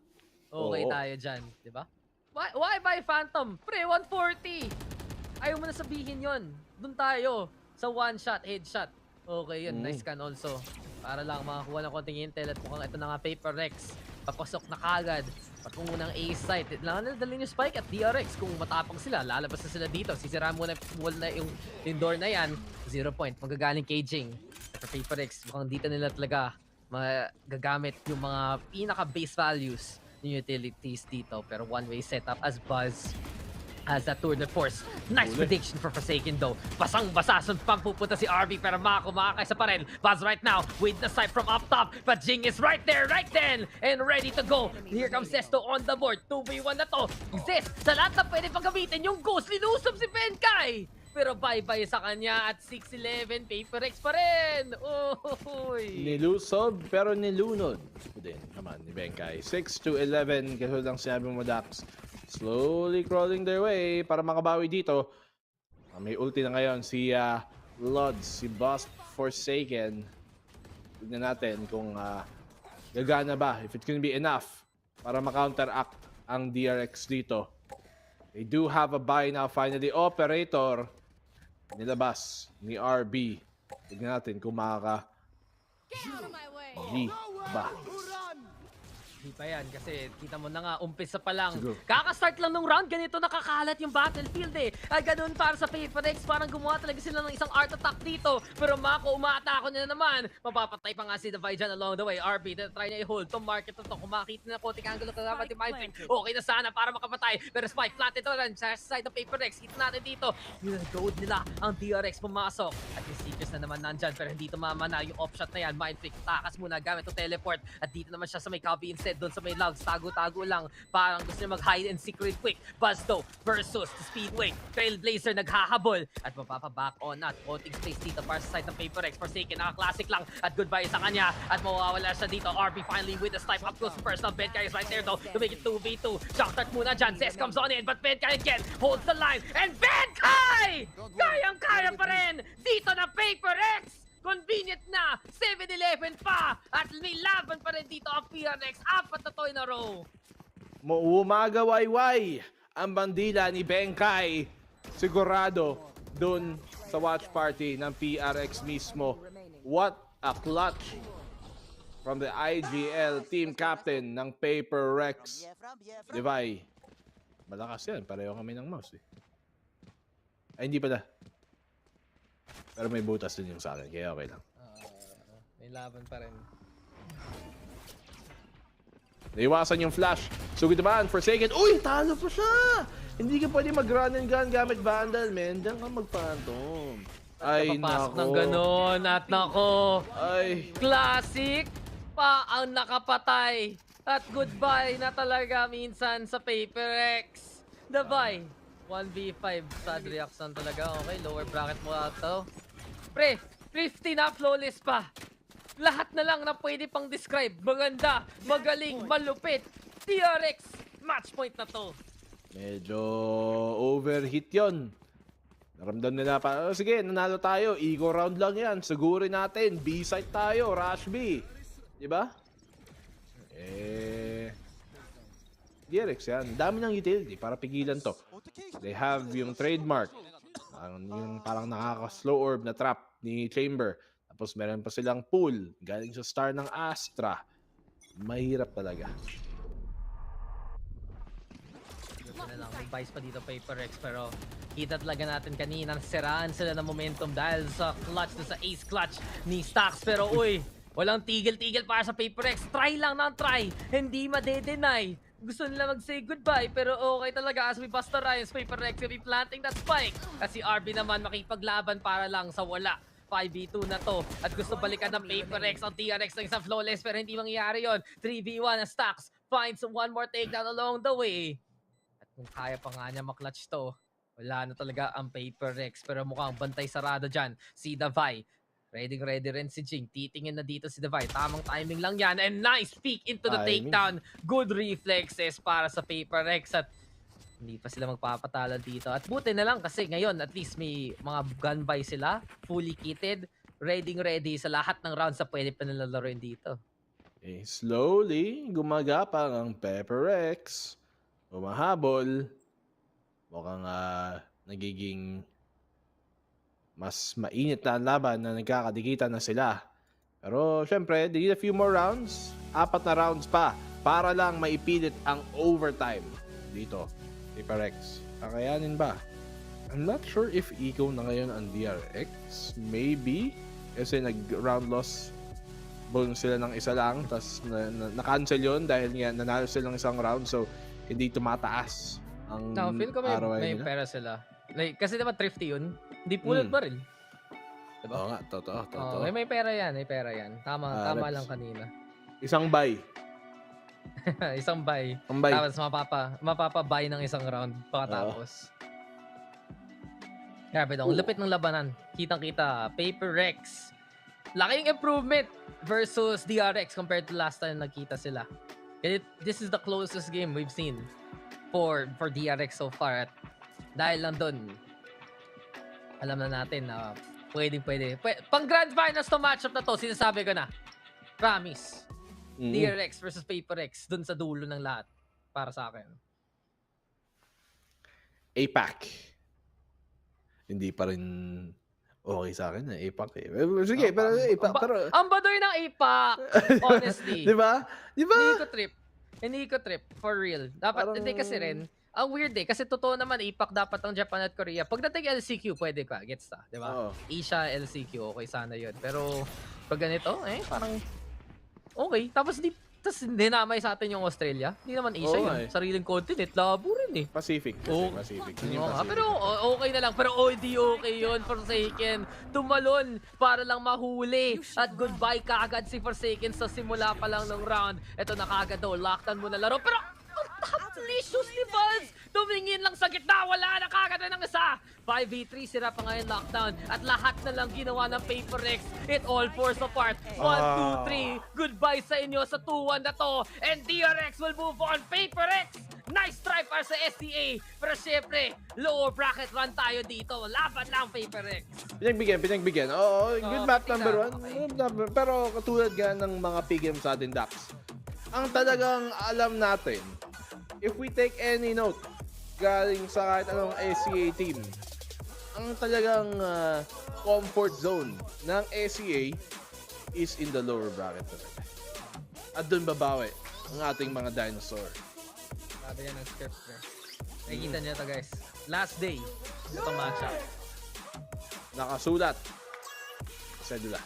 Okay tayo dyan. Diba? Why buy phantom? Pre, 140. Ayaw mo na sabihin yon. Doon tayo. Sa one shot, headshot. Okay yun. Nice can also. Para lang makakuha ng konting intel at mukhang ito na nga Paper Rex. Papasok na kagad. Patungunang A site. Dali yung spike at DRX. Kung matapang sila, lalabas na sila dito. Sisira muna yung door na yan. 0 point. Magagaling caging. For Paper Rex, mukhang dito nila talaga magagamit yung mga pinaka-base values ng utilities dito. Pero one-way setup as Buzz has that tour de force. Nice prediction for Forsaken though. Basang-basa, pang pupunta si RB pero makakaisa pa rin. Buzz right now with the sight from up top. But Jing is right there, right then. And ready to go. Here comes Zesto on the board. 2v1 na to. Zest, sa lahat na pwede pang gamitin yung Ghost. Linusob si Benkai. Pero bye-bye sa kanya at 6-11. Paper X pa rin. Nilusob pero nilunod. Din naman ni Benkai. 6-11. Kasi lang sinabi mo, Dax. Slowly crawling their way para makabawi dito. May ulti na ngayon si Lods, si Boss Forsaken. Tignan natin kung gagana ba, if it can be enough para makounteract ang DRX dito. They do have a buy now finally. Operator nilabas ni RB. Tignan natin kung makaka G ba. Hindi pa yan kasi kita mo na nga, umpisa pa lang. Kaka-start lang nung round, ganito nakakalat yung battlefield eh. Ay ganun para sa Paper X, parang gumawa talaga sila ng isang art attack dito. Pero Mako, umaatako niya na naman. Mapapatay pa nga si Divide dyan along the way. RB, try niya i-hold to market to. Kung makita na konting angulo kagamat yung Mindfreak, okay na sana para makapatay. Pero Spike, flat ito rin sa side ng Paper X. Kita natin dito, nilagoad nila ang DRX pumasok. At yung Seekers na naman nandyan, pero hindi tumamana yung offshot na yan. Mindfreak, takas muna gamit to teleport. At dito naman siya sa may copy instead. Doon sa may logs, tago-tago lang. Parang gusto niya mag-hide and seek real quick. Buzzdo versus the Speedway. Trailblazer naghahabol. At mapapaback on at konting space dito para sa side ng Paper X. Forsaken, naka-classic lang. At goodbye sa kanya. At mawawala siya dito. RB finally with the snipe up close first. Now Benkai is right there though to make it 2v2. Shock start muna dyan. Zes comes on in. But Benkai again holds the line. And Benkai! Kayang-kaya pa rin dito na Paper X! Convenient na! 7-11 pa! At may laban pa rin dito ang PRX. 4 na to in a row. Umagawayway ang bandila ni Benkai. Sigurado dun sa watch party ng PRX mismo. What a clutch from the IGL team captain ng Paper Rex. Divide. Malakas yan. Pareho kami ng mouse eh. Ay, hindi pala. Pero may butas din yung sa akin, kaya okay lang. May laban pa rin. Naiwasan yung flash. Sugid naman, Forsaken. Uy, talo pa siya! Hindi ka pwede mag-run and gun gamit Vandal, man. Diyan ka mag-phantom. Ay, nako. ng ganon at nako. Ay. Classic pa ang nakapatay. At goodbye na talaga minsan sa Paper X. Dabay. 1v5. Sad reaction talaga. Okay, lower bracket mo ito. Pre, 50 na, flawless pa. Lahat na lang na pwede pang describe. Maganda, magaling, malupit. TRX, match point na to. Medyo overheat yon. Naramdam nila pa, sige, nanalo tayo. Ego round lang yan. Sigurin natin. B-site tayo. Rush B. Diba? DRX yan. Dami ng utility para pigilan to. They have yung trademark. Yung parang nakaka-slow orb na trap ni Chamber. Tapos meron pa silang pool. Galing sa star ng Astra. Mahirap talaga. May vice pa dito Paper X pero kita talaga natin kanina siraan sila ng momentum dahil sa clutch sa ace clutch ni Stax pero uy, walang tigil-tigil para sa Paper X. Try lang ng try. Hindi made-deny. Gusto nila mag-say goodbye pero okay talaga as we bust the Ryans. Paper X will be planting that spike. Kasi RB naman makipaglaban para lang sa wala. 5v2 na to at gusto balikan ng Paper X ang TRX ng isang flawless pero hindi mangyayari yon. 3v1 ang Stax finds one more takedown along the way. At kung kaya pa nga niya maklatch to, wala na talaga ang Paper X pero mukhang bantay sarado dyan si Davai. Ready rin si Jing. Titingin na dito si Divine. Tamang timing lang yan. And nice peek into the takedown. Good reflexes para sa Paper Rex. At hindi pa sila magpapatalo dito. At buti na lang kasi ngayon at least may mga gun buy sila. Fully kitted. Ready sa lahat ng rounds na pwede pa nilalaroin dito. Slowly, gumagapang ang Paper Rex. Umahabol. Mukhang nagiging mas mainit na ang laban na nagkakadikitan na sila. Pero syempre, they need a few more rounds. 4 na rounds pa para lang maipilit ang overtime dito. Paper Rex, kakayanin ba? I'm not sure if ikaw na ngayon ang DRX. Maybe. Kasi nag-round loss bonus sila ng isa lang. Tapos na-cancel yun dahil nga nanalo sila ng isang round. So, hindi tumataas ang feel ko may pera sila. Like, kasi naman thrifty yun. Hindi pulot ba rin? Diba? Oo nga, totoo. May pera yan. Tama lang kanina. Isang buy. Isang buy. Tapos mapapa-buy ng isang round pagkatapos. Grabe daw, lupit ng labanan. Kitang-kita, Paper Rex. Laking improvement versus DRX compared to last time nagkita sila. This is the closest game we've seen for DRX so far. At dahil lang doon, alam na natin na pwede. Pang Grand Finals to matchup na to, sinasabi ko na. Promise. DRX versus Paper Rex doon sa dulo ng lahat. Para sa akin. APAC. Hindi pa rin okay sa akin na APAC eh. Sige, pero APAC. Ang badoy ng APAC, honestly. Diba? Hindi ko trip. For real. Dapat, hindi kasi rin. Ang weird eh, kasi totoo naman, APAC dapat ang Japan at Korea. Pagdating LCQ, pwede ka. Gets ta, di ba? Asia, LCQ, okay sana yun. Pero, pag ganito, parang, okay. Tapos hindi namay sa atin yung Australia. Hindi naman Asia yun. Sariling continent, labo rin eh. Pacific. Pacific. Pero okay na lang. Pero hindi okay yun, Forsaken. Tumalon para lang mahuli. At goodbye kaagad si Forsaken sa simula pa lang ng round. Ito na kaagad daw, lockdown mo na laro. Pero, Licious ni Buzz! Tumingin lang sa gitna, wala na kagad ng isa! 5v3, sira pa ngayon lockdown. At lahat na lang ginawa ng Paper Rex. It all falls apart. 1, 2, 3. Goodbye sa inyo sa 2-1 na to. And DRX will move on. Paper Rex! Nice try para sa SCA. Pero syempre, lower bracket run tayo dito. Laban lang Paper Rex. Pinagbigyan. Oo, good map number 1. Pero katulad nga ng mga PGM sa atin, Dax. Ang talagang alam natin, if we take any note galing sa kahit anong SCA team, ang talagang comfort zone ng SCA is in the lower bracket talaga. At doon babawi ang ating mga dinosaur. Sabi yan ng script. Nakikita niyo ito guys. Last day, itong matchup. Nakasulat. Sedula.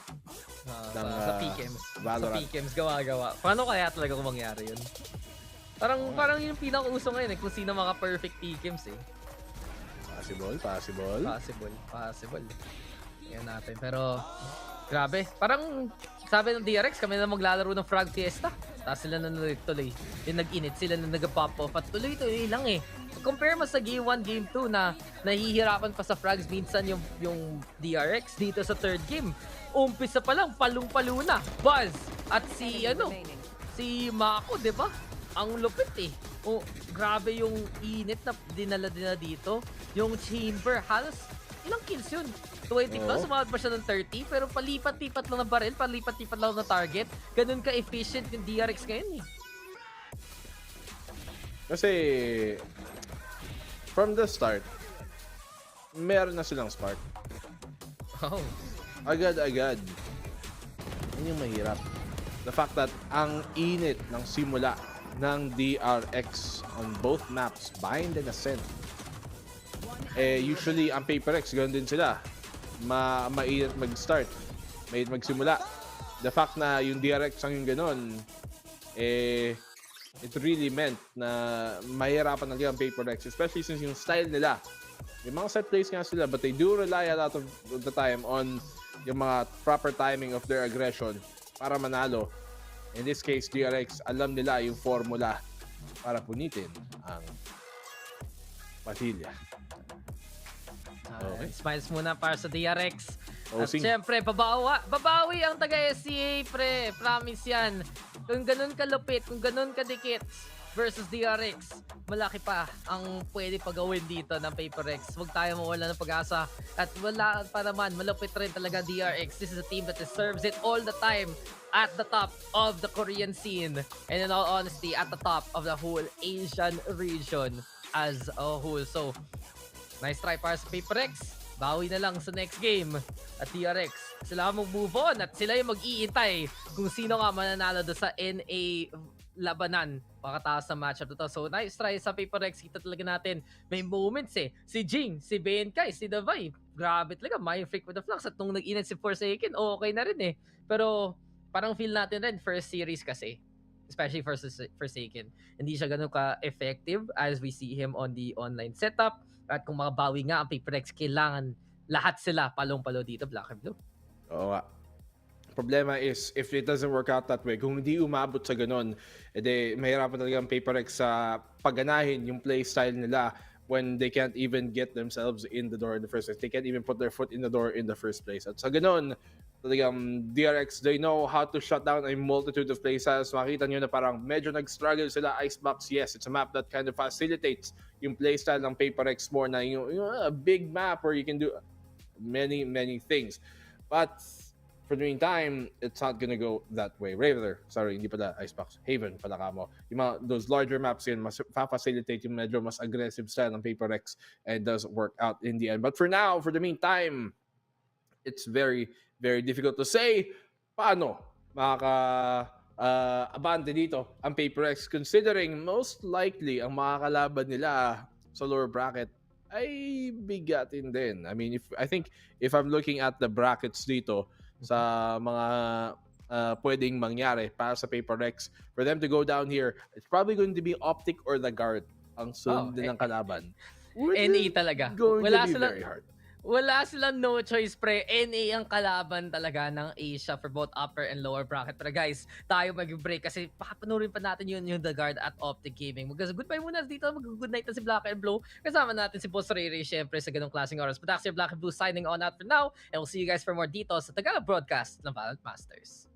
Sa PKMs. Valorant. Sa PKMs, gawa-gawa. Paano kaya talaga kung mangyari yun? Parang yung pinakauso ngayon kung sino mga perfect PKMs eh. Possible. Yan natin. Pero, grabe. Parang, sabi ng DRX, kami na maglalaro ng Frag Fiesta. Tapos sila na tuloy. Yung nag-init, sila na nag-pop off. At tuloy-tuloy lang eh. Compare mo sa Game 1, Game 2 na nahihirapan pa sa Frags minsan yung DRX dito sa third game. Umpisa pa lang, palong-palo na. Buzz! At si Mako, di ba? Ang lupit eh. Grabe yung init na dinala dito. Yung chamber, halos ilang kills yun? 20 plus, sumabot pa siya ng 30. Pero palipat-lipat lang ng baril, palipat-lipat lang ng target. Ganun ka-efficient yung DRX ngayon eh. Kasi, from the start, meron na silang spark. Agad-agad. Yun yung mahirap. The fact that ang init ng simula ng DRX on both maps, Bind and Ascent. Usually, ang Paper Rex, ganoon din sila. Mainit mag-start. Mainit magsimula. The fact na yung DRX ang yung ganoon, it really meant na mahirapan talaga ang Paper Rex. Especially since yung style nila. May mga set plays nga sila, but they do rely a lot of the time on yung mga proper timing of their aggression para manalo. In this case, DRX, alam nila yung formula para punitin ang Patilya. Okay. Smiles muna para sa DRX. At syempre, babawi ang taga-SCA, pre. Promise yan. Kung ganun kalupit, kung ganun kadikit versus DRX, malaki pa ang pwede pagawin dito ng PaperX. Huwag tayo mawala ng pag-asa. At wala pa naman, malupit rin talaga DRX. This is a team that deserves it all the time at the top of the Korean scene. And in all honesty, at the top of the whole Asian region as a whole. So, nice try para sa PaperX. Bawi na lang sa next game. At DRX, sila mag-move on at sila yung mag-iintay kung sino nga mananalo doon sa NA labanan pakataas sa matchup to. So nice try sa PaperX. Kita talaga natin may moments si Jing, si Benkai, si Davai, grabe talaga mind freak with the flux. At nung nag-init si Forsaken, okay na rin pero parang feel natin rin first series kasi, especially versus Forsaken, hindi siya ganun ka-effective as we see him on the online setup. At kung makabawi nga ang PaperX, kailangan lahat sila palong-palo dito, Black and Blue. Oo nga. Problema is, if it doesn't work out that way, kung hindi umabot sa ganun, edi mahirapan talaga ang PaperX sa pagganahin yung playstyle nila when they can't even get themselves in the door in the first place. They can't even put their foot in the door in the first place. At sa ganun, talagang DRX, they know how to shut down a multitude of playstyles. Makita nyo na parang medyo nag-struggle sila. Icebox, yes, it's a map that kind of facilitates yung playstyle ng PaperX more na yung a big map where you can do many, many things. But for the meantime, it's not gonna go that way. Hindi pala Icebox. Haven pala kamo. Yung mga, those larger maps yun, mas facilitate yung medyo mas aggressive style ng PaperX and does work out in the end. But for now, for the meantime, it's very, very difficult to say paano abante dito ang PaperX, considering most likely ang makakalaban nila sa lower bracket ay bigatin din. I mean, I think if I'm looking at the brackets dito sa mga pwedeng mangyari para sa PaperX, for them to go down here, it's probably going to be Optic or the Guard ang sundin ng kalaban. NA talaga. Going to be very hard. Wala silang no choice, pre. NA ang kalaban talaga ng Asia for both upper and lower bracket. Pero guys, tayo mag-break kasi papanurin pa natin yung The Guard at Optic Gaming. Goodbye muna dito. Mag-good night na si Black and Blue. Kasama natin si Boss Riri, syempre, sa ganong klaseng oras. But actually, Black and Blue signing on out for now. And we'll see you guys for more details sa Tagalog broadcast ng VALORANT Masters.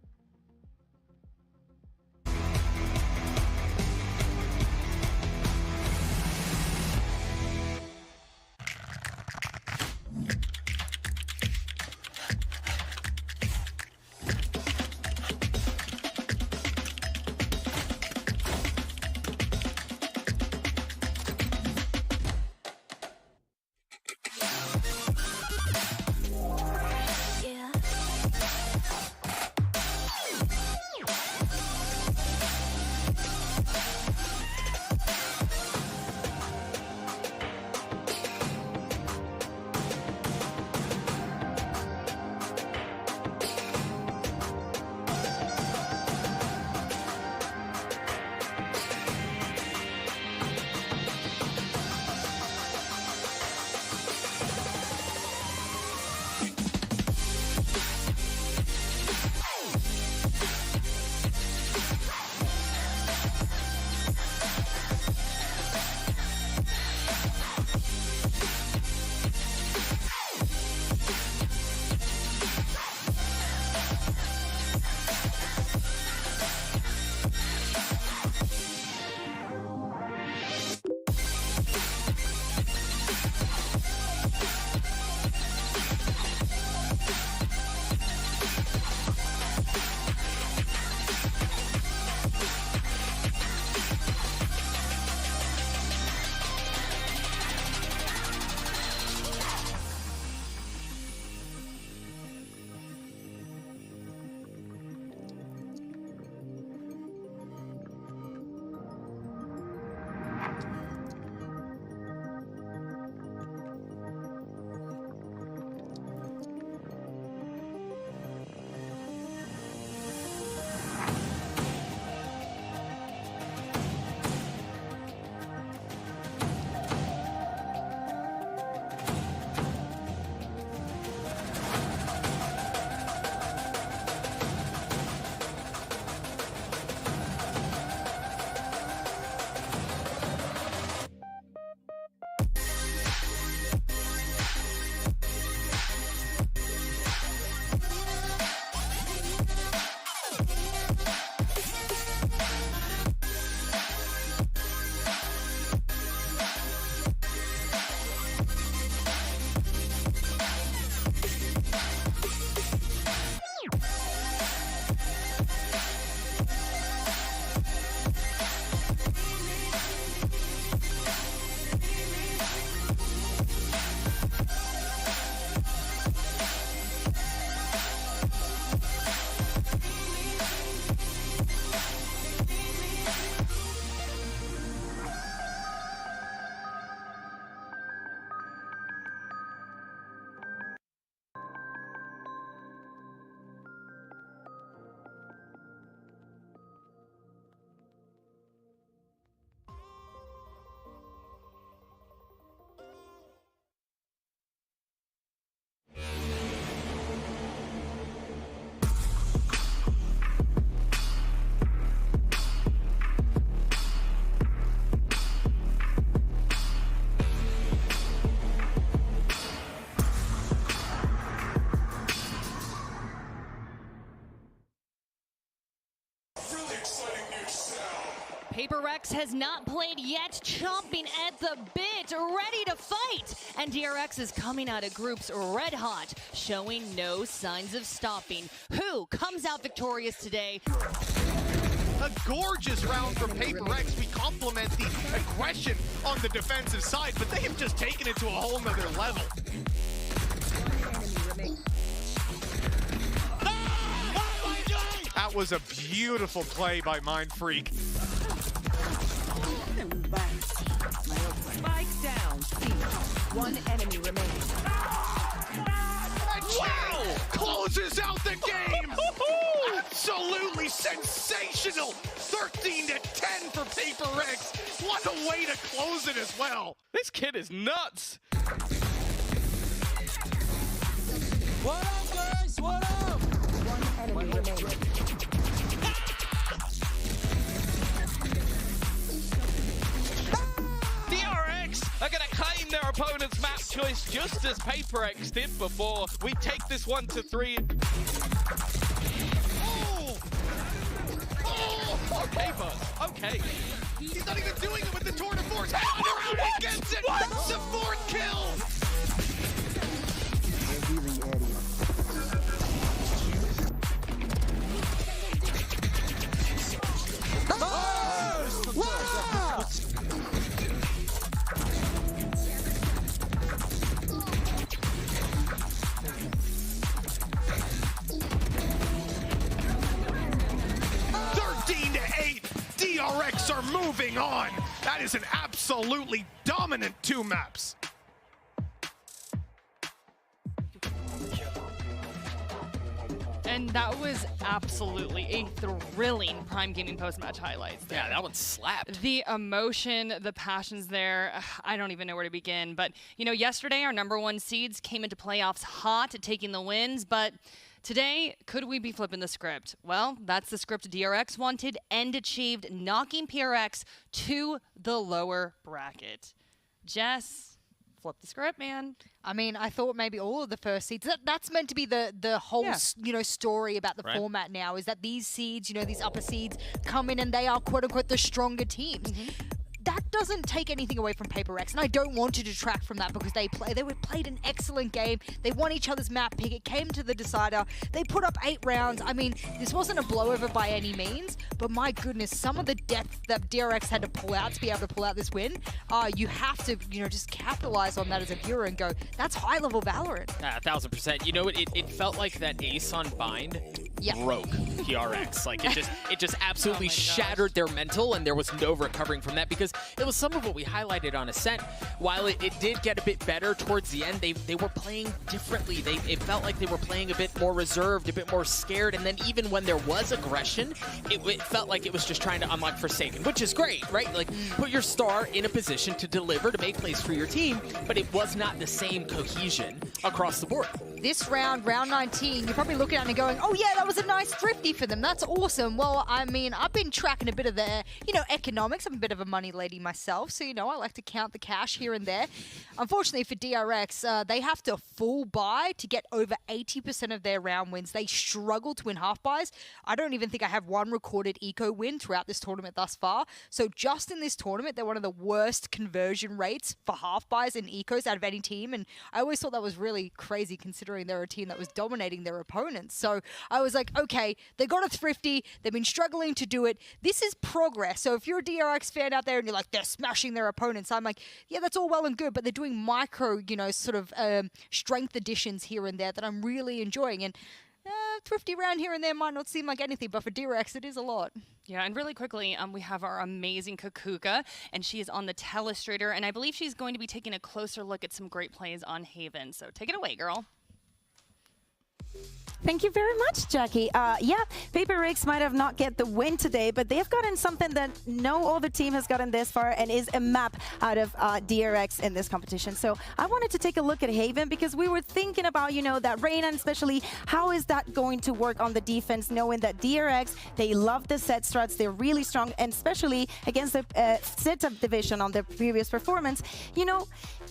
DRX has not played yet, chomping at the bit, ready to fight. And DRX is coming out of groups red hot, showing no signs of stopping. Who comes out victorious today? A gorgeous round from PaperX. We compliment the aggression on the defensive side, but they have just taken it to a whole nother level. That was a beautiful play by Mind Freak. Spike down, C. One enemy remaining. Wow! Closes out the game! Absolutely sensational! 13-10 for PaperX. What a way to close it as well. This kid is nuts. What up, guys? What up? One enemy remaining. DRX are going to claim their opponent's map choice just as PaperX did before. We take this 1 to 3. Oh! Oh! Okay, Buzz. Okay. He's not even doing it with the tour de force. Around he gets it! That's the 4th kill! DRX are moving on. That is an absolutely dominant 2 maps. And that was absolutely a thrilling Prime Gaming post-match highlights there. Yeah, that one slapped. The emotion, the passions there, I don't even know where to begin. But, you know, yesterday our #1 seeds came into playoffs hot, taking the wins, but today, could we be flipping the script? Well, that's the script DRX wanted and achieved, knocking PRX to the lower bracket. Jess, flip the script, man. I mean, I thought maybe all of the first seeds. That's meant to be the whole story about the format now. Is that these seeds, these upper seeds, come in and they are quote unquote the stronger teams. That doesn't take anything away from PaperX, and I don't want to detract from that because they played an excellent game. They won each other's map pick. It came to the decider. They put up 8 rounds. I mean, this wasn't a blowover by any means, but my goodness, some of the depth that DRX had to pull out to be able to pull out this win, you have to, just capitalize on that as a viewer and go, that's high-level Valorant. 1000%. You know, it felt like that ace on bind broke PRX. Like it just absolutely shattered their mental, and there was no recovering from that because it was some of what we highlighted on Ascent. While it did get a bit better towards the end, they were playing differently. It felt like they were playing a bit more reserved, a bit more scared, and then even when there was aggression, it felt like it was just trying to unlock Forsaken, which is great, right? Like, put your star in a position to deliver, to make plays for your team, but it was not the same cohesion across the board. This round 19, you're probably looking at it and going, oh yeah, that was a nice thrifty for them. That's awesome. Well, I mean, I've been tracking a bit of the, economics. I'm a bit of a money lady myself, so, I like to count the cash here and there. Unfortunately for DRX, they have to full buy to get over 80% of their round wins. They struggle to win half buys. I don't even think I have one recorded eco win throughout this tournament thus far. So just in this tournament, they're one of the worst conversion rates for half buys and ecos out of any team. And I always thought that was really crazy considering they're a team that was dominating their opponents. So I was like, okay, they got a thrifty. They've been struggling to do it. This is progress. So if you're a DRX fan out there and you're like, they're smashing their opponents, I'm like, yeah, that's all well and good, but they're doing micro, strength additions here and there that I'm really enjoying. And thrifty round here and there might not seem like anything, but for DRX, it is a lot. Yeah, and really quickly, we have our amazing Kakuka, and she is on the telestrator, and I believe she's going to be taking a closer look at some great plays on Haven. So take it away, girl. Thank you very much, Jackie. Yeah, PaperX might have not get the win today, but they've gotten something that no other team has gotten this far, and is a map out of DRX in this competition. So I wanted to take a look at Haven because we were thinking about, that Reyna, especially, how is that going to work on the defense, knowing that DRX, they love the set struts, they're really strong, and especially against the setup division on their previous performance.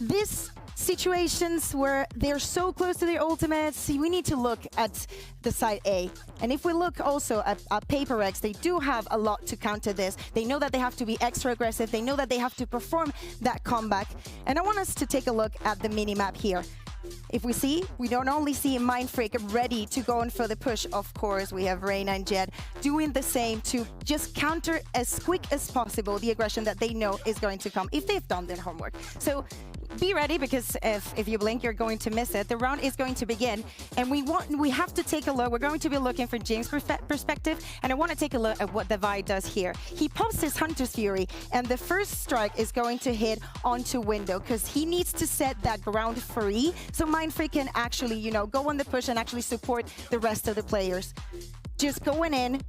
This situations where they're so close to their ultimates, we need to look at the side A. And if we look also at PaperX, they do have a lot to counter this. They know that they have to be extra aggressive. They know that they have to perform that comeback. And I want us to take a look at the mini-map here. If we don't only see Mindfreak ready to go in for the push, of course, we have Reina and Jed doing the same to just counter as quick as possible the aggression that they know is going to come if they've done their homework. So be ready, because if you blink, you're going to miss it. The round is going to begin, and we have to take a look. We're going to be looking for James' perspective, and I want to take a look at what the Vi does here. He pops his Hunter's Fury, and the first strike is going to hit onto Window, because he needs to set that ground free so Mindfreak can actually, you know, go on the push and actually support the rest of the players. Just going in,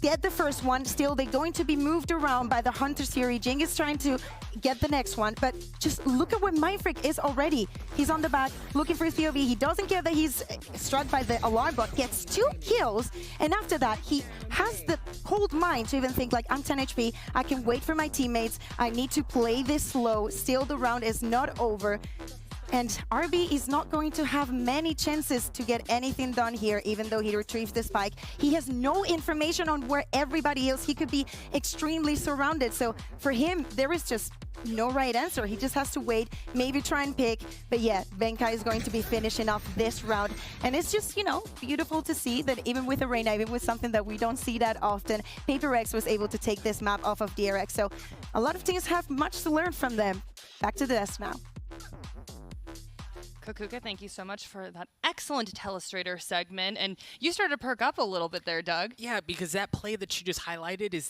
get the first one. Still, they're going to be moved around by the Hunter's Fury. Jing is trying to get the next one, but just look at where Mindfreak is already. He's on the back, looking for his POV. He doesn't care that he's struck by the alarm bot, gets 2 kills, and after that, he has the cold mind to even think like, I'm 10 HP, I can wait for my teammates, I need to play this slow. Still, the round is not over. And RB is not going to have many chances to get anything done here, even though he retrieved the spike. He has no information on where everybody is. He could be extremely surrounded. So for him, there is just no right answer. He just has to wait, maybe try and pick. But yeah, Benkai is going to be finishing off this round. And it's just, you know, beautiful to see that even with Arena, even with something that we don't see that often, PaperX was able to take this map off of DRX. So a lot of teams have much to learn from them. Back to the desk now. Kokuka, thank you so much for that excellent Telestrator segment. And you started to perk up a little bit there, Doug. Yeah, because that play that you just highlighted is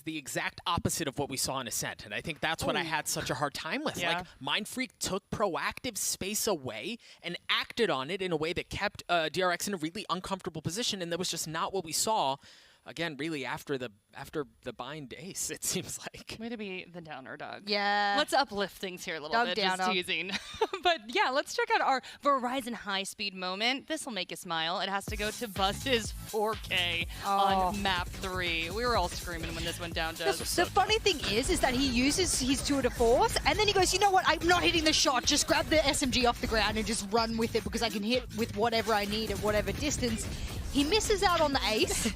the exact opposite of what we saw in Ascent. And I think that's what I had such a hard time with. Yeah. Like, Mindfreak took proactive space away and acted on it in a way that kept DRX in a really uncomfortable position. And that was just not what we saw. Again, really after the bind ace, it seems like. Way to be the downer, Doug. Yeah. Let's uplift things here a little bit, downer. just teasing. But yeah, let's check out our Verizon high-speed moment. This will make you smile. It has to go to Buzz's 4K on map 3. We were all screaming when this went down, Jez. The funny thing is that he uses his tour de force, and then he goes, you know what, I'm not hitting the shot, just grab the SMG off the ground and just run with it because I can hit with whatever I need at whatever distance. He misses out on the ace.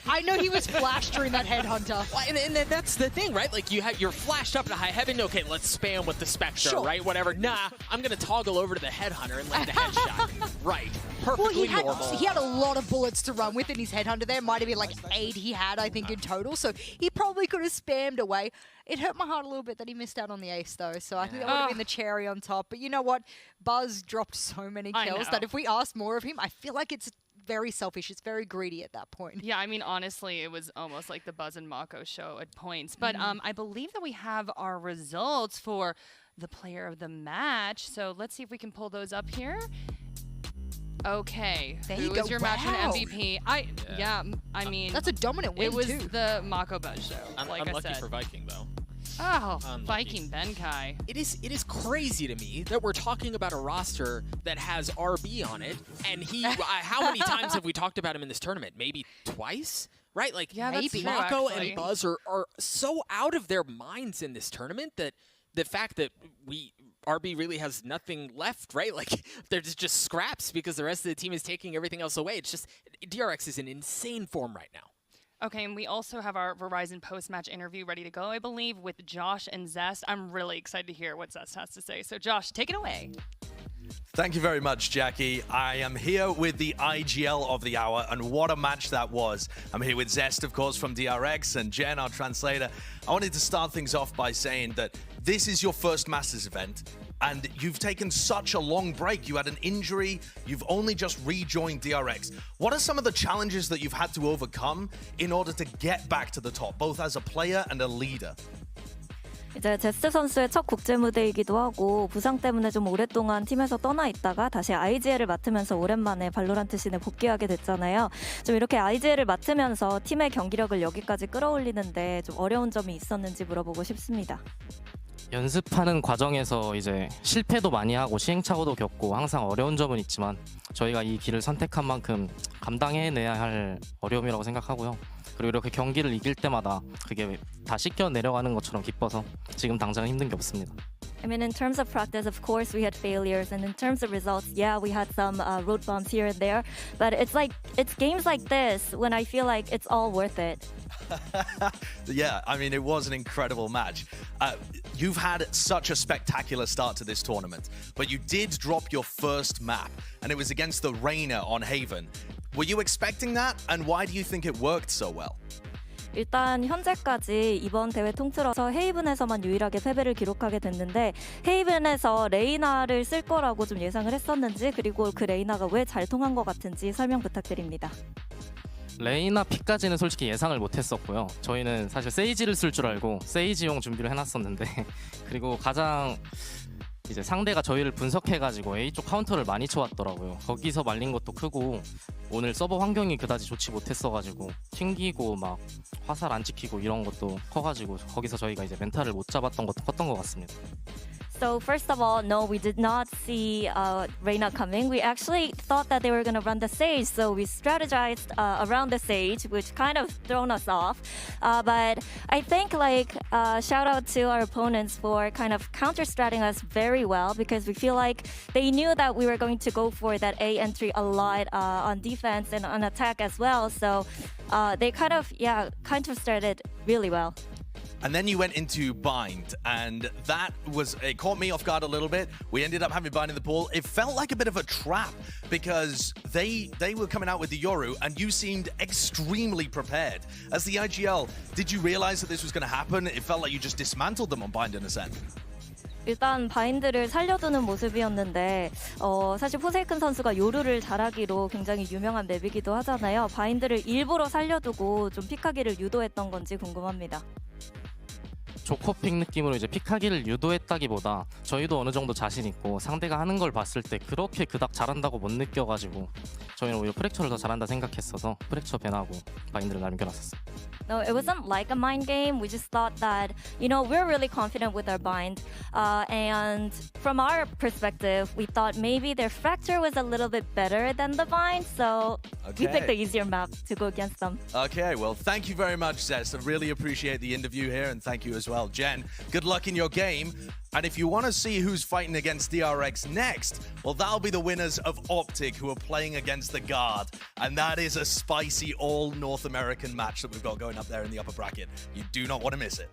I know he was flashed during that headhunter. Well, and that's the thing, right? Like, you're flashed up to high heaven. Okay, let's spam with the Spectre, right? Whatever. Nah, I'm going to toggle over to the headhunter and land the headshot. Right. Perfectly normal. He had a lot of bullets to run with in his headhunter there. Might have been like 8 he had, I think, in total. So he probably could have spammed away. It hurt my heart a little bit that he missed out on the ace, though. So I think that would have been the cherry on top. But you know what? Buzz dropped so many kills that if we asked more of him, I feel like it's very selfish. It's very greedy at that point. Yeah, I mean, honestly, it was almost like the Buzz and Mako show at points. But I believe that we have our results for the player of the match. So let's see if we can pull those up here. Okay, who was your match and MVP? I mean, that's a dominant win. It was too. the Mako Buzz show. Like Unlucky I said. for Viking, though. Oh, Viking Benkai. It is crazy to me that we're talking about a roster that has RB on it, and he. How many times have we talked about him in this tournament? Maybe twice, right? Like, maybe Mako and Buzz are so out of their minds in this tournament that the fact that RB really has nothing left, right? Like, they're just scraps because the rest of the team is taking everything else away. It's just DRX is in insane form right now. Okay, and we also have our Verizon post-match interview ready to go, I believe, with Josh and Zest. I'm really excited to hear what Zest has to say. So, Josh, take it away. Thank you very much, Jackie. I am here with the IGL of the hour, and what a match that was. I'm here with Zest, of course, from DRX, and Jen, our translator. I wanted to start things off by saying that this is your first Masters event, and you've taken such a long break. You had an injury. You've only just rejoined DRX. What are some of the challenges that you've had to overcome in order to get back to the top, both as a player and a leader? 이제 제스 선수의 첫 국제 무대이기도 하고 부상 때문에 좀 오랫동안 팀에서 떠나 있다가 다시 IGL을 맡으면서 오랜만에 발로란트 씬에 복귀하게 됐잖아요. 좀 이렇게 IGL을 맡으면서 팀의 경기력을 여기까지 끌어올리는데 좀 어려운 점이 있었는지 물어보고 싶습니다. 연습하는 과정에서 이제 실패도 많이 하고 시행착오도 겪고 항상 어려운 점은 있지만 저희가 이 길을 선택한 만큼 감당해내야 할 어려움이라고 생각하고요. 그리고 이렇게 경기를 이길 때마다 그게 다 씻겨 내려가는 것처럼 기뻐서 지금 당장은 힘든 게 없습니다. I mean, in terms of practice, of course, we had failures, and in terms of results, yeah, we had some road bumps here and there. But it's games like this when I feel like it's all worth it. Yeah, I mean, it was an incredible match. You've had such a spectacular start to this tournament, but you did drop your first map, and it was against the Reyna on Haven. Were you expecting that, and why do you think it worked so well? 일단 현재까지 이번 대회 통틀어서 헤이븐에서만 유일하게 패배를 기록하게 됐는데 헤이븐에서 레이나를 쓸 거라고 좀 예상을 했었는지 그리고 그 레이나가 왜 잘 통한 것 같은지 설명 부탁드립니다. 레이나 픽까지는 솔직히 예상을 못했었고요. 저희는 사실 세이지를 쓸 줄 알고 세이지용 준비를 해놨었는데 그리고 가장 이제 상대가 저희를 분석해가지고 A 쪽 카운터를 많이 쳐왔더라고요. 거기서 말린 것도 크고 오늘 서버 환경이 그다지 좋지 못했어가지고 튕기고 막 화살 안 찍히고 이런 것도 커가지고 거기서 저희가 이제 멘탈을 못 잡았던 것도 컸던 것 같습니다. So first of all, no, we did not see Reyna coming. We actually thought that they were going to run the Sage, so we strategized around the Sage, which kind of thrown us off. But I think shout out to our opponents for kind of counter-stratting us very well because we feel like they knew that we were going to go for that A entry a lot on defense and on attack as well. So they kind of started really well. And then you went into Bind, and it caught me off guard a little bit. We ended up having Bind in the pool. It felt like a bit of a trap because they were coming out with the Yoru, and you seemed extremely prepared. As the IGL, did you realize that this was going to happen? It felt like you just dismantled them on Bind in a sense. 일단 바인드를 살려두는 모습이었는데 사실 포세이큰 선수가 요루를 잘하기로 굉장히 유명한 맵이기도 하잖아요. 바인드를 일부러 살려두고 좀 픽하기를 유도했던 건지 궁금합니다. 조커픽 느낌으로 이제 픽하기를 유도했다기보다 저희도 어느 정도 자신 있고 상대가 하는 걸 봤을 때 그렇게 그닥 잘한다고 못 느껴가지고 저희는 오히려 프랙처를 더 잘한다 생각했어서 프랙처 밴하고 바인드를 남겨놨었어요. No, it wasn't like a mind game. We just thought that, we're really confident with our bind. And from our perspective, we thought maybe their fracture was a little bit better than the bind. So we picked the easier map to go against them. Okay, well, thank you very much, Zest. I really appreciate the interview here, and thank you as well. Jen, good luck in your game. And if you want to see who's fighting against DRX next, well, that'll be the winners of Optic, who are playing against the Guard. And that is a spicy all-North American match that we've got going up there in the upper bracket. You do not want to miss it.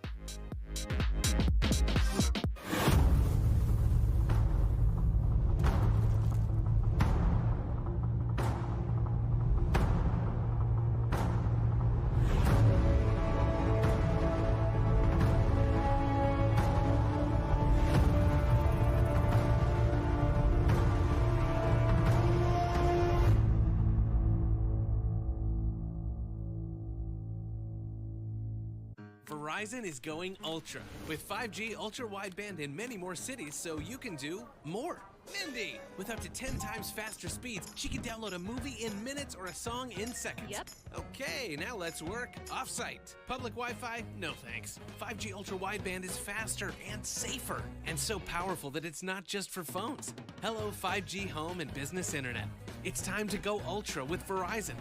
Verizon is going ultra with 5G ultra wideband in many more cities, so you can do more. Mindy, with up to 10 times faster speeds, she can download a movie in minutes or a song in seconds. Yep. Okay, now let's work off-site. Public Wi-Fi? No thanks. 5G ultra wideband is faster and safer, and so powerful that it's not just for phones. Hello, 5G home and business internet. It's time to go ultra with Verizon.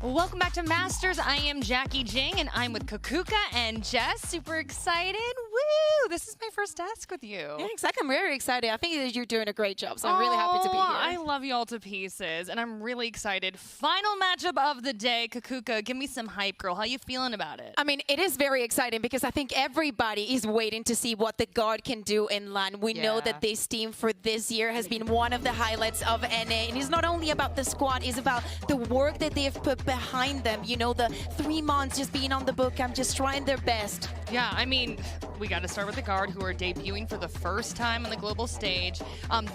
Welcome back to Masters. I am Jackie Jing, and I'm with Kakuka and Jess. Super excited. Woo! This is my first task with you. Yeah, exactly. I'm very excited. I think that you're doing a great job, so I'm really happy to be here. I love you all to pieces, and I'm really excited. Final matchup of the day. Kakuka, give me some hype, girl. How you feeling about it? I mean, it is very exciting because I think everybody is waiting to see what the Guard can do in LAN. We know that this team for this year has been one of the highlights of NA, and it's not only about the squad, it's about the work that they've put behind them. You know, the 3 months just being on the bootcamp, just trying their best. Yeah, I mean, we got to start with the Guard, who are debuting for the first time on the global stage.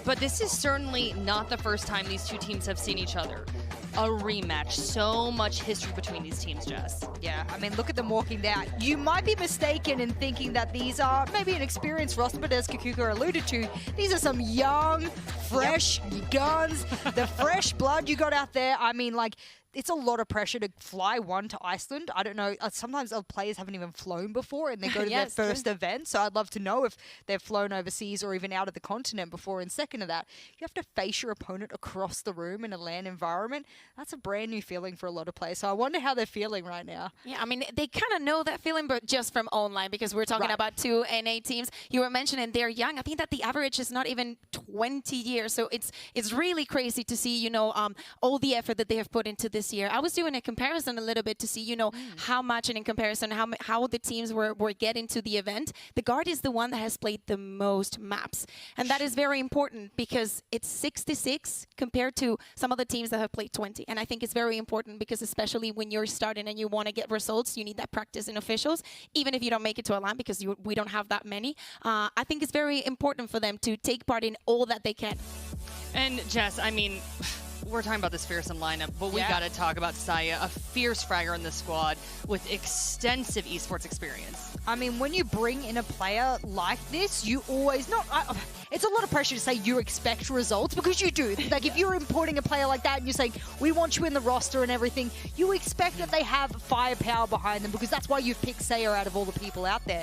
But this is certainly not the first time these two teams have seen each other. A rematch. So much history between these teams, Jess. Yeah, I mean, look at them walking down. You might be mistaken in thinking that these are maybe an experienced roster, but as Kakuka alluded to, these are some young, fresh guns. The fresh blood you got out there. I mean, like, it's a lot of pressure to fly one to Iceland. I don't know. Sometimes players haven't even flown before and they go to their first event. So I'd love to know if they've flown overseas or even out of the continent before. And second to that, you have to face your opponent across the room in a LAN environment. That's a brand new feeling for a lot of players. So I wonder how they're feeling right now. Yeah, I mean, they kind of know that feeling, but just from online, because we're talking about two NA teams. You were mentioning they're young. I think that the average is not even 20 years. So it's really crazy to see, you know, all the effort that they have put into this year. I was doing a comparison a little bit to see, you know, how much, and in comparison, how the teams were getting to the event. The Guard is the one that has played the most maps. And that is very important because it's 66 compared to some of the teams that have played 20. And I think it's very important because especially when you're starting and you want to get results, you need that practice in officials, even if you don't make it to a LAN because we don't have that many. I think it's very important for them to take part in all that they can. And Jess, I mean, we're talking about this fearsome lineup, but we got to talk about Saya, a fierce fragger in the squad with extensive esports experience. I mean, when you bring in a player like this, you always it's a lot of pressure to say you expect results because you do. Like if you're importing a player like that and you're saying, we want you in the roster and everything, you expect that they have firepower behind them because that's why you've picked Saya out of all the people out there.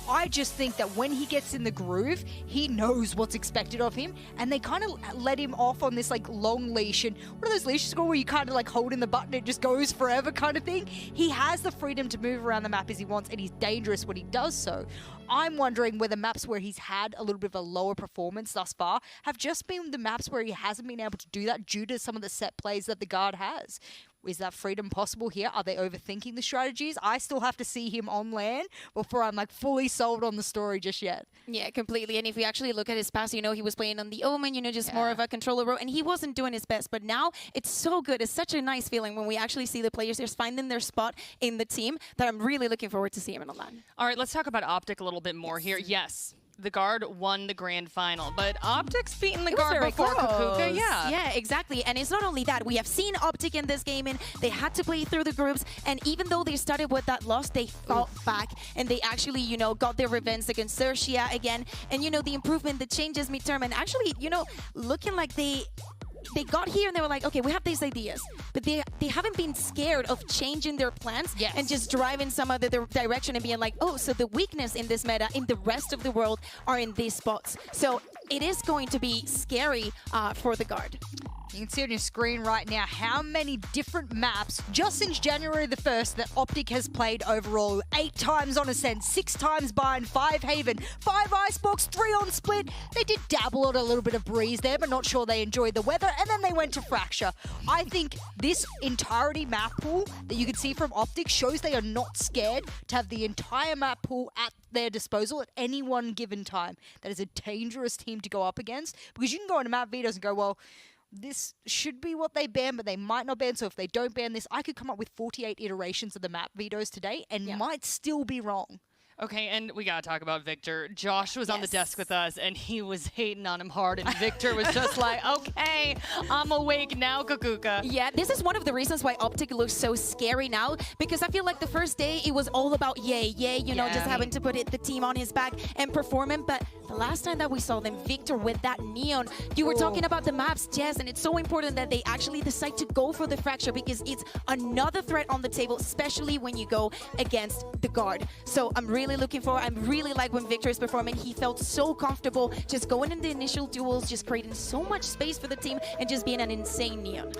I just think that when he gets in the groove, he knows what's expected of him, and they kind of let him off on this like long leash. And what are those leashes called where you kind of like hold in the button, it just goes forever kind of thing? He has the freedom to move around the map as he wants, and he's dangerous when he does so. I'm wondering whether maps where he's had a little bit of a lower performance thus far have just been the maps where he hasn't been able to do that due to some of the set plays that the Guard has. Is that freedom possible here? Are they overthinking the strategies? I still have to see him on LAN before I'm like fully sold on the story just yet. Yeah, completely. And if we actually look at his past, you know, he was playing on the Omen, you know, just more of a controller role, and he wasn't doing his best. But now it's so good. It's such a nice feeling when we actually see the players just finding their spot in the team that I'm really looking forward to see him in a LAN. All right, let's talk about Optic a little bit more here. Yes. The Guard won the grand final, but Optic's beaten the Guard before Kakuka. Yeah, exactly. And it's not only that. We have seen Optic in this game, and they had to play through the groups. And even though they started with that loss, they fought back, and they actually, you know, got their revenge against Xerxia again. And, you know, the improvement, the changes midterm, and actually, you know, looking like they got here and they were like, okay, we have these ideas, but they haven't been scared of changing their plans and just driving some other direction and being like, oh, so the weakness in this meta in the rest of the world are in these spots. So it is going to be scary for the Guard. You can see on your screen right now how many different maps just since January the 1st that Optic has played overall. 8 times on Ascent, 6 times Bind, 5 Haven, 5 Icebox, 3 on Split. They did dabble at a little bit of Breeze there, but not sure they enjoyed the weather, and then they went to Fracture. I think this entirety map pool that you can see from Optic shows they are not scared to have the entire map pool at their disposal at any one given time. That is a dangerous team to go up against because you can go into map vetoes and go, well, this should be what they ban, but they might not ban. So if they don't ban this, I could come up with 48 iterations of the map vetoes today and might still be wrong. Okay, and we gotta talk about Victor. Josh was on the desk with us, and he was hating on him hard, and Victor was just like, okay, I'm awake now, Kakuka. Yeah, this is one of the reasons why Optic looks so scary now, because I feel like the first day it was all about yay, you know, just having to put the team on his back and performing, but the last time that we saw them, Victor with that neon, you were talking about the maps, Jess, and it's so important that they actually decide to go for the Fracture because it's another threat on the table, especially when you go against the Guard. So I'm really looking forward. I really like when Victor is performing. He felt so comfortable just going in the initial duels, just creating so much space for the team and just being an insane neon.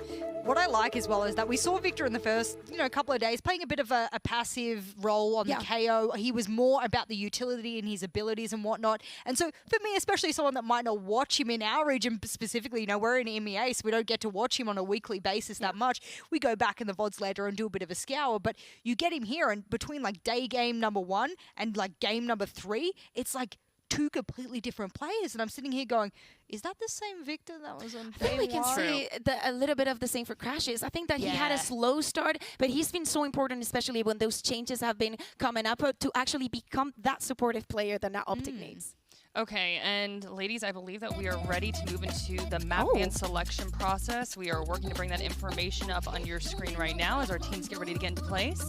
what I like as well is that we saw Victor in the first, couple of days playing a bit of a passive role on the KO. He was more about the utility and his abilities and whatnot. And so for me, especially someone that might not watch him in our region specifically, we're in MEA, so we don't get to watch him on a weekly basis that much. We go back in the VODs later and do a bit of a scour, but you get him here, and between like day game number 1 and like game number 3, it's like 2 completely different players, and I'm sitting here going, is that the same Victor that was on I think we can see a little bit of the same for Crashes. I think that he had a slow start, but he's been so important, especially when those changes have been coming up, to actually become that supportive player that now Optic needs. Okay, and ladies, I believe that we are ready to move into the map ban selection process. We are working to bring that information up on your screen right now as our teams get ready to get into place.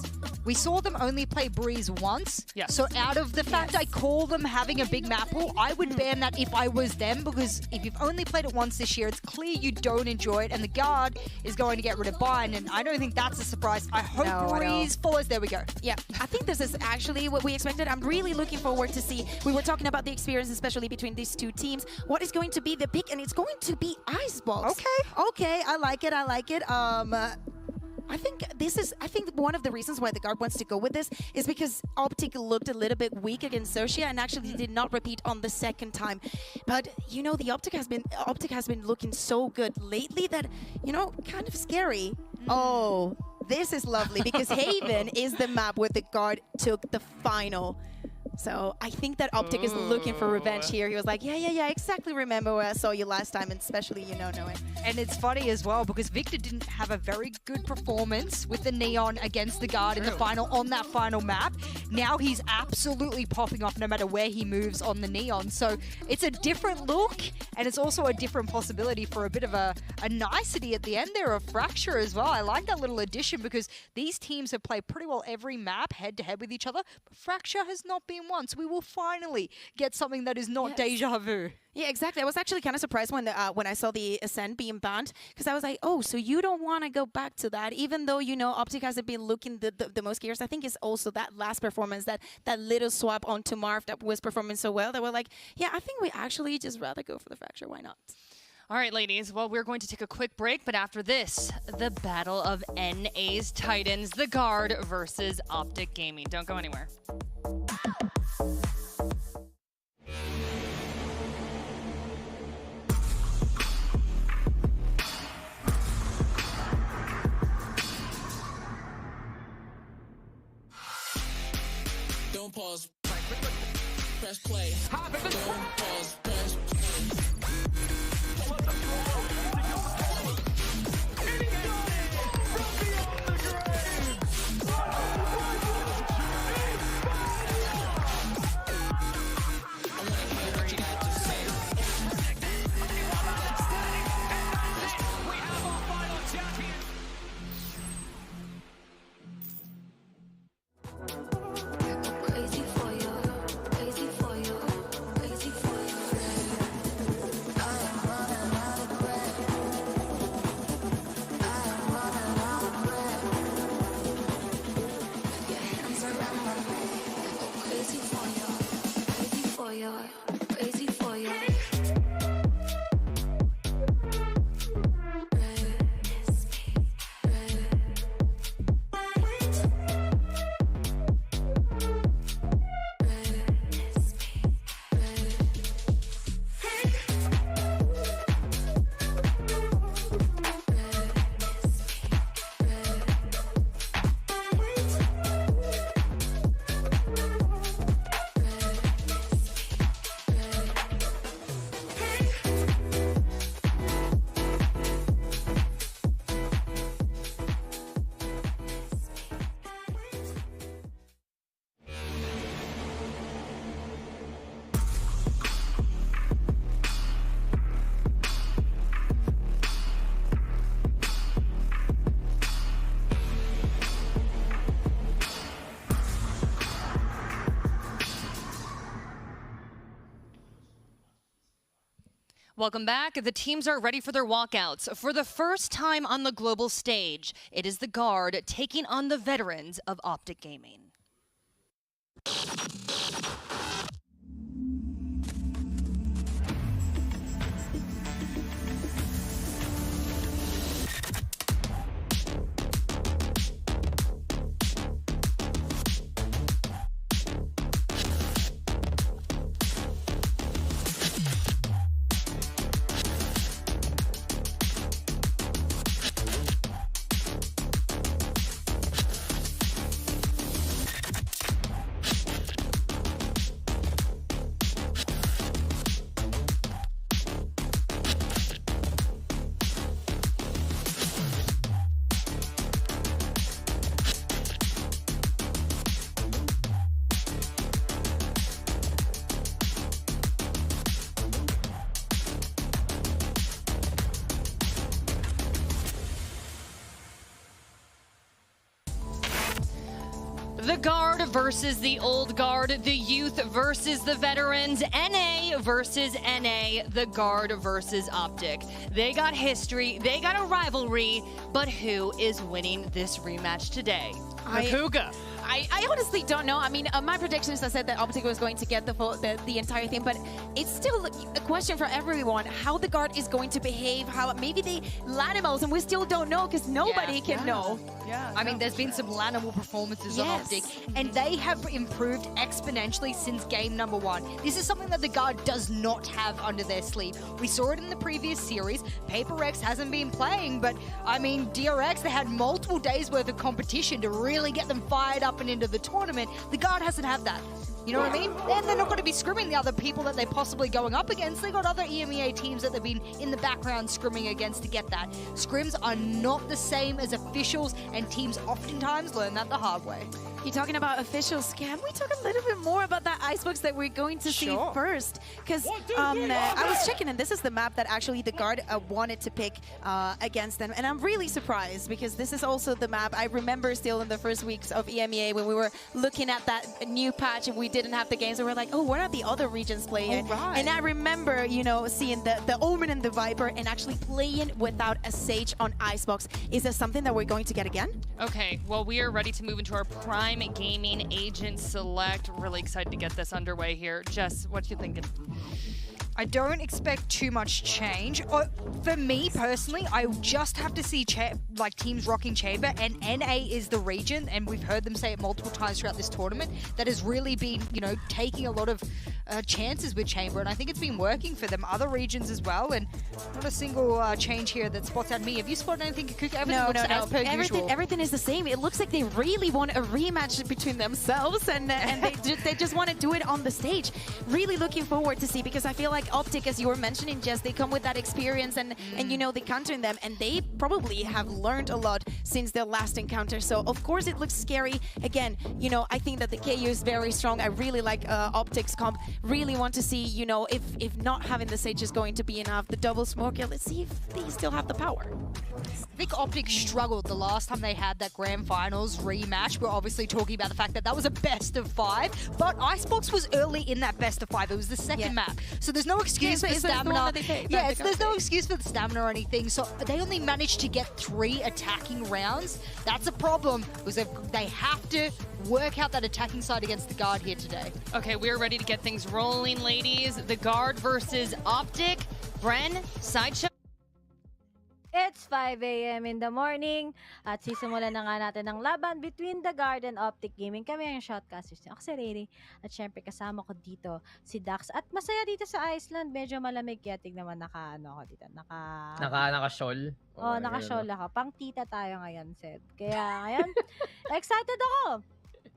We saw them only play Breeze once. So out of the fact I call them having a big map pool, I would ban that if I was them, because if you've only played it once this year, it's clear you don't enjoy it, and the guard is going to get rid of Bind, and I don't think that's a surprise. I hope Breeze follows. There we go. Yeah, I think this is actually what we expected. I'm really looking forward to see. We were talking about the experience, especially between these two teams. What is going to be the pick? And it's going to be Icebox. Okay, I like it. I think one of the reasons why the guard wants to go with this is because Optic looked a little bit weak against Socia and actually did not repeat on the second time. But the Optic has been looking so good lately that kind of scary. Oh, this is lovely because Haven is the map where the guard took the final. So I think that Optic is looking for revenge here. He was like, yeah, exactly remember where I saw you last time, and especially, knowing. And it's funny as well because Victor didn't have a very good performance with the Neon against the guard in the final, on that final map. Now he's absolutely popping off no matter where he moves on the Neon. So it's a different look, and it's also a different possibility for a bit of a nicety at the end there of Fracture as well. I like that little addition because these teams have played pretty well every map head-to-head with each other, but Fracture has not been once. We will finally get something that is not deja vu. Yeah, exactly. I was actually kind of surprised when I saw the Ascent being banned, because I was like, oh, so you don't want to go back to that, even though Optic hasn't been looking the most gears. I think it's also that last performance, that little swap onto Marv that was performing so well that we're like, yeah, I think we actually just rather go for the Fracture. Why not? All right, ladies. Well, we're going to take a quick break, but after this, the battle of NA's Titans, the Guard versus Optic Gaming. Don't go anywhere. Don't pause. Press play. Don't pause. Press Welcome back. The teams are ready for their walkouts. For the first time on the global stage, it is the Guard taking on the veterans of Optic Gaming. The guard versus the old guard, the youth versus the veterans, NA versus NA, the guard versus Optic. They got history, they got a rivalry, but who is winning this rematch today? Makuga. I honestly don't know. I mean, my predictions, I said that Optic was going to get the entire thing, but it's still a question for everyone how the guard is going to behave, how maybe they Lanimals, and we still don't know because nobody can know. Yeah, I mean, there's been some Lanimal performances on Optic, and they have improved exponentially since game number 1. This is something that the guard does not have under their sleeve. We saw it in the previous series. Paper Rex hasn't been playing, but I mean, DRX, they had multiple days worth of competition to really get them fired up and into the tournament. The guard hasn't had that. You know what I mean? And they're not going to be scrimming the other people that they're possibly going up against. They got other EMEA teams that they've been in the background scrimming against to get that. Scrims are not the same as officials, and teams oftentimes learn that the hard way. You're talking about officials. Can we talk a little bit more about that icebox that we're going to see first? Because I was checking, and this is the map that actually the guard wanted to pick against them. And I'm really surprised because this is also the map I remember still in the first weeks of EMEA when we were looking at that new patch and we didn't have the games. And we're like, oh, what are the other regions playing? Right. And I remember, you know, seeing the Omen and the Viper and actually playing without a Sage on icebox. Is that something that we're going to get again? Okay, well, we are ready to move into our prime gaming agent select. Really excited to get this underway here. Jess, what you thinking? I don't expect too much change. For me personally, I just have to see like teams rocking Chamber, and NA is the region, and we've heard them say it multiple times throughout this tournament, that has really been, you know, taking a lot of chances with Chamber, and I think it's been working for them. Other regions as well, and not a single change here that spots out me. Have you spotted anything, Kuka? Everything looks as per usual. Everything is the same. It looks like they really want a rematch between themselves, and they just want to do it on the stage. Really looking forward to see, because I feel like Optic, as you were mentioning, Jess, they come with that experience, and you know, they counter them, and they probably have learned a lot since their last encounter. So of course it looks scary. Again, you know, I think that the KU is very strong. I really like Optic's comp. Really want to see, you know, if not having the Sage is going to be enough. The double smoker, let's see if they still have the power. I think Optic struggled the last time they had that grand finals rematch. We're obviously talking about the fact that that was a best of 5, but Icebox was early in that best of 5. It was the second map, so there's no excuse for stamina. There's no excuse for the stamina or anything. So they only managed to get 3 attacking rounds. That's a problem, because they have to work out that attacking side against the guard here today. Okay, we're ready to get things rolling, ladies. The guard versus Optic. Bren, sideshow. It's 5 a.m. in the morning at sisimulan na nga natin ang laban between the Guard and Optic Gaming. Kami ang shotcasters niyo. Ako si Riri at syempre kasama ko dito si Dax. At masaya dito sa Iceland. Medyo malamig kaya tignan naman naka-shawl. Oh, naka-shawl ako. Pang tita tayo ngayon, Seth. Kaya ngayon, excited ako.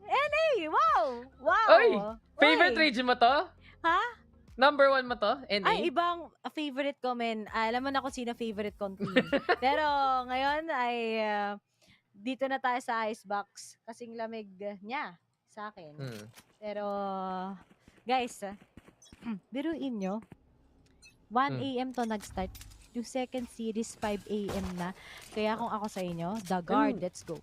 NA! Wow! Wow! Oy! Favorite region mo to? Ha? Number 1 mo to? NA? Ay, ibang favorite ko, men. Alam mo na kung sino favorite kong team. Pero ngayon ay dito na tayo sa Icebox. Kasing lamig niya sa akin. Pero, guys, biruin nyo. 1 a.m. to nag-start. Yung second series, 5 a.m. na. Kaya kung ako sa inyo, the Guard, let's go.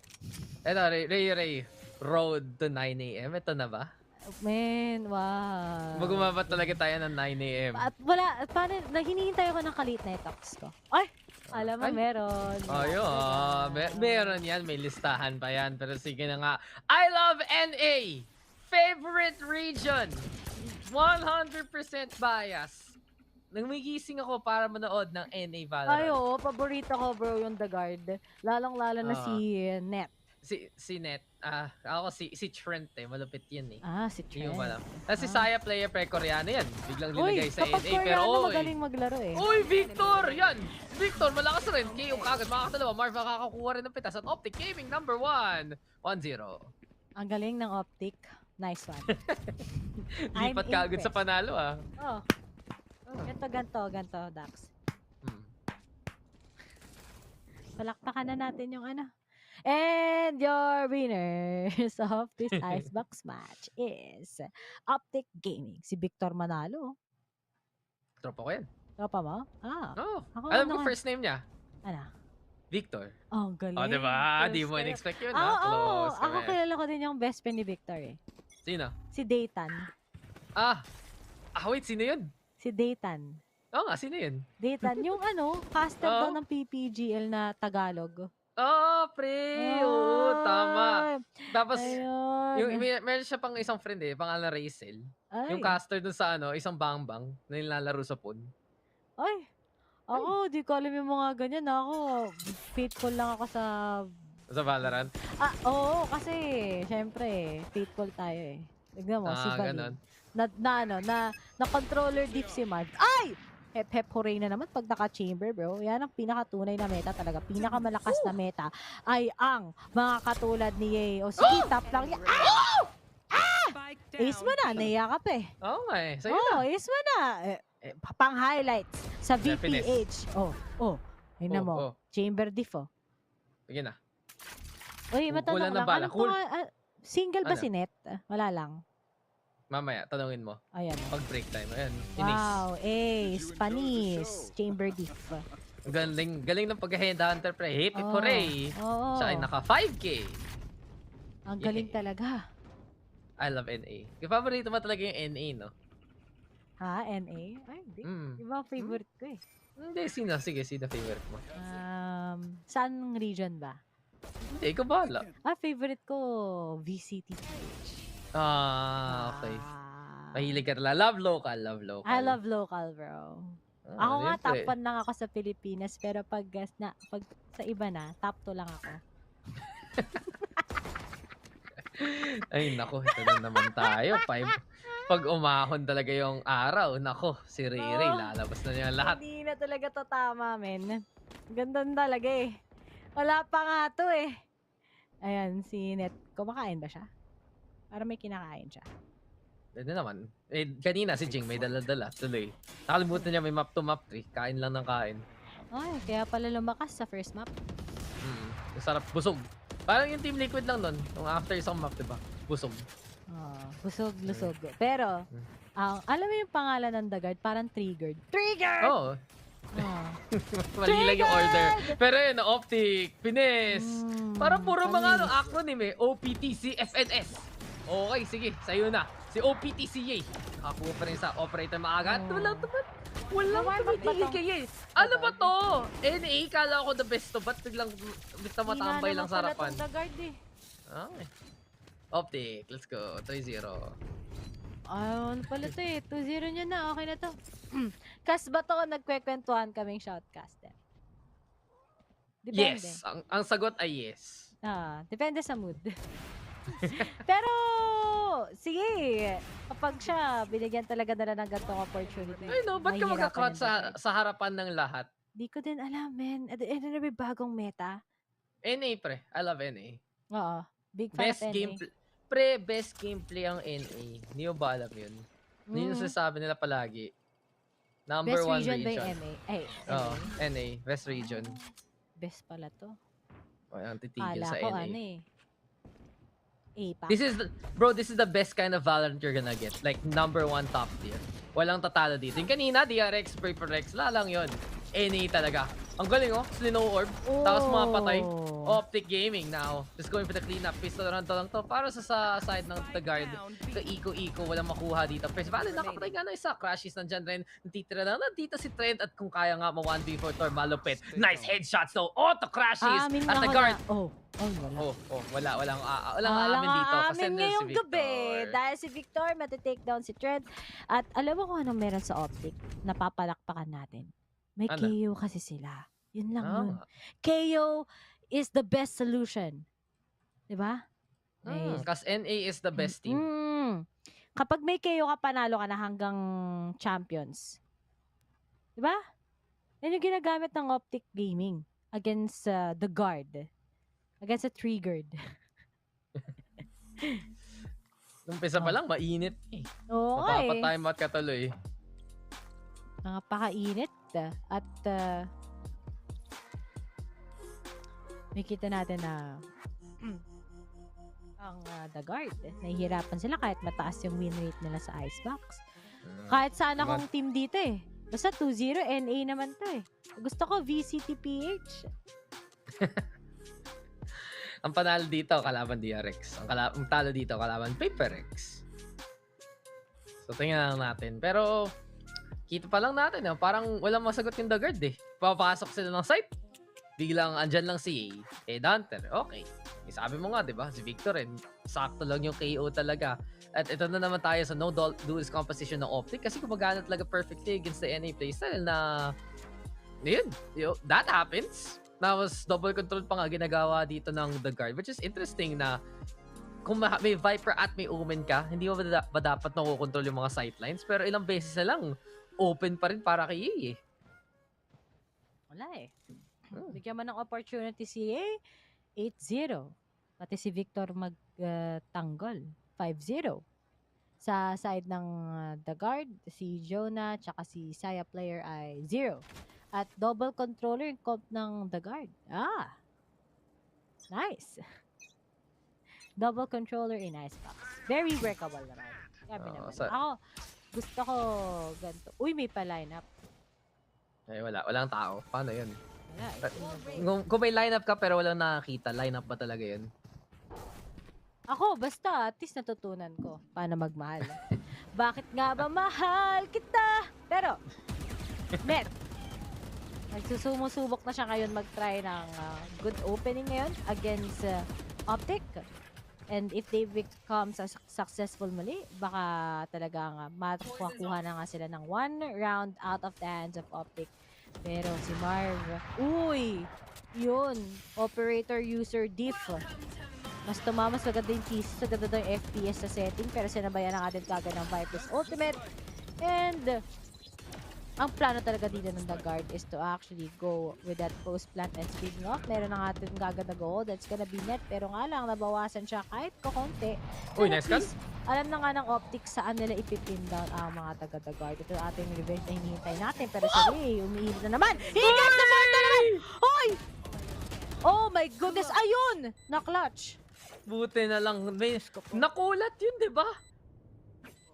Eto, Ray. Road to 9 a.m. Ito na ba? Man, wow. Mag-umabat talaga tayo ng 9 a.m. At wala, paano, hinihintay ko ng kalit na talks ko. Ay, alam mo, meron. Ayun, meron yan. May listahan pa yan. Pero sige na nga. I love NA! Favorite region! 100% bias. Namigising ako para manood ng NA Valorant. Ay, oo, paborito ko, bro, yung The Guard. Lalong-lalo na si Net. Si Net. Ako si Trent malupit yun eh. Si Trent. Si Saya player pre-Koreano yan. Biglang linagay sa NA. Pero magaling maglaro eh. Uy, Victor! Yan! Victor, malakas rin. KO kagad. Makakatalawa. Marv makakakuha rin ng pitas at Optic Gaming number 1. 1-0. Ang galing ng Optic. Nice one. Lipat kagad sa panalo Ganto, Dax. Palakpakan na natin yung ano. And your winners of this Icebox match is Optic Gaming. Si Victor Manalo. Tropa ko yan. Tropa mo? Alam ko first name niya. Ano? Victor. Oh, galing. Oh, diba? Di mo in-expect yun, ha? Close. Ako kilala ko din yung best friend ni Victor eh. Sino? Si Daytan. Wait, sino yun? Si Daytan. Oo nga, sino yun? Daytan, yung caster daw ng PPGL na Tagalog. Pre! Oo, tama. Tapos, Ayun. meron siya pang isang friend pangalan na Rachel. Ay. Yung caster dun sa isang bangbang na nilalaro sa phone. Ay, ako, di ko alam yung mga ganyan. Ako, faithful lang ako sa... Sa Valorant? Oo, kasi, syempre, faithful tayo eh. Tignan mo, si Valin. Na controller diff si Mad. Ay! Hep hep hooray na naman pag naka-chamber, bro. Yan ang pinakatunay na meta talaga. Pinakamalakas na meta ay ang mga katulad ni Ye. O sige, top lang yan. Ace mo na, naiyak ka Oo nga eh. Sa'yo na. Ace mo na. Pang-highlights sa VPH. Tingnan mo. Chamber diff, Sige na. Uy, matanong lang. Single ba si Net? Wala lang. Mamaya, tanungin mo. Ayan. Pag break time. Ayan. Wow, Ace, Panis, Chamber Diff. Galing ng pag-henda hunter pre. Hip hip hooray. Siya ay naka 5K. Ang galing talaga. I love NA. Favorite mo talaga yung NA, no? Ha? NA? Ay, hindi. Iba ang favorite ko eh. Hindi, sino? Sige, sino favorite mo? Saan region ba? Hindi, ikaw bahala. Favorite ko, VCTPH. Okay. Mahilig ka talaga. Love local. I love local, bro. Ako nga, top 1 lang ako sa Pilipinas, pero pag sa iba na, top 2 lang ako. Ay, nako. Ito na naman tayo. Pag umahon talaga yung araw, nako, si Riri, lalabas na niya lahat. Hindi na talaga to tama, men. Ganda talaga eh. Wala pa nga to eh. Ayan, si Net. Kumakain ba siya? Para may kinakain siya. Pwede naman. Kanina si Jing may dala-dala. Tuloy. Nakalimutan niya may map to map 3. Kain lang ng kain. Ay, kaya pala lumakas sa first map. Sarap. Busog. Parang yung Team Liquid lang nun. Yung after isang map, diba? Busog. Busog, lusog. Pero, alam mo yung pangalan ng The Guard? Parang triggered. Triggered! Oo. Mali lang yung order. Pero yun, Optic, Pines. Parang puro mga acronym OPTC, FNS. Okay, sige. Sa'yo na. Si OPTCA. Nakakuha pa rin sa operator maaga. Walang tumitigil kayo eh. Ano ba to? NA, kala ko the best to. Ba't biglang matambay lang sa harapan? Okay. Optic, let's go. 3-0. Ano pala to eh. 2-0 nyo na. Okay na to. Kas ba to nagkwekwentuhan kaming shoutcaster? Depende. Yes. Ang sagot ay yes. Depende sa mood. Pero, sige. Kapag siya, binigyan talaga nila ng gantong opportunity. Ay no, ba't ka magka-crowd sa harapan ng lahat? Di ko din alam, men. Ano na may bagong meta? NA, pre. I love NA. Oo. Big fan of NA. Best gameplay ang NA. Hindi mo ba alam yun? Hindi yung sasabi nila palagi. Number best 1 region. region. Best region by NA? NA. Best region. Best pala to. Ang titigil sa Kala ko NA. APAC. This is the best kind of Valorant you're gonna get. Like, number 1 top tier. Walang tatalo dito. Yung kanina, DRX, PPGL, lalang yun. NA talaga. Ang galing Snow Orb. Tapos mga patay. Optic Gaming now. Just going for the cleanup. Pistol round to lang to. Para sa side ng The Guard. Iko-iko. Walang makuha dito. First Valorant, nakapatay nga na isa. Crashes nandyan rin. Natitira lang. Nandito si Trent. At kung kaya nga, 1v4 Tor, malupit. Nice headshots though. To crashes. At The Guard. Wala. Walang aamin dito. Kasi ngayong gabi. Dahil si Victor, matitake down si Trent. At alam mo kung anong meron sa Optic? Napapalakpakan natin. May KO kasi sila. Yun lang yun. KO is the best solution. Diba? Kasi NA is the best team. Kapag may KO ka, panalo ka na hanggang champions. Diba? Yan yung ginagamit ng Optic Gaming against The Guard. Against a Triggered. Umpisa pa lang, mainit eh. Oo Mapapatime at katuloy. Napakainit. At makita natin na ang The Guard, nahihirapan sila kahit mataas yung win rate nila sa Icebox. Kahit saan akong team dito eh. Basta 2-0, NA naman to eh. Gusto ko VCTPH. Ang panalo dito, kalaban DRX. Ang talo dito, kalaban PaperX. So, tingnan lang natin. Pero, kita pa lang natin, parang walang masagot yung The Guard eh. Papasok sila ng site. Biglang andyan lang si Danter. Okay. Sabi mo nga, di ba? Si Victor rin. Sakto lang yung KO talaga. At ito na naman tayo sa no duels composition ng Optic kasi gumagana talaga perfectly against the NA playstyle na yun, that happens. Tapos double control pa nga ginagawa dito ng The Guard, which is interesting na kung may Viper at may Omen ka, hindi mo ba dapat nakukontrol yung mga sightlines? Pero ilang beses na lang, open pa rin para kay EA. Wala eh. Bigyan man ng opportunity si EA, 8-0. Pati si Victor magtanggol, 5-0. Sa side ng The Guard, si Jonah tsaka si Saya player ay 0. At double controller yung comp ng The Guard. Nice. Double controller in Icebox. Very breakable naman. Sabi naman. Ako, gusto ko ganito. Uy, may pa-lineup. Eh, walang tao. Paano yun? Wala. Kung may lineup ka pero walang nakakita, lineup ba talaga yun? Ako, basta at least natutunan ko paano magmahal. Bakit nga ba mahal kita? Pero, net. Nagsusumusubok na siya ngayon mag-try ng good opening ngayon against Optic. And if they become successful muli, baka talagang makuha na nga sila ng 1 round out of the hands of Optic. Pero si Marv, yun, operator user diff. Mas tumamas agad din thesis, agad din yung FPS sa setting, pero sinabayan na nga din kagad ng Viper's ultimate. And ang plano talaga dito ng The Guard is to actually go with that post plant. And speaking of, meron na nga din kagad na goal. That's gonna be net. Pero nga lang, nabawasan siya kahit kakunti. Uy, nice cut. Alam na nga ng Optic saan nila ipipin down ang mga taga The Guard. Ito ating revenge na hinihintay natin. Pero sorry, umiinit na naman. He got the ball na naman! Hoy! Oh my goodness, ayun! Na-clutch. Buti na lang. Nakulat yun, di ba?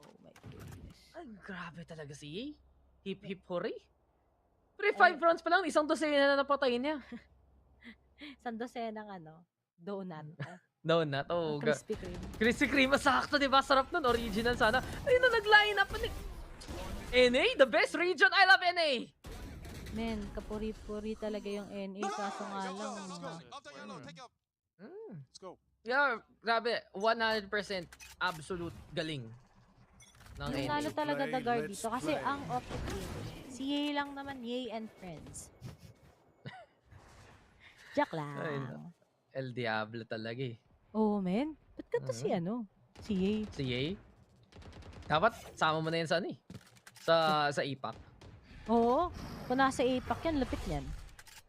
Oh my goodness. Ay, grabe talaga si EA. Hip hurry. Pero 5 rounds pa lang, isang dosena na napatay niya. Isang dosena ng donut. Donut, Krispy Kreme. Krispy Kreme, sakto, di ba? Sarap nun, original sana. Ayun na, nag-line up. NA, the best region. I love NA. Men, kapuri-puri talaga yung NA. Kaso nga lang. Let's go. Yeah, grabe. 100% absolute galing. Yung lalo talaga The Guard dito. Kasi ang Optic team, si Ye lang naman, Ye and friends. Jack lang. El Diablo talaga eh. Oh, men. Ba't ka to si Si Ye. Si Ye? Dapat sama mo na yan sa sa APAC. Oo. Kung nasa APAC yan, lapit yan.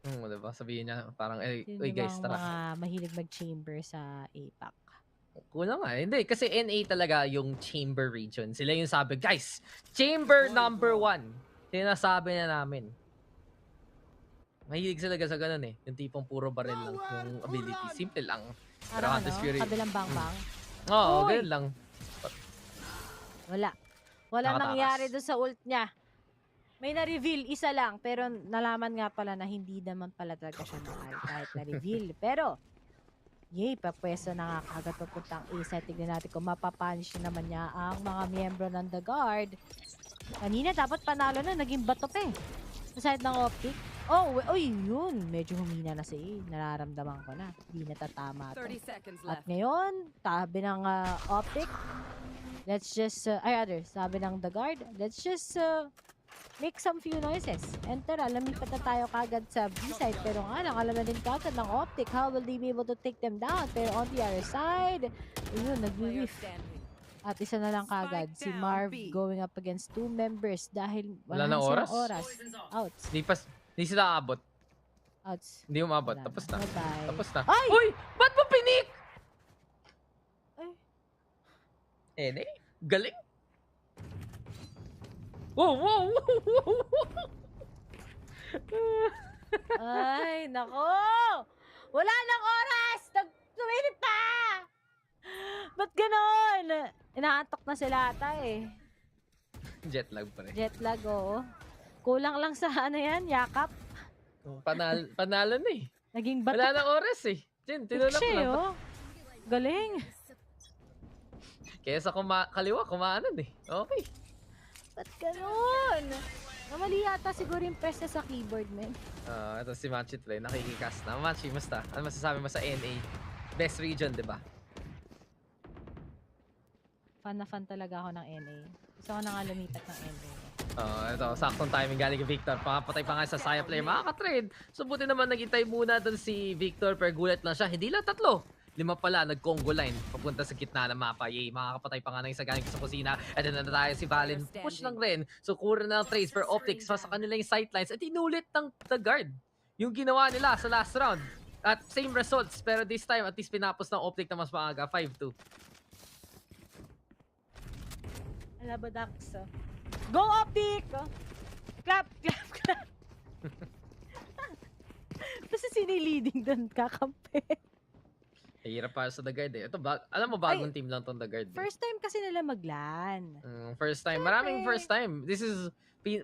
Diba? Sabihin niya parang, uy guys, tara. Mga mahilig mag-chamber sa APAC. Kulang nga. Hindi, kasi NA talaga yung chamber region. Sila yung sabi, guys, chamber number 1. Sinasabi na namin. Mahilig sila sa ganun eh. Yung tipong puro baril lang yung ability. Simple lang. Pero kabilang bang-bang? Oo, ganun lang. Wala nangyari doon sa ult niya. May na-reveal, isa lang. Pero nalaman nga pala na hindi naman pala talaga siya kahit na-reveal. Pero, papwesto na nga kagad papuntang A-set. Tignan natin kung mapapunish naman niya ang mga miyembro ng The Guard. Kanina dapat panalo na, naging bato pa eh. Sa side ng Optic. Yun. Medyo humina na si A. Nararamdaman ko na. Hindi natatama ito. At ngayon, tabi ng Optic. Let's just, sabi ng The Guard, let's just make some few noises. And tara, lumipat na tayo kagad sa B-side. Pero nga lang, alam na din kagad ng Optic. How will they be able to take them down? Pero on the other side, ayun, nag-whiff. At isa na lang kagad, si Marv going up against 2 members dahil wala na silang oras. Outs. Hindi sila aabot. Outs. Hindi umabot. Tapos na. Bye-bye. Tapos na. Ay! Uy! Ba't mo pinik? Ay. Galing. Wow! Ay, nako! Wala nang oras! Nag-tuminit pa! Ba't ganon? Inaantok na sila ata eh. Jetlag pa rin. Jetlag, oo. Kulang lang sa yakap. Panalo na eh. Naging bato. Wala na oras eh. Jin, tinulak Siya, lang. oh. Galing. Kesa kaliwa, kumaanan eh. Okay. Ba't ganun? Namali yata siguro yung press niya sa keyboard, man. Ito si Machi Play, nakikicast na. Machi, musta? Ano masasabi mo sa NA? Best region, di ba? Fan na fan talaga ako ng NA. Gusto ko na nga lumipat ng NA. Ito, saktong timing galing kay Victor. Pakapatay pa nga sa Saya Player. Makaka-trade. So, buti naman nagintay muna doon si Victor. Pero gulat lang siya. Hindi lang 3. 5 pala, nag-Congo line. Papunta sa gitna ng mapa. Yay, makakapatay pa nga ng isa galing sa kusina. At then na tayo si Valen. Push lang rin. So, kura na ng trades for optics. Sa kanila yung sightlines. At inulit ng the guard. Yung ginawa nila sa last round. At same results. Pero this time, at least pinapos ng optic na mas maaga. 5-2. Alabodax. Go optic! Clap, clap, clap. Kasi sino yung leading doon? Kakampi. Hirap para sa The Guard eh. Ito, alam mo, bagong team lang tong The Guard. First time kasi nila maglan. First time. Maraming first time. This is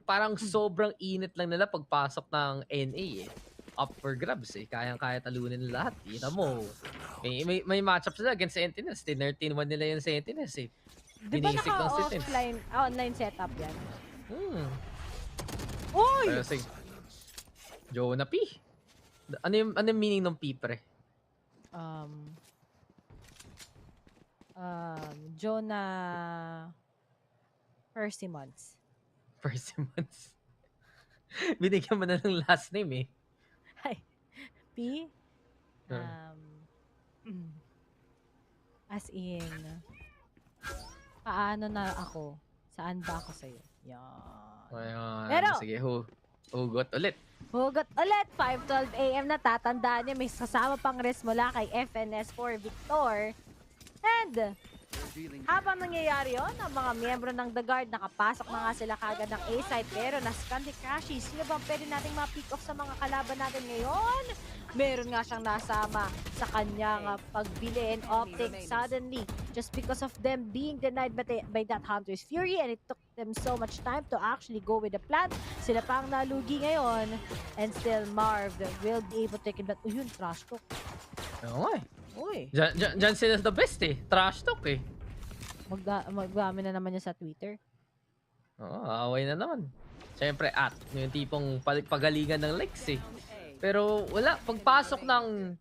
parang sobrang init lang nila pagpasok ng NA eh. Up for grabs eh. Kayang-kaya talunin nila lahat. Kita mo. May matchup sila against Sentinels. 13-1 nila yung Sentinels eh. Di ba naka-offline, online setup yan? Uy! Jonah P. Ano yung meaning ng P, pre? Jonah Persimmons. Persimmons. Binigyan mo na ng last name eh. Hi. P? As in, paano na ako? Saan ba ako sa'yo? Yan. Ayan. Pero, sige, hugot ulit. Hugot ulit. 5:12 AM na. Tatandaan niyo, may kasama pang rest mula kay FNS4 Victor. And, habang nangyayari yun, ang mga miyembro ng The Guard, nakapasok na nga sila kagad ng A-site. Pero nascan ni Crashy. Sino bang pwede nating ma-pick off sa mga kalaban natin ngayon? Meron nga siyang nasama sa kanyang pagbili and optic suddenly just because of them being denied by that Hunter's Fury, and it took them so much time to actually go with the plan. Sila pa ang nalugi ngayon, and still Marv will be able to take it back. Yun, trash talk. Oo eh. Uy. Diyan sila the best eh. Trash talk eh. Magdami na naman niya sa Twitter. Oo, away na naman. Siyempre, yung tipong pagalingan ng likes eh. Pero wala, pagpasok ng...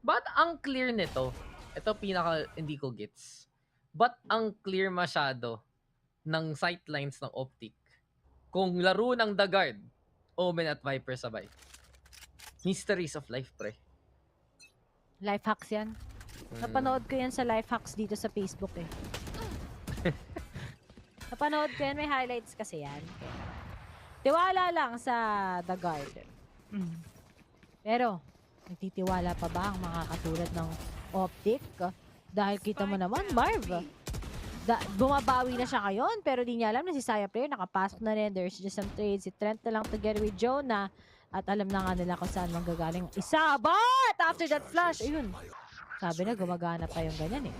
Ba't ang clear nito? Ito pinaka hindi ko gets. Ba't ang clear masyado ng sightlines ng optic kung laro ng The Guard, Omen at Viper sabay? Mysteries of life, pre. Life hacks yan. Napanood ko yan sa life hacks dito sa Facebook eh. Napanood ko yan, may highlights kasi yan. Tiwala lang sa The Guard. Pero, nagtitiwala pa ba ang mga katulad ng optic? Dahil kita mo naman, Marv. Bumabawi na siya ngayon, pero di niya alam na si Saya Player nakapasok na rin. There's just some trades. Si Trent na lang together with Jonah. At alam na nga nila kung saan manggagaling isa. But after that flash, ayun. Sabi na, gumagana pa yung ganyan eh.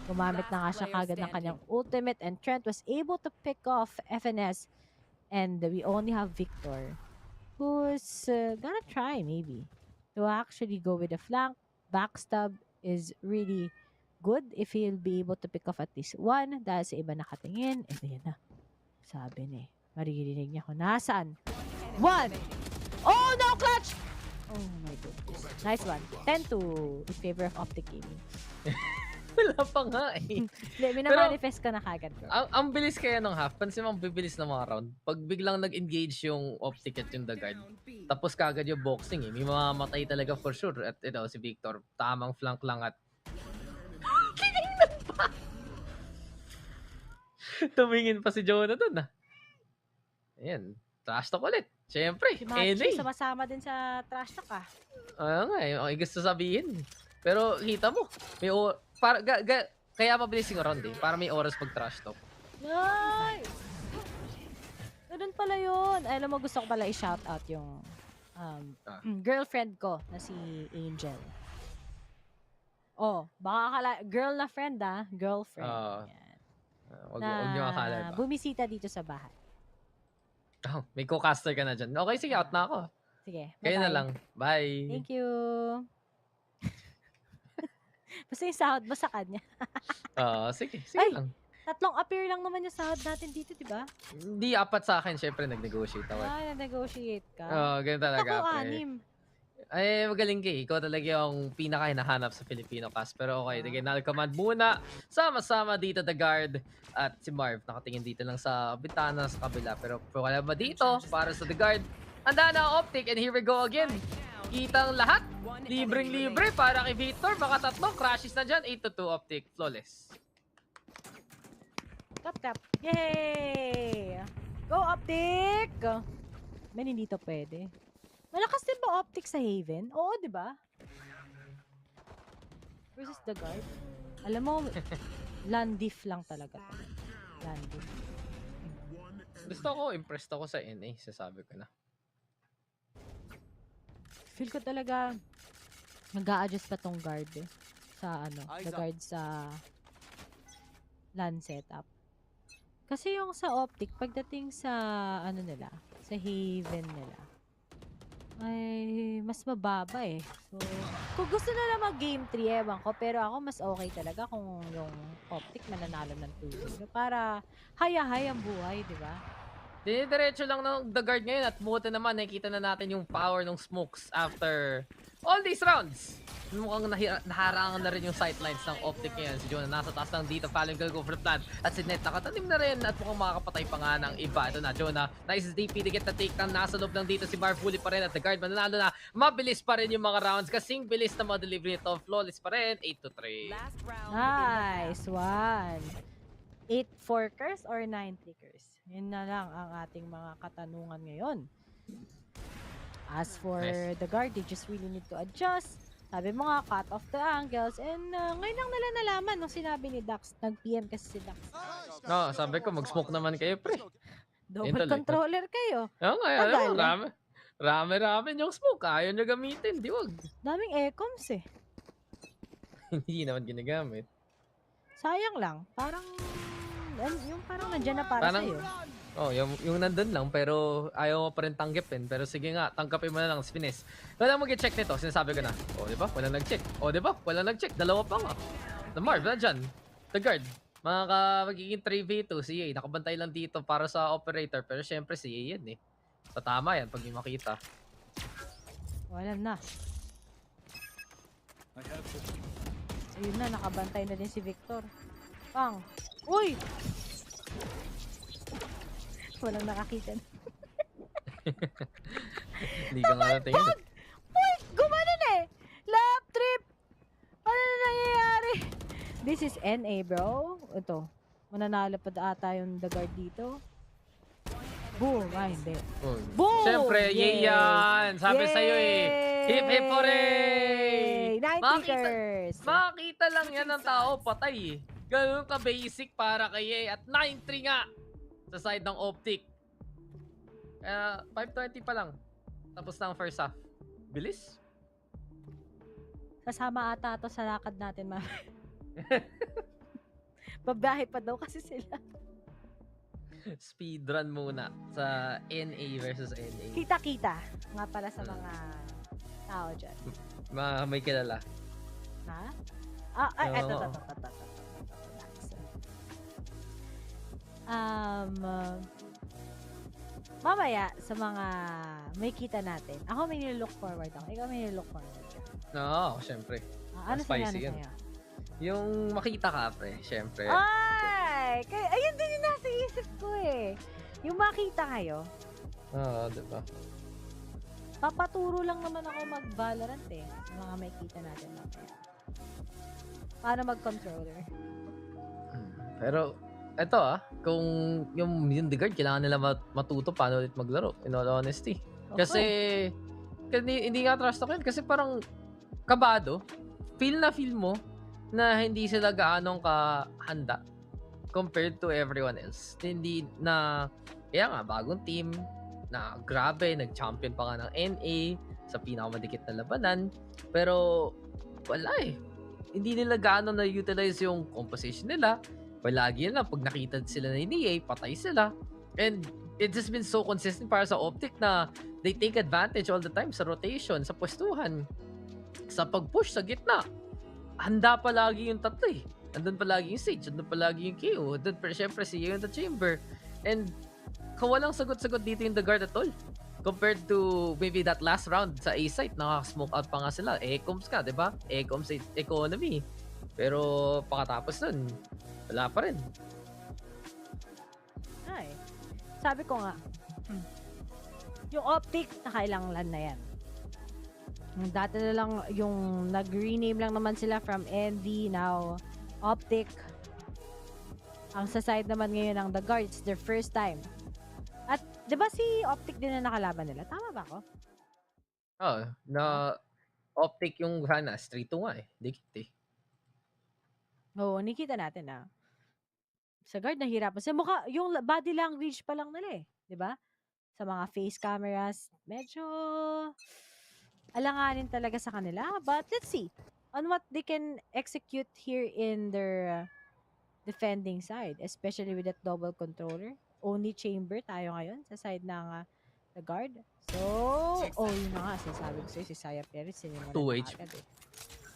Gumamit na nga siya kagad ng kanyang ultimate, and Trent was able to pick off FNS. And we only have Victor, who's gonna try maybe to actually go with the flank. Backstab is really good if he'll be able to pick off at least one dahil sa iba nakatingin. Eh, yan na. Sabi niya, maririnig niya kung nasaan. One! Oh, no clutch! Oh my goodness. Nice one. 10-2 in favor of Optic Gaming. Wala pa nga eh. Minamanifest ka na kagad, bro. Ang bilis kaya ng half. Pansin mo ang bibilis ng mga round. Pag biglang nag-engage yung optic at yung The Guard, tapos kagad yung boxing eh. May mamamatay talaga for sure. At ito, si Victor, tamang flank lang at... Tinignan pa! Tumingin pa si Jonah dun ah. Ayan, trash talk ulit. Siyempre, si Machi, sumasama din sa trash talk ah. Ayaw nga eh, okay gusto sabihin. Pero kita mo, may kaya mabilis yung round eh, para may oras pag trash talk. Nice! Ganun pala yun. Alam mo, gusto ko pala i-shoutout yung girlfriend ko na si Angel. Oh, baka girl na friend ah. Girlfriend. Wag niyo akala ba? Bumisita dito sa bahay. Oh, may co-caster ka na dyan. Okay, sige, out na ako. Sige, Kayo na bye-bye. lang. Bye. Thank you. Basta yung sahod mo sa kanya. Sige Ay, lang. 3 appear lang naman yung sahod natin dito, di ba? Hindi 4 sa akin, syempre nag-negotiate ako. Na-negotiate ka. Ganun talaga. Ako, pre. 6. Ay, magaling ka. Ikaw talaga yung pinaka-hinahanap sa Filipino cast. Pero okay, sige, nal-command muna. Sama-sama dito the guard. At si Marv, nakatingin dito lang sa bitana sa kabila. Pero wala ba dito para sa the guard? Handa na ang optic and here we go again. Kitang lahat. Libreng-libre para kay Victor. Baka 3 crashes na dyan. 8-2 optic. Flawless. Tap. Yay! Go, Optic! Man, hindi to pwede. Malakas din ba Optic sa Haven? Oo, di ba? Versus the guard. Alam mo, landif lang talaga to. Landif. Impressed ako sa NA. Sasabi ko na. Feel ko talaga nag-a-adjust pa tong guard eh. Sa the guard sa LAN setup. Kasi yung sa Optic, pagdating sa nila, sa Haven nila, ay mas mababa eh. So, kung gusto nila mag-game 3, ewan ko, pero ako mas okay talaga kung yung Optic mananalo ng 2. Para haya-haya ang buhay, di ba? Diretso lang ng the guard ngayon at buti naman nakikita na natin yung power ng smokes after all these rounds. Mukhang naharangan na rin yung sightlines ng optic ngayon. Si Jonah nasa taas lang dito, following go for the plan. At si Net nakatanim na rin at mukhang makakapatay pa nga ng iba. Ito na, Jonah. Nice DP to get the takedown. Nasa loob lang dito si Marv, huli pa rin at the guard mananalo na. Mabilis pa rin yung mga rounds kasing bilis na mga delivery nito. Flawless pa rin, 8-3. Nice one. 8 forkers or 9 trickers? Yun na lang ang ating mga katanungan ngayon. As for the guard, they just really need to adjust. Sabi mo nga, cut off the angles. And ngayon lang nila nalaman nung sinabi ni Dax. Nag-PM kasi si Dax. No, sabi ko, mag-smoke naman kayo, pre. Double controller kayo. Oo nga, rami yung smoke. Ayaw nyo gamitin, di wag. Daming ecoms eh. Hindi naman ginagamit. Sayang lang. Parang, yung parang nandyan na para sa'yo. Oh, yung nandun lang pero ayaw mo pa rin tanggapin. Pero sige nga, tanggapin mo na lang, Spines. Wala mo mag-check nito, sinasabi ko na. Oh, di ba? Wala nag-check. Oh, di ba? Wala nag-check. Dalawa pa nga. The Marv, nandyan. The guard. Magiging 3v2. Si A, nakabantay lang dito para sa operator. Pero syempre si A yan eh. Sa tama yan pag yung makita. Wala na. Ayun na, nakabantay na din si Victor. Pang. Uy! Walang nakakita. Hindi ka nga natingin. Uy! Gumanon eh! Lap trip! Ano na nangyayari? This is NA, bro. Ito. Mananalo pa ata yung the guard dito. Boom! Ah, hindi. Boom! Siyempre, yay yan! Sabi sa'yo eh. Hip hip hooray! Makita lang yan ng tao, patay eh. Ganun ka basic para kay Yay. At 9-3 nga sa side ng optic. Kaya 5:20 pa lang. Tapos na ang first half. Bilis. Kasama ata ito sa lakad natin, ma'am. Babahe pa daw kasi sila. Speedrun muna sa NA versus NA. Kita-kita. Nga pala sa mga tao dyan. May kilala. Ha? Eto. Mamaya sa mga may kita natin. Ako may nilook forward ako. Ikaw may nilook forward ka. No, syempre. Ano spicy sa'yo? Yung makita ka, pre. Syempre. Ay! Ayun din yung nasa isip ko eh. Yung makita kayo. Oo, diba? Papaturo lang naman ako mag-Valorant eh. Mga may kita natin mamaya. Paano mag-controller? Pero, eto kung yung the guard, kailangan nila matuto paano ulit maglaro, in all honesty. Kasi, hindi nga trust ako yun. Kasi parang, kabado, feel mo na hindi sila gaanong kahanda compared to everyone else. Hindi na, kaya nga, bagong team, na grabe, nag-champion pa nga ng NA sa pinakamadikit na labanan. Pero, wala eh. Hindi nila gaano na-utilize yung composition nila. Palagi yan lang, pag nakita sila na NA, patay sila. And it's just been so consistent para sa Optic na they take advantage all the time sa rotation, sa pwestuhan, sa pag-push sa gitna. Handa palagi yung tatlo eh. Andun palagi yung Sage, andun palagi yung KO, andun pa syempre si Yeo in the chamber. And kawalang sagot-sagot dito yung The Guard at all. Compared to maybe that last round sa A-site, nakaka-smoke out pa nga sila. Ecoms ka, di ba? Ecoms economy. Pero pakatapos nun, wala pa rin. Ay, sabi ko nga, yung Optic, nakailang LAN na yan. Yung dati na lang, yung nag-rename lang naman sila from ND, now Optic. Ang sa side naman ngayon ng The Guard, it's their first time. At, di ba si Optic din na nakalaban nila? Tama ba ako? Oh, na Optic yung Hana, 3-2 nga eh. Dikit eh. Oo, nakita natin na. Sa Guard, nahirapan. Sa mukha, yung body language pa lang nila eh. Di ba? Sa mga face cameras, medyo alanganin talaga sa kanila. But let's see on what they can execute here in their defending side. Especially with that double controller. Only chamber tayo ngayon sa side ng The Guard. So, yun na nga. Sinasabi ko sa'yo, si Saya Perez. 2 HP.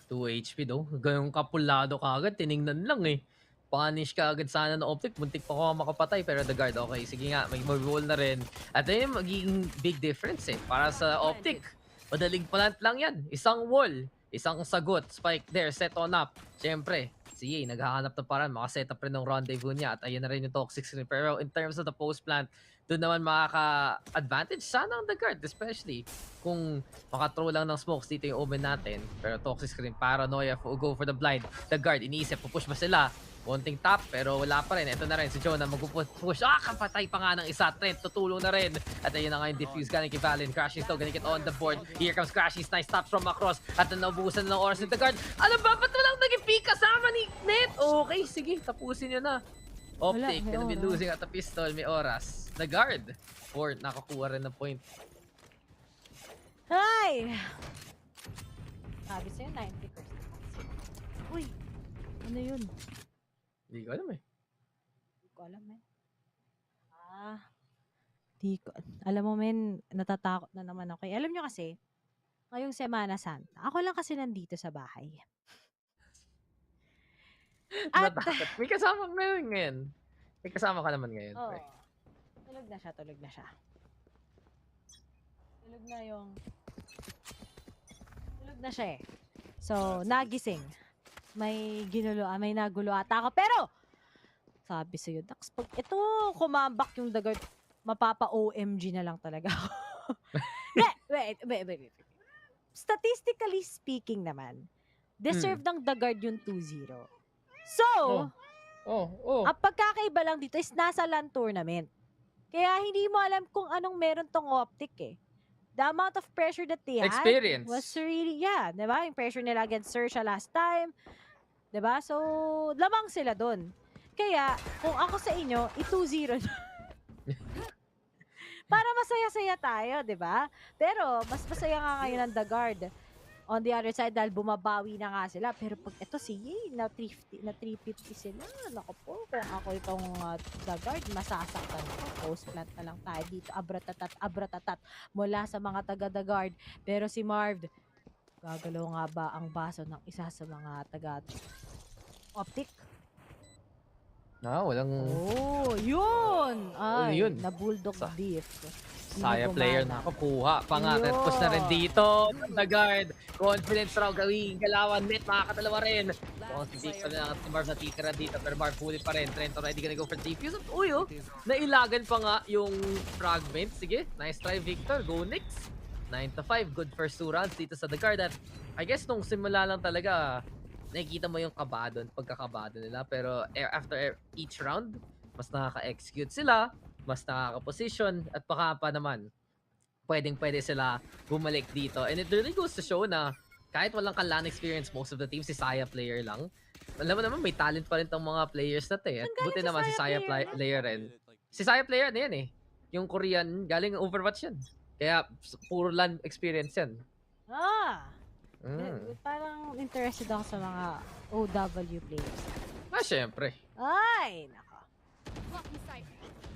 2 HP do. Gayong kapulado ka agad. Tiningnan lang eh. Punish ka agad sana ng Optic. Muntik pa ko makapatay. Pero The Guard, okay. Sige nga, may roll na rin. At yun yung magiging big difference eh. Para sa Optic. Madaling plant lang yan. Isang wall. Isang sagot. Spike there. Set on up. Siyempre, si Ye, naghahanap na parang makaset up rin ng rendezvous niya. At ayun na rin yung toxic screen. Pero in terms of the post plant, doon naman makaka-advantage sana ang The Guard. Especially kung makathrow lang ng smokes dito yung omen natin. Pero toxic screen, paranoia, go for the blind. The Guard, iniisip, pupush ba sila? Konting tap, pero wala pa rin. Ito na rin, si Jonah mag-push. Kapatay pa nga ng isa. Trent, tutulong na rin. At ayun na nga yung diffuse galing kay Valen. Crashing still, gonna get on the board. Here comes Crashing, nice taps from across. At naubusan ng oras ng The Guard. Ano ba? Ba't walang naging peak kasama ni Net? Okay, sige, tapusin nyo na. Optic, gonna be losing at the pistol. May oras. The Guard, or nakakuha rin ng point. Ay! Sabi sa'yo, 90%. Uy, ano yun? Hindi ko alam eh. Hindi ko alam eh. Di ko. Alam mo men, natatakot na naman ako. Alam nyo kasi, ngayong Semana Santa, ako lang kasi nandito sa bahay. At, may kasama ngayon. May kasama ka naman ngayon. Oo. Tulog na siya. Tulog na siya eh. So, nagising. May nagulo ata ako. Pero, sabi sa'yo, Dax, pag ito kumambak yung The Guard, mapapa-OMG na lang talaga ako. wait. Statistically speaking naman, deserve ng The Guard yung 2-0. So, ang pagkakaiba lang dito is nasa LAN tournament. Kaya hindi mo alam kung anong meron tong Optic eh. The amount of pressure that they had was really, diba? Yung pressure nila against Sersha last time. Diba? So, lamang sila dun. Kaya, kung ako sa inyo, i-2-0 na. Para masaya-saya tayo, diba? Pero, mas masaya nga ngayon ang The Guard. On the other side, dahil bumabawi na nga sila. Pero pag ito si Ye, na 350 sila. Naku po, kung ako itong The Guard, masasaktan ko. Post plant na lang tayo dito. Abratatat mula sa mga taga-The Guard. Pero si Marv, gagalaw nga ba ang baso ng isa sa mga taga-Optic? Walang... Yun! Ay, yun? na-bulldog beef. Saya player nakakuha. Pangalan, push na rin dito. The Guard, confidence raw gawin. Galawan, net, makakadalawa rin. Victor na lang si Marv natitira dito. Pero Marv huli pa rin. Trent already gonna go for defuse. Nailagan pa nga yung fragment. Sige, nice try Victor. Go next. 9-5. Good first 2 rounds dito sa The Guard. At I guess nung simula lang talaga, nakikita mo yung kabado, pagkakabado nila. Pero after each round, mas nakaka-execute sila, mas nakaka-position, at baka pa naman, pwede sila bumalik dito. And it really goes to show na kahit walang ka-LAN experience, most of the team, si Saya player lang. Alam mo naman, may talent pa rin tong mga players na to eh. At buti naman si Saya player rin. Si Saya player na yan eh. Yung Korean, galing Overwatch yan. Kaya puro LAN experience yan. Parang interested ako sa mga OW players. Syempre. Ay, nako.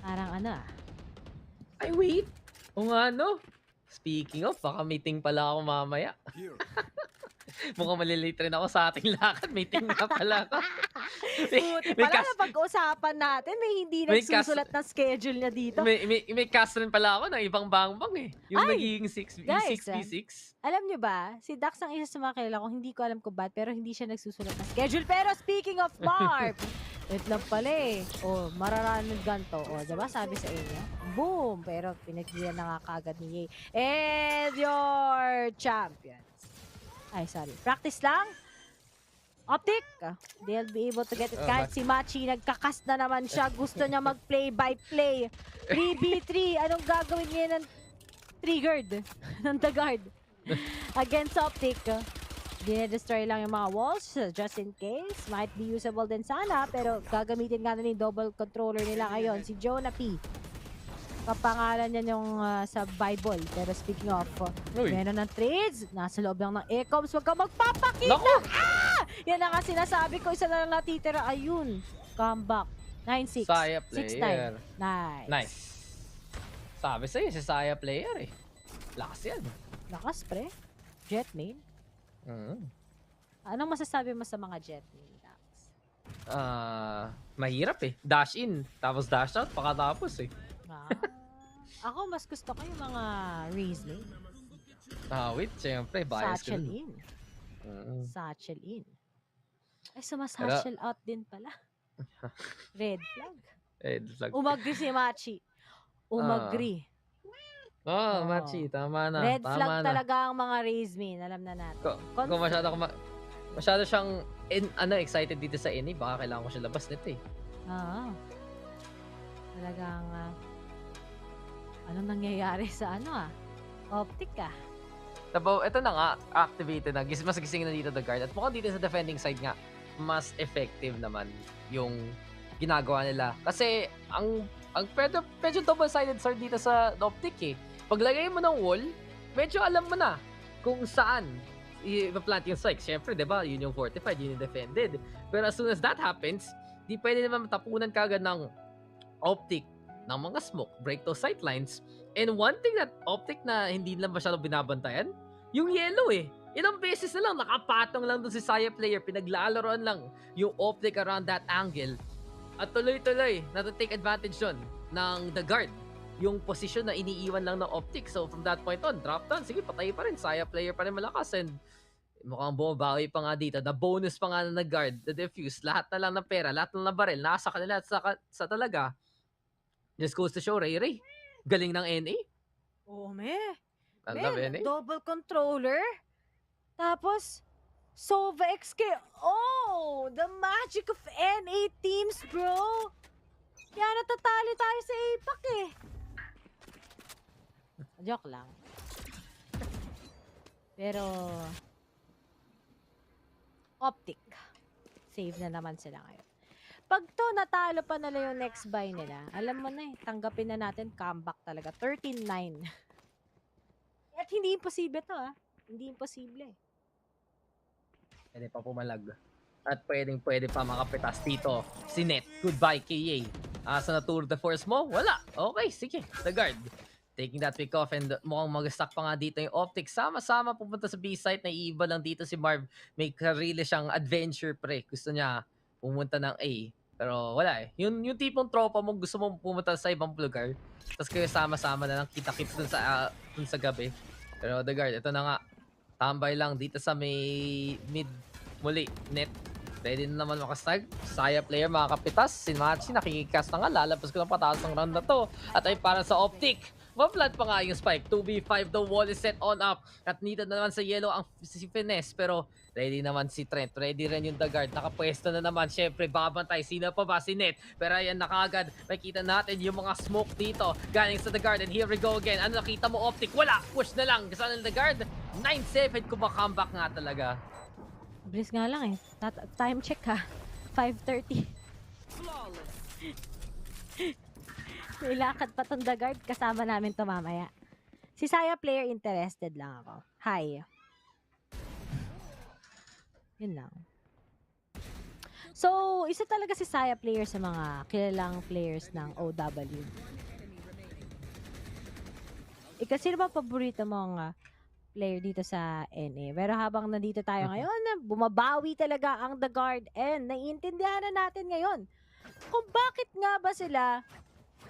Parang Ay, wait. O nga, no? Speaking of, baka meeting pala ako mamaya. Mukhang malilate rin ako sa ating lakad. Meeting na pala ako. Buti pala na pag-usapan natin, may hindi nagsusulat ng schedule niya dito. May cast rin pala ako ng ibang bangbang eh. Yung nagiging 6v6. Alam niyo ba, si Dax ang isa sa mga kilala ko, hindi ko alam kung ba't, pero hindi siya nagsusulat ng schedule. Pero speaking of Marv, wait lang pala eh. O, mararanig ganito. O, diba sabi sa inyo? Boom! Pero pinagdiyan na nga kagad ni Ye. And your champions. Ay, sorry. Practice lang. Optic. They'll be able to get it. Kahit si Machi, nagkakas na naman siya. Gusto niya mag-play by play. 3v3. Anong gagawin niya ng triggered? ng the guard. Against Optic. Dinedestroy lang yung mga walls just in case. Might be usable din sana. Pero gagamitin nga na yung double controller nila ngayon. Si Jonah P. Kapangalan niya yung sa Bible. Pero speaking of, meron ng trades. Nasa loob lang ng Ecoms. Huwag ka magpapakita! Ah! Yan ang nga sinasabi ko. Isa na lang natitira. Ayun. Comeback. 9-6. Saya 6 player. time. Nice. Sabi sa'yo, si Saya player eh. Lakas yan. Lakas pre. Jet main. Anong masasabi mo sa mga jet main, Dax? Mahirap eh. Dash in. Tapos dash out. Pakatapos eh. Ako, mas gusto ko yung mga Riesling. Wait, siyempre, bias Satchel in. Satchel in. Ay, so mas satchel out din pala. Red flag. Red flag. Umagri si Machi. Umagri. Machi, tama na. Red tama flag na. talaga ang mga Riesling. Alam na natin. Kung masyado siyang excited dito sa NA, baka kailangan ko siya labas nito eh. Talagang anong nangyayari sa Optic Tabaw, ito na nga, activated na. Mas gising na dito the guard. At mukhang dito sa defending side nga, mas effective naman yung ginagawa nila. Kasi, ang medyo double-sided sword dito sa Optic eh. Paglagay mo ng wall, medyo alam mo na kung saan i-plant yung strike. Siyempre, diba, yun yung fortified, yun yung defended. Pero as soon as that happens, di pwede naman matapunan kagad ng Optic ng mga smoke, break those sightlines. And one thing that Optic na hindi lang masyadong binabantayan, yung yellow eh. Ilang beses na lang, nakapatong lang doon si Saya player, pinaglalaroan lang yung Optic around that angle. At tuloy-tuloy, natitake advantage yun ng the guard. Yung position na iniiwan lang ng Optic. So from that point on, drop down, sige, patay pa rin. Saya player pa rin malakas. And mukhang bumabawi pa nga dito. The bonus pa nga na guard, the defuse, lahat na lang ng pera, lahat na lang ng baril, nasa kanila at sa talaga. Just goes to show, Ray. Galing ng NA. Double controller. Tapos, Sova XK. Oh, the magic of NA teams, bro. Kaya natatali tayo sa APAC eh. Joke lang. Pero, Optic. Save na naman sila ngayon. Pag to natalo pa nila yung next buy nila, alam mo na eh, tanggapin na natin comeback talaga. 13-9. At hindi imposible to Hindi imposible. Pwede pa pumalag. At pwede pa makapitas dito. Si Net. Goodbye, KA. Asa na tour de force mo? Wala. Okay, sige. The guard. Taking that pick off and mukhang mag-stack pa nga dito yung Optic. Sama-sama pupunta sa B-site. Naiiba lang dito si Marv. May karili siyang adventure pre. Gusto niya pumunta ng A. Pero wala eh. Yung tipong tropa mo gusto mong pumunta sa ibang lugar. Tapos kayo sama-sama na lang kita-kits dun sa gabi. Pero the guard, ito na nga. Tambay lang dito sa may mid. Muli, Net. Ready na naman makastag. Saya player, mga kapitas. Si Machi, nakikicast na nga. Lalabas ko ng pataas ng round na to. At ay para sa Optic. Ma-plant pa nga yung spike. 2v5, the wall is set on up. At needed na naman sa yellow ang si Finesse. Pero ready naman si Trent. Ready rin yung the guard. Nakapwesto na naman. Siyempre, babantay. Sino pa ba? Si Net. Pero ayan na kagad. Makita natin yung mga smoke dito. Galing sa the guard. And here we go again. Ano nakita mo, Optic? Wala! Push na lang. Kasama ng the guard. 9-7. Kung ba comeback nga talaga. Bilis nga lang eh. Time check 5:30. May lakad pa tong the guard. Kasama namin to mamaya. Si Saya player, interested lang ako. Hi. Yun lang. So, isa talaga si Saya player sa mga kilalang players ng OW. Ikaw, sino ba paborito mong player dito sa NA? Pero habang nandito tayo ngayon, bumabawi talaga ang The Guard and naiintindihan na natin ngayon kung bakit nga ba sila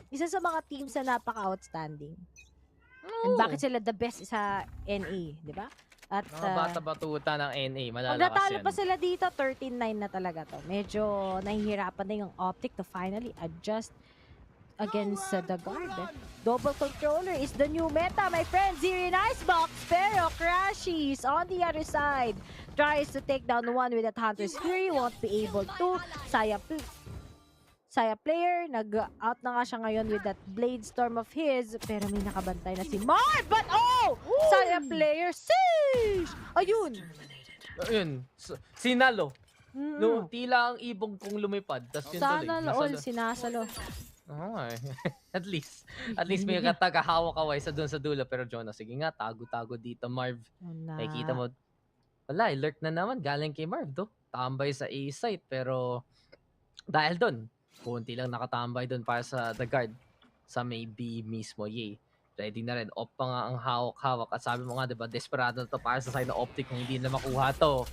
isa sa mga teams na napaka-outstanding. And bakit sila the best sa NA, di ba? At mga bata-batuta ng NA, malalakas pag natalo yan. pa sila dito, 13-9 na talaga to. Medyo nahihirapan na yung Optic to finally adjust against the Guard. Double controller is the new meta, my friend. Ziri Icebox, pero Crashies on the other side tries to take down one with that Hunter's Fury, won't be able to. Saya player, nag-out na nga siya ngayon with that Blade Storm of his, pero may nakabantay na si Marv, but Saya player, sheesh! Ayun! Sinalo. No, tila ang ibong kong lumipad, tas yun tuloy. Sana all sinasalo. At least may taga-hawak-away sa doon sa dulo. Pero Jonas, sige nga, tago-tago dito, Marv. Nakikita mo, wala, alert na naman galing kay Marv, do. Tambay sa A site, pero dahil doon, kunti lang nakatambay doon para sa The Guard. Sa may B mismo, yay. Ready na rin. Off pa nga ang hawak-hawak. At sabi mo nga, diba, desperado na to para sa side ng Optic kung hindi na makuha to.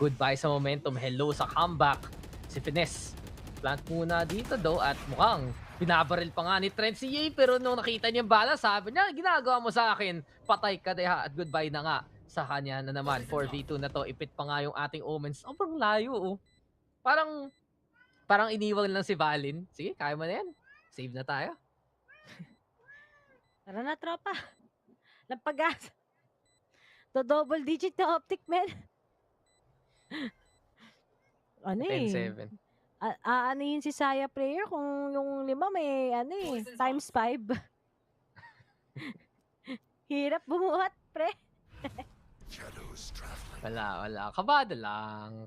Goodbye sa momentum. Hello sa comeback. Si Finesse. Plant muna dito though at mukhang binabaril pa nga ni Trent si Ye, pero nung nakita niya yung bala, sabi niya, ginagawa mo sa akin, patay ka deha at goodbye na nga sa kanya na naman. 4v2 na to, ipit pa nga yung ating Omens. Sobrang layo oh. Parang iniwag lang si Valin. Sige, kaya mo na yan. Save na tayo. Tara na, tropa. Lampagas. To double digit na Optic, man. Ano 10-7. Ano yun si Saya player kung yung 5 may times 5. Hirap bumuhat, pre. Wala. Kabado lang.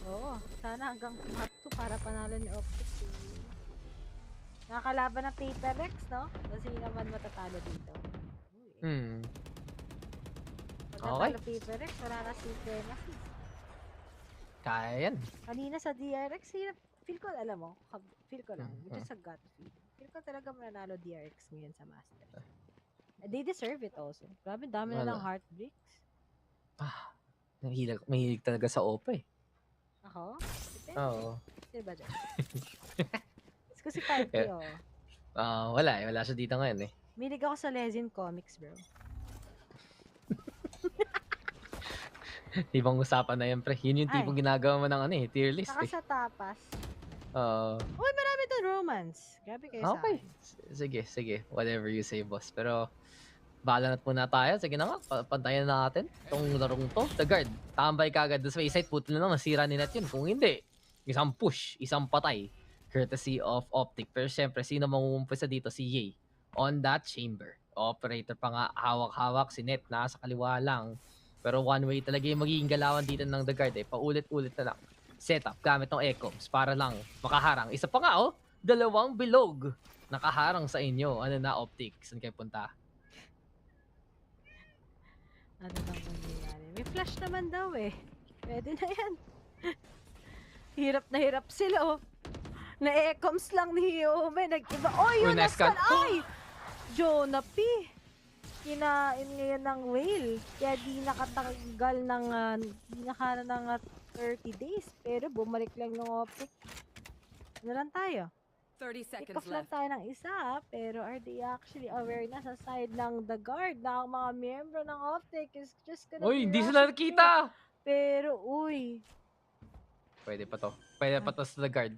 Oo, sana hanggang top 2 para panalo ni Optic. Nakakalaban ng PPGL, no? Kasi naman matatalo dito. Okay. Pag PPGL, wala na si Premises. Kaya yan. Kanina sa DRX, feel ko, alam mo, feel ko lang, which is a gut feel. Feel ko talaga mananalo DRX ngayon sa Masters. They deserve it also. Grabe, dami na lang heartbreaks. Mahilig talaga sa OPA eh. Ako? Depende. Oo. Sino ba dyan? It's kasi 5K, Wala siya dito ngayon eh. Milig ako sa Lesin Comics, bro. Ibang usapan na yan, pre. Yun yung tipong ginagawa mo ng tier list Saka sa tapas. Uy, marami doon romance. Grabe kayo sa akin. Sige. Whatever you say, boss. Pero, balanat muna tayo. Sige na nga, pantayan na natin itong larong to. The Guard, tambay kagad sa side. Puto na lang, nasira ni Net yun. Kung hindi, isang push, isang patay. Courtesy of Optic. Pero syempre, sino mangungumpisa dito? Si Ye. On that chamber. Operator pa nga, hawak-hawak. Si Net, nasa kaliwa lang. Pero one way talaga yung magiging galawan dito ng The Guard eh. Paulit-ulit na lang. Setup gamit ng Ecoms para lang makaharang. Isa pa nga dalawang bilog. Nakaharang sa inyo. Ano na, Optic? Saan kayo punta? Ano bang mangyayari? May flash naman daw eh. Pwede na yan. Hirap na hirap sila Na-Ecoms lang ni Yume. Nag-iba. Yun Nascan. Ay! Jonah P. Kinain ngayon ng whale. Kaya di nakatanggal ng 30 days. Pero bumalik lang ng Optic. Ano lang tayo? 30 seconds Pick off lang tayo ng isa. Pero are they actually aware na sa side ng The Guard na ang mga miyembro ng Optic is just gonna hindi sila nakita! Pero, Pwede pa to sa The Guard.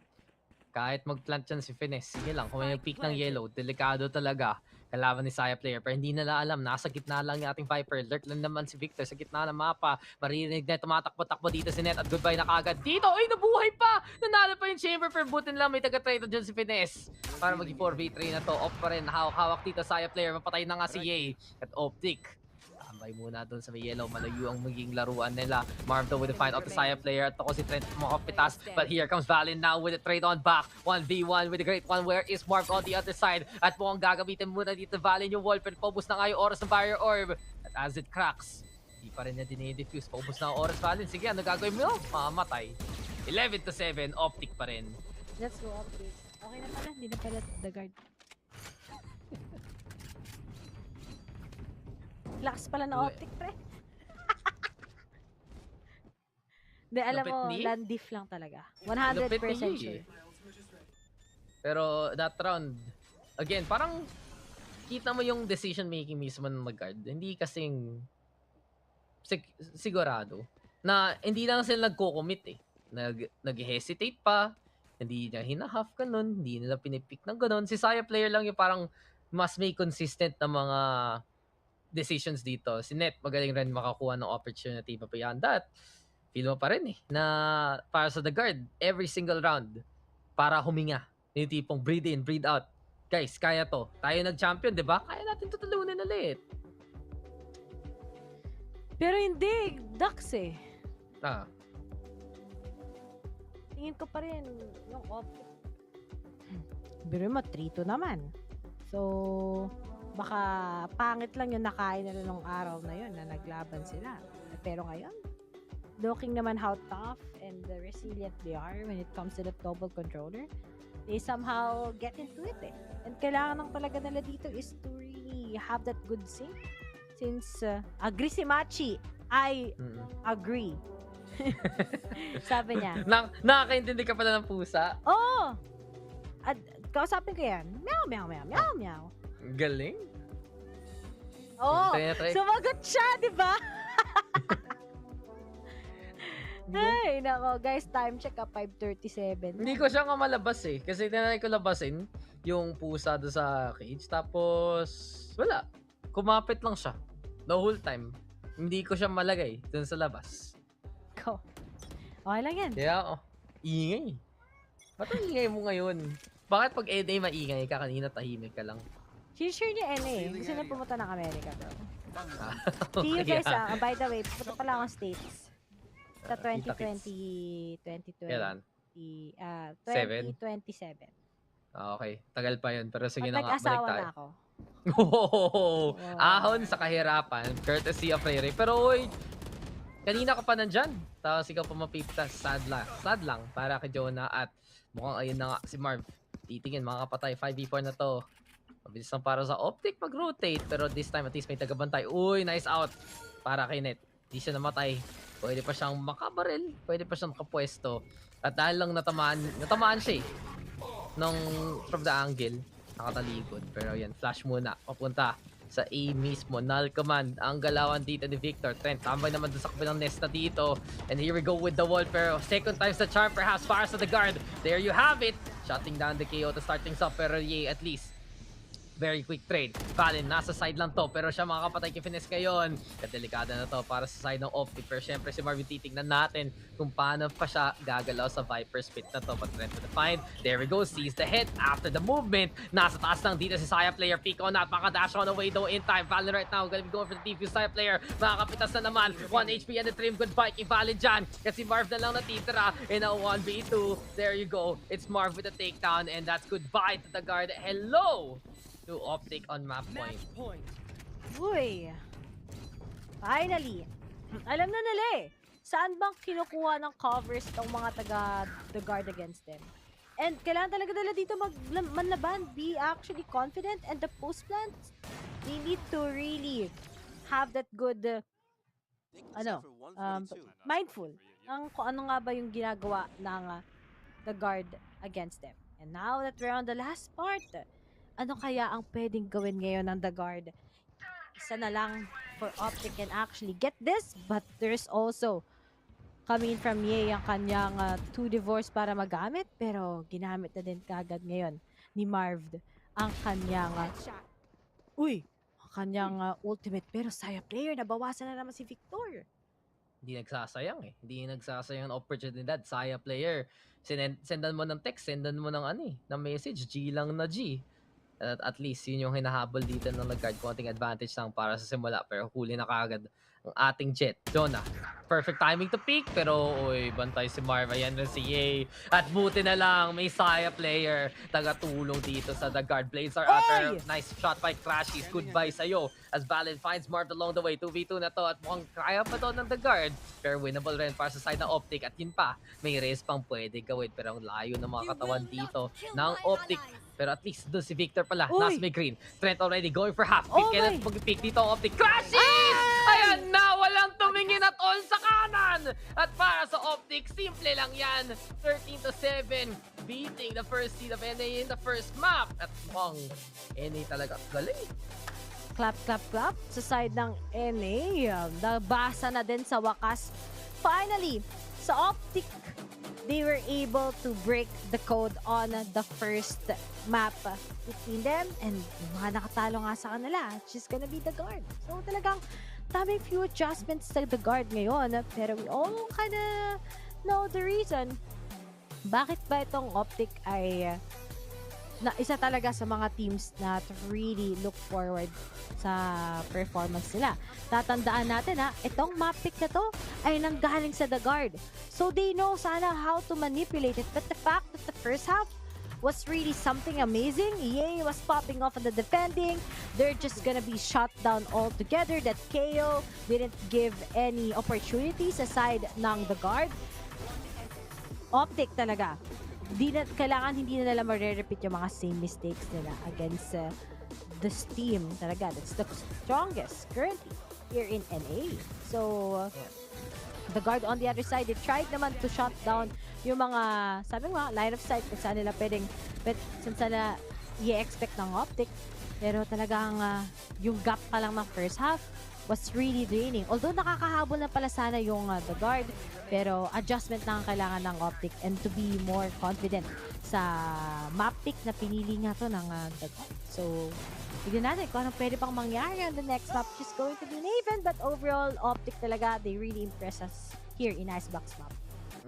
Kahit mag-plant yan si Finesse, sige lang. Kung may peak ng yellow, delikado talaga. Kalaban ni Saya player. Pero hindi nila alam, nasa gitna lang yung ating Viper. Lurk lang naman si Victor sa gitna ng mapa. Maririnig na tumatakbo-takbo dito si Net at goodbye na kagad. Dito, nabuhay pa! Nanalo pa yung chamber, pero butin lang may taga-trade dyan si Finesse. Para maging 4v3 na to. Off pa rin, hawak-hawak dito Saya player. Mapatay na nga si Ye at Optic. Tambay muna doon sa may yellow. Malayo ang magiging laruan nila. Marv though with the fight of the Saya player. At ako si Trent makapitas. But here comes Valin now with the trade on back. 1v1 with the great one. Where is Marv on the other side? At mukhang gagamitin muna dito Valin yung wall. Pero paubos na nga yung oras ng Barrier Orb. At as it cracks, di pa rin niya dinidefuse. Paubos na ang oras Valin. Sige, ano gagawin mo? Mamamatay. 11-7. Optic pa rin. Let's go Optic. Okay na pala. Hindi na pala The Guard. Lakas pala na optic, pre. Hindi, alam mo, Landif lang talaga. 100% sure. Pero that round, again, parang kita mo yung decision making mismo ng guard. Hindi kasing sigurado na hindi lang sila nagko-commit eh. Nag-hesitate pa, hindi niya hinahaf ganun, hindi nila pinipick ng ganun. Si Saya player lang yung parang mas may consistent na mga decisions dito. Si Net, magaling rin makakuha ng opportunity. But beyond that, feel mo pa rin eh, na para sa the guard, every single round, para huminga. Yung tipong breathe in, breathe out. Guys, kaya to. Tayo nag-champion, di ba? Kaya natin tutulunin ulit. Pero hindi, Ducks eh. Tingin ko pa rin yung optic. Pero mo, 3-2 naman. So, baka pangit lang yung nakain nila nung araw na yun na naglaban sila. Pero ngayon, looking naman how tough and resilient they are when it comes to the double controller, they somehow get into it eh. And kailangan lang talaga nila dito is to really have that good sync. Since agree si Machi, I agree. Sabi niya. Nakakaintindi ka pala ng pusa? Oo! At kausapin ko yan. Meow, meow, meow, meow, meow. Galing. Oo! Sumagot siya, di ba? Ay, nako. Guys, time check 5:37. Hindi ko siya nga malabas eh. Kasi tinanay ko labasin yung pusa doon sa cage. Tapos, wala. Kumapit lang siya. The whole time. Hindi ko siya malagay doon sa labas. Ko. Okay lang yan. Yeah, ingay. Ba't ang ingay mo ngayon? Bakit pag EDA maingay ka kanina, tahimik ka lang? Share niya eh. Gusto niya pumunta ng Amerika, bro. See you guys by the way, pupunta pala akong States. Sa 2020, 2020. Kailan? 2027. Okay, tagal pa yun. Pero sige na nga, balik nag-asawa tayo. na ako. Ahon sa kahirapan, courtesy of Ray Ray. Pero uy, kanina ka pa nandyan. Tapos ikaw pa mapiptas. Sad lang para kay Jonah. At mukhang ayun na nga si Marv. Titingin mga kapatay, 5v4 na to. Mabilis lang para sa optic mag-rotate. Pero this time at least may tagabantay. Uy, nice out para kay Net. Di siya namatay. Pwede pa siyang makabaril. Pwede pa siyang nakapwesto. At dahil lang natamaan siya eh. From the angle, nakatalikod. Pero yan, flash muna. Papunta sa A mismo. Null command. Ang galawan dito ni Victor. Trent, tambay naman doon sa kabilang nesta dito. And here we go with the wall. Pero second time's the charm perhaps para sa the guard. There you have it. Shutting down the KO to start things up. Pero yeah, at least very quick trade. Fallen, nasa side lang to. Pero siya makakapatay kay Finesse ngayon. Kadelikada na to para sa side ng Optic. Pero syempre si Marvin titignan natin kung paano pa siya gagalaw sa Viper spit na to. But Trent to the find. There we go. Sees the hit after the movement. Nasa taas lang dito si Saya player. Pick on that. Makadash on away though in time. Fallen right now. Gonna be going for the defuse. Saya player. Makakapitas na naman. 1 HP and the trim. Goodbye kay Fallen dyan. Kasi Marv na lang natitira in a 1v2. There you go. It's Marv with a takedown. And that's goodbye to the guard. Hello to Optic on map point. Uy! Finally! Alam na nila eh. Saan bang kinukuha ng covers ng mga taga-the guard against them? And kailangan talaga nila dito manlaban. Be actually confident and the post-plants, they need to really have that good, mindful. Kung ano nga ba yung ginagawa ng the guard against them. And now that we're on the last part, ano kaya ang pwedeng gawin ngayon ng the guard? Isa na lang for Optic can actually get this, but there's also coming from Ye ang kanyang 2 divorce para magamit, pero ginamit na din kagad ngayon ni Marv ang kanyang ultimate. Pero Saya player, nabawasan na naman si Victor. Hindi nagsasayang eh. Hindi nagsasayang ng oportunidad. Saya player, sendan mo ng text, sendan mo ng ng message, G lang na G. At least yun yung hinahabol dito ng nag-guard. Konting advantage lang para sa simula, pero huli na kagad ang ating Jet. Jonah, perfect timing to peek, pero uy, bantay si Marv. Ayan na si Ye. At buti na lang, may Saya player tagatulong dito sa The Guard. Blades are out there. Nice shot by Crashies. Goodbye sa'yo. As Valen finds Marv along the way. 2v2 na to at mukhang kaya pa to ng The Guard. Pero winnable rin para sa side ng Optic. At yun pa, may race pang pwede gawin. Pero ang layo ng mga katawan dito ng Optic. Pero at least doon si Victor pala. Nasa may green. Trent already going for half pick. Kailan mag-pick dito ang Optic. Crashies! Ayan na! Walang tumingin at all sa kanan! At para sa Optic, simple lang yan. 13-7. Beating the first seed of NA in the first map. At mukhang NA talaga galing. Clap, clap, clap sa side ng NA. Nabasa na din sa wakas. Finally, sa Optic, they were able to break the code on the first map between them, and mga nakatalo nga sa kanila, she's gonna be The Guard. So talagang daming few adjustments sa The Guard ngayon, pero we all kinda know the reason bakit ba itong Optic ay na isa talaga sa mga teams na to really look forward sa performance nila. Tatandaan natin itong map pick na to ay nanggaling sa The Guard. So they know sana how to manipulate it. But the fact that the first half was really something amazing. EA was popping off on the defending. They're just gonna be shut down altogether. That KO didn't give any opportunities aside ng The Guard. Optic talaga. Kailangan hindi na nila ma-repeat yung mga same mistakes nila against this team talaga. That's the strongest currently here in NA. So, The Guard on the other side, they tried naman to shut down yung mga, sabi nga, line of sight kung saan nila pwedeng, saan sana i-expect ng Optic. Pero talagang yung gap pa lang ng first half was really draining. Although nakakahabol na pala sana yung The Guard, pero adjustment na ang kailangan ng Optic and to be more confident sa map pick na pinili nga to ng The Guard. So, tignan natin kung anong pwede pang mangyari on the next map, which is going to be Naven. But overall, Optic talaga, they really impress us here in Icebox map.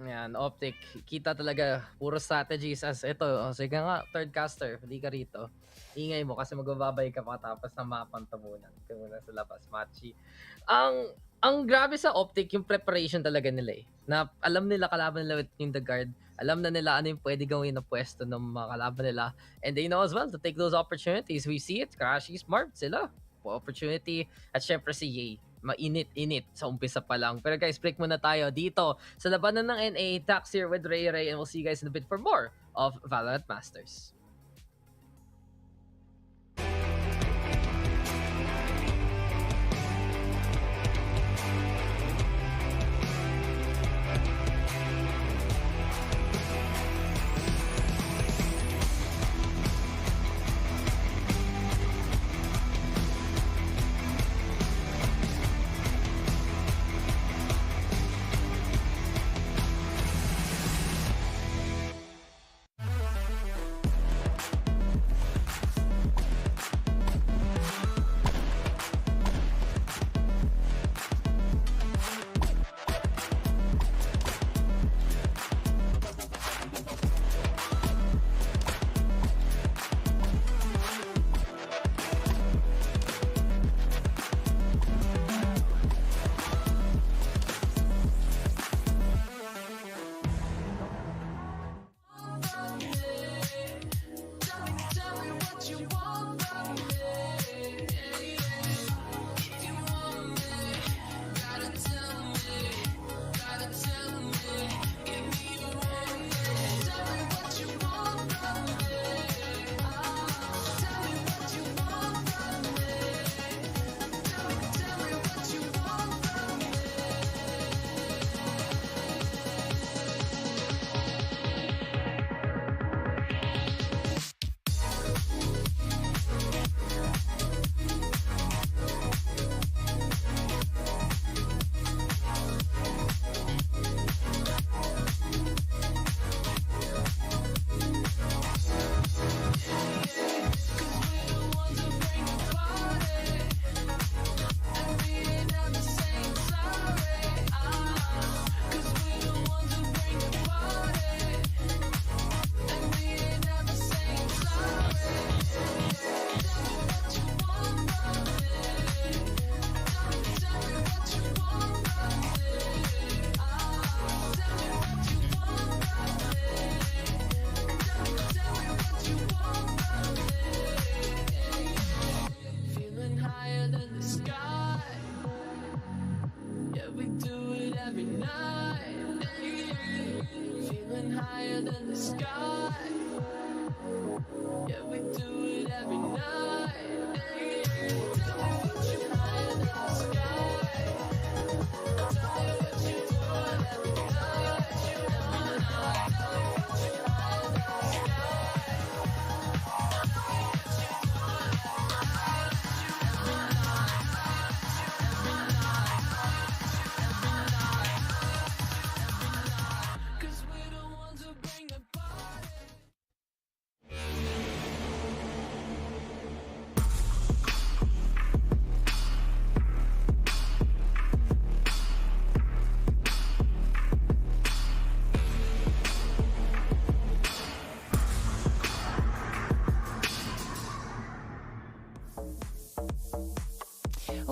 Yan, Optic, kita talaga puro strategies as ito. Sige nga, third caster, hindi ka rito. Ingay mo kasi magbababay ka pakatapos ng mapang tabunan. Ito muna sa labas, Machi. Ang grabe sa Optic, yung preparation talaga nila na alam nila kalaban nila with The Guard. Alam na nila ano yung pwede gawin na pwesto ng mga kalaban nila. And they know as well to take those opportunities. We see it, Crashy, Smart sila. Opportunity. At syempre si Ye. Mainit-init sa umpisa pa lang. Pero guys, break muna tayo dito sa labanan ng NA. Tax here with Ray Ray, and we'll see you guys in a bit for more of VALORANT Masters.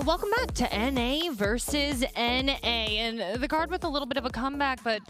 Welcome back to NA versus NA. And the guard with a little bit of a comeback, but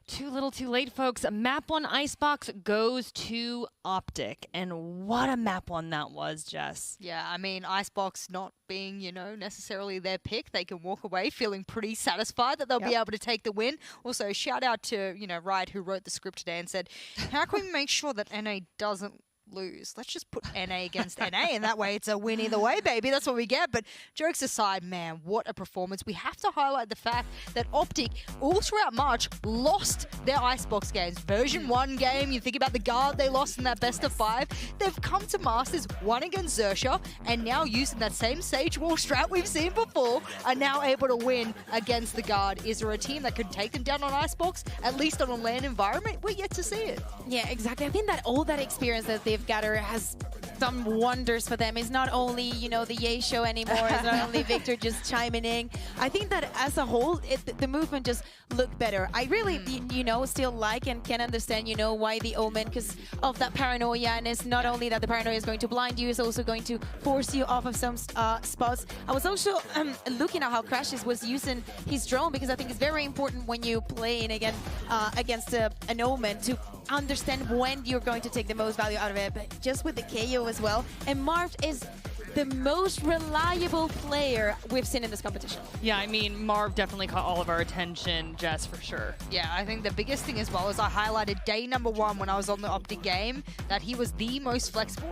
too little too late, folks. Map 1 Icebox goes to Optic. And what a map 1 that was, Jess. Yeah, I mean, Icebox not being, necessarily their pick, they can walk away feeling pretty satisfied that they'll be able to take the win. Also, shout out to, Riot, who wrote the script today and said, how can we make sure that NA doesn't lose? Let's just put NA against NA, and that way it's a win either way, baby. That's what we get. But jokes aside, man, what a performance. We have to highlight the fact that Optic all throughout March lost their Icebox games. Version 1 game, you think about the guard they lost in that best of 5. They've come to Masters, won against Xerxia, and now using that same Sage Wall strat we've seen before, are now able to win against the guard. Is there a team that could take them down on Icebox, at least on a LAN environment? We're yet to see it. Yeah, exactly. I think that all that experience that they've gathered has done wonders for them. It's not only, the Yay show anymore. It's not only Victor just chiming in. I think that as a whole, the movement just looked better. I really, still like and can understand, why the Omen, because of that paranoia. And it's not only that the paranoia is going to blind you, it's also going to force you off of some spots. I was also looking at how Crashes was using his drone, because I think it's very important when you play against an Omen to understand when you're going to take the most value out of it. But just with the KO as well. And Marv is the most reliable player we've seen in this competition. Yeah, I mean, Marv definitely caught all of our attention, Jess, for sure. Yeah, I think the biggest thing as well is I highlighted day number 1 when I was on the Optic game that he was the most flexible,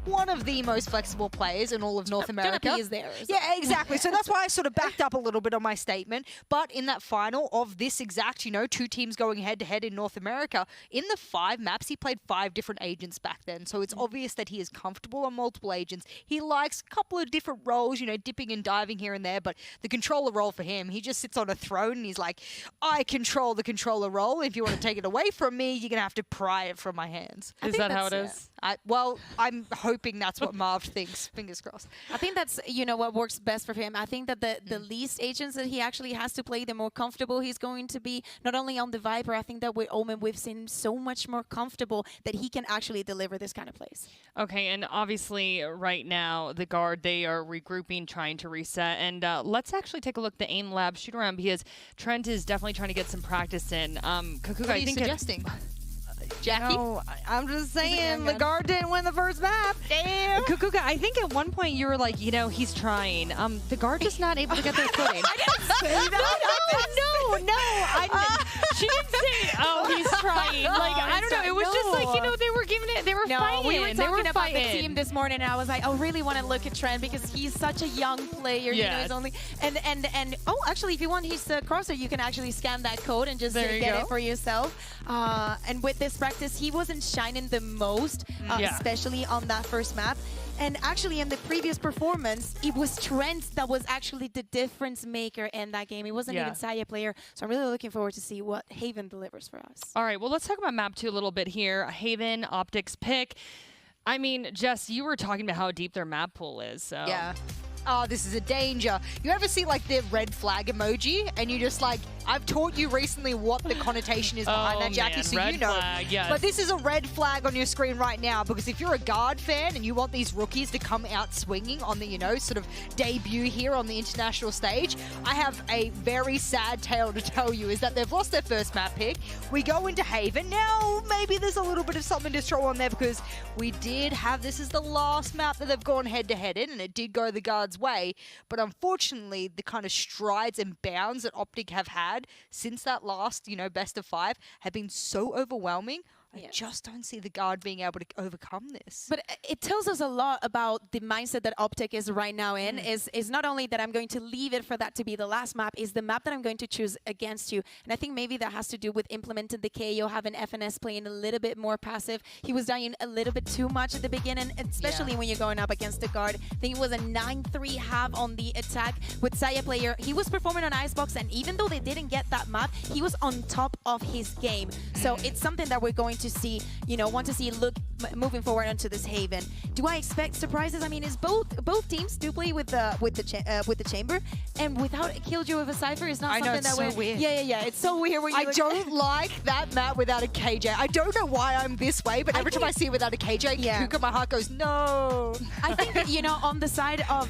one of the most flexible players in all of North America. He is there. Yeah, exactly. So that's why I sort of backed up a little bit on my statement. But in that final of this exact, 2 teams going head-to-head in North America, in the 5 maps, he played 5 different agents back then. So it's obvious that he is comfortable on multiple agents. He likes a couple of different roles, dipping and diving here and there, but the controller role for him, he just sits on a throne and he's like, I control the controller role. If you want to take it away from me, you're going to have to pry it from my hands. Is that how it is? Well, I'm hoping that's what Marv thinks. Fingers crossed. I think that's, what works best for him. I think that the least agents that he actually has to play, the more comfortable he's going to be. Not only on the Viper, I think that with Omen, we've seen him so much more comfortable that he can actually deliver this kind of plays. Okay, and obviously right now, the guard, they are regrouping, trying to reset. And let's actually take a look at the AIM Lab shoot around, because Trent is definitely trying to get some practice in. Kukuga, what are you suggesting? Jackie? No, I'm just saying, the guard didn't win the first map. Damn. Kukuga, I think at one point you were like, he's trying. The guard just not able to get their footing. I didn't say that. No. She didn't say, he's trying. Like, I don't know. It was just like, they were giving it, they were fighting. We were talking about the team this morning, and I was like, I really want to look at Trent because he's such a young player. Yes. He's only actually, if you want his crosshair, you can actually scan that code and just get it for yourself. And with this practice, he wasn't shining the most, especially on that first map. And actually, in the previous performance, it was Trent that was actually the difference maker in that game. It wasn't even Saya player. So I'm really looking forward to see what Haven delivers for us. All right, well, let's talk about map 2 a little bit here. Haven, Optic's pick. I mean, Jess, you were talking about how deep their map pool is. So. Yeah. Oh, this is a danger. You ever see like the red flag emoji and you just like, I've taught you recently what the connotation is behind that, Jackie, so red you know. Flag, yes. But this is a red flag on your screen right now, because if you're a guard fan and you want these rookies to come out swinging on the, sort of debut here on the international stage, I have a very sad tale to tell you, is that they've lost their first map pick. We go into Haven. Now, maybe there's a little bit of something to throw on there, because we did have, this is the last map that they've gone head-to-head in, and it did go the guard's way. But unfortunately, the kind of strides and bounds that Optic have had since that last, best of 5 have been so overwhelming. I just don't see the guard being able to overcome this. But it tells us a lot about the mindset that Optic is right now in. Is not only that I'm going to leave it for that to be the last map, is the map that I'm going to choose against you. And I think maybe that has to do with implementing the KO, having FNS playing a little bit more passive. He was dying a little bit too much at the beginning, especially when you're going up against the guard. I think it was a 9-3 half on the attack with Saya player. He was performing on Icebox, and even though they didn't get that map, he was on top of his game. So it's something that we're going going to see, want to see moving forward onto this Haven. Do I expect surprises? I mean, is both teams do play with the chamber, and without a Killjoy with a Cypher is not something that so weird. Yeah. It's so weird. When I don't like that map without a KJ. I don't know why I'm this way, but every time I see it without a KJ, Kuka, my heart goes no. I think that, on the side of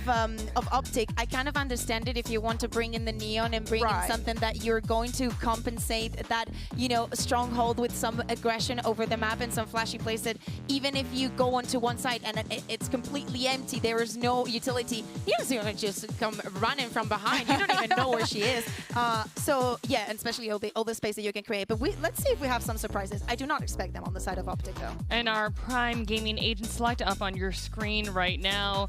Optic, I kind of understand it if you want to bring in the Neon and bring in something that you're going to compensate that, stronghold with some aggression over the map and some flashy plays that even if you go onto one side and it's completely empty, there is no utility, Neon's gonna just come running from behind. You don't even know where she is. So yeah, and especially all the space that you can create. But let's see if we have some surprises. I do not expect them on the side of Optic though. And our Prime Gaming Agent Select up on your screen right now.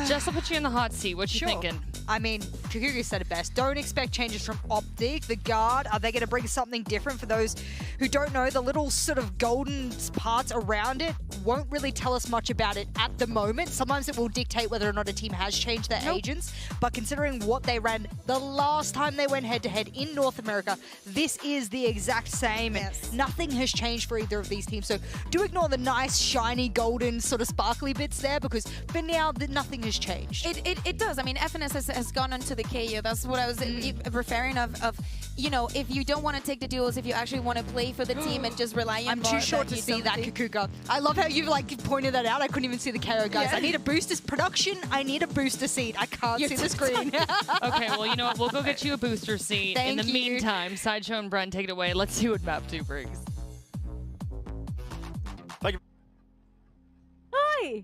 Jess, I'll put you in the hot seat. What you thinking? I mean, Kakugi said it best. Don't expect changes from Optic. The Guard, are they going to bring something different? For those who don't know, the little sort of golden parts around it won't really tell us much about it at the moment. Sometimes it will dictate whether or not a team has changed their agents. But considering what they ran the last time they went head-to-head in North America, this is the exact same. Yes. Nothing has changed for either of these teams. So do ignore the nice, shiny, golden, sort of sparkly bits there, because for now, nothing has changed. It does. I mean, FNS has gone onto the KO. That's what I was referring of, if you don't want to take the duels, if you actually want to play for the team and just rely on I'm too short to see that, Kakuka. I love how you pointed that out. I couldn't even see the KO, guys. Yeah. I need a booster production. I need a booster seat. I can't see the screen. Okay, well, you know what? We'll go get you a booster seat. Thank In the you. meantime, Sideshow and Brun, take it away. Let's see what map 2 brings. Hi!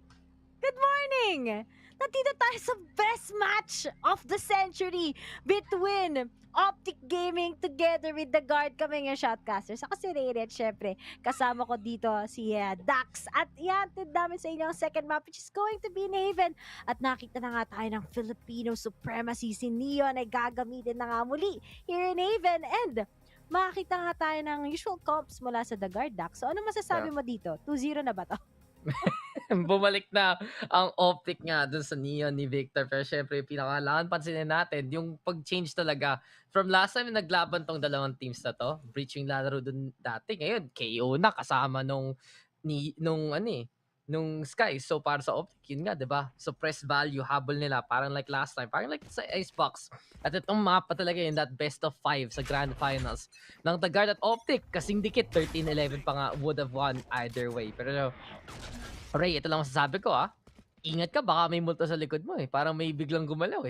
Good morning! Nandito tayo sa best match of the century between Optic Gaming together with the Guard, kami ng Shotcasters. Ako si Rere at syempre kasama ko dito si Dax. At ihatid namin sa inyo ang second map which is going to be in Haven. At nakita na nga tayo ng Filipino supremacy. Si Neon ay gagamitin na nga muli here in Haven. And makita nga tayo ng usual comps mula sa The Guard, Dax. So ano masasabi mo dito? 2-0 na ba to? Bumalik na ang Optic nga dun sa Neon ni Victor. Pero syempre, pinakailangan pansinin natin yung pag-change talaga. From last time naglaban tong dalawang teams na to, breaching lalaro dun dati. Ngayon, KO na kasama nung Sky. So para sa Optic, yun nga, diba? So press value, habol nila. Parang like last time. Parang like sa Icebox. At itong mapa talaga yun, that best of 5 sa Grand Finals ng The Guard at Optic. Kasing dikit, 13-11 pa nga would have won either way. Pero Ray, ito lang masasabi ko Ingat ka, baka may multo sa likod mo Parang may biglang gumalaw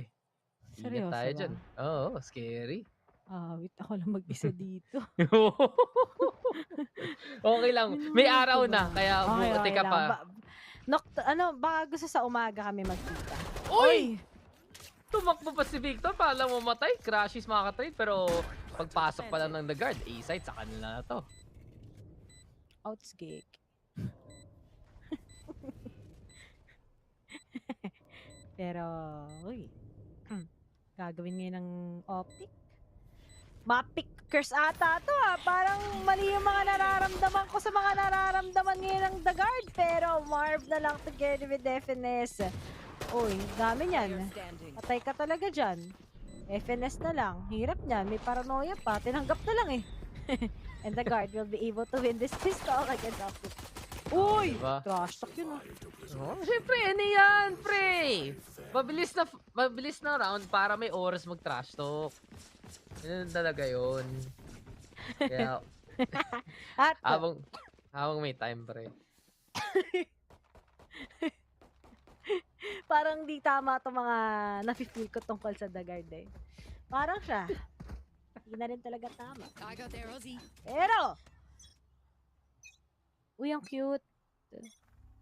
Ingat tayo dyan. Oo, scary. Wait, ako lang mag-isa dito. Okay lang. May araw na, kaya buti ka pa. Baka gusto sa umaga kami magkita. Uy! Tumakbo pa si Victor, pala mo matay. Crashes makaka-trade, pero pagpasok pa lang ng The Guard, A-side sa kanila na to. Outsgig. Pero, gagawin ngayon ng Optic. Mapickers ata to Parang mali yung mga nararamdaman ko sa mga nararamdaman ngayon ng The Guard. Pero Marv na lang together with FNS. Uy, dami niyan. Patay ka talaga dyan. FNS na lang. Hirap niyan. May paranoia pa. Tinanggap na lang And The Guard will be able to win this pistol against Optic. Uy! Diba? Trash talk yun Siyempre, ano yan, pre? Mabilis na round para may oras mag-trash talk. Yun talaga yun. Kaya, habang may time, pre. Parang di tama itong mga nafe-feel ko tungkol sa The Guard Parang siya. Hindi na rin talaga tama. Pero, uy, ang cute.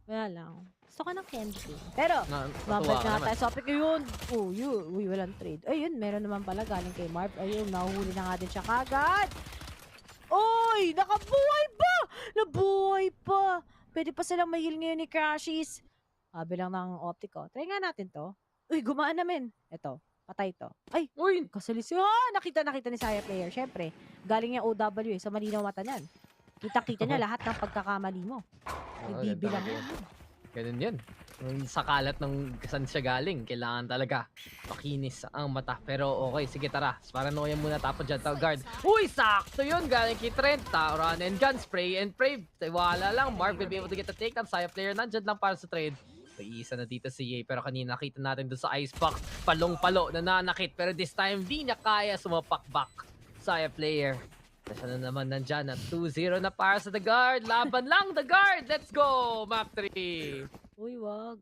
Wala lang. Gusto ka ng candy. Pero, babalik na tayo sa Optic. Ayun. Uy, walang trade. Ayun, meron naman pala galing kay Marv. Ayun, nahuhuli na nga din siya kagad. Uy, nakabuhay pa! Nabuhay pa! Pwede pa silang mahil ngayon ni Crashies. Bilang ng Optic Try nga natin to. Uy, gumaan namin. Ito, patay to. Ay, uy, kasalis. Nakita ni Saya player. Siyempre, galing niya OW sa malinaw mata niyan. Kita-kita niya lahat ng pagkakamali mo. Nagbibilang yan. Ganun yun. Sa kalat ng saan siya galing, kailangan talaga makinis ang mata. Pero okay, sige tara. Paranoia muna tapos dyan guard. Uy, sakto yun. Galing kay Trent. Run and gun, spray and pray. Wala lang. Mark will be able to get the takedown. Saya player nandyan lang para sa trade. May isa na dito si Ye. Pero kanina nakita natin doon sa icebox. Palong-palo, nananakit. Pero this time, di niya kaya sumapak-back. Saya player. Nasa na naman nandyan at 2-0 na para sa The Guard. Laban lang, The Guard. Let's go! Map 3. Uy, wag.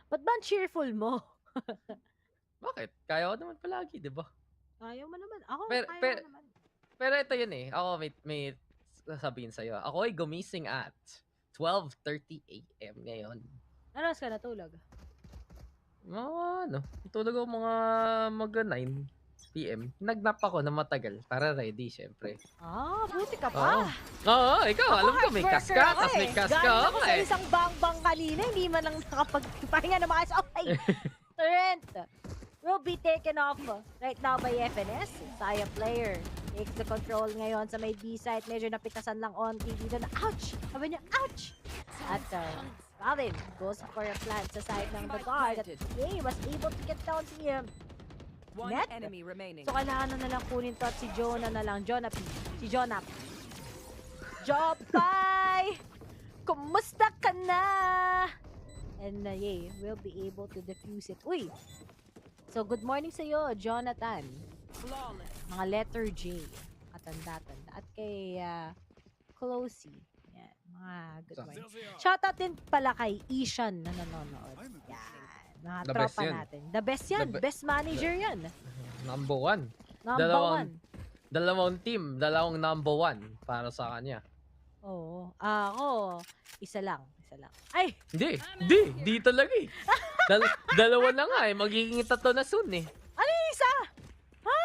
Ba't ba ang cheerful mo? Bakit? Kaya ko naman palagi, di ba? Ayaw mo naman. Ako, Pero, kaya pero, mo naman. pero ito yun eh. Ako may sasabihin sa'yo. Ako ay gumising at 12:30 AM ngayon. Ano oras ka natulog? Tulog ako mga 9 PM. Nagnap ako na matagal para ready, syempre. Buti ka pa. Oo, ikaw, alam ko, may kas ka, tas may kas ka. Galing ako sa isang bang-bang kanina, hindi man lang nakapagpahinga na maayos. Okay, Trent will be taken off right now by FNS. Saya player takes the control ngayon sa may B-side. Medyo napitasan lang onti dito na, ouch! Sabi niya, ouch! At Valin goes for a plant sa side ng The Guard. At he was able to get down to him. One Net. enemy remaining. So kailangan na lang kunin to at si Jonah na lang. Si Jonah. Jopay! Kumusta ka na? And Ye will be able to defuse it. Uy! So good morning sa iyo, Jonathan. Mga letter J. Katanda-tanda. At kay Closey. Yan. Mga good morning. Shoutout din pala kay Ishan na nanonood. Yan. Mga tropa natin. The best yan. Best manager yan. Number 1. Dalawang team. Dalawang number 1 para sa kanya. Oo. Ako, isa lang. Ay! Di talaga eh. Dalawa na nga eh. Magiging 3 na soon eh. Ano yung isa? Ha?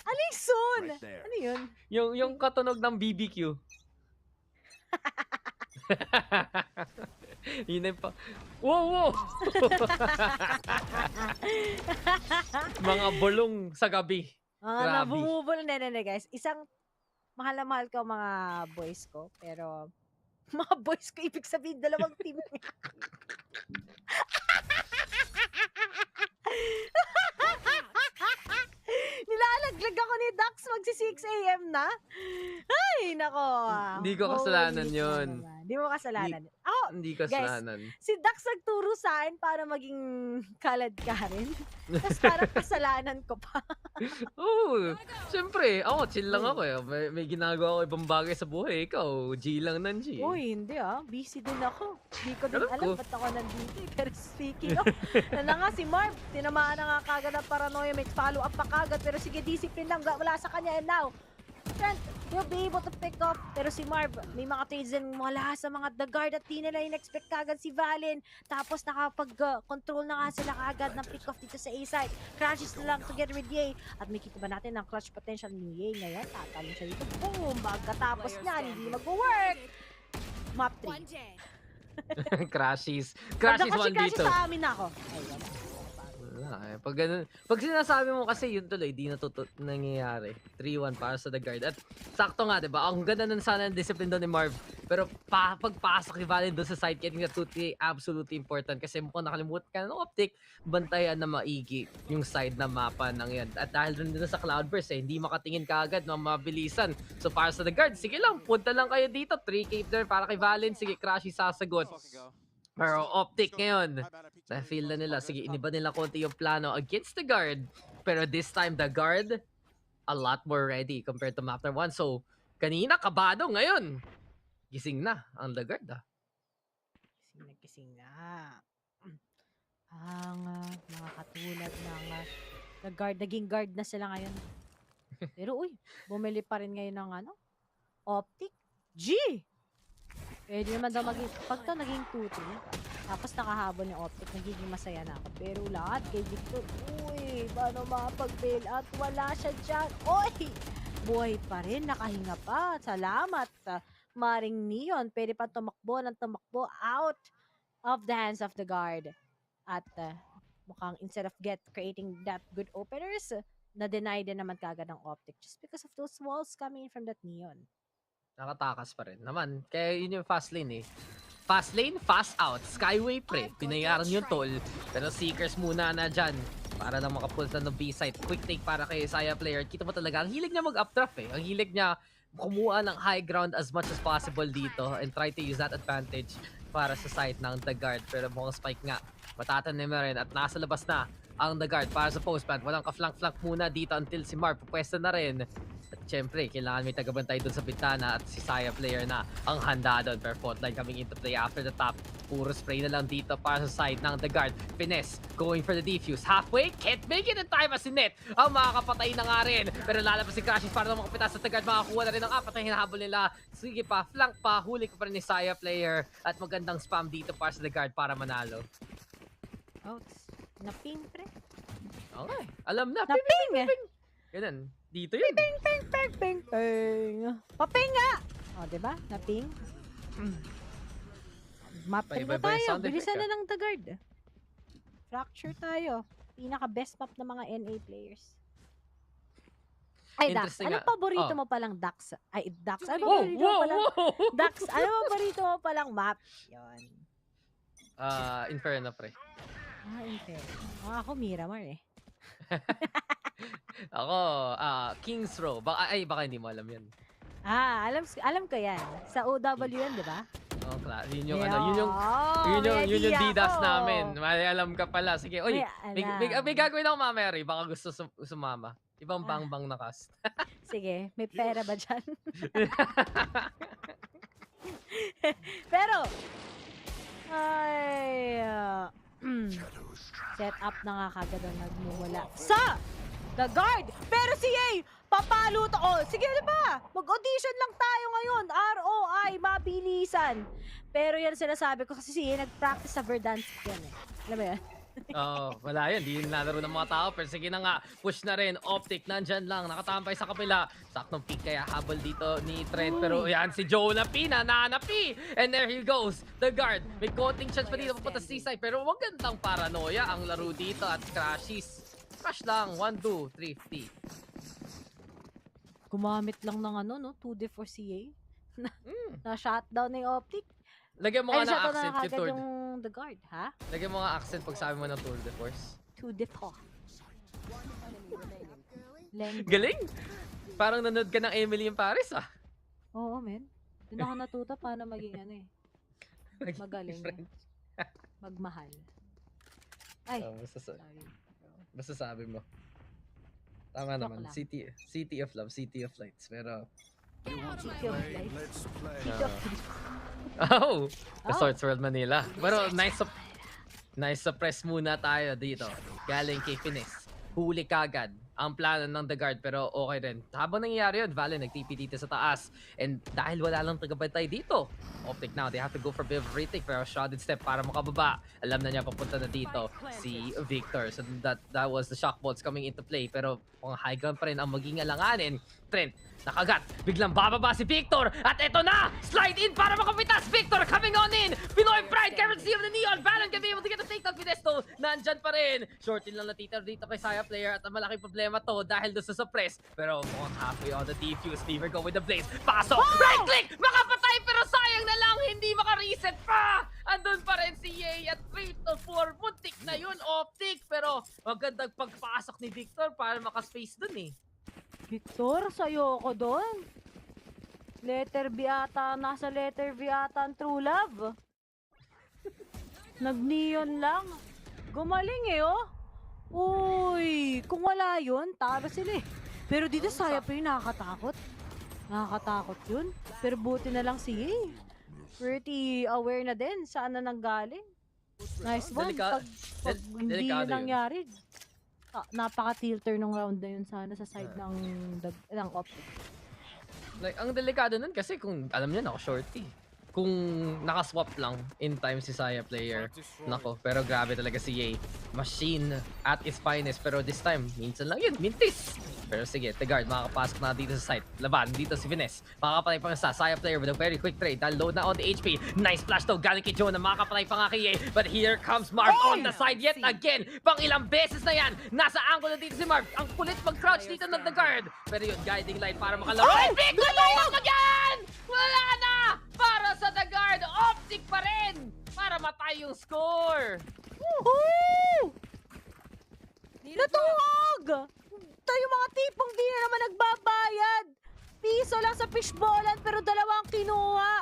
Ano yung soon? Ano yun? Yung katunog ng BBQ. Yun pa. Wow! Mga bulong sa gabi. Nabumubulong na guys. Isang mahal na mahal ko mga boys ko. Pero mga boys ko, ibig sabihin dalawang team. Nilalaglag ako ni Dax magsi 6 AM na. Ay, nako. Hindi ko kasalanan yun. Hindi mo kasalanan. Hindi kasalanan. Guys, si Dax nagturo sa akin para maging kalad ka rin. Tapos parang kasalanan ko pa. Oo. Siyempre, ako, chill lang ako eh. May ginagawa ko ibang bagay sa buhay. Ikaw, G lang ng G. Uy, hindi busy din ako. Hindi ko din alam ba't ako nandito eh. Pero speaking of, na nga si Marv, tinamaan na nga kagad ng paranoia. May follow up pa kagad. Pero sige, discipline lang. Wala sa kanya. And now, Trent will be able to pick up. Pero si Marv, may mga trades din mula sa mga The Guard at di nila in-expect kagad si Valin. Tapos nakapag-control na nga sila kagad ng pick-off dito sa A-side. Crashes na lang to get rid Ye. At may kita ba natin ang clutch potential ni Ye ngayon? Tatalon siya dito. Boom! Pagkatapos niyan, hindi mag-work. Map 3. Crashes 1 dito. Sa amin ako. Ay, wala. Pag sinasabi mo kasi yun tuloy, di nangyayari. 3-1 para sa The Guard. At sakto nga, diba? Ang ganda nun sana ng discipline doon ni Marv. Pero pagpasok ni Valin doon sa side, getting that 2-3, absolutely important. Kasi mukhang nakalimutan ka ng optic, bantayan na maigi yung side na mapa ng yan. At dahil rin sa Cloudburst, hindi makatingin kaagad, mabilisan. So para sa The Guard, sige lang, punta lang kayo dito. 3 cape para kay Valin. Sige, Crashy sasagot. Pero optic ngayon, na-feel na nila. Sige, iniba nila konti yung plano against The Guard. Pero this time, The Guard, a lot more ready compared to Map 1. So, kanina, kabado. Ngayon, gising na ang The Guard. Gising na. Ang mga katulad ng The Guard, naging guard na sila ngayon. Pero uy, bumili pa rin ngayon ng optic. G! Pwede naman daw pag to naging 2-3, tapos nakahabol yung optic, nagiging masaya na ako. Pero lahat kay Victor, uy, paano makapag-bail out? Wala siya dyan. Uy! Buhay pa rin, nakahinga pa. Salamat, Maring Neon. Pwede pa tumakbo out of the hands of The Guard. At mukhang instead of creating that good openers, na-deny din naman kagad ng optic just because of those walls coming from that Neon. Nakatakas pa rin naman. Kaya yun yung fast lane eh. Fast lane, fast out. Skyway pre, pinayaran yung toll. Pero Seekers muna na dyan para lang makapunta ng B-site. Quick take para kay Saya player. Kita mo talaga, ang hilig niya mag-updraft eh. Ang hilig niya kumuha ng high ground as much as possible dito and try to use that advantage para sa side ng The Guard. Pero mukhang spike nga, matatanim na rin at nasa labas na ang The Guard para sa post plant. Walang ka-flank-flank muna dito until si Mark pupwesto na rin. At syempre, kailangan may tagabantay doon sa bintana at si Saya player na ang handa doon. Pero frontline coming into play after the top. Puro spray na lang dito para sa side ng The Guard. Finesse, going for the defuse. Halfway, can't make it in time as si Net. Ang makakapatay na nga rin. Pero lalabas si Crashes para na makapitas sa The Guard. Makakuha na rin ang apat na hinahabol nila. Sige pa, flank pa, huli ko pa rin ni Saya player. At magandang spam dito para sa The Guard para manalo. Outs. Naping, pre. Okay, alam na. Naping eh. Ganun. Dito yun. Ping, ping, ping, ping, ping. Paping nga! O, diba? Naping. Map na tayo. Bilisan na ng The Guard. Fracture tayo. Pinaka-best map ng mga NA players. Ay, Dax. Anong paborito mo palang Dax? Ay, Dax. Ano paborito mo palang Dax? Ano paborito mo palang map? Yun. Inferno, pre. Inferno. Ako, Miramar eh. Ako, King's Row. Baka hindi mo alam yan. Alam ko yan. Sa OW yan, di ba? Oh, class. Yun yung DDoS namin. May alam ka pala. Sige, oy, may gagawin ako mamaya, Ray. Baka gusto sumama. Ibang bang na cast. Sige, may pera ba dyan? Pero, set up na nga kagad ang nagmumula sa The Guard. Pero si A, papalo to. Oh, sige na ba? Mag-audition lang tayo ngayon. ROI, mabilisan. Pero yan sinasabi ko kasi si A nag-practice sa Verdansk yan eh. Alam mo yan? Wala yan. Di nalaro ng mga tao. Pero sige na nga, push na rin. Optic, nandyan lang. Nakatampay sa kapila. Saktong pick kaya habol dito ni Trent. Pero yan, si Joe na P. And there he goes. The Guard. May konting chance pa dito papunta sa seaside. Pero magandang paranoia ang laro dito. At Crashes. Crash lang. 1, 2, 3, 50. Gumamit lang ng 2D for CA. Na-shutdown na yung Optic. Lagyan mo nga ng accent yung Tour yung The Guard, ha? Lagyan mo nga accent pag sabi mo ng Tour de Force. Tour de Force. Galing! Parang nanood ka ng Emily in Paris, ah. Oo, men. Doon ako natuto paano maging magaling. Magmahal. Ay, basta sabi mo. Tama naman. City of Love, City of Lights. Pero... City of Lights. Resorts World Manila. Pero nice suppress muna tayo dito. Galing kay Finesse. Huli kagad ang plano ng The Guard pero okay rin. Habang nangyayari yun, Valen nag-TP dito sa taas. And dahil wala lang tagabantay dito, Optic now, they have to go for a bit of retake pero shrouded step para makababa. Alam na niya papunta na dito si Victor. So that was the shock bolts coming into play pero kung high ground pa rin ang maging alanganin. Trent, nakagat. Biglang bababa si Victor. At eto na! Slide in para makapitas. Victor coming on in. Pinoy Pride, courtesy of the Neon. Valen can be able to get a take down. Fidesto, nandyan pa rin. Short in lang natitira dito kay Saya player. At ang malaking problema to dahil doon sa suppress. Pero mukhang halfway on the defuse. Stever go with the blaze. Pasok! Right click! Makapatay pero sayang na lang. Hindi maka-reset pa. Andun pa rin si Ye at 3-4. Muntik na yun, Optic. Pero magandang pagpasok ni Victor para maka-space dun eh. Victor, sa'yo ko doon. Letter B ata, nasa letter V ata ang true love. Nag-neon lang. Gumaling eh, oh. Uy, kung wala yun, talo sila eh. Pero dito Saya pa yung nakakatakot. Nakakatakot yun. Pero buti na lang siya eh. Pretty aware na din saan na nanggaling. Nice one. Pag hindi yun nangyari, napaka-tilter nung round na yun sana sa side ng Optic. Like, ang delikado nun kasi kung alam niya naka-shorty. Kung nakaswap lang in time si Saya player. Nako, pero grabe talaga si Ye. Machine at its finest. Pero this time, minsan lang yun, mintis. Pero sige, The Guard, makakapasok na dito sa site. Laban, dito si Finesse. Makakapatay pa nga sa Saya player with a very quick trade. Dahil load na on the HP. Nice flash though, galing kay Jonah. Makakapatay pa nga kay Ye. But here comes Marv on the side yet again. Pang ilang beses na yan. Nasa angle na dito si Marv. Ang kulit mag-crouch dito ng The Guard. Pero yun, guiding light para makalaro. Oh! Big na yan! Wala na! Para sa The Guard, Optic pa rin! yung score! Woohoo! Natuhog! Tayo mga tipong di na naman nagbabayad. Piso lang sa fishballan pero dalawang kinuha.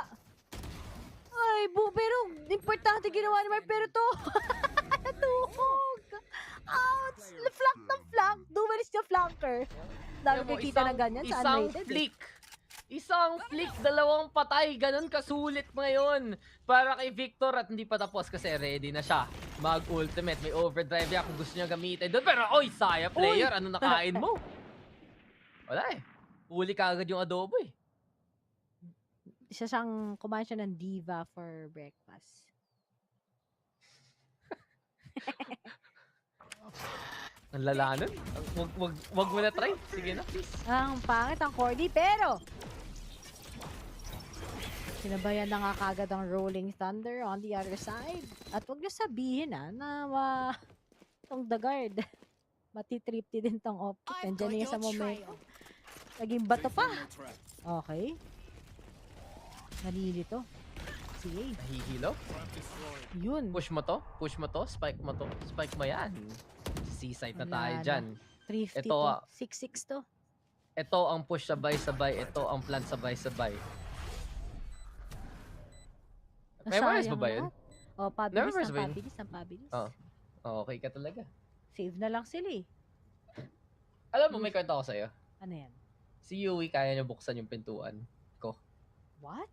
Ay, pero importante ginawa ni Mark pero to. Natuhog! Ouch! Flank ng flank. Dumalis niya flanker. Dami kikita na ganyan sa unrated. Isang flick, dalawang patay. Ganun kasulit ngayon para kay Victor at hindi pa tapos kasi ready na siya mag-ultimate. May overdrive yan kung gusto niya gamitin doon. Pero oy, saya player, ano nakain mo? Wala eh. Huli ka agad yung adobo eh. Kumain siya ng diva for breakfast. Ang lala nun. Wag mo na try. Sige na, please. Ang pangit ang corny pero sinabayan na nga kagad ang Rolling Thunder on the other side. At wag niyo sabihin na tong the guard. Matitripti din tong optic. Nandiyan niya sa momento. Naging bato pa. Okay. Nalilito. Sige. Nahihilo? Yun. Push mo to? Push mo to? Spike mo to? Spike mo yan. C-site na tayo dyan. 350 ito, to. 6-6 to. Ito ang push sabay-sabay. Ito ang plant sabay-sabay. Memorize mo ba yun? Oh, pabilis ng pabilis. Oh, okay ka talaga. Save na lang sila eh. Alam mo, may kwento ako sa'yo. Ano yan? Si Yui, kaya niya buksan yung pintuan ko. What?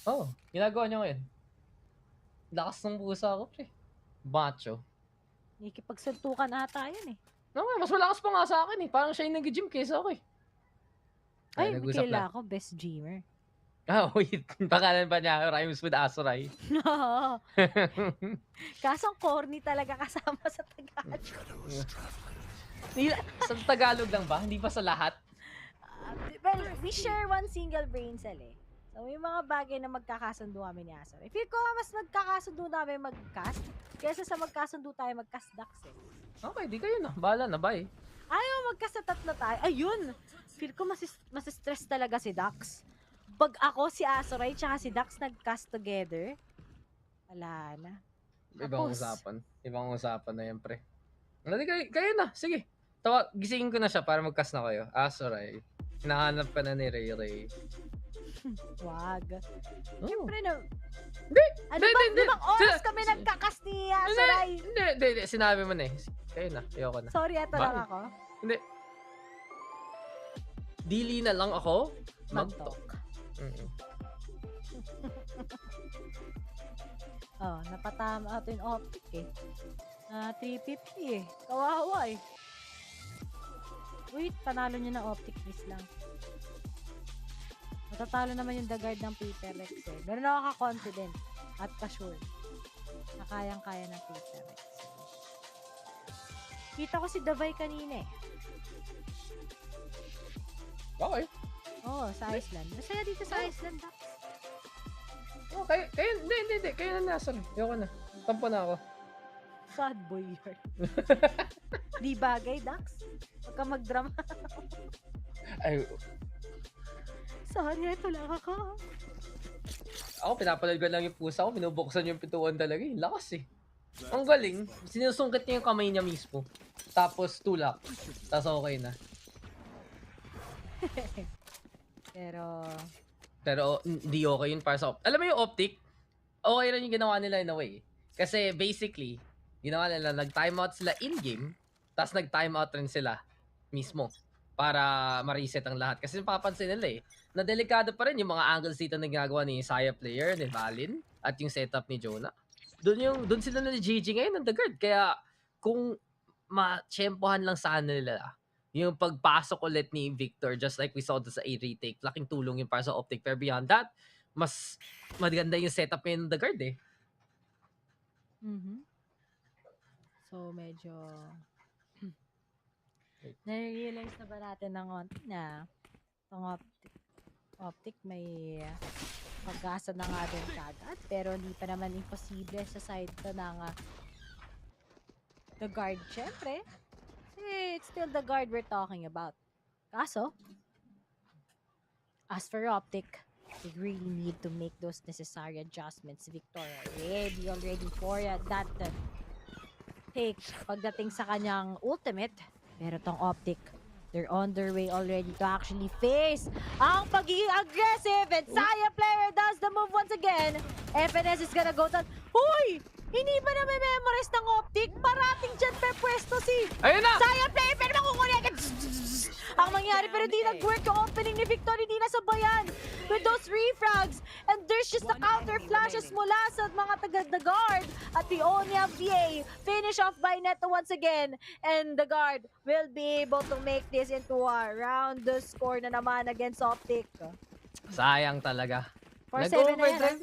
Oh, ginagawa niya ngayon. Lakas ng pusa ako, pre. Macho. Nakikipagsuntukan ata yan eh. No, mas malakas pa nga sa akin eh. Parang siya yung nag-gym kaysa ako eh. Ay, kailan ako, best gymmer. Ah, wait. Pangalan pa niya, Rhymes with Asoray. No. Kaso corny talaga kasama sa Tagalog. Sa Tagalog lang ba? Hindi pa sa lahat? Well, we share one single brain cell eh. So, may mga bagay na magkakasundo kami ni Asoray. Feel ko mas magkakasundo namin mag-cast kaysa sa magkasundo tayo mag-cast Dax eh. Okay, di kayo na. Bahala na, bye. Ayaw mag-cast na tatlo tayo. Ayun! Feel ko mas stress talaga si Dax. Pag ako, si Asoray, tsaka si Dax nag-cast together, wala na. Ibang usapan na yan, pre. Kayo na, sige. Gisingin ko na siya para mag-cast na kayo. Asoray, hinahanap ka na ni Ray Ray. Wag. Oh. Siyempre na. Hindi! Ano ba? Limang oras kami nagka-cast ni Asoray. Hindi. Sinabi mo na eh. Kayo na, ayoko na. Sorry, eto lang ako. Hindi. Dili na lang ako mag-talk. Oh, napatama ato yung optic eh. 350 eh. Kawawa eh. Wait, panalo niya na optic miss lang. Matatalo naman yung the guard ng PPGL eh. Ganun ako ka-confident at ka-sure na kayang-kaya ng PPGL. Kita ko si Davay kanina eh. Okay. Oo, sa Iceland. Masaya dito sa Iceland, Dax. Oh, hindi. Kayo na nasa. Ayoko na. Tampo na ako. Sad boy yun. Di bagay, Dax. Huwag ka mag-drama. Ay. Sorry, ito lang ako. Ako, pinapalad ko lang yung pusa ko. Binubuksan yung pintuan talaga. Lakas eh. Ang galing. Sinusungkit niya yung kamay niya mismo. Tapos tulak. Tapos okay na. Pero hindi okay yun para sa alam mo yung optic, okay rin yung ginawa nila in a way. Kasi basically, ginawa nila, nag-timeout sila in-game, tapos nag-timeout rin sila mismo para ma-reset ang lahat. Kasi papansin nila na delikado pa rin yung mga angles dito na ginagawa ni Saya player, ni Valin, at yung setup ni Jonah. Doon sila na ni GG ngayon ng The Guard. Kaya kung ma-tsempohan lang sana nila yung pagpasok ulit ni Victor, just like we saw sa A retake, laking tulong yung para sa optic. Pero beyond that, mas maganda yung setup ng The Guard eh. So, medyo na-realize na ba natin na itong optic may pag-asa na nga din kagad. Pero hindi pa naman imposible sa side to ng The Guard, syempre. It's still The Guard we're talking about. Kaso, as for optic, They really need to make those necessary adjustments. Victor already for that take pagdating sa kanyang ultimate. Pero tong Optic, they're on their way already to actually face ang pagiging aggressive. And Saya player does the move once again. FNS is gonna go down. Uy! Hindi ba na may memorize ng Optic? Parating dyan per pwesto si Saya player. Pero makukunin agad. Ang mangyari, pero di nag-work yung opening ni Victor. Hindi nasabayan with those refrags. And there's just the counter flashes mula sa mga taga-the guard. At the Onya VA finish off by Neto once again. And the guard will be able to make this into a round score na naman against Optic. Sayang talaga. 4-7 na yan.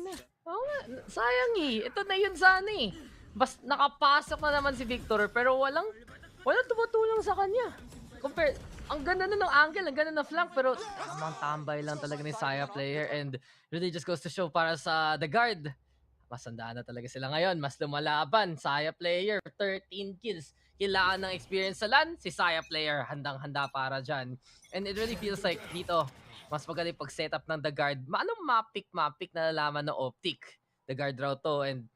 Sayang eh. Ito na yun sana eh. Bas nakapasok na naman si Victor pero walang tumutulong sa kanya. Ang ganda na ng angle, ang ganda na flank, pero tamang tambay lang talaga ni Saya player and really just goes to show para sa the guard. Mas handaan na talaga sila ngayon, mas lumalaban. Saya player, 13 kills. Kailangan ng experience sa LAN, si Saya player, handang-handa para dyan. And it really feels like dito, mas magaling pag-setup ng the guard. Anong mapik na nalaman ng Optic? The guard raw to, and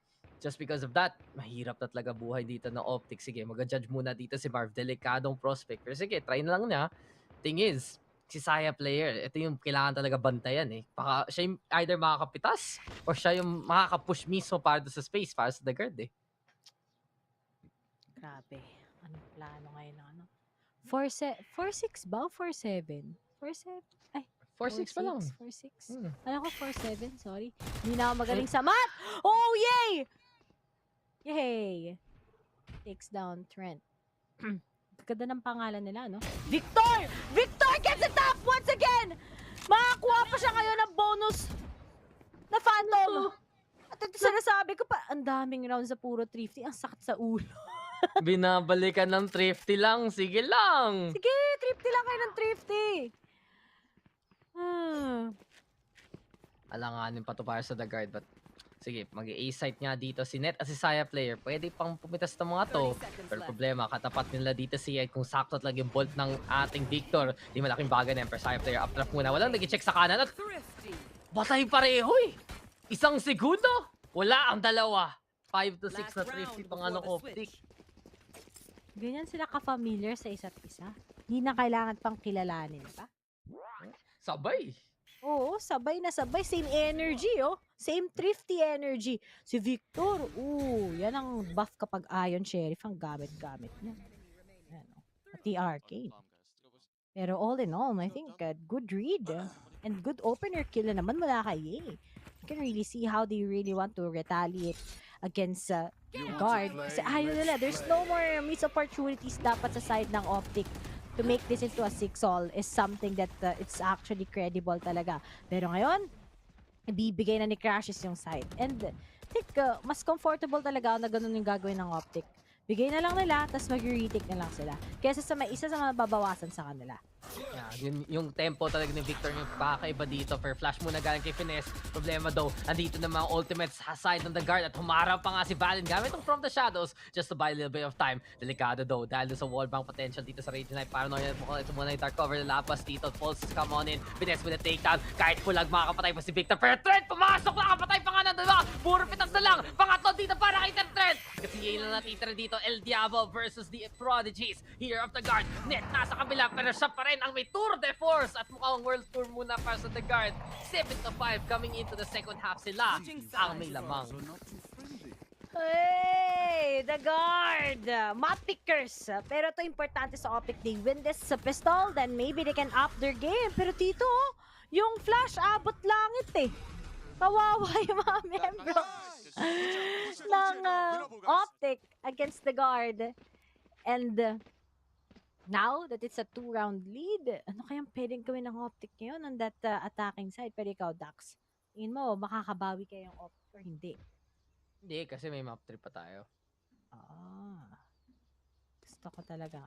just because of that, mahirap na talaga buhay dito ng Optic. Sige, mag-judge muna dito si Marv. Delikadong prospect. Pero sige, try na lang niya. Thing is, si Saya player, ito yung kailangan talaga bantayan eh. Baka siya yung either makakapitas or siya yung makakapush mismo para sa space para sa the guard eh. Grabe. Anong plano ngayon ng ano? 4-6 ba o 4-7? 4-7? Ay, 4-6 pa lang. 4-6. Alam ko 4-7, sorry. Hindi na ako magaling sa math! Oh, yay! Yay! Takes down Trent. Ganda ng pangalan nila, no? Victor! Victor gets it up once again! Makakuha pa siya ngayon ng bonus na Phantom! At ito sinasabi ko pa, ang daming rounds sa puro thrifty. Ang sakit sa ulo. Binabalikan ng thrifty lang. Sige lang! Sige, thrifty lang kayo ng thrifty. Alanganin pa to para sa the guard, but sige, mag-A site nga dito si Net at si Saya player. Pwede pang pumitas ng mga to. Pero problema, katapat nila dito si Ed kung sakto at laging bolt ng ating Victor. Di malaking bagay na Emperor. Saya player updraft muna. Walang nag-check sa kanan at batay pareho eh. Isang segundo. Wala ang dalawa. 5 to 6 na thrifty pang anong Optic. Ganyan sila ka-familiar sa isa't isa. Hindi na kailangan pang kilalanin pa. Sabay. Oo, sabay na sabay. Same energy, oh. Same thrifty energy. Si Victor, yan ang buff kapag Iron Sheriff ang gamit-gamit niya. Yan, oh. Pati Arcade. Pero all in all, I think good read. And good opener kill na naman mula kay Ye. You can really see how they really want to retaliate against guard. Kasi ayaw nila. There's no more missed opportunities dapat sa side ng Optic. To make this into a 6-all is something that it's actually credible talaga. Pero ngayon, ibibigay na ni Crashes yung side. And I think mas comfortable talaga na ganun yung gagawin ng Optic. Bigay na lang nila, tapos mag-retake na lang sila. Kesa sa may isa sa mga babawasan sa kanila. Yeah, yung tempo talaga ni Victor yung pakaiba dito. Per flash muna galing kay Finesse. Problema daw, andito na mga ultimates sa side ng the guard at humarap pa nga si Valen gamit ang From the Shadows just to buy a little bit of time. Delikado daw dahil sa wallbang potential dito sa Rage Knight. Paranoia ito muna yung dark cover na lapas dito. Pulses come on in. Finesse with a takedown. Kahit pulag makakapatay pa si Victor. Pero Trent pumasok! Nakapatay pa nga ng dalawa. Puro pitas na lang. Pangatlo dito para kay Trent. Kasi yun lang natitira dito. El Diablo versus the Prodigies. Here of the guard. Net nasa kabila pero siya pa rin ang may tour de force at mukhang world tour muna para sa the guard. 7-5 coming into the second half sila ang may lamang. Hey, the guard! Map pickers. Pero ito importante sa Optic. They win this sa pistol, then maybe they can up their game. Pero dito, yung flash abot langit eh. Kawawa yung mga membro ng Optic against the guard. And now that it's a 2-round lead, ano kayang pwedeng gawin ng Optic ngayon on that attacking side? Pero ikaw, Dax, tingin mo, makakabawi kayong Optic or hindi? Hindi, kasi may map trip pa tayo. Gusto ko talaga,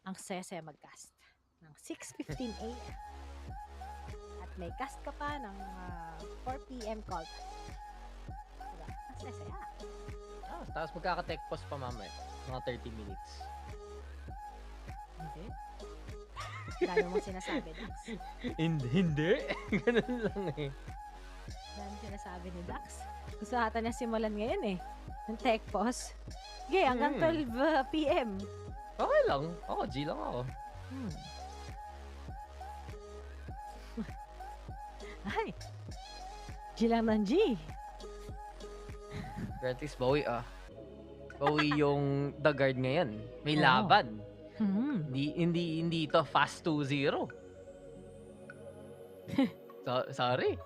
ang saya-saya mag-cast ng 6:15 AM. At may cast ka pa ng 4 PM call time. Diba? Ang saya-saya. Tapos magkaka-tech pause pa mamaya. Mga 30 minutes. Hindi. Dami mong sinasabi, Dax. Hindi. Ganun lang eh. Dami sinasabi ni Dax. Gusto ata niya simulan ngayon eh. Ng tech pause. Okay, hanggang 12 p.m. Okay lang. Ako, G lang ako. Ay! G lang ng G. Pero at least bawi Bawi yung The Guard ngayon. May laban. Hindi ito fast 2-0. Sorry.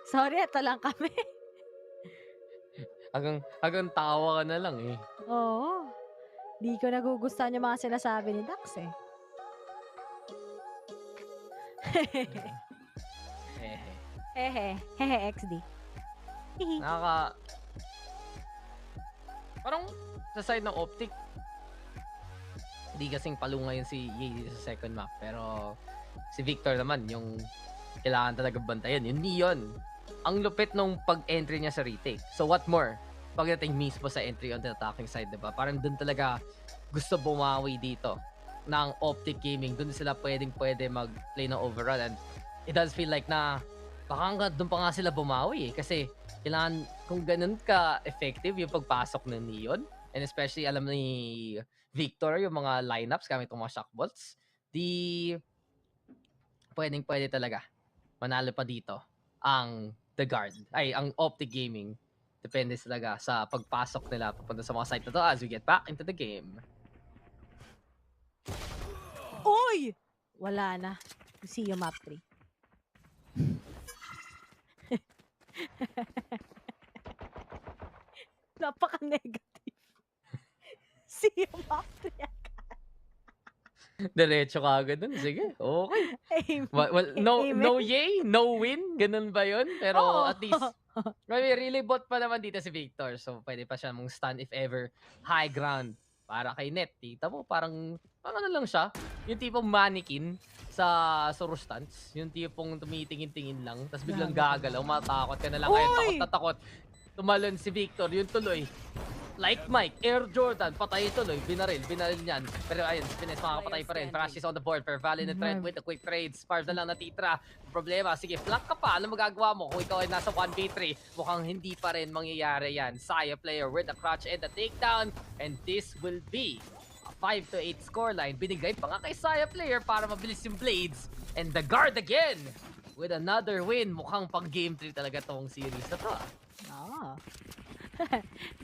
Sorry, ito lang kami. Hanggang tawa ka na lang eh. Oo. Di ko nagugustuhan yung mga sinasabi ni Dax eh. Hehe, XD. Parang sa side ng Optic, hindi kasing palo ngayon si Ye sa second map. Pero si Victor naman, yung kailangan talaga bantayan. Hindi yun. Ang lupit nung pag-entry niya sa retake. So what more? Pagdating mismo sa entry on the attacking side, diba? Parang dun talaga gusto bumawi dito ng Optic Gaming. Dun sila pwede mag-play ng overrun. And it does feel like na baka dun pa nga sila bumawi eh. Kasi kailangan kung ganun ka-effective yung pagpasok ng Neon. And especially alam ni Victor yung mga lineups gamit ng mga shock bolts. Pwede talaga manalo pa dito ang The Guard. Ang Optic Gaming. Depende talaga sa pagpasok nila papunta sa mga site na to as we get back into the game. Oy! Wala na. See you map 3. Napaka-negative. See you map 3 agad. Diretso ka agad dun. Sige, okay. No yay, no win. Ganun ba yun? Pero at least, may really bot pa naman dito si Victor. So, pwede pa siya mong stun if ever high ground. Para kay Net. Tita mo, parang ano lang siya. Yung tipong mannequin sa Soro stunts. Yung tipong tumitingin-tingin lang. Tapos biglang gagalaw. Matakot ka na lang. Ngayon, takot na takot. Tumalon si Victor. Yung tuloy. Like Mike, Air Jordan, patay tuloy, binaril niyan. Pero ayun, Spines makakapatay pa rin. Flash is on the board, pero Valley na trend with the quick trades. Sparv na lang natitira. Problema, sige, flank ka pa. Ano magagawa mo kung ikaw ay nasa 1v3? Mukhang hindi pa rin mangyayari yan. Saya player with the crutch and the takedown. And this will be a 5-8 scoreline. Binigay pa nga kay Saya player para mabilis yung Blades. And the Guard again with another win. Mukhang pang game 3 talaga tong series na to.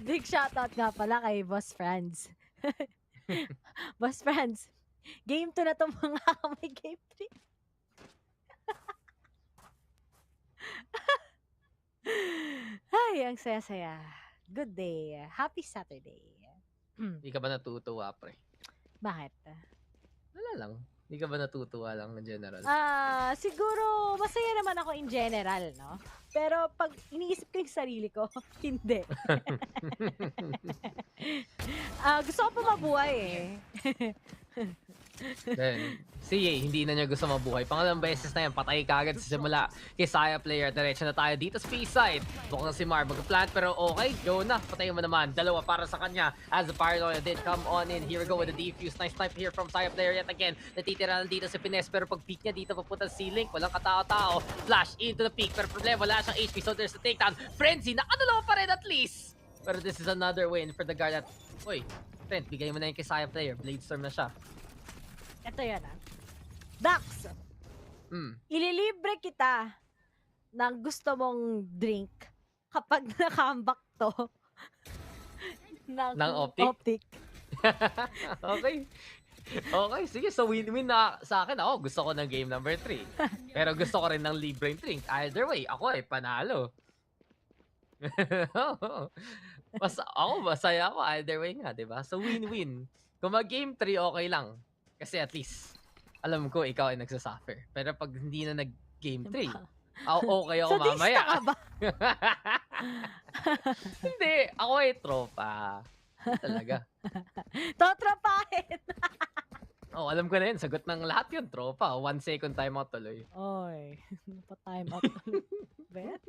Big shoutout nga pala kay Boss Franz. Boss Franz, game 2 na itong mga may game 3. Ay, ang saya-saya. Good day. Happy Saturday. Hindi ka ba natutuwa, pre? Bakit? Wala lang. Hindi ka ba natutuwa lang in general? Siguro, masaya naman ako in general, no? Pero pag iniisip ko yung sarili ko, hindi. Gusto ko pa mabuhay eh. Then, si Ye, hindi na niya gusto mabuhay. Pangalang beses na yan, patay kagad sa simula kay Saya player. Diretso na tayo dito sa B-side. Bukang si Mar mag-plant, pero okay, go na. Patay mo naman. Dalawa para sa kanya. As the Paranoia did come on in. Here we go with the defuse. Nice snipe here from Saya player yet again. Natitira na dito si Pines, pero pag peek niya dito, papunta si Link. Walang katao-tao. Flash into the peak, pero problema, wala siyang HP. So there's the takedown. Frenzy, nakadalawa pa rin at least. Pero this is another win for the guard at... Uy, Trent, bigay mo na yung kay Saya player. Bladestorm na siya. Ito yan Dax, ililibre kita ng gusto mong drink kapag nakambak to ng Optic. Okay. Okay, sige. So win-win na sa akin. Ako, gusto ko ng game number 3. Pero gusto ko rin ng libreng drink. Either way, ako ay panalo. Ako, masaya ako. Either way nga, diba? So win-win. Kung mag-game 3, okay lang. Kasi at least, alam ko, ikaw ay nagsasuffer. Pero pag hindi na nag-game 3, okay ako mamaya. Sadista ka ba? Hindi, ako ay tropa. Talaga. Totropahin! Alam ko na yun. Sagot ng lahat yun, tropa. 1 second timeout tuloy. Oy, pa-timeout tuloy. Bet?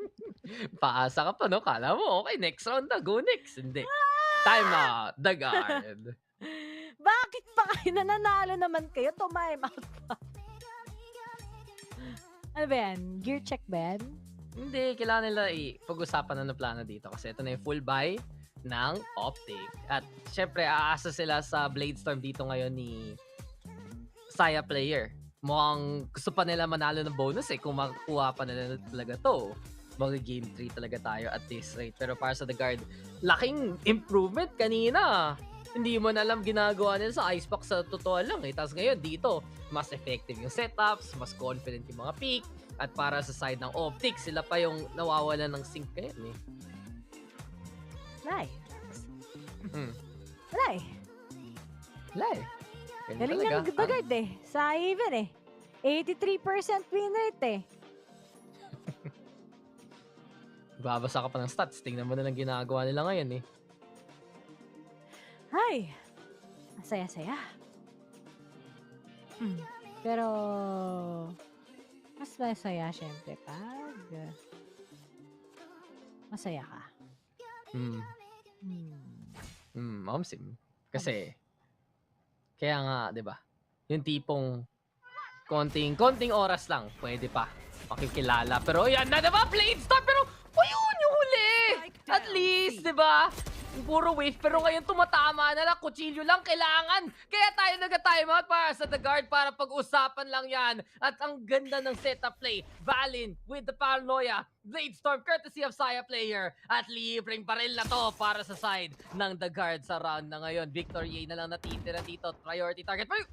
Paasa ka pa, no? Kala mo, okay, next round na. Go next. Hindi. Time out. The guard. Bakit pa kayo nananalo naman kayo? Time out pa. Ano ba yan? Gear check ba yan? Hindi, kailangan nila pag-usapan na ng plano dito kasi ito na yung full buy ng Optic. At syempre, aasa sila sa Bladestorm dito ngayon ni Saya player. Mukhang gusto pa nila manalo ng bonus kung makukuha pa nila talaga to. Mag-game 3 talaga tayo at this rate. Pero para sa The Guard, laking improvement kanina. Hindi mo na alam ginagawa nila sa Icebox sa totoo lang Tapos ngayon dito, mas effective yung setups, mas confident yung mga pick. At para sa side ng Optic, sila pa yung nawawalan ng sync ngayon Lai. Galing ng The Guard sa even 83% win rate Babasa ka pa ng stats. Tingnan mo na lang ginagawa nila ngayon Ay, masaya-saya. Pero, mas masaya syempre pag masaya ka. Mamsim. Kasi, kaya nga, di ba? Yung tipong konting oras lang, pwede pa makikilala. Pero yan na, di ba? Bladestorm, pero yun yung huli! At least, di ba? Puro wave, pero ngayon tumatama na lang, kutsilyo lang kailangan. Kaya tayo nag-time out para sa The Guard para pag-usapan lang yan. At ang ganda ng setup play. Valin with the paranoia. Bladestorm courtesy of Saya player. At libreng baril na to para sa side ng The Guard sa round na ngayon. Victor Ye na lang natitira dito. Priority target. Pero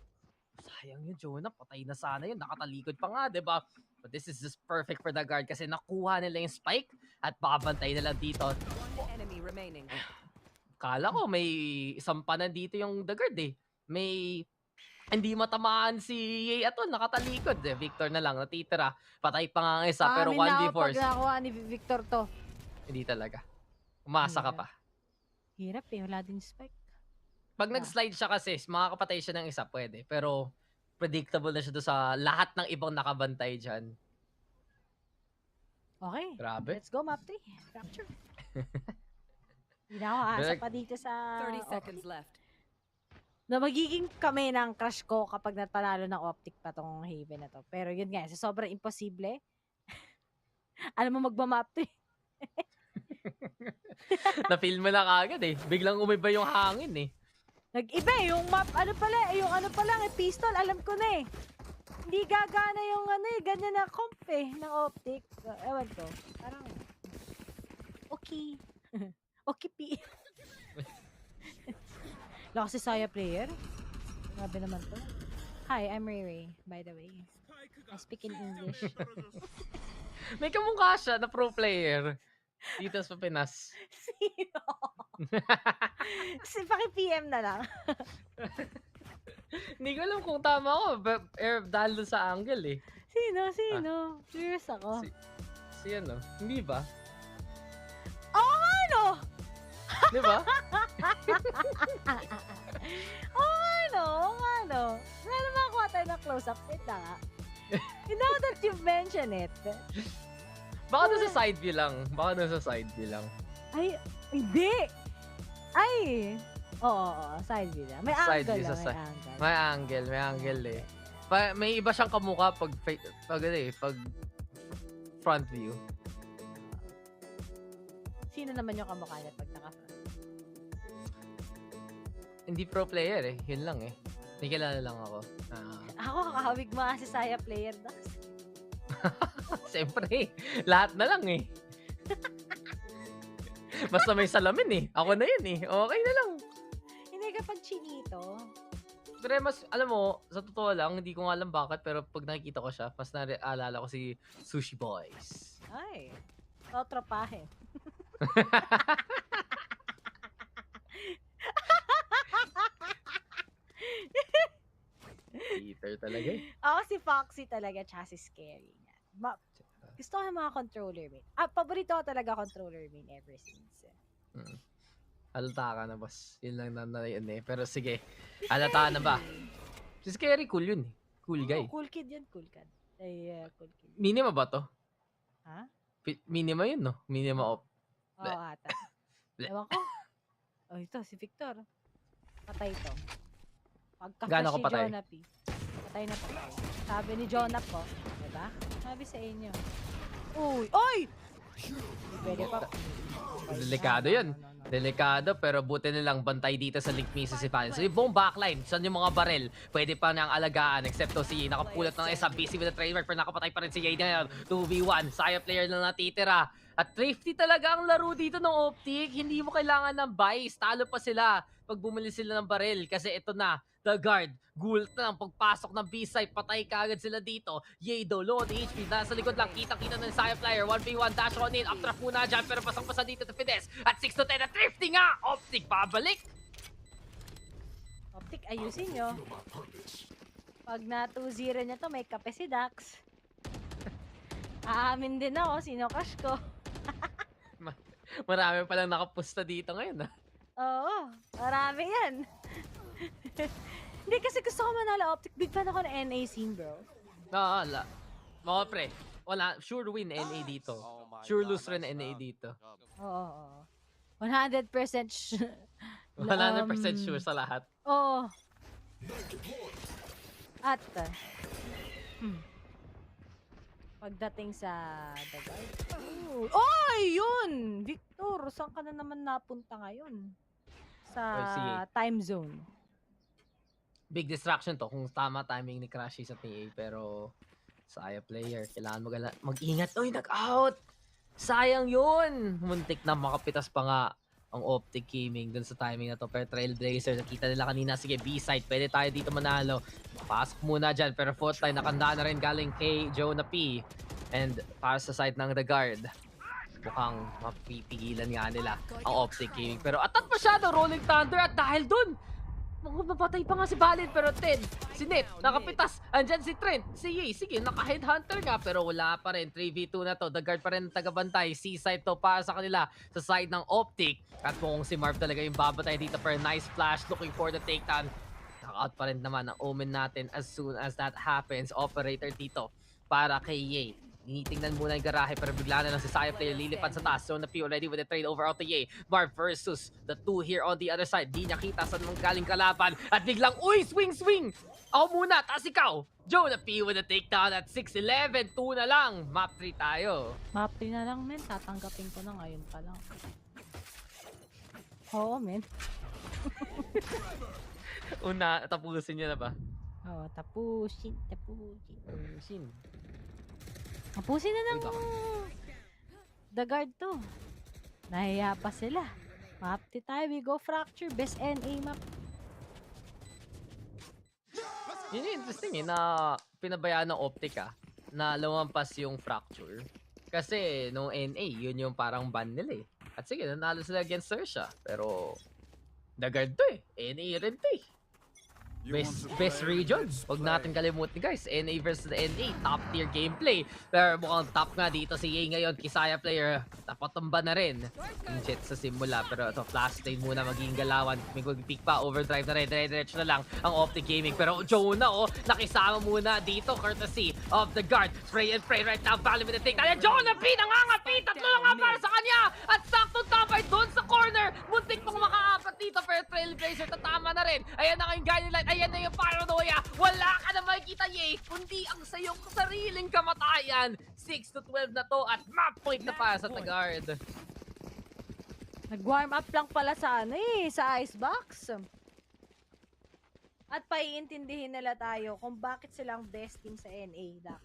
sayang yun, Jonah. Patay na sana yun. Nakatalikod pa nga, diba? But this is just perfect for The Guard kasi nakuha nila yung spike at babantay na lang dito. Enemy remaining. Kala ko may isang panan dito yung The Guard May hindi matamaan si Ye Atol, nakatalikod Victor na lang, natitira. Patay pa nga ang isa, pero 1v4. Pag nakuha ni Victor to. Hindi talaga. Umasa ka pa. Hirap wala din spike. Pag nag-slide siya kasi, makakapatay siya ng isa, pwede. Pero predictable na siya doon sa lahat ng ibang nakabantay dyan. Okay. Grabe. Let's go, map 3. Capture. Hindi na ako aasa pa dito sa 30 seconds left. Na magiging kami ng crush ko kapag napanalo ng Optic pa tong Haven na to. Pero yun nga, sobrang imposible. Alam mo magmamap 3. Na-feel mo na kagad Biglang umiba yung hangin Nag-iba yung map, ano pala, pistol, alam ko na Hindi gagana yung ganyan na comp ng Optic. Ewan ko, parang, okay. Okay, P. Lakas si Saya player. Grabe naman to. Hi, I'm Ray, by the way. I speak in English. May kamukha siya na pro player. Dito sa Pinas. Sino? Paki-PM na lang. Hindi ko alam kung tama ako. Dahil doon sa angle Sino? Curious ako. Si ano? Hindi ba? Oo nga no! Di ba? Oo nga no. Sana makakuha tayo ng close-up. Wait na nga. Now that you've mentioned it. Baka doon sa side view lang. Ay, hindi! Ay! Oo, side view lang. May angle lang, may angle May iba siyang kamukha pag front view. Sino naman yung kamukha niya pag naka-front? Hindi pro player Yun lang May kilala lang ako. Ako, kakahawig mo si Saya player na. Siyempre, lahat na lang Basta may salamin Ako na yun Okay na lang. Hindi kapag chinito. Pero mas, alam mo, sa totoo lang, hindi ko nga alam bakit, pero pag nakikita ko siya, mas naalala ko si Sushi Boys. Ay, tropahin. Peter talaga Ako si Foxy talaga, tsaka si Scary niya. Gusto ko yung mga controller main. Paborito ko talaga controller main ever since. Halata ka na, boss. Yun lang na yun Pero sige, halata na ba? Si Scary, cool yun Cool guy. Cool kid yun, cool kid. Cool kid. Minima ba to? Ha? Minima yun, no? Minima op. Oo, ata. Ewan ko. Oh, ito, si Victor. Patay to. Gaano Pagka-flash ko ni patay? Jonap, patay na patay. Sabi ni Jonap ko, diba? Sabi sa inyo. Uy! Oy! Pwede pa. Delikado yun. Delikado, pero buti nilang bantay dito sa link mismo si Fallen. So yung buong backline, saan yung mga barel, pwede pa nang alagaan, except to si nakapulot ng isa, busy with the trademark, pero nakapatay pa rin si Jade ngayon. 2v1, Saya player na natitira. At thrifty talaga ang laro dito ng Optic. Hindi mo kailangan ng buys. Talo pa sila pag bumili sila ng baril. Kasi ito na, the guard. Gulat na ang pagpasok ng B-side. Patay kaagad sila dito. Yedo, low on HP. Nasa likod lang. Kitang-kita ng Saya player. 1v1 dash on in. Uptrap muna dyan. Pero pasang-pasa dito to Fides. At 6-10 na thrifty nga. Optic pabalik. Optic, ayusin nyo. Pag na 2-0 niya to, may kape si Dax. Aamin din ako. Sino crush ko? Marami palang nakapusta dito ngayon. Oo, marami yan. Hindi kasi gusto ko manalo Optic. Big fan ako ng NA scene, bro. Wala. Mga pre, wala. Sure win NA dito. Sure lose rin NA dito. Oo. 100% 100% sure sa lahat. Oo. At, pagdating sa the guard. Oy, yun! Victor, saan ka na naman napunta ngayon? Sa time zone. Big distraction to kung tama timing ni Crashy sa TA, pero Saya player, kailangan mag-ingat. Oy, nag-out! Sayang yun! Muntik na makapitas pa nga ang Optic Gaming dun sa timing na to. Pero Trailblazer, nakita nila kanina, sige, B-side, pwede tayo dito manalo. Pasok muna dyan, pero foot line, nakanda na rin galing kay Jonah P. And para sa side ng The Guard, mukhang mapipigilan nga nila ang Optic Gaming. Pero atat masyado, Rolling Thunder, at dahil dun, mapatay pa nga si Valid, pero 10, si Nip, nakapitas, andyan si Trent, si Ye, sige, naka-headhunter nga, pero wala pa rin, 3v2 na to, The Guard pa rin ang tagabantay, C-side to para sa kanila, sa side ng Optic, at kung si Marv talaga yung babatay dito, pero nice flash, looking for the takedown, knock-out pa rin naman ang Omen natin as soon as that happens, operator dito, para kay Ye. Tinitingnan muna yung garahe pero bigla na lang si Saya player lilipad sa taas. So na P already with the trade over out to Ye. Marv versus the two here on the other side. Di niya kita saan mong galing kalaban. At biglang, uy, swing, swing! Ako muna, taas ikaw! Joe na P with the takedown at 6-11. 2 na lang. Map 3 tayo. Map 3 na lang, men. Tatanggapin ko na ngayon pa lang. Oo, men. Una, tapusin niya na ba? Oo, tapusin. Tapusin na ng The Guard to. Nahiya pa sila. Map 3 tayo. We go fracture. Best NA map. Yun yung interesting na pinabayaan ng Optic na lumampas yung fracture. Kasi nung NA, yun yung parang ban nila At sige, nanalo sila against Sersha. Pero The Guard to NA rin to Best region. Huwag natin kalimutan guys. NA versus NA. Top tier gameplay. Pero mukhang top nga dito si Ye ngayon. Kisaya player. Napatumba na rin. Yung jet sa simula. Pero ito flash lane muna magiging galawan. May mag-peak pa. Overdrive na rin. Dire-diretso na lang ang Optic Gaming. Pero Jonah nakisama muna dito. Courtesy of the Guard. Spray and pray right now. Valley with the take. Kaya Jonah P nangangapi. Tatlo lang nga para sa kanya. At saktong tapay doon sa corner. Muntik pang makaapat dito. Pero Trailblazer tatama na rin. Ayan na kayong guiding light. Ayan na yung paranoia. Wala ka na makikita, Ye. Kundi ang sayong sariling kamatayan. 6-12 na to at map point na para sa Taguard. Nag-warm up lang pala sa sa icebox. At paiintindihin nila tayo kung bakit silang best team sa NA, Dax.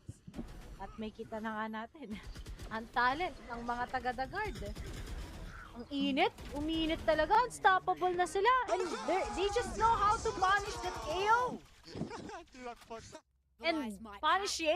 At may kita na nga natin. Ang talent ng mga taga-Taguard. Ang init, uminit talaga, unstoppable na sila. And they just know how to punish the KO. And punish Ye,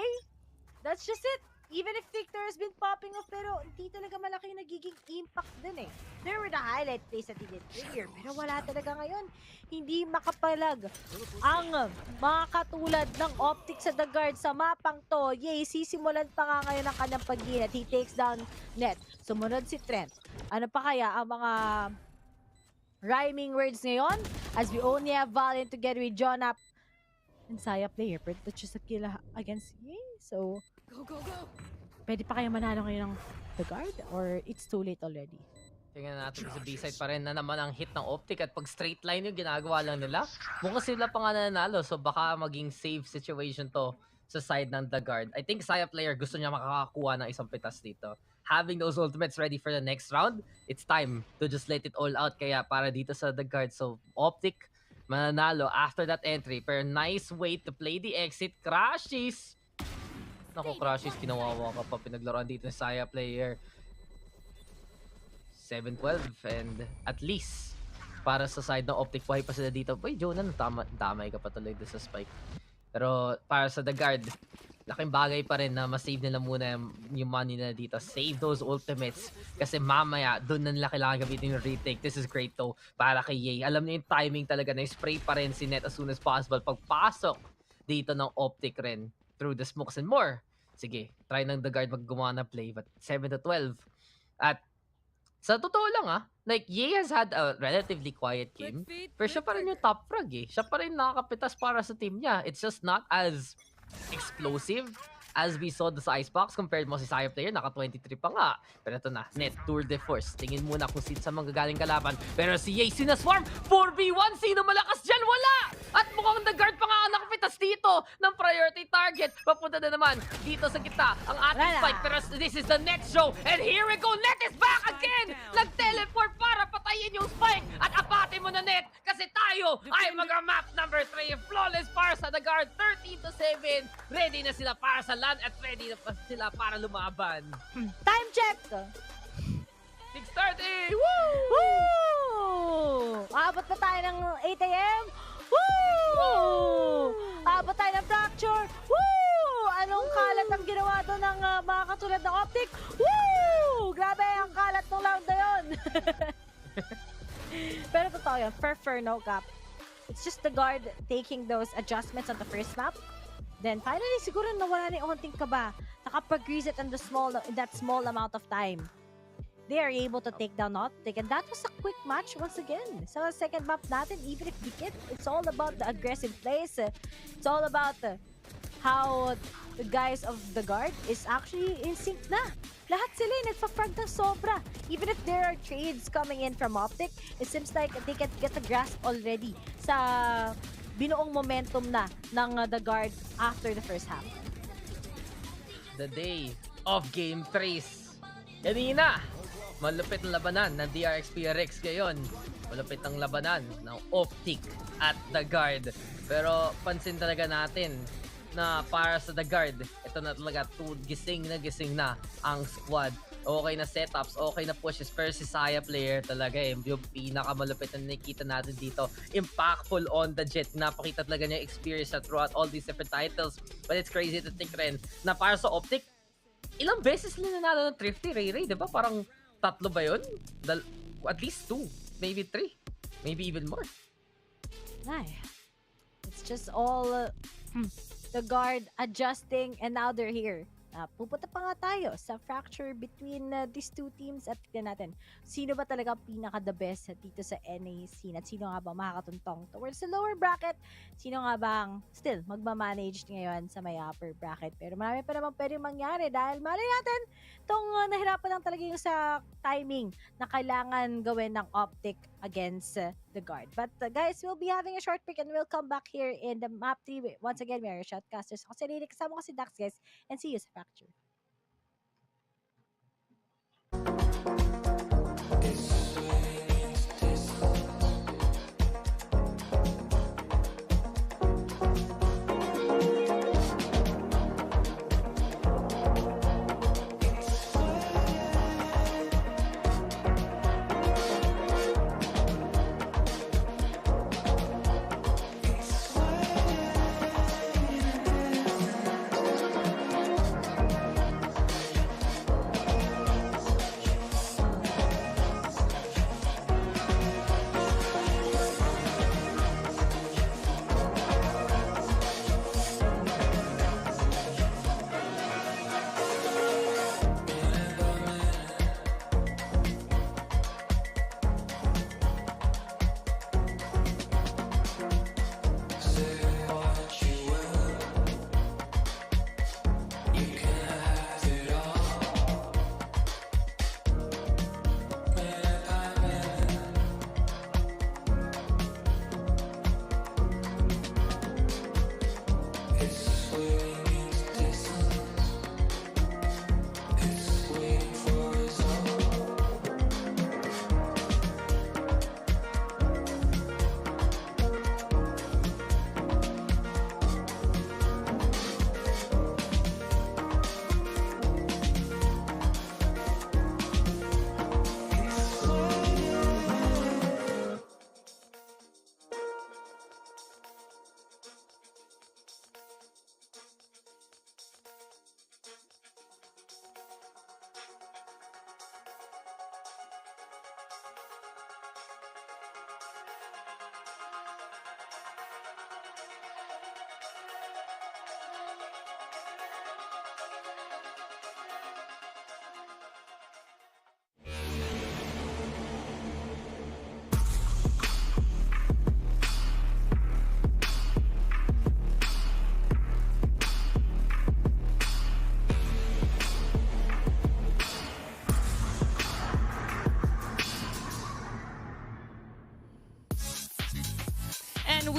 that's just it. Even if Victor has been popping off, pero hindi talaga malaki nagiging impact din There were the highlight plays that he did earlier, pero wala talaga ngayon. Hindi makapalag ang mga katulad ng Optic sa The Guard sa mapang to. Ye, sisimulan pa nga ngayon ang kanyang pag-init. He takes down net. Sumunod si Trent. Ano pa kaya ang mga rhyming words ngayon? As we only have Valiant together with Jonah and Saya player, but that's just a kill against Ye. So, go, go, go. Pwede pa kayo manalo ngayon ng The Guard or it's too late already? Tingnan natin sa B-side pa rin na naman ang hit ng Optic at pag straight line yung ginagawa lang nila, mukhang sila pa nga nanalo so baka maging save situation to sa side ng The Guard. I think Saya player gusto niya makakakuha ng isang pitas dito. Having those ultimates ready for the next round, it's time to just let it all out kaya para dito sa The Guard. So Optic mananalo after that entry pero nice way to play the exit. Crashes! Naku, Crashes, kinawawa ka pa pinaglaruan dito ng Saya player. 7-12 and at least para sa side ng Optic buhay pa sila dito. Boy, Jonah, damay ka pa tuloy sa spike. Pero para sa The Guard, laking bagay pa rin na ma-save nila muna yung money nila dito. Save those ultimates kasi mamaya doon na nila kailangan gamitin yung retake. This is great though para kay Ye. Alam niyo yung timing talaga na spray pa rin si Net as soon as possible. Pagpasok dito ng Optic rin through the smokes and more. Sige, try ng The Guard maggumawa ng play but 7-12. At sa totoo lang like Ye has had a relatively quiet game, pero siya pa rin yung top frag eh. Siya pa rin nakakapitas para sa team niya. It's just not as explosive as we saw the Icebox compared mo si Saya player, naka 23 pa nga. Pero ito na, Net, Tour de Force. Tingin muna kung saan magagaling kalaban. Pero si Ye, sinaswarm, 4v1, sino malakas dyan? Wala! At mukhang The Guard pa nga ang nakapitas dito ng priority target. Papunta na naman dito sa kita ang ating fight. Pero this is the next show. And here we go, Net is back again! Nag-teleport para patayin yung spike. At apate mo na Net kasi tayo ay mag-map number 3. Flawless para sa The Guard, 13-7. Ready na sila para sa land at ready na sila para lumaban. Time check! 6:30! Woo! Woo! Aabot na tayo ng 8 a.m.? Woo! Aabot tayo ng fracture? Woo! Anong kalat ang ginawa doon ng mga katulad ng Optic? Woo! Grabe ang kalat ng round na yun! Pero totoo yun, for no cap. It's just The Guard taking those adjustments on the first map. Then finally, siguro nawala na yung onting kaba. Nakapag-grease it in that small amount of time. They are able to take down Optic, and that was a quick match once again. Sa second map natin, even if dikit, it's all about the aggressive plays. It's all about how the guys of The Guard is actually in sync na. Lahat sila nagpa-frag ng sobra. Even if there are trades coming in from Optic, it seems like they can get a grasp already sa binuong momentum na ng The Guard after the first half. The day of Game 3. Kanina, malupit ang labanan ng DRX PRX ngayon. Malupit ang labanan ng Optic at The Guard. Pero pansin talaga natin na para sa The Guard, ito na talaga gising na ang squad. Okay na setups, okay na pushes, pero si Saya player talaga yung pinakamalupit na nakikita natin dito. Impactful on the jet. Napakita talaga niya experience throughout all these different titles. But it's crazy to think rin na para sa Optic, ilang beses sila nanalo ng Thrifty Ray, diba? Parang 3 ba yun? At least 2, maybe 3, maybe even more. Ay, it's just all The Guard adjusting and now they're here. Pupunta pa nga tayo sa fracture between these two teams at tignan natin sino ba talaga pinaka-the best dito sa NA scene at sino nga ba makakatuntong towards the lower bracket, sino nga bang still magmamanage ngayon sa may upper bracket. Pero marami pa naman pwedeng mangyari dahil mali natin itong nahirapan lang talaga yung sa timing na kailangan gawin ng Optic against The Guard. But guys, we'll be having a short break and we'll come back here in the map 3. Once again, we are Shotcasters. Ako si Lily, kasama ko si Dax, guys, and see you sa Fracture.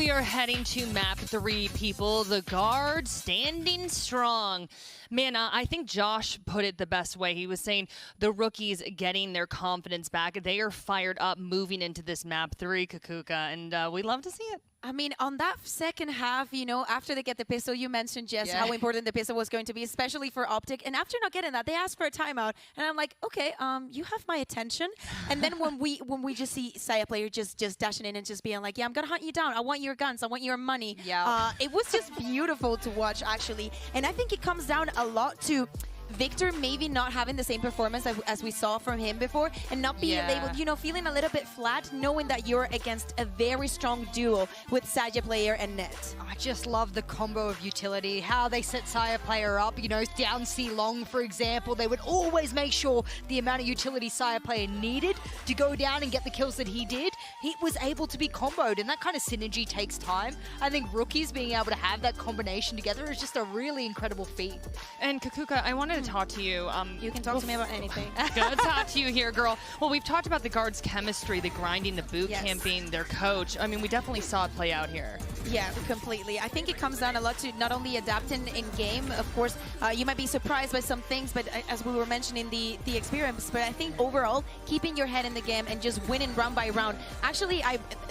we are heading to map 3, people. The guard standing strong. Man, I think Josh put it the best way. He was saying the rookies getting their confidence back. They are fired up moving into this map 3, Kakuka, and we love to see it. I mean, on that second half, you know, after they get the pistol, you mentioned, Jess, how important the pistol was going to be, especially for Optic. And after not getting that, they asked for a timeout. And I'm like, okay, you have my attention. And then when we just see Saya player just dashing in and just being like, yeah, I'm going to hunt you down. I want your guns. I want your money. Yeah. It was just beautiful to watch, actually. And I think it comes down a lot to Victor maybe not having the same performance as we saw from him before, and not being able, you know, feeling a little bit flat, knowing that you're against a very strong duo with Saja player and Net. I just love the combo of utility, how they set Saya player up, you know, down C long, for example. They would always make sure the amount of utility Saya player needed to go down and get the kills that he did, he was able to be comboed, and that kind of synergy takes time. I think rookies being able to have that combination together is just a really incredible feat. And Kakuka, I wanted to talk to you. You can talk to me about anything. Good talk to you here, girl. Well, we've talked about the guards' chemistry, the grinding, the boot camping, their coach. I mean, we definitely saw it play out here. Yeah, completely. I think it comes down a lot to not only adapting in game. Of course, you might be surprised by some things, but as we were mentioning the experience, but I think overall, keeping your head in the game and just winning round by round. Actually,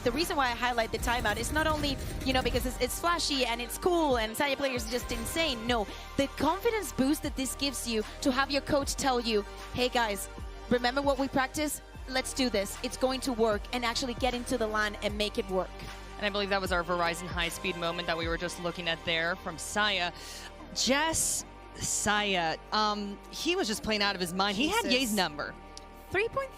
the reason why I highlight the timeout is not only, you know, because it's flashy and it's cool and Saya player is just insane. No, the confidence boost that this gives you to have your coach tell you, hey guys, remember what we practiced? Let's do this. It's going to work, and actually get into the LAN and make it work. And I believe that was our Verizon high-speed moment that we were just looking at there from Saya. Jess, Saya, he was just playing out of his mind. He had Ye's number. 3.3?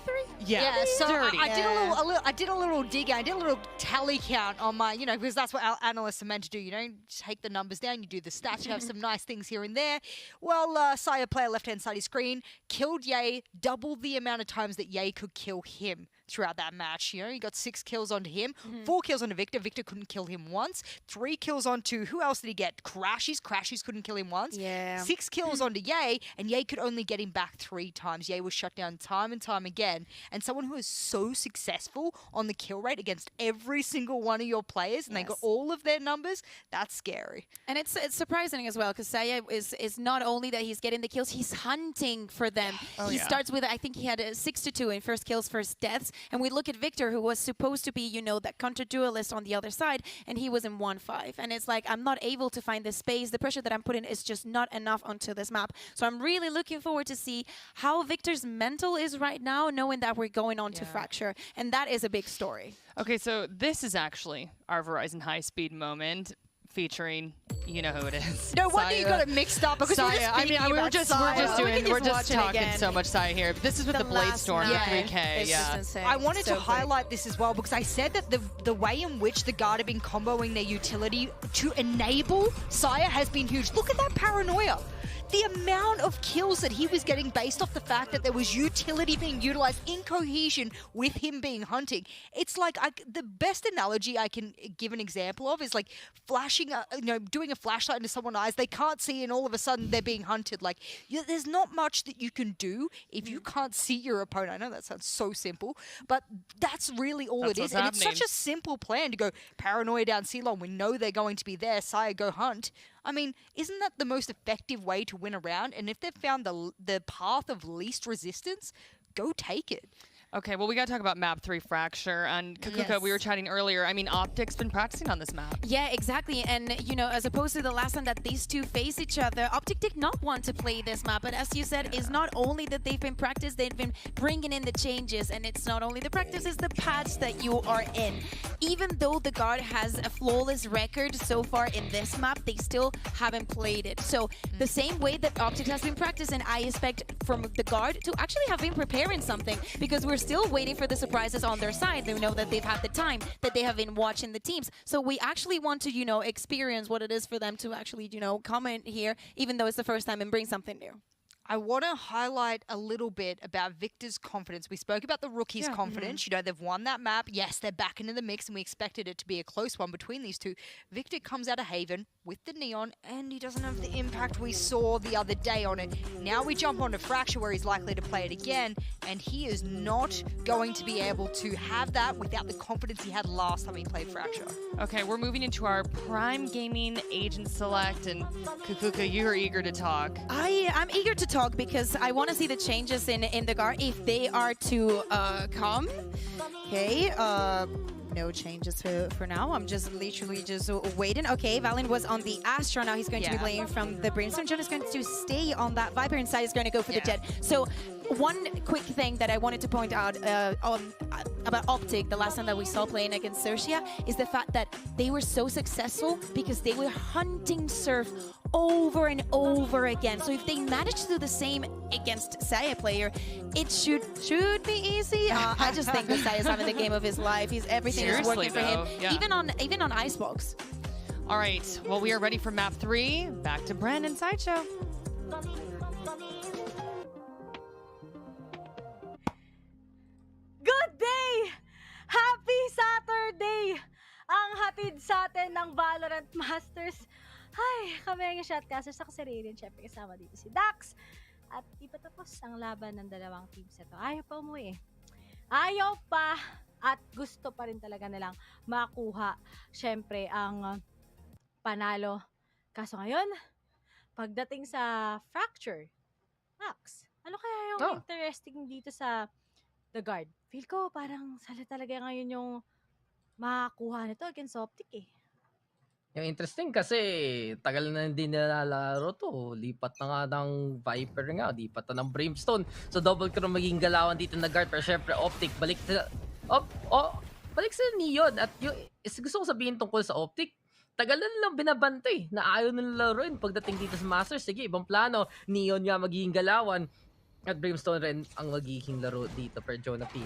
Yeah, so dirty. I did a little digging. I did a little tally count on my, you know, because that's what our analysts are meant to do. You know, take the numbers down, you do the stats, you have some nice things here and there. Well, Saya player left-hand side of his screen killed Ye double the amount of times that Ye could kill him throughout that match. You know, he got 6 kills onto him, 4 kills onto Victor. Victor couldn't kill him once. 3 kills onto, who else did he get? Crashies. Crashies couldn't kill him once. 6 kills onto Ye, and Ye could only get him back 3 times. Ye was shut down time and time again. And someone who is so successful on the kill rate against every single one of your players, and they got all of their numbers, that's scary. And it's surprising as well, because Saya is not only that he's getting the kills, he's hunting for them. He starts with, I think he had a 6-2 in first kills, first deaths. And we look at Victor, who was supposed to be, you know, that counter-duelist on the other side, and he was in 1-5. And it's like, I'm not able to find the space. The pressure that I'm putting is just not enough onto this map. So I'm really looking forward to see how Victor's mental is right now, knowing that we're going on to Fracture. And that is a big story. Okay, so this is actually our Verizon high-speed moment, featuring, you know who it is. No wonder you got it mixed up, because Saya. We're just talking so much Saya here. This is with the Blade Storm, the 3K. I wanted to highlight this as well, because I said that the way in which the guard have been comboing their utility to enable Saya has been huge. Look at that paranoia. The amount of kills that he was getting based off the fact that there was utility being utilized in cohesion with him being hunting. It's like the best analogy I can give an example of is like flashing, doing a flashlight into someone's eyes. They can't see, and all of a sudden they're being hunted. Like, there's not much that you can do if you can't see your opponent. I know that sounds so simple, but that's really all it is. And it's such a simple plan to go paranoia down C-Long. We know they're going to be there. Saya, go hunt. I mean, isn't that the most effective way to win a round? And if they've found the path of least resistance, go take it. Okay, well, we got to talk about map 3 Fracture. And Kakuka, we were chatting earlier. I mean, Optic's been practicing on this map. Yeah, exactly. And, you know, as opposed to the last time that these two face each other, Optic did not want to play this map. But as you said, it's not only that they've been practiced, they've been bringing in the changes. And it's not only the practice, it's the patch that you are in. Even though the guard has a flawless record so far in this map, they still haven't played it. So the same way that Optic has been practicing, I expect from the guard to actually have been preparing something, because we're still waiting for the surprises on their side. They know that they've had the time, that they have been watching the teams. So we actually want to, you know, experience what it is for them to actually, you know, comment here, even though it's the first time, and bring something new. I want to highlight a little bit about Victor's confidence. We spoke about the rookies' confidence. You know, they've won that map. Yes, they're back into the mix, and we expected it to be a close one between these two. Victor comes out of Haven with the Neon, and he doesn't have the impact we saw the other day on it. Now we jump onto Fracture, where he's likely to play it again, and he is not going to be able to have that without the confidence he had last time he played Fracture. Okay, we're moving into our Prime Gaming Agent Select, and Kukuka, you're eager to talk. I'm eager to talk because I want to see the changes in the guard if they are to come. Okay, no changes for now. I'm just literally just waiting. Okay, Valen was on the Astra. Now he's going to be playing from the Brimstone. John is going to stay on that. Viper inside is going to go for the Jet. So one quick thing that I wanted to point out about Optic, the last time that we saw playing against Cercia, is the fact that they were so successful because they were hunting Surf over and over again. So if they manage to do the same against Saya player, it should be easy. I just think that Saya is having the game of his life. Everything is working for him, even on Icebox. All right, well, we are ready for map 3. Back to Brandon Sideshow. Good day! Happy Saturday! Ang hatid sa atin ng Valorant Masters. Ay, kami ang shotcasters sa kasaririn. Siyempre kasama dito si Dax. At di pa tapos ang laban ng dalawang teams ito. Ayaw pa umuwi. Ayaw pa at gusto pa rin talaga nilang makuha siyempre ang panalo. Kaso ngayon, pagdating sa Fracture, Max, ano kaya yung interesting dito sa The Guard? Feel ko parang sala talaga ngayon yung makakuha nito against Optic eh. Yung interesting kasi tagal na hindi nilalaro to. Lipat na nga ng Viper nga, lipat na ng Brimstone. So double kill maging galawan dito na Guard. Pero syempre Optic, balik sa Neon. At yung gusto ko sabihin tungkol sa Optic, tagal na nilang binabantay na ayaw nila laruin pagdating dito sa Masters. Sige, ibang plano. Neon nga magiging galawan. At Brimstone rin ang magiging laro dito per Jonah P.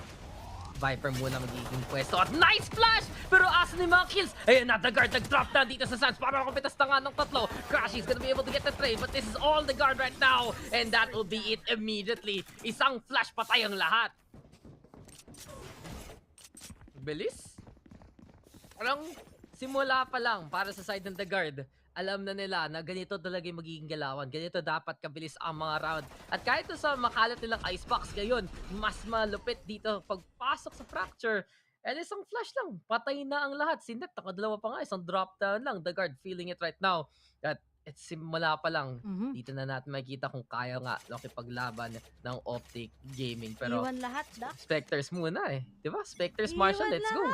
Viper muna magiging pwesto. At nice flash! Pero asan yung mga kills? Ayan na, the Guard nag-drop down dito sa Sands. Para makumpitas na nga ng tatlo. Crashy is gonna be able to get the trade. But this is all the Guard right now. And that will be it immediately. Isang flash patay ang lahat. Bilis? Parang simula pa lang para sa side ng the Guard. Alam na nila na ganito talaga yung magiging galawan. Ganito dapat kabilis ang mga round. At kahit sa makalat nilang icebox ngayon, mas malupit dito pagpasok sa Fracture. And isang flash lang, patay na ang lahat. Sindet, nakadalawa pa nga, isang drop down lang. The Guard feeling it right now. At it's simula pa lang. Dito na natin makikita kung kaya nga nakipaglaban ng Optic Gaming. Pero iwan lahat, Spectres muna eh. Diba? Spectres Marshall, let's go.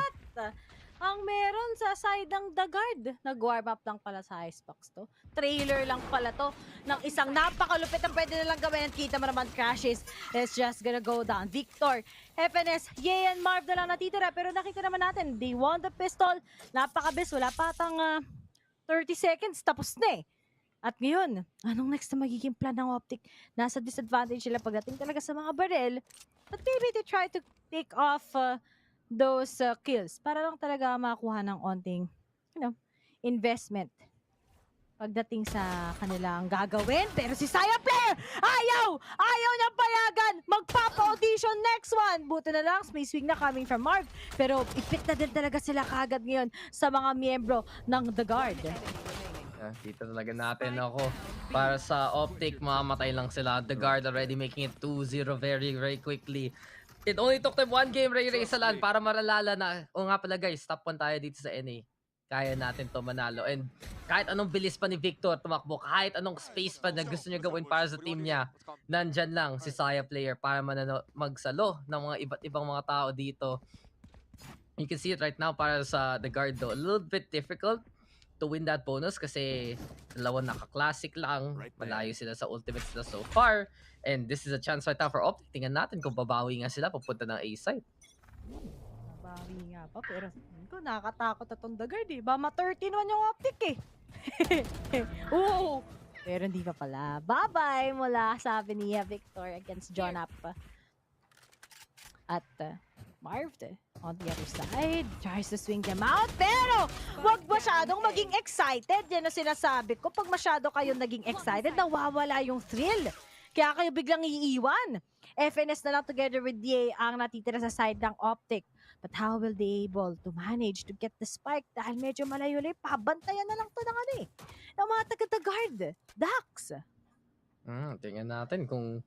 Ang meron sa side ng The Guard. Nag-warm up lang pala sa Icebox to. Trailer lang pala to ng isang napakalupit na pwede nilang gawin. At kita mo naman crashes. It's just gonna go down. Victor, FNS, Ye and Marv na lang natitira. Pero nakita naman natin, they won the pistol. Napakabis. Wala pa atang 30 seconds. Tapos na eh. At ngayon, anong next na magiging plan ng Optic? Nasa disadvantage sila pagdating talaga sa mga barrel. But maybe they try to take off those kills para lang talaga makakuha ng onting, investment pagdating sa kanilang gagawin. Pero si Saya player, ayaw niyang payagan, magpapa-audition next one. Buti na lang, may swing na coming from Marv. Pero ipit na din talaga sila kagad ngayon sa mga miyembro ng The Guard. Dito talaga natin ako. Para sa Optic, mamatay lang sila. The Guard already making it 2-0 very, very quickly. It only took them one game, Ray Salan, para maralala na, nga pala guys, top 1 tayo dito sa NA. Kaya natin to manalo. And kahit anong bilis pa ni Victor tumakbo, kahit anong space pa na gusto niya gawin para sa team niya, nandyan lang si Saya player para magsalo ng mga iba't ibang mga tao dito. You can see it right now para sa The Guard though. A little bit difficult to win that bonus kasi dalawang naka-classic lang. Malayo sila sa ultimates na so far. And this is a chance right now for Optic. Tingnan natin kung babawi nga sila papunta ng A side. Babawi nga pa, pero nakakatakot na itong The Guard eh. Ba ma-13 naman yung Optic eh. Oo. Pero hindi pa pala. Bye-bye mula sabi ni Victor against John Up. At Marv on the other side tries to swing them out. Pero wag masyadong maging excited. Yan ang sinasabi ko. Pag masyado kayo naging excited, nawawala yung thrill. Kaya kayo biglang iiwan. FNS na lang together with DA ang natitira sa side ng Optic. But how will they able to manage to get the spike? Dahil medyo malayo-layo, pabantayan na lang to ng ng mga taga-guard. Dax. Tingnan natin kung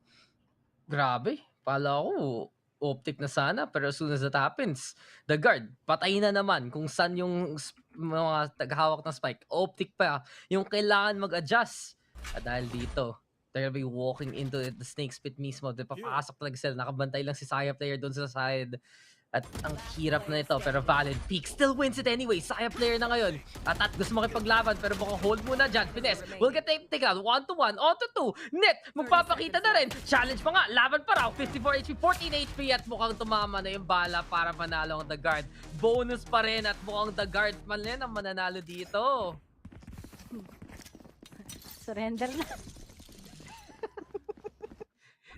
grabe. Pala ko, Optic na sana, pero as soon as that happens, the guard, patay na naman kung saan yung mga taghawak ng spike. Optic pa yung kailangan mag-adjust. At dahil dito, they'll be walking into the snake pit mismo. Papasok talaga sila. Nakabantay lang si Saya player doon sa side. At ang hirap na ito, pero Valid Peak still wins it anyway. Saya player na ngayon. At gusto makipaglaban, pero mukhang hold muna dyan. Finesse will get take out 1-1, onto 2. Net, magpapakita na rin. Challenge pa nga, laban pa raw. 54 HP, 14 HP at mukhang tumama na yung bala para manalo ang The Guard. Bonus pa rin at mukhang The Guard man rin ang mananalo dito. Surrender na.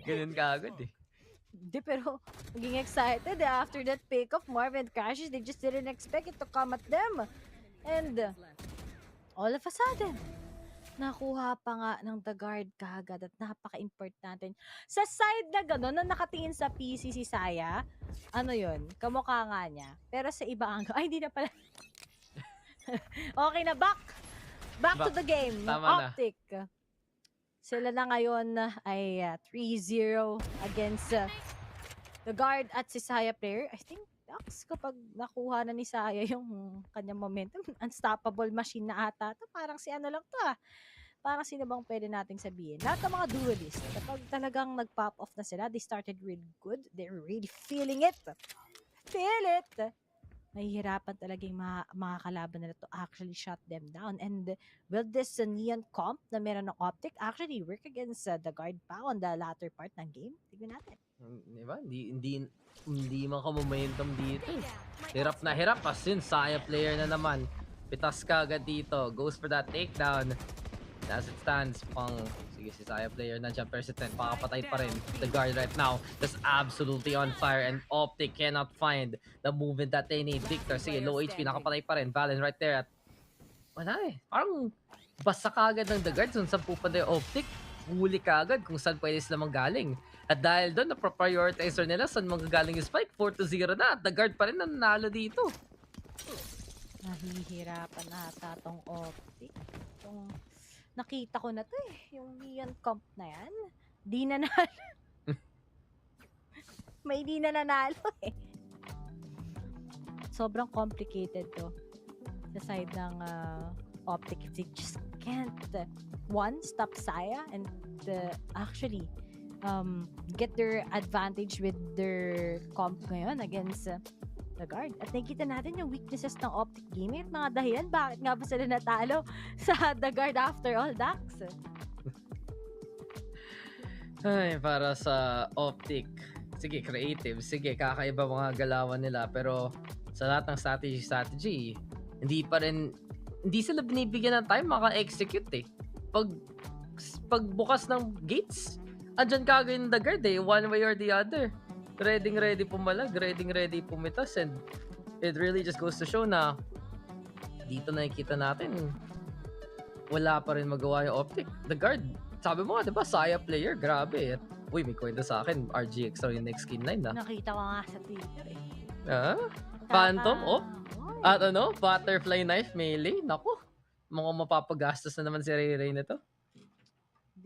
Ganun ka agad eh. Hindi, pero maging excited after that pick of Marvin crashes. They just didn't expect it to come at them. And all of a sudden, nakuha pa nga ng The Guard kagad at napaka-importante. Sa side na gano'n, na nakatingin sa PC si Saya, ano yun, kamukha nga niya. Pero sa iba ang ay, hindi na pala. Okay na, back to the game. Tama Optic. Sila na ngayon ay 3-0 against The Guard at si Saya player. I think Dax, kapag nakuha na ni Saya yung kanyang momentum, unstoppable machine na ata. Ito, parang si ano lang to Parang sino bang pwede nating sabihin? Lahat ng mga duelist, kapag talagang nag-pop off na sila, they started really good. They're really feeling it. Feel it. Mahihirapan talaga yung mga kalaban nila to actually shut them down. And will this neon comp na meron ng Optic actually work against The Guard pa on the latter part ng game? Tignan natin. Diba? Hindi makamomentum dito. Hirap na hirap kasi Saya player na naman. Pitas ka agad dito. Goes for that takedown. As it stands, sige, si Saya player na dyan, persistent, pakapatay pa rin. The Guard right now is absolutely on fire and Optic cannot find the movement that they need. Victor, sige, low HP, nakapatay pa rin. Valen right there at wala eh. Parang basta kagad ng The Guard kung saan pupunta yung Optic. Huli kagad kung saan pwede sila manggaling. At dahil doon, na-prioritizer nila saan manggagaling yung spike. 4-0 na at The Guard pa rin na nanalo dito. Nahihirapan na ata tong Optic. Nakita ko na to yung neon comp na yan. Di nanalo. May di na nanalo Sobrang complicated to. Sa side ng Optic, they just can't stop Saya and actually get their advantage with their comp ngayon against The Guard. At nakikita natin yung weaknesses ng Optic Gaming at mga dahilan bakit nga ba sila natalo sa The Guard after all, Dax. Ay, para sa Optic, sige, creative, sige, kakaiba mga galawan nila, pero sa lahat ng strategy, hindi sila binibigyan ng time maka-execute eh. Pagbukas ng gates, andyan kagad yung The Guard eh, one way or the other. Ready pumalag, ready pumitas, and it really just goes to show na dito nakikita natin wala pa rin magawa yung Optic. The Guard, sabi mo nga, diba, Saya player, grabe. At, uy, may kwento sa akin, RGX yung next skin line na. Nakita ko nga sa Twitter eh. Phantom, at butterfly knife melee, naku, mukhang mapapagastos na naman si Ray na to.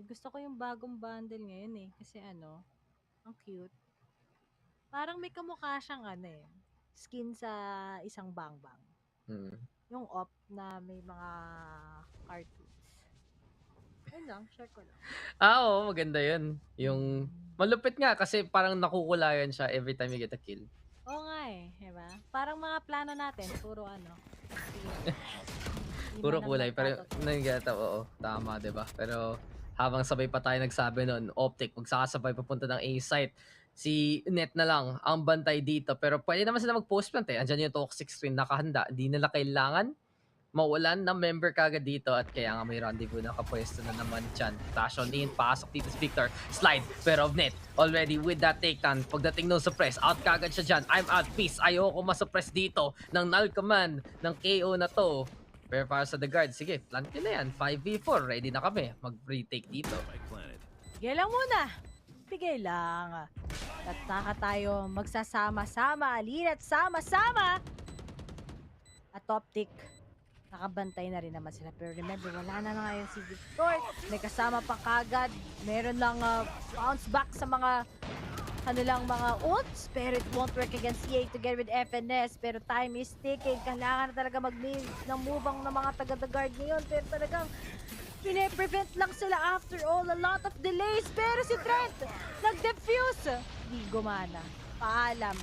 Gusto ko yung bagong bundle ngayon eh, kasi ang cute. Parang may kamukha siyang skin sa isang bangbang. Yung op na may mga cartoons. Ayun lang, share ko lang. Oo, maganda yun. Yung malupit nga kasi parang nakukulayan siya every time you get a kill. Oo nga diba? Parang mga plano natin, puro puro kulay, pero nangyata, oo, tama, diba? Pero habang sabay pa tayo nagsabi nun, Optic, magsakasabay papunta ng A site. Si Net na lang ang bantay dito. Pero pwede naman sila mag-post plant eh. Andyan yung toxic screen nakahanda. Hindi nila kailangan mawalan ng member kagad dito. At kaya nga may rendezvous na kapwesto na naman dyan. Flash on in, pasok dito si Victor. Slide, pero Net already with that takedown. Pagdating no suppress, out kagad siya dyan. I'm out, peace. Ayoko masuppress dito ng null command ng KO na to. Pero para sa The Guard, sige, plant nyo na yan. 5v4, ready na kami. Mag-retake dito. Bigay lang muna. Bigay lang. At saka tayo magsasama-sama, alin at sama-sama. At Optic, nakabantay na rin naman sila. Pero remember, wala na ngayon si Victor. May kasama pa kagad. Meron lang bounce back sa mga kanilang mga ults. Pero it won't work against EA together with FNS. Pero time is ticking. Kailangan na talaga mag-move ng move ang mga taga-the guard ngayon. Pero talagang pine-prevent lang sila after all. A lot of delays. Pero si Trent, nag-defuse. Di gumana. Paalam.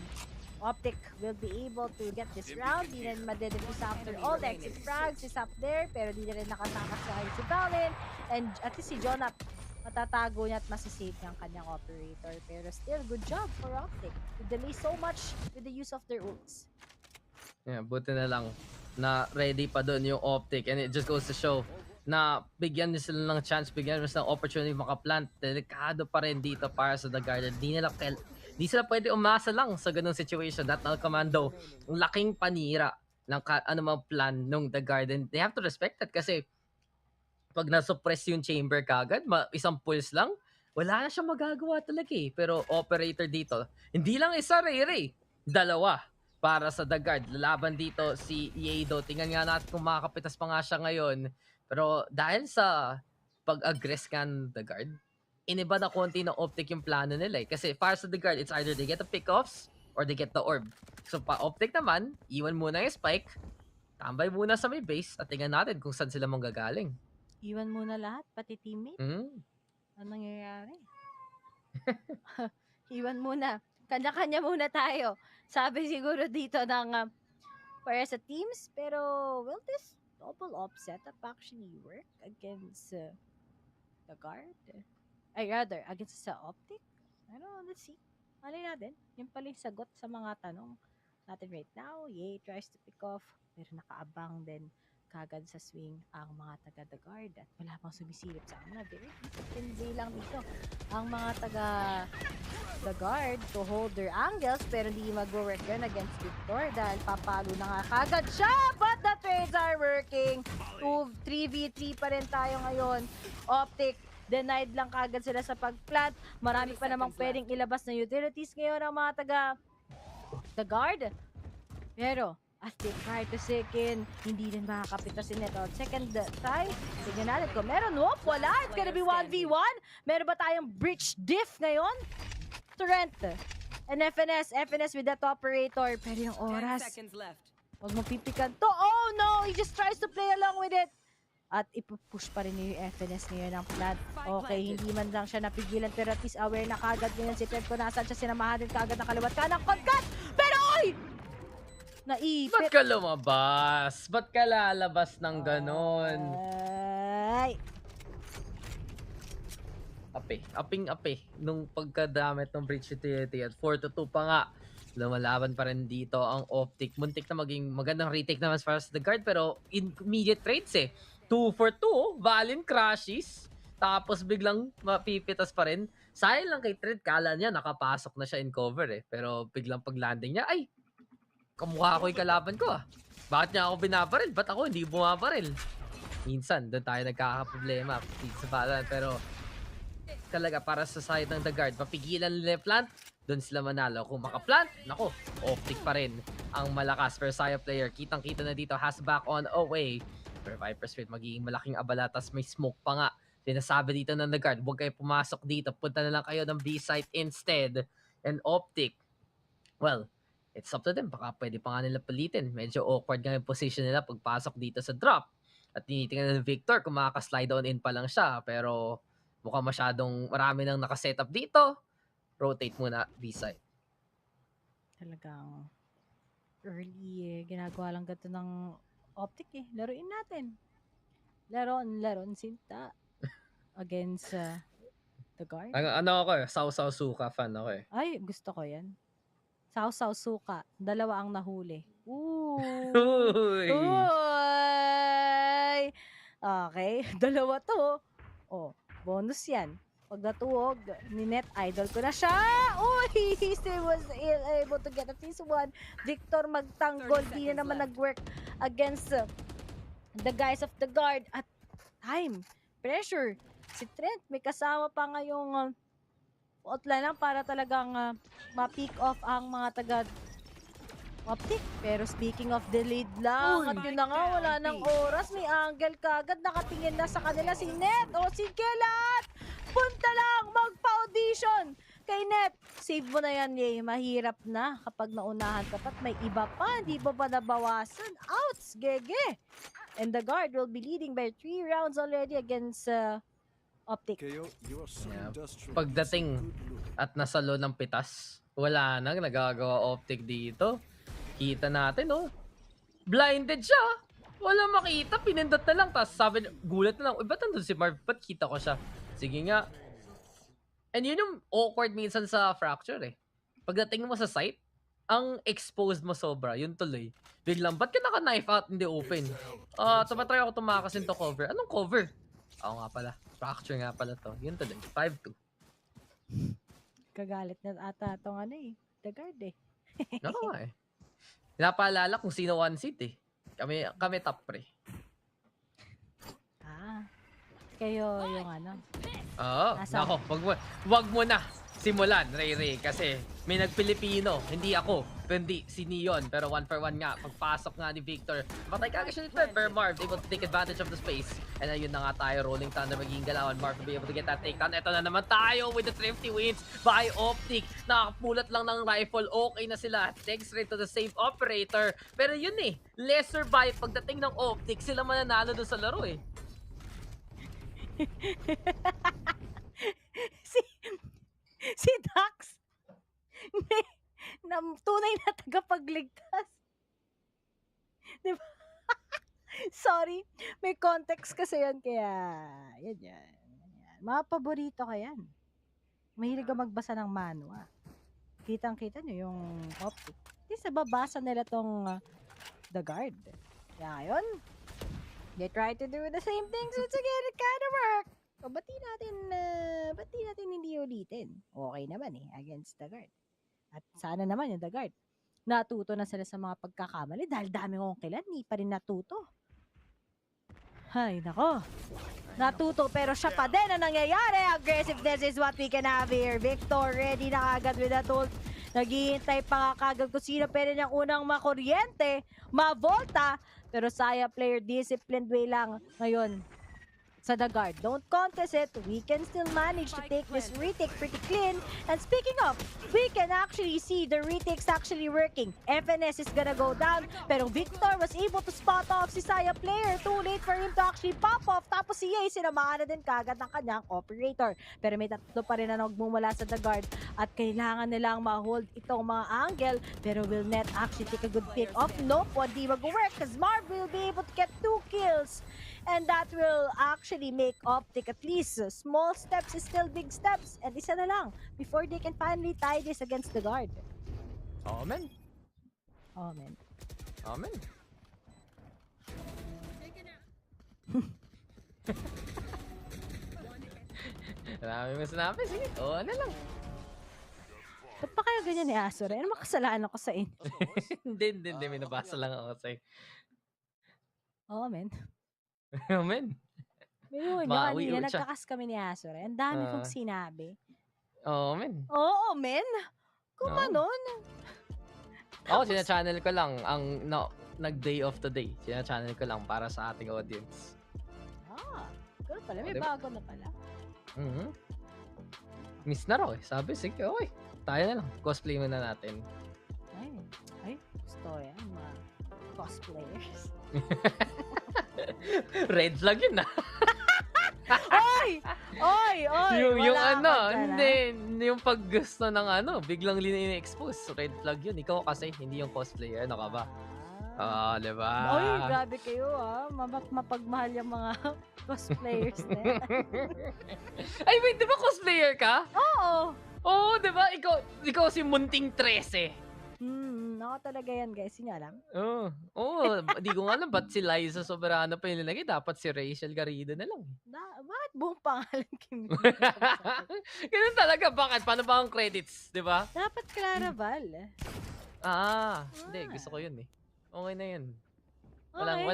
Optic will be able to get this round. Di na madedefuse after all. The exit frags is up there. Pero di na rin nakasama si Valin. And at least si Jonap, matatago niya at masisave niya ang kanyang operator. Pero still, good job for Optic to delay so much with the use of their ults. Yeah, buti na lang na ready pa doon yung Optic. And it just goes to show na bigyan nila sila ng chance, bigyan nila ng opportunity makaplant. Delikado pa rin dito para sa The Garden. Di sila pwede umasa lang sa ganung situation. That Commando, ang laking panira ng anumang plan nung The Garden. They have to respect that kasi pag nasuppress yung chamber kagad, isang pulse lang, wala na siyang magagawa talaga eh. Pero operator dito, hindi lang isa, Ray. Dalawa para sa The Guard. Lalaban dito si Yedo. Tingnan nga natin kung makakapitas pa nga siya ngayon. Pero dahil sa pag-aggress ka ng The Guard, iniba na konti ng Optic yung plano nila eh. Kasi para sa The Guard, it's either they get the pick-offs or they get the orb. So pa Optic naman, iwan muna yung spike, tambay muna sa may base at tingnan natin kung saan sila manggagaling. Iwan muna lahat, pati teammate. Ano nangyayari? Iwan muna. Kanya-kanya muna tayo. Sabi siguro dito ng para sa teams. Pero will this double up setup actually work against the Guard? Ay, rather, against sa Optic? I don't know, let's see. Malay natin. Yung pala yung sagot sa mga tanong natin right now. Yay, tries to pick off. Pero nakaabang din kagad sa swing ang mga taga-the Guard at wala pang sumisilip sa kanila. Very easy lang dito ang mga taga-the Guard to hold their angles pero hindi mag-work yun against Victor dahil papalo na nga kagad siya, but the trades are working. 3v3 pa rin tayo ngayon. Optic denied lang kagad sila sa pag-plant. Marami pa namang pwedeng ilabas na utilities ngayon ang mga taga-the Guard. Pero as they try to second, hindi rin makakapitasin nito. Second try, tignan natin kung meron. Whoop, wala. It's gonna be 1v1. Meron ba tayong breach diff ngayon? Trent and FNS with that operator. Pero yung oras, huwag mong pipikan to. Oh no, he just tries to play along with it. At ipupush pa rin yung FNS ngayon ang plant. Okay, hindi man lang siya napigilan pero at least aware na kagad ngayon si Trent kung nasaan siya sinamahan din kagad ng kaliwat ka ng konkat. Pero oy! Naipit. Ba't ka lumabas? Ba't ka lalabas ng ganon? Ay! Aping-api. Nung pagkadamit ng breach utility at 4-2 pa nga. Lumalaban pa rin dito ang Optic. Muntik na maging magandang retake naman as far as the Guard pero immediate trades eh. 2 for 2, Valin crashes. Tapos biglang mapipitas pa rin. Sayang lang kay Trent, kala niya nakapasok na siya in cover eh. Pero biglang pag-landing niya, ay! Kamukha ko yung kalaban ko ah. Bakit niya ako binabaril? Ba't ako hindi bumabaril? Minsan, doon tayo nagkakaproblema sa Valorant. Pero talaga para sa side ng The Guard, mapigilan nila yung plant, doon sila manalo. Kung makaplant, nako, Optic pa rin ang malakas Versailles player. Kitang-kita na dito, has back on away. Pero Viper's Fate magiging malaking abala, tas may smoke pa nga. Sinasabi dito ng The Guard, huwag kayo pumasok dito, punta na lang kayo ng B-site instead. And Optic, well, it's up to them. Baka pwede pa nga nila palitin. Medyo awkward nga yung position nila pagpasok dito sa drop. At tinitingnan ng Victor kung makaka-slide on in pa lang siya. Pero mukhang masyadong marami nang nakasetup dito. Rotate muna B-side. Talagang early eh. Ginagawa lang gato ng Optic eh. Laruin natin. Laron sinta. Against the Guard. Ano ako eh. Sausaw Suka fan ako eh. Ay, gusto ko yan. Sausaw Suka. Dalawa ang nahuli. Ooh. Uy! Okay. Dalawa to. Oh, bonus yan. Pag natuwag, ni-net idol ko na siya. Uy! He still was able to get at least one. Victor magtanggol. Di na naman nag-work against the guys of the Guard. At time, pressure Si Trent, may kasama pa ngayong outline lang para talagang ma-pick off ang mga taga Optic. Pero speaking of the lead lang, at yun na nga, wala ng oras. May angle kagad, nakatingin na sa kanila si Net o si Kelat. Punta lang, mag-audition kay Net. Save mo na yan, Yay. Mahirap na kapag naunahan ka pat may iba pa, hindi ba nabawasan? Outs, Gege. And the guard will be leading by 3 rounds already against Optic. Pagdating at nasa low ng pitas, wala nang nagagawa Optic dito. Kita natin, oh. Blinded siya. Wala makita. Pinindot na lang. Tapos sabi, gulat na lang. Ba't nandun si Marv? Ba't kita ko siya? Sige nga. And yun yung awkward minsan sa Fracture, eh. Pagdating mo sa site, ang exposed mo sobra. Yun tuloy. Biglang, ba't ka naka-knife out hindi open? Tumatry ako tumakas into cover. Anong cover? Oo nga pala. Fracture nga pala to. Yun tuloy. 5-2. Kagalit na ata itong the guard eh. Oo nga eh. Pinapaalala kung sino one seat eh. Kami top pre. Kayo yung Oo. Nako, wag mo na simulan, Ray, kasi may nag-Pilipino, hindi ako, kundi si Neon. Pero 1-for-1 nga, pagpasok nga ni Victor, patay ka siya ni Fred, pero Marv able to take advantage of the space. And ayun na nga tayo, Rolling Thunder magiging galawan. Marv will be able to get that takedown. Ito na naman tayo with the thrifty wins by Optic. Nakapulat lang ng rifle, okay na sila. Thanks right to the save operator. Pero yun eh, lesser by pagdating ng Optic, sila mananalo dun sa laro eh. Si Dax tunay na tagapagligtas. Diba? Sorry, may context kasi yan, kaya yan. Mga paborito ka yan. Mahilig ka magbasa ng manwa. Kitang-kita nyo yung Optic. Di sa babasa nila tong the guard. Kaya ngayon, they try to do the same things once again, it kind of work. So, ba't di natin hindi ulitin? Okay naman eh, against the guard. At sana naman yung the guard. Natuto na sila sa mga pagkakamali dahil dami kong kilala, hindi pa rin natuto. Ay, nako. Natuto pero siya pa din ang nangyayari. Aggressiveness is what we can have here. Victor ready na kagad with that ult. Naghihintay pa nga kagad kung sino pwede niyang unang makuryente, ma-volta. Pero Saya player disciplined way lang ngayon sa the guard. Don't contest it. We can still manage to take this retake pretty clean. And speaking of, we can actually see the retakes actually working. FNS is gonna go down, pero Victor was able to spot off si Saya player. Too late for him to actually pop off. Tapos si Yay, sinamahan na din kagad ng kanyang operator. Pero may tatlo pa rin na nagmumula sa the guard at kailangan nilang ma-hold itong mga angle. Pero will Net actually take a good pick off? Nope, hindi mag-work because Marv will be able to get 2 kills. And that will actually make Optic at least small steps is still big steps. And isa na lang before they can finally tie this against the guard. Amen. Amen. Amen. Marami mo sinabi. Sige, oo na lang. Ba't pa kayo ganyan ni Azure? Ano makasalanan ko sa inyo? Hindi. May nabasa lang ako sa'yo. Amen. Amen. Yun, kanina nagkakas kami ni Azure. Ang dami kong sinabi. Amen. Oo, men. Kumanon. Ako, sina-channel ko lang ang nag-day of the day. Sina-channel ko lang para sa ating audience. Ganun pala. May bago na pala. Miss na raw eh. Sabi, sige, okay. Tayo na lang. Cosplay muna natin. Ay, gusto yan. Mga cosplayers. Red flag yun Oy! Yung hindi. Yung pag gusto ng biglang line-expose. Red flag yun. Ikaw kasi, hindi yung cosplayer. Ano ka ba? Diba? Oy, grabe kayo mapagmahal yung mga cosplayers na. Ay, wait, di ba cosplayer ka? Oo. Oo, di ba? Ikaw si Munting 13. Ako talaga yan, guys. Hindi alam. Oo. Di ko nga alam ba't si Liza Soberano pa yung nilagay. Dapat si Rachel Garrido na lang. Bakit buong pangalan Kim? Ganun talaga. Bakit? Paano ba ang credits? Di ba? Dapat Claraval. Hindi. Gusto ko yun eh. Okay na yun. Okay.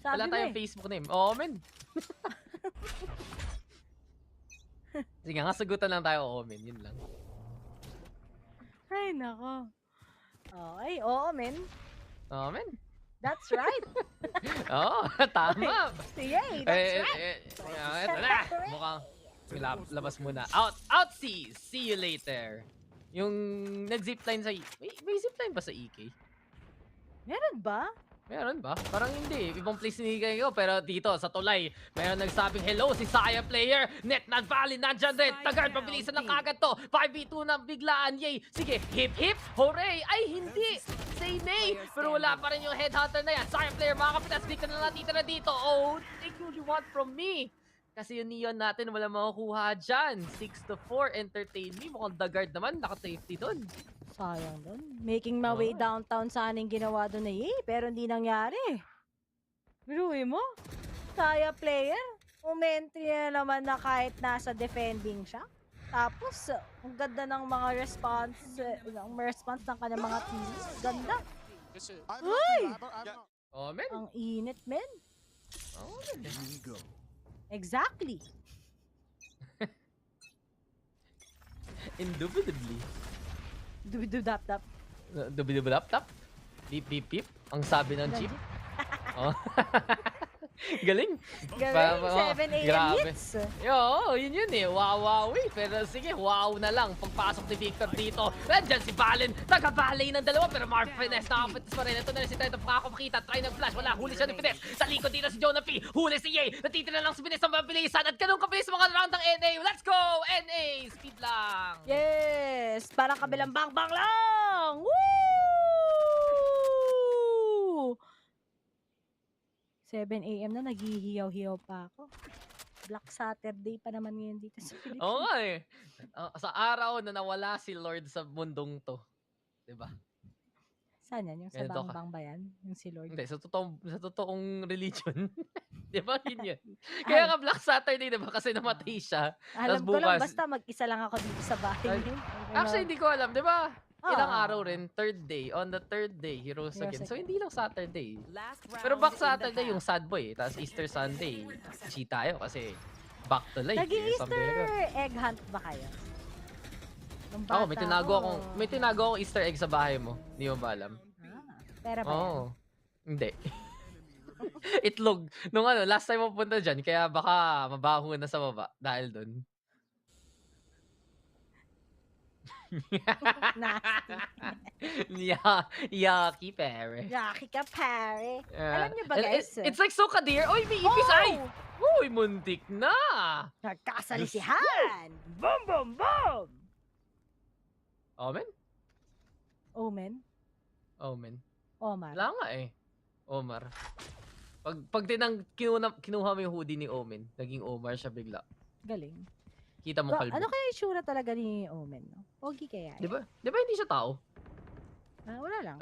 Wala tayong Facebook name. Oo, men. Sige nga, sagutan lang tayo, Omen. Yun lang. Ay, nako. Okay, oo, men. Omen? That's right. Oo, tama. Yay, that's right. Ito na. Mukhang labas muna. Out seas. See you later. Yung nag-zipline sa... May zipline ba sa EK? Meron ba? Meron ba? Parang hindi. Ibang place ni ko. Pero dito, sa tulay, meron nagsabing hello si Saya player. Net na Valley, nandyan rin. Tagad, pabilisan ng kagad to. 5v2 na biglaan. Yay! Sige, hip hip, hooray! Ay, hindi! Say nay! Pero wala pa rin yung headhunter na yan. Saya player, mga kapitas, di ka na natitira dito. Oh, take what you want from me. Kasi yung neon natin, wala makukuha dyan. 6-4, entertain me. Mukhang Dagard naman, naka-safety dun. Sayang doon. Making my way downtown sana yung ginawa doon na pero hindi nangyari. Biruin mo? Saya player. Umentry na naman na kahit nasa defending siya. Tapos, ang ganda ng mga response ng kanyang mga team. Ganda. Uy! Oh, men. Ang init, men. Oh, men. Exactly. Indubitably. Dubidubdap-dap. Dubidubdap-tap? Beep, beep, beep. Ang sabi ng chip. Oh. Galing. Galing. 7 a.m. hits. Yo, yun eh. Wow. Pero sige, wow na lang. Pagpasok ni Victor dito. Nandyan si Valen. Taga-Valley ng dalawa. Pero Mark Finesse nakapitis pa rin. Ito na rin si Trento. Pakakapakita. Try ng flash. Wala. Huli siya ni Finesse. Sa likod dito si Jonah P. Huli si Ye. Natitira lang si Finesse ang mabilisan. At ganun kabilis mga round ng NA. Let's go! NA! Speed lang. Yes! Parang kabilang bang-bang lang! Woo! 7 a.m. na, naghihiyaw-hiyaw pa ako. Black Saturday pa naman ngayon dito sa Pilipinas. Oo nga eh. Sa araw na nawala si Lord sa mundong to. Diba? Saan yan? Yung sa Ganito bang-bang ba yan? Yung si Lord? Hindi, sa totoong religion. Diba? Yun. Kaya nga Black Saturday, diba? Kasi namatay siya. Alam ko lang, basta mag-isa lang ako dito sa bahay. Actually, hindi ko alam. Diba? Ilang araw rin, third day. On the third day, he rose again. So, hindi lang Saturday. Pero back Saturday, yung sad boy. Tapos Easter Sunday, cheat tayo kasi back to life. Nag-Easter egg hunt ba kayo? Ako, may tinago akong Easter egg sa bahay mo. Hindi mo ba alam? Pera ba yan? Hindi. Itlog. Nung last time mo punta dyan, kaya baka mabaho na sa baba dahil dun. Nasty. Yucky, pare. Yucky ka, pare. Alam niyo ba, guys? It's like so kadir. Oy, may ipis ay! Uy, muntik na! Nagkasalisihan! Boom, boom, boom! Omen? Omen? Omar. Wala nga eh. Omar. Pag kinuha mo yung hoodie ni Omen, naging Omar siya bigla. Galing. Kita mo kalbo. Ano kaya yung itsura talaga ni Omen, no? Pogi kaya. Di ba hindi siya tao? Wala lang.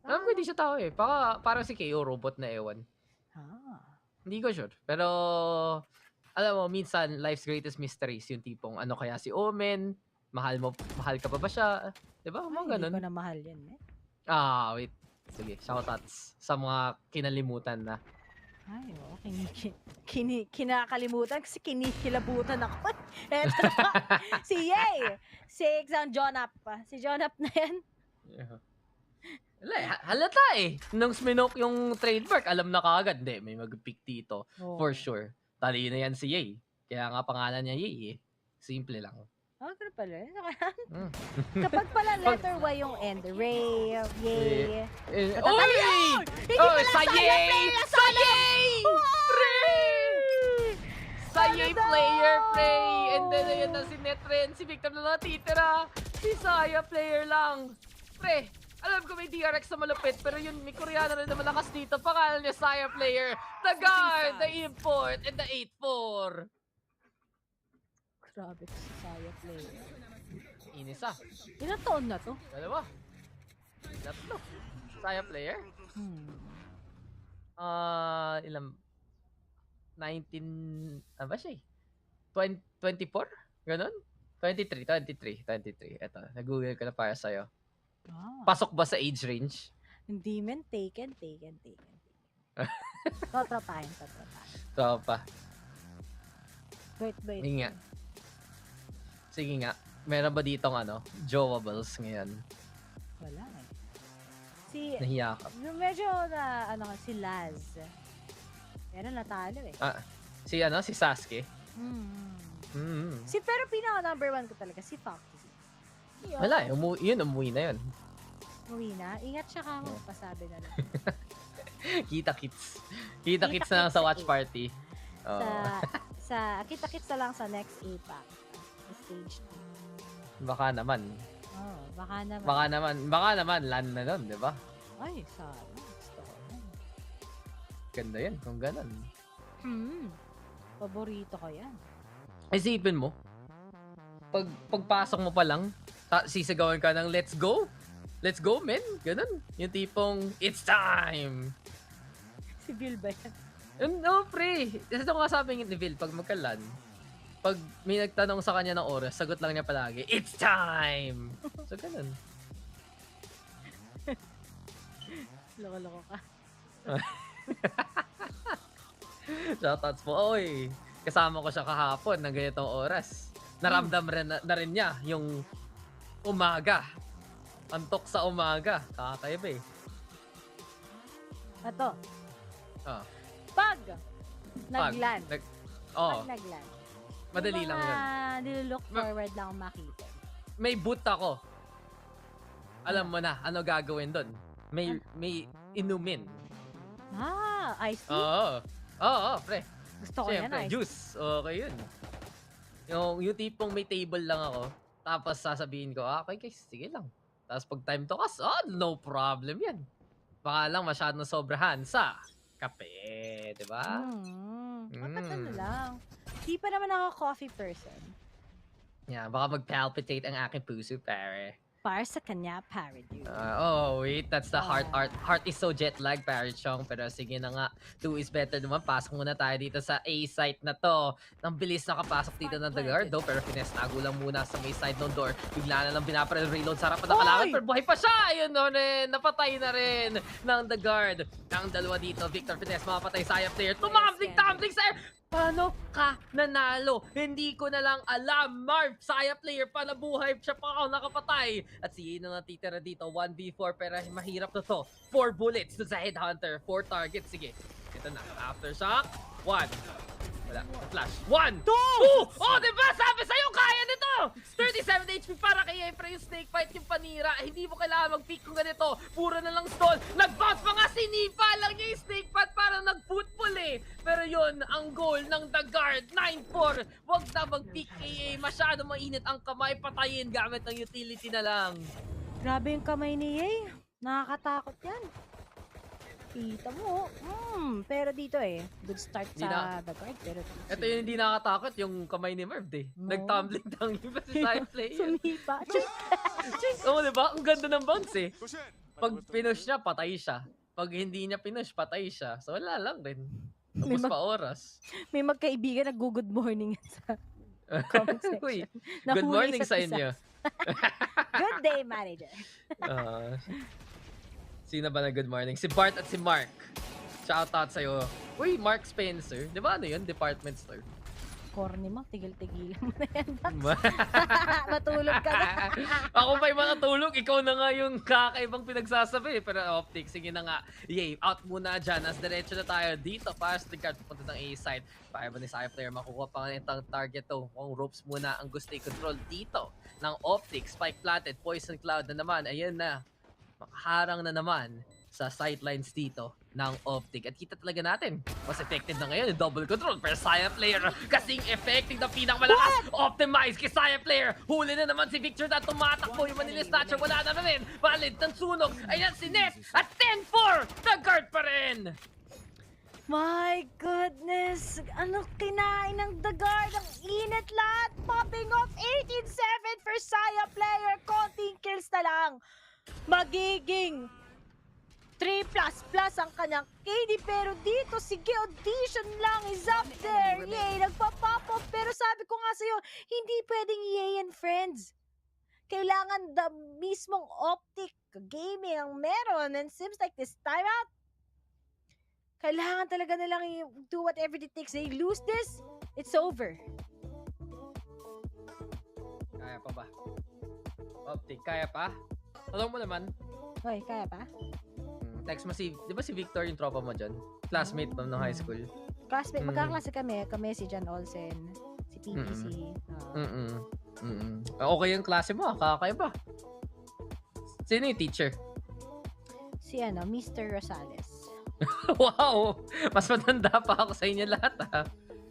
Alam ko hindi siya tao eh. Parang si KO, robot na ewan. Hindi ko sure. Pero, alam mo, minsan, life's greatest mysteries, yung tipong, ano kaya si Omen, mahal ka pa ba siya? Di ba? Mga ganun. Hindi ko na mahal yan, eh. Wait. Sige, shoutouts sa mga kinalimutan na. Ay, oo. Kinakalimutan kasi kinikilabutan ako. Eto si Ye! Si Jonap. Si Jonap na yan. Halata eh. Nung sminok yung trademark, alam na kaagad. Hindi, may mag-pick dito. For sure. Talino yan si Ye. Kaya nga pangalan niya Ye eh. Simple lang. Pero pala. Kapag pala letter Y yung end, Ray, Yay. Oy! Sa Yay! Sa Yay! Sa Yay player, Pray! And then, ayun na si Netren. Si Victor na natitira. Si Saya player lang. Pre, alam ko may DRX na malupit, pero yun, may Koreano rin na malakas dito. Pangalan niya Saya player. The guard, the import, and the 8-4. Grabe si Saya player. Inis ah. Ilang taon na to? Dalawa. Tatlo. Saya player? Ilang... 19... Ano ba siya eh? 24? Ganon? 23. Eto, nag-google ko na para sa'yo. Pasok ba sa age range? Hindi men, taken. Totropahin. Tropa. Wait. Hindi nga. Sige nga. Meron ba ditong jowables ngayon? Wala eh. Si... Nahiya ka. Medyo na, si Laz. Pero natalo eh. Si Sasuke? Pero pinaka number 1 ko talaga, si Foxy. Wala eh. Umuwi na yun. Umuwi na? Ingat siya ka mo. Pasabi na lang. Kita-kits. Kita-kits na lang sa watch party. Kita-kits na lang sa next APAC. Stage 2. Baka naman. Baka naman land na nun, di ba? Ay, sana. Gusto ko na. Ganda yan kung ganun. Paborito ko yan. Isipin mo, pagpasok mo pa lang, sisigawan ka ng let's go. Let's go, men. Ganun. Yung tipong, it's time. Si Bill ba yan? No, pre. Ito nga sabi ni Bill, pag magkalan, pag may nagtanong sa kanya ng oras, sagot lang niya palagi, it's time! So, ganun. Loko-loko ka. Shoutouts po. Oy, kasama ko siya kahapon ng ganitong oras. Naramdam na rin niya yung umaga. Antok sa umaga. Kakaiba eh. Ito. Pag nagland. Pag nagland. Madali lang yun. Nilook forward lang makita. May boot ako. Alam mo na, ano gagawin doon? May inumin. Ice tea? Oo, pre. Gusto ko yan, ice juice. Okay yun. Yung tipong may table lang ako, tapos sasabihin ko, okay guys, sige lang. Tapos pag time to cast, no problem yan. Baka lang masyadong sobrahan sa kape, di ba? Dapat lang. Di pa naman ako coffee person. Yeah, baka mag-palpitate ang aking puso, pare. Para sa kanya, pare, dude. Wait, that's the heart. Heart is so jet lag, pare Chong. Pero sige na nga, 2 is better naman. Pasok muna tayo dito sa A site na to. Nang bilis nakapasok dito ng The Guard, though. Pero finestago lang muna sa may side ng door. Bigla na lang pinaparel reload sa harapan ng kalaban. Pero buhay pa siya! Ayun no rin, napatay na rin ng The Guard. Ang dalawa dito, Victor Finesse, mapatay sa player. Tumambling-tumbling sa air! Paano ka nanalo? Hindi ko na lang alam. Marv, Saya player pa nabuhay. Siya pa ako nakapatay. At si Yino natitira dito. 1v4 pero mahirap na to. 4 bullets to sa Headhunter. 4 targets. Sige. Ito na. Aftershock. 1. Wala. Flash. 1, 2! Oh, diba? Sabi sa'yo, kaya nito! 37 HP para kay Efra yung snake fight yung panira. Hindi mo kailangan mag-peek kung ganito. Puro na lang stall. Nag-bounce pa nga, sinipa lang niya yung snake fight para nag-football eh. Pero yun, ang goal ng The Guard. 9-4. Huwag na mag-peek KA. Masyado mainit ang kamay. Patayin gamit ng utility na lang. Grabe yung kamay ni Ye. Nakakatakot yan. Kita mo. Pero dito good start sa The Guard. Pero ito yung hindi nakatakot, yung kamay ni Merv eh. Nag-tumbling-tumbling pa si Saya player. Sumipa. Oo, diba? Ang ganda ng bounce eh. Pag pinush niya, patay siya. Pag hindi niya pinush, patay siya. So wala lang din. Tapos pa oras. May magkaibigan nag-good morning sa comment section. Uy, good morning sa inyo. Good day, manager. Sino ba na good morning? Si Bart at si Mark. Shoutout sa'yo. Uy, Mark Spencer. Di ba ano yun? Department store. Corny mo, tigil-tigilan mo na yan. Matulog ka na. Ako pa yung mga tulog. Ikaw na nga yung kakaibang pinagsasabi. Pero Optic, sige na nga. Yay, out muna dyan. As diretso na tayo dito para sa card pupunta ng A side. Para ba ni Saya player makukuha pa nga itong target to. Kung ropes muna ang gusto i-control dito ng Optic. Spike planted, Poison Cloud na naman. Ayun na. Makaharang na naman sa sidelines dito ng Optic. At kita talaga natin, mas effective na ngayon yung double control. Pero Saya player, kasing effective na pinakamalakas. Optimize kay Saya player. Huli na naman si Victor na tumatakbo. Yung Manila Snatcher, wala na rin. Valid ng sunog. Ayan si Ness at 10-4. The Guard pa rin. My goodness! Ano kinain ng The Guard? Ang init lahat! Popping off 18-7 for Saya player. Konting kills na lang. Magiging 3++ ang kanyang KD, pero dito sige, audition lang is up there. Yay, nagpa-pop off, pero sabi ko nga sa'yo, hindi pwedeng Yay and friends. Kailangan the mismong Optic Gaming ang meron, and seems like this time out, kailangan talaga nilang do whatever it takes. They lose this, it's over. pa ba? Optic, kaya pa? Tanong mo naman. Hoy, kaya pa? Text mo di ba si Victor yung tropa mo dyan? Classmate mo nung high school. Classmate, magkaklase kami. Kami si John Olsen, si PPC. Okay yung klase mo, kakaiba. Sino yung teacher? Si Mr. Rosales. Wow! Mas matanda pa ako sa inyo lahat, ha?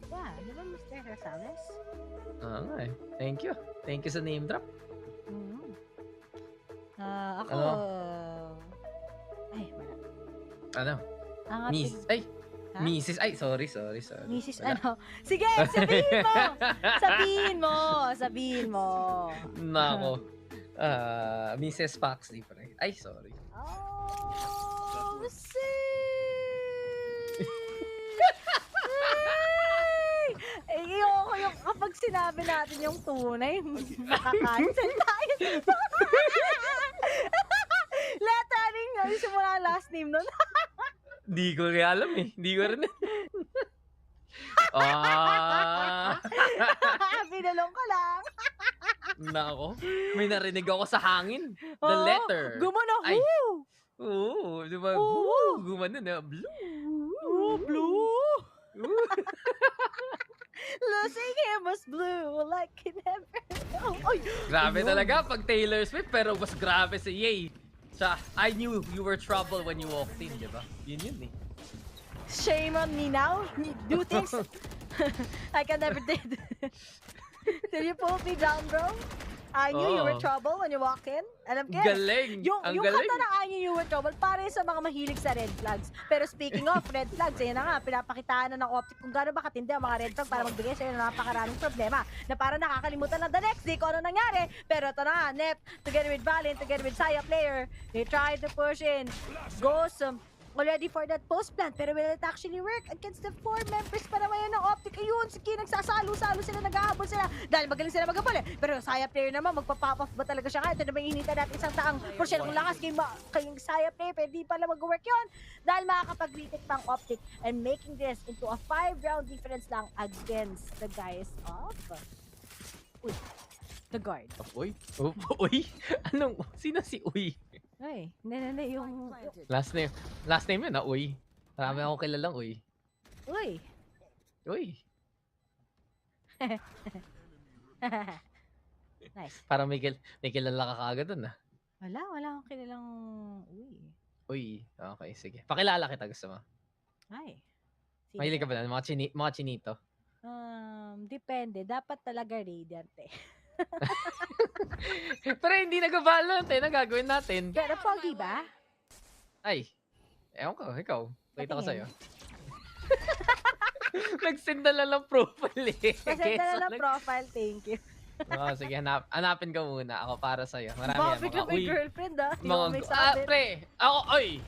Yeah, di ba Mr. Rosales? Okay. Thank you. Thank you sa name drop. Ako... Ay, wala. Ano? Miss. Ay! Ha? Mrs. Ay, sorry. Mrs. Wala. Sige, sabihin mo! Nako. Mrs. Fox, di pa rin. Ay, sorry. Oh, ayoko yung kapag sinabi natin yung tunay, makakancel tayo. Lettering, simula last name nun. Di ko rin alam eh. Di ko rin. Binalong ko lang. Nako. May narinig ako sa hangin. The letter. Gumano. Ay. Oo. Di ba? Gumano na. Blue. Blue. Losing him was blue like it never. Grabe talaga pag Taylor Swift, pero mas grabe si Ye. I knew you were trouble when you walked in, di ba? Yun eh. Shame on me now. Do things like I never did. Did you pull me down, bro? I knew you were trouble when you walk in. Alam ko. Galing! Yung kanta na I knew you were trouble, pare sa mga mahilig sa red flags. Pero speaking of red flags, ayun na nga, pinapakitaan na ng Optic kung gaano ba katindi ang mga red flag para magbigay sa'yo ng napakaraming problema. Na para nakakalimutan na the next day kung ano nangyari. Pero ito na nga, Nep, together with Valiant, together with Saya player, they tried to push in. Gosum, already for that post plant, pero will it actually work against the 4 members para ngayon ng Optic? Ayun, sige, nagsasalo-salo sila, naghahabol sila dahil magaling sila maghabol eh. Pero Saya player naman, magpa-pop off ba talaga siya? Ito na ba hinihintay natin isang taang porsyento ng lakas kayong Saya player, pero di pala mag-work yun dahil makakapag-retake pang Optic and making this into a 5-round difference lang against the guys of the guard. Uy? Anong? Sino si Uy? Ay, hindi yung... Last name yun na, Uy. Marami akong kilalang Uy. Uy. Nice. Parang may kilala ka kaagad dun ah. Wala akong kilalang Uy, okay, sige. Pakilala kita, gusto mo? Ay. Mahilig ka ba na? Mga chinito? Depende. Dapat talaga radiant eh. Pero hindi nag-valorant eh. Nagagawin natin. Pero pogi ba? Ay. Ewan ko, ikaw. Wait ako sa'yo. Nag-send na lang profile eh. Pasend na lang profile, thank you. Sige, hanapin ka muna. Ako para sa'yo. Marami yan. Bakit ka may girlfriend ah? Hindi mo may Mga, sabi. pre! Ako, oy!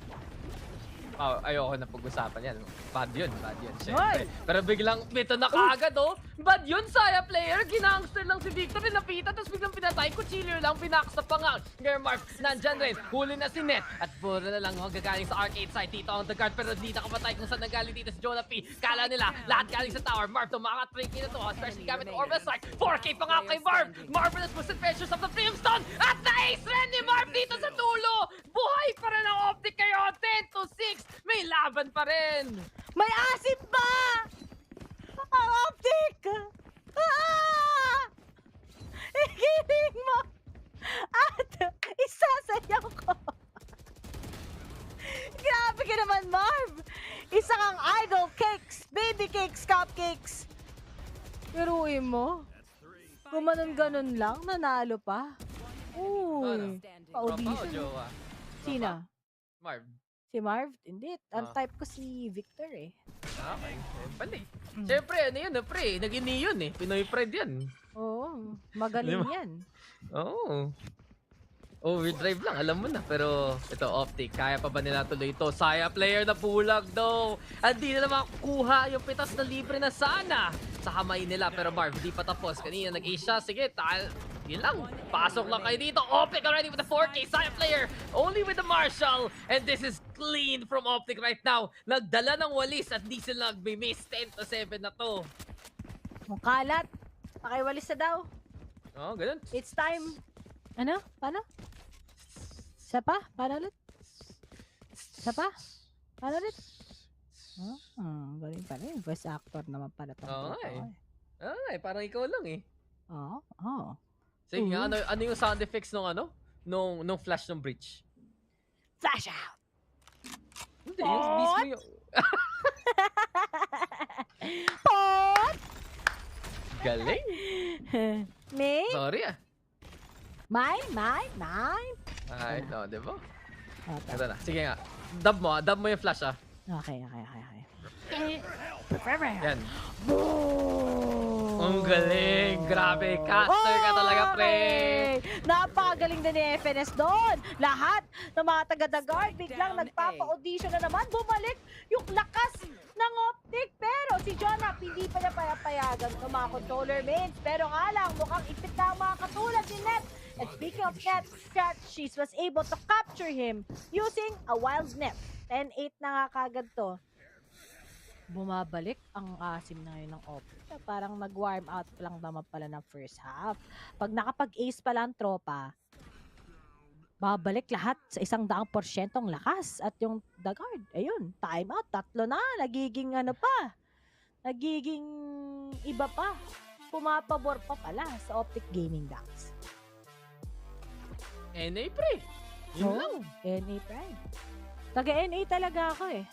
Ayoko na pag-usapan yan. Bad yun, syempre. Pero biglang, ito na kaagad oh. Bad yun, Saya player. Ginangster lang si Victor, pinapitan, tapos biglang pinatay. Kuchilyo lang, pinaksa pa nga. Germark, nandyan rin. Huli na si Net. At puro na lang gagaling sa arcade side. Dito ang the guard, pero di nakapatay kung saan nanggaling dito si Jonah P. Kala nila, lahat galing sa tower. Marv, tumakat-tricky na to. Especially gamit ng Orbital Strike. 4K pa nga kay Marv. Marvelous was Adventures of the Brimstone. At na-ace rin ni Marv dito sa dulo. Buhay pa rin ang Optic kayo. 10-6. May laban pa rin! May asim pa! Ang Optic! Ikiling mo! At isasayaw ko! Grabe ka naman, Marv! Isa kang idol cakes! Baby cakes, cupcakes! Piruin mo? Gumanon-ganon lang, nanalo pa? Uy! Pa-audition. Sino? Marv. Si Marv? Hindi. Ang type ko si Victor eh. Okay. Pali. Siyempre, ano yun, pre? Nag-ini yun eh. Pinoy Pride yan. Oo. Magaling yan. Oo. Overdrive lang, alam mo na. Pero ito, Optic. Kaya pa ba nila tuloy ito? Saya player na pulag daw. At di na makukuha yung pitas na libre na sana sa kamay nila. Pero Marv, di pa tapos. Kanina nag-ace siya. Sige, yun lang. Pasok lang kayo dito. Optic already with the 4K. Saya player only with the Marshall. And this is clean from Optic right now. Nagdala ng walis at di sila nagmi-miss. 10-7 na to. Mukalat. Pakiwalis na daw. Oh, ganun. It's time. Ano? Paano? Isa pa? Paano ulit? Isa pa? Paano ulit? Galing pa rin. Voice actor naman pala to. Oo nga eh. Parang ikaw lang eh. Oo. Sige nga, ano yung sound effects nung ano? Nung flash ng breach? Flash out! Hindi, yung mismo yung... Pot! Galing! Me? Sorry ah. Mine. Ay, no, diba? Ito na. Sige nga. Dub mo yung flash ah. Okay. Yan. Ang galing! Grabe! Caster ka talaga, pre! Napakagaling din ni FNS doon! Lahat ng mga taga-guard biglang nagpapa-audition na naman. Bumalik yung lakas ng optic. Pero si Jonah, hindi pa niya payapayagan ng mga controller mains. Pero nga lang, mukhang ipit na ang mga katulad ni Net. And speaking of Net, she was able to capture him using a wild net. 10-8 na nga kagad to. Bumabalik ang asim na yun ng optic. Parang nag-warm out lang naman pala ng first half. Pag nakapag-ace pala ang tropa, babalik lahat sa 100% ang lakas. At yung the guard, ayun, time out, 3 na. Nagiging ano pa. Nagiging iba pa. Pumapabor pa pala sa Optic Gaming Dax. NA pre. Yun lang. NA pre. Taga-NA talaga ako eh.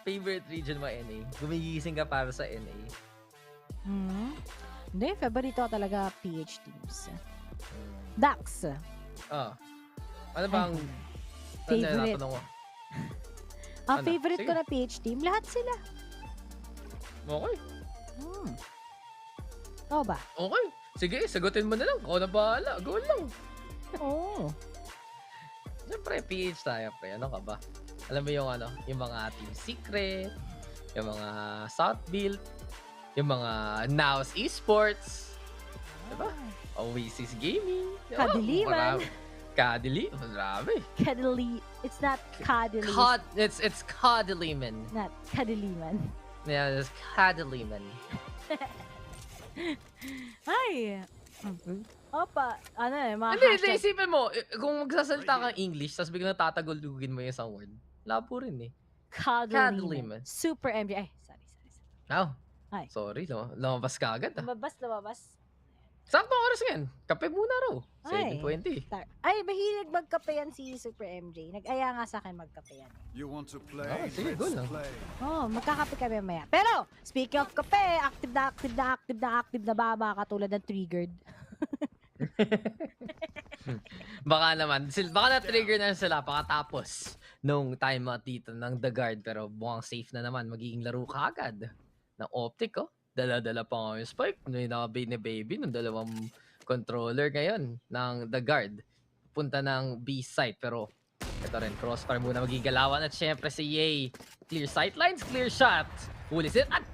Favorite region mo, NA? Gumigising ka para sa NA? Hindi, favorite ko talaga PH teams. Dax. Ano bang favorite? Ang favorite sige. ko na PH team, lahat sila. Okay. Oo ba? Okay. Sige, sagutin mo na lang. Ako na bahala. Go lang. Oo. Siyempre, PH tayo, pre. Ano ka ba? Alam mo yung ano, yung mga Team Secret, yung mga South Build, yung mga Now's Esports, diba? Oasis Gaming, diba? Kadiliman. Marami. Kadili. It's not Kadili. It's Kadiliman. Not Kadiliman. Yeah, it's Kadiliman. Ay. Opa, ano eh, mga Hindi, isipin mo, kung magsasalita kang English, tapos biglang tatagulugin mo yung isang word, labo rin eh. Kadiliman. Super MJ. Ay, sorry. Ay. Sorry, lumabas ka agad ah. Lumabas. Sakto oras yan. Kape muna raw. Ay. 7:20. Ay, mahilig magkape yan si Super MJ. Nag-aya nga sa akin magkape yan. You want to play? Sige, go lang. Magkakape kami maya. Pero, speaking of kape, active na ba mga katulad ng triggered? Baka na-trigger na sila pagkatapos nung time out dito ng The Guard, pero mukhang safe na naman. Magiging laro ka agad ng Optic, oh. Dala-dala pa nga yung spike. May nakabay ni Baby ng dalawang controller ngayon ng The Guard. Punta ng B site, pero ito rin, crossfire muna magigalawan. At syempre si Yay. Clear sightlines, clear shot. Huli siya. At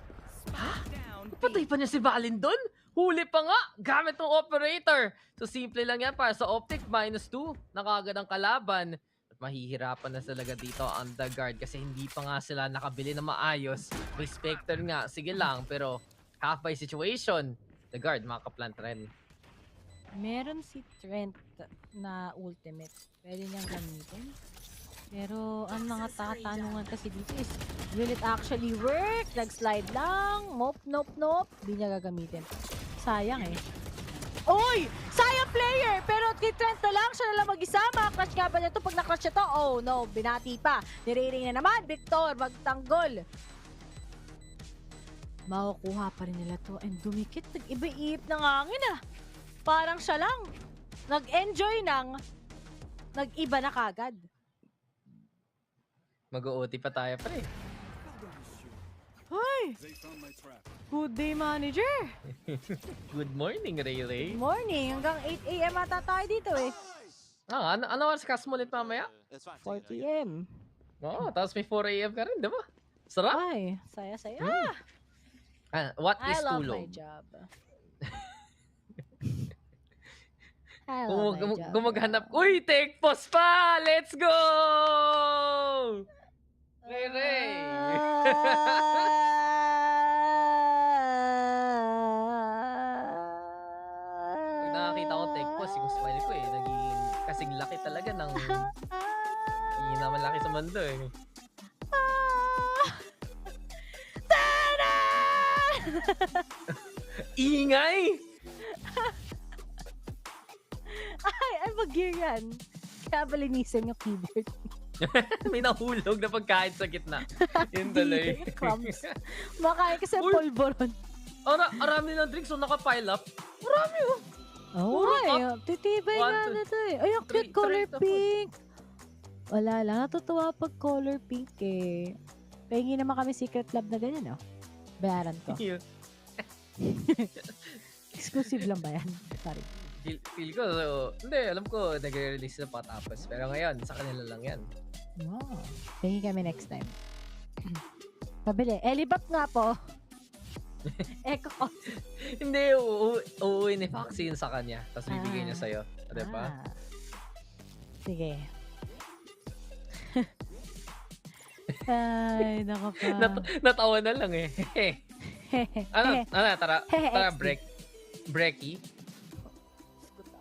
patay pa niya si Valin doon? Huli pa nga, gamit ng operator. So simple lang yan para sa Optic, -2. Nakagad ang kalaban. At mahihirapan na talaga dito ang The Guard kasi hindi pa nga sila nakabili na maayos. May Spectre nga, sige lang, pero half by situation. The Guard, makakaplant rin. Meron si Trent na ultimate. Pwede niyang gamitin. Pero ang mga tatanungan kasi dito is, will it actually work? Nag-slide lang. Nope. Hindi niya gagamitin. Sayang eh. Uy! Sayang player! Pero kay Trent na lang, siya na lang mag-isa. Maka-crush nga ba niya ito? Pag na-crush niya to, oh no, binati pa. Nire-ring na naman. Victor, magtanggol. Makukuha pa rin nila to. And dumikit, nag-iba-iip ng hangin ah. Parang siya lang. Nag-enjoy ng nag-iba na kagad. Mag-OT pa tayo, pre. Hi! Good day, manager! Good morning, Ray. Good morning! Hanggang 8 AM ata tayo dito eh. Ano oras ka mo ulit mamaya? 4 PM. Oo, tapos may 4 AM ka rin, di ba? Sarap? Ay, saya-saya. What is I love tulog? my job. I love my job. Kung maghanap, uy, take pause pa! Let's go! Ray! nakakita ko take pause, yung smile ko eh, naging kasing laki talaga ng hindi naman laki sa mundo eh. Ingay! Ay, mag-gear yan. Kaya balinisan yung keyboard. May nahulog na pagkain sa gitna. Yun tuloy. Crumbs. Makain kasi polvoron. Arami ng drinks, so naka-pile up. Marami oh. Oo, titibay nga na to eh. Ay, ang cute color pink. Wala lang, natutuwa pag color pink eh. Pahingi naman kami secret lab na ganyan, oh. Bayaran ko. Exclusive lang ba yan? Sorry. Feel ko, hindi, alam ko, nag-release na patapos. Pero ngayon, sa kanila lang yan. Wow. Pahingi kami next time. Pabili. Elibap nga po. Eco ko. Hindi, uuwi ni Foxy sa kanya. Tapos bibigay niya sa'yo. Diba? Sige. Ay, nako pa. Natawa na lang eh. Tara, breaky.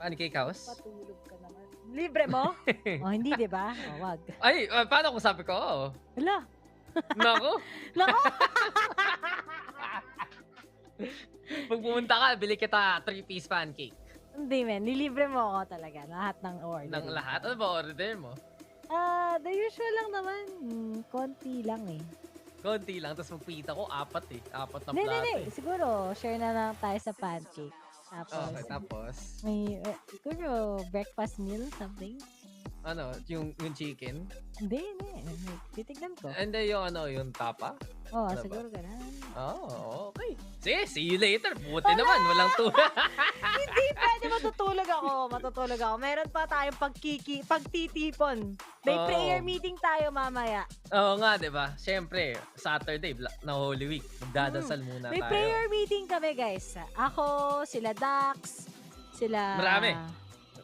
Ano kay Kaos? Patulog ka naman. Libre mo? Hindi, di ba? Wag. Ay, paano kung sabi ko? Hala. Nako. Pag pumunta ka, bili kita 3-piece pancake. Hindi, men. Nilibre mo ako talaga. Lahat ng order. Ng lahat? Ano ba order mo? The usual lang naman. Konti lang eh. Konti lang. Tapos magpita ko, 4 eh. 4 na plato. Hindi. Siguro, share na lang tayo sa pancake. Tapos? May, siguro, breakfast meal, something. Ano? Yung chicken? Hindi. Titignan ko. Hindi, yung tapa? Oo, siguro ganun. Okay. Sige, see you later. Buti naman, walang tulog. Hindi pwede, matutulog ako. Meron pa tayong pagtitipon. May prayer meeting tayo mamaya. Oo nga, diba? Siyempre, Saturday, na Holy Week. Magdadasal muna tayo. May prayer meeting kami, guys. Ako, sila Dax, sila...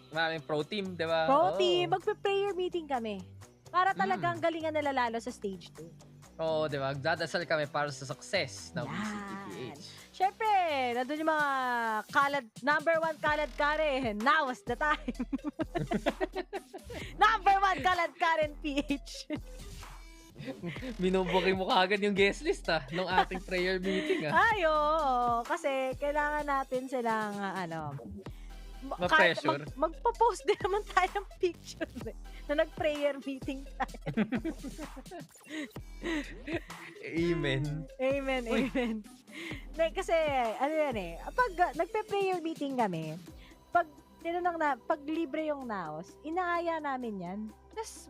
Maraming pro team, diba? Pro team. Magpe-prayer meeting kami. Para talagang galingan nila lalo sa stage 2. Oo, diba? Magdadasal kami para sa success ng VCTPH. Siyempre, nandun yung mga number 1 kalad Karen. Now is the time. Number 1 kalad Karen PH. Binubuking mo kagad yung guest list ng ating prayer meeting. Ay, oo. Kasi kailangan natin silang ma-pressure. Magpo-post din naman tayo ng picture na nag-prayer meeting tayo. Amen. Kasi, pag nagpe-prayer meeting kami, pag libre yung naos, inaaya namin yan. Tapos,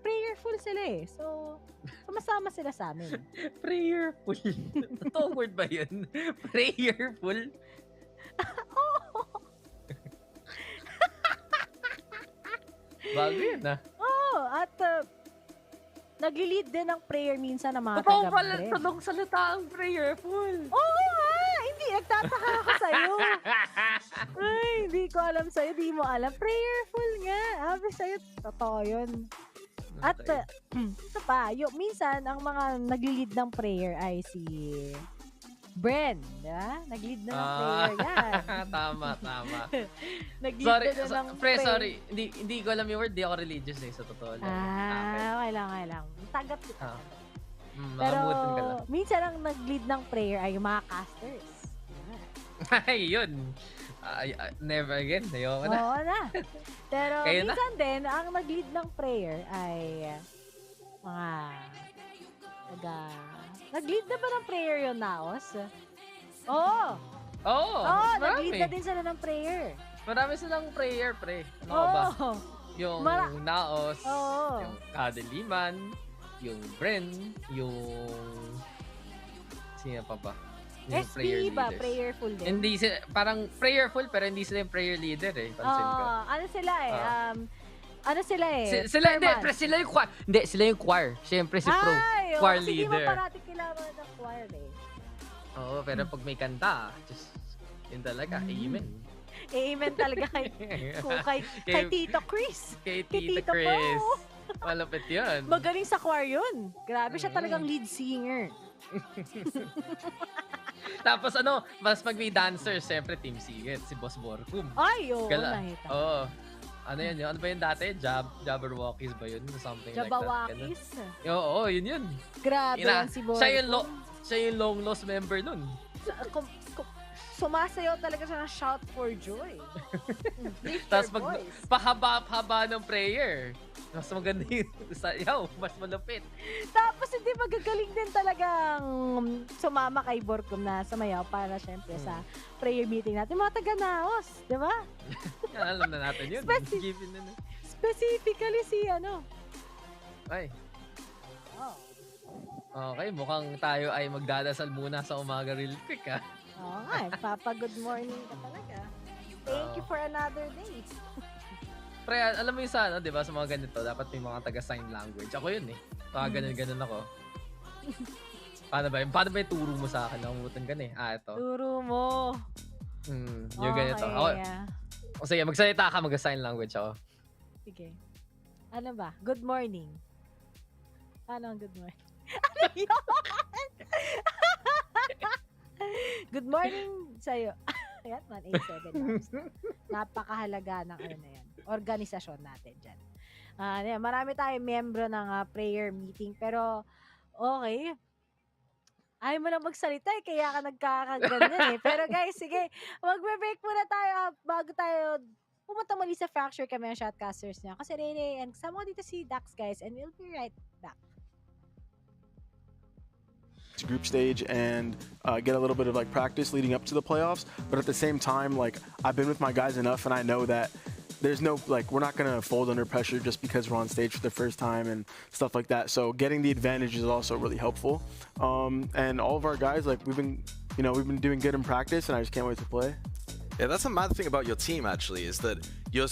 prayerful sila eh. So, sumasama sila sa amin. Prayerful? Totoong word ba yun? Prayerful? Oo. Bago yun at nagli-lead din ng prayer minsan ng mga taga-bread. Pala tanong salita ang prayerful. Oo nga! Hindi, nagtataka ako sa'yo. Ay, hindi ko alam sa'yo, di mo alam. Prayerful nga. Sabi sa'yo, totoo yun. At, ito pa, minsan, ang mga nagli-lead ng prayer ay si Bren, diba? Nag-lead na ng prayer yan. Tama. Nag-lead na ng prayer. Sorry. Hindi ko alam yung word. Di ako religious sa totoo lang. Okay lang. Tagat. Pero, minsan ang nag-lead ng prayer ay yung mga casters. Ay, yun. Never again. Ayoko na. Oo na. Pero, minsan din, ang nag-lead ng prayer ay mga nag-lead na ba ng prayer yung Naos? Oo, nag-lead na din sila ng prayer. Marami silang prayer, pre. Ano ba? Yung Naos, yung Kadeliman, yung Bren, yung... Sino pa ba? Yung SP ba? Prayerful din? Hindi sila, parang prayerful pero hindi sila yung prayer leader eh. Pansin ko. Ano sila eh? Sila hindi, pre, sila yung choir. Hindi, sila yung choir. Siyempre si Pro, choir leader. Hindi mo parati kailangan ng choir eh. Oo, pero pag may kanta, just, yun talaga, amen. Amen talaga kay Tito Chris. Kay Tito Chris. Malapit yun. Magaling sa choir yun. Grabe siya talagang lead singer. Tapos mas pag may dancers, siyempre Team Sigit, si Boss Borkum. Ay, oo, nakita. Oo. Ano yun? Ano ba yun dati? Jabberwockies ba yun? Something like that. Jabawakis. Oo, yun. Grabe yan si Borkum. Siya yung long lost member nun. Sumasayaw talaga siya ng shout for joy. Tapos pag pahaba ng prayer, mas maganda yung sayaw, mas malupit. Tapos hindi magagaling din talagang sumama kay Borkum na sumayaw para syempre sa prayer meeting natin. Mga taga-Naos, di ba? Alam na natin yun. Specifically si Ay. Okay, mukhang tayo ay magdadasal muna sa umaga real quick, ha? Oo nga, papa-good morning ka talaga. Thank you for another day. Pre, alam mo yung sa di ba, sa mga ganito, dapat may mga taga-sign language. Ako yun eh. Ganun ako. Paano ba yung turo mo sa akin? Nakumutan ka na eh. Ito. Turo mo. Yung ganito. Ako, sige, magsalita ka, mag-sign language ako. Sige. Ano ba? Good morning. Paano ang good morning? Ano yun? Good morning sa'yo. Ayan, 187 Napakahalaga ng na yan. Organisasyon natin dyan. Marami tayong miyembro ng prayer meeting. Pero, okay. Ayaw mo lang magsalita kaya ka nagkakaganyan eh. Pero guys, sige. Magbe-break muna tayo bago tayo pumunta muli sa Fracture kami ang shotcasters niya. Kasi Rene and kasama ko dito si Dax guys and we'll be right back. Group stage and get a little bit of like practice leading up to the playoffs, but at the same time, like I've been with my guys enough and I know that there's no like we're not gonna fold under pressure just because we're on stage for the first time and stuff like that. So getting the advantage is also really helpful. And all of our guys, like we've been doing good in practice and I just can't wait to play. Yeah, that's a mad thing about your team, actually, is that you're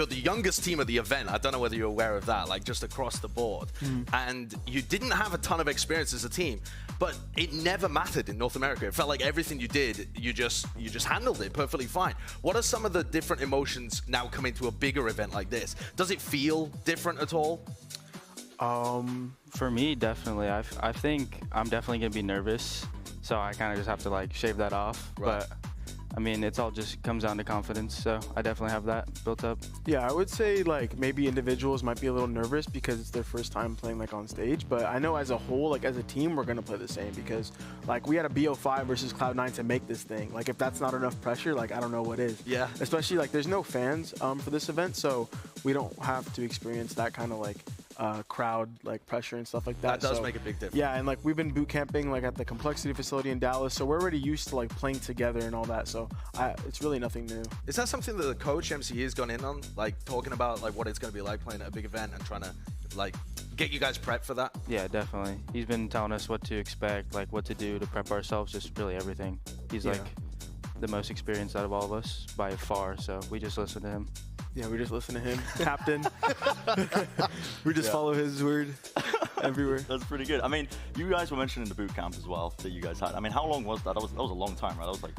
the youngest team of the event. I don't know whether you're aware of that, like just across the board. And you didn't have a ton of experience as a team, but it never mattered in North America. It felt like everything you did, you just handled it perfectly fine. What are some of the different emotions now coming to a bigger event like this? Does it feel different at all? For me, definitely. I think I'm definitely gonna be nervous, so I kind of just have to like shave that off. Right. But I mean, it's all just comes down to confidence, so I definitely have that built up. Yeah, I would say like maybe individuals might be a little nervous because it's their first time playing like on stage, but I know as a whole, like as a team, we're gonna play the same because like we had a BO5 versus Cloud9 to make this thing. Like if that's not enough pressure, like I don't know what is. Yeah. Especially like there's no fans for this event, so we don't have to experience that kind of like crowd like pressure and stuff like that. That does make a big difference. Yeah, and like we've been boot camping like at the Complexity facility in Dallas, so we're already used to like playing together and all that. So it's really nothing new. Is that something that the coach MCE has gone in on, like talking about like what it's going to be like playing at a big event and trying to like get you guys prepped for that? Yeah, definitely. He's been telling us what to expect, like what to do to prep ourselves, just really everything. He's like the most experienced out of all of us by far, so we just listen to him. Yeah, we just listen to him, captain. We just follow his word everywhere. That's pretty good. I mean, you guys were mentioning the boot camp as well that you guys had. I mean, how long was that? That was a long time, right? That was like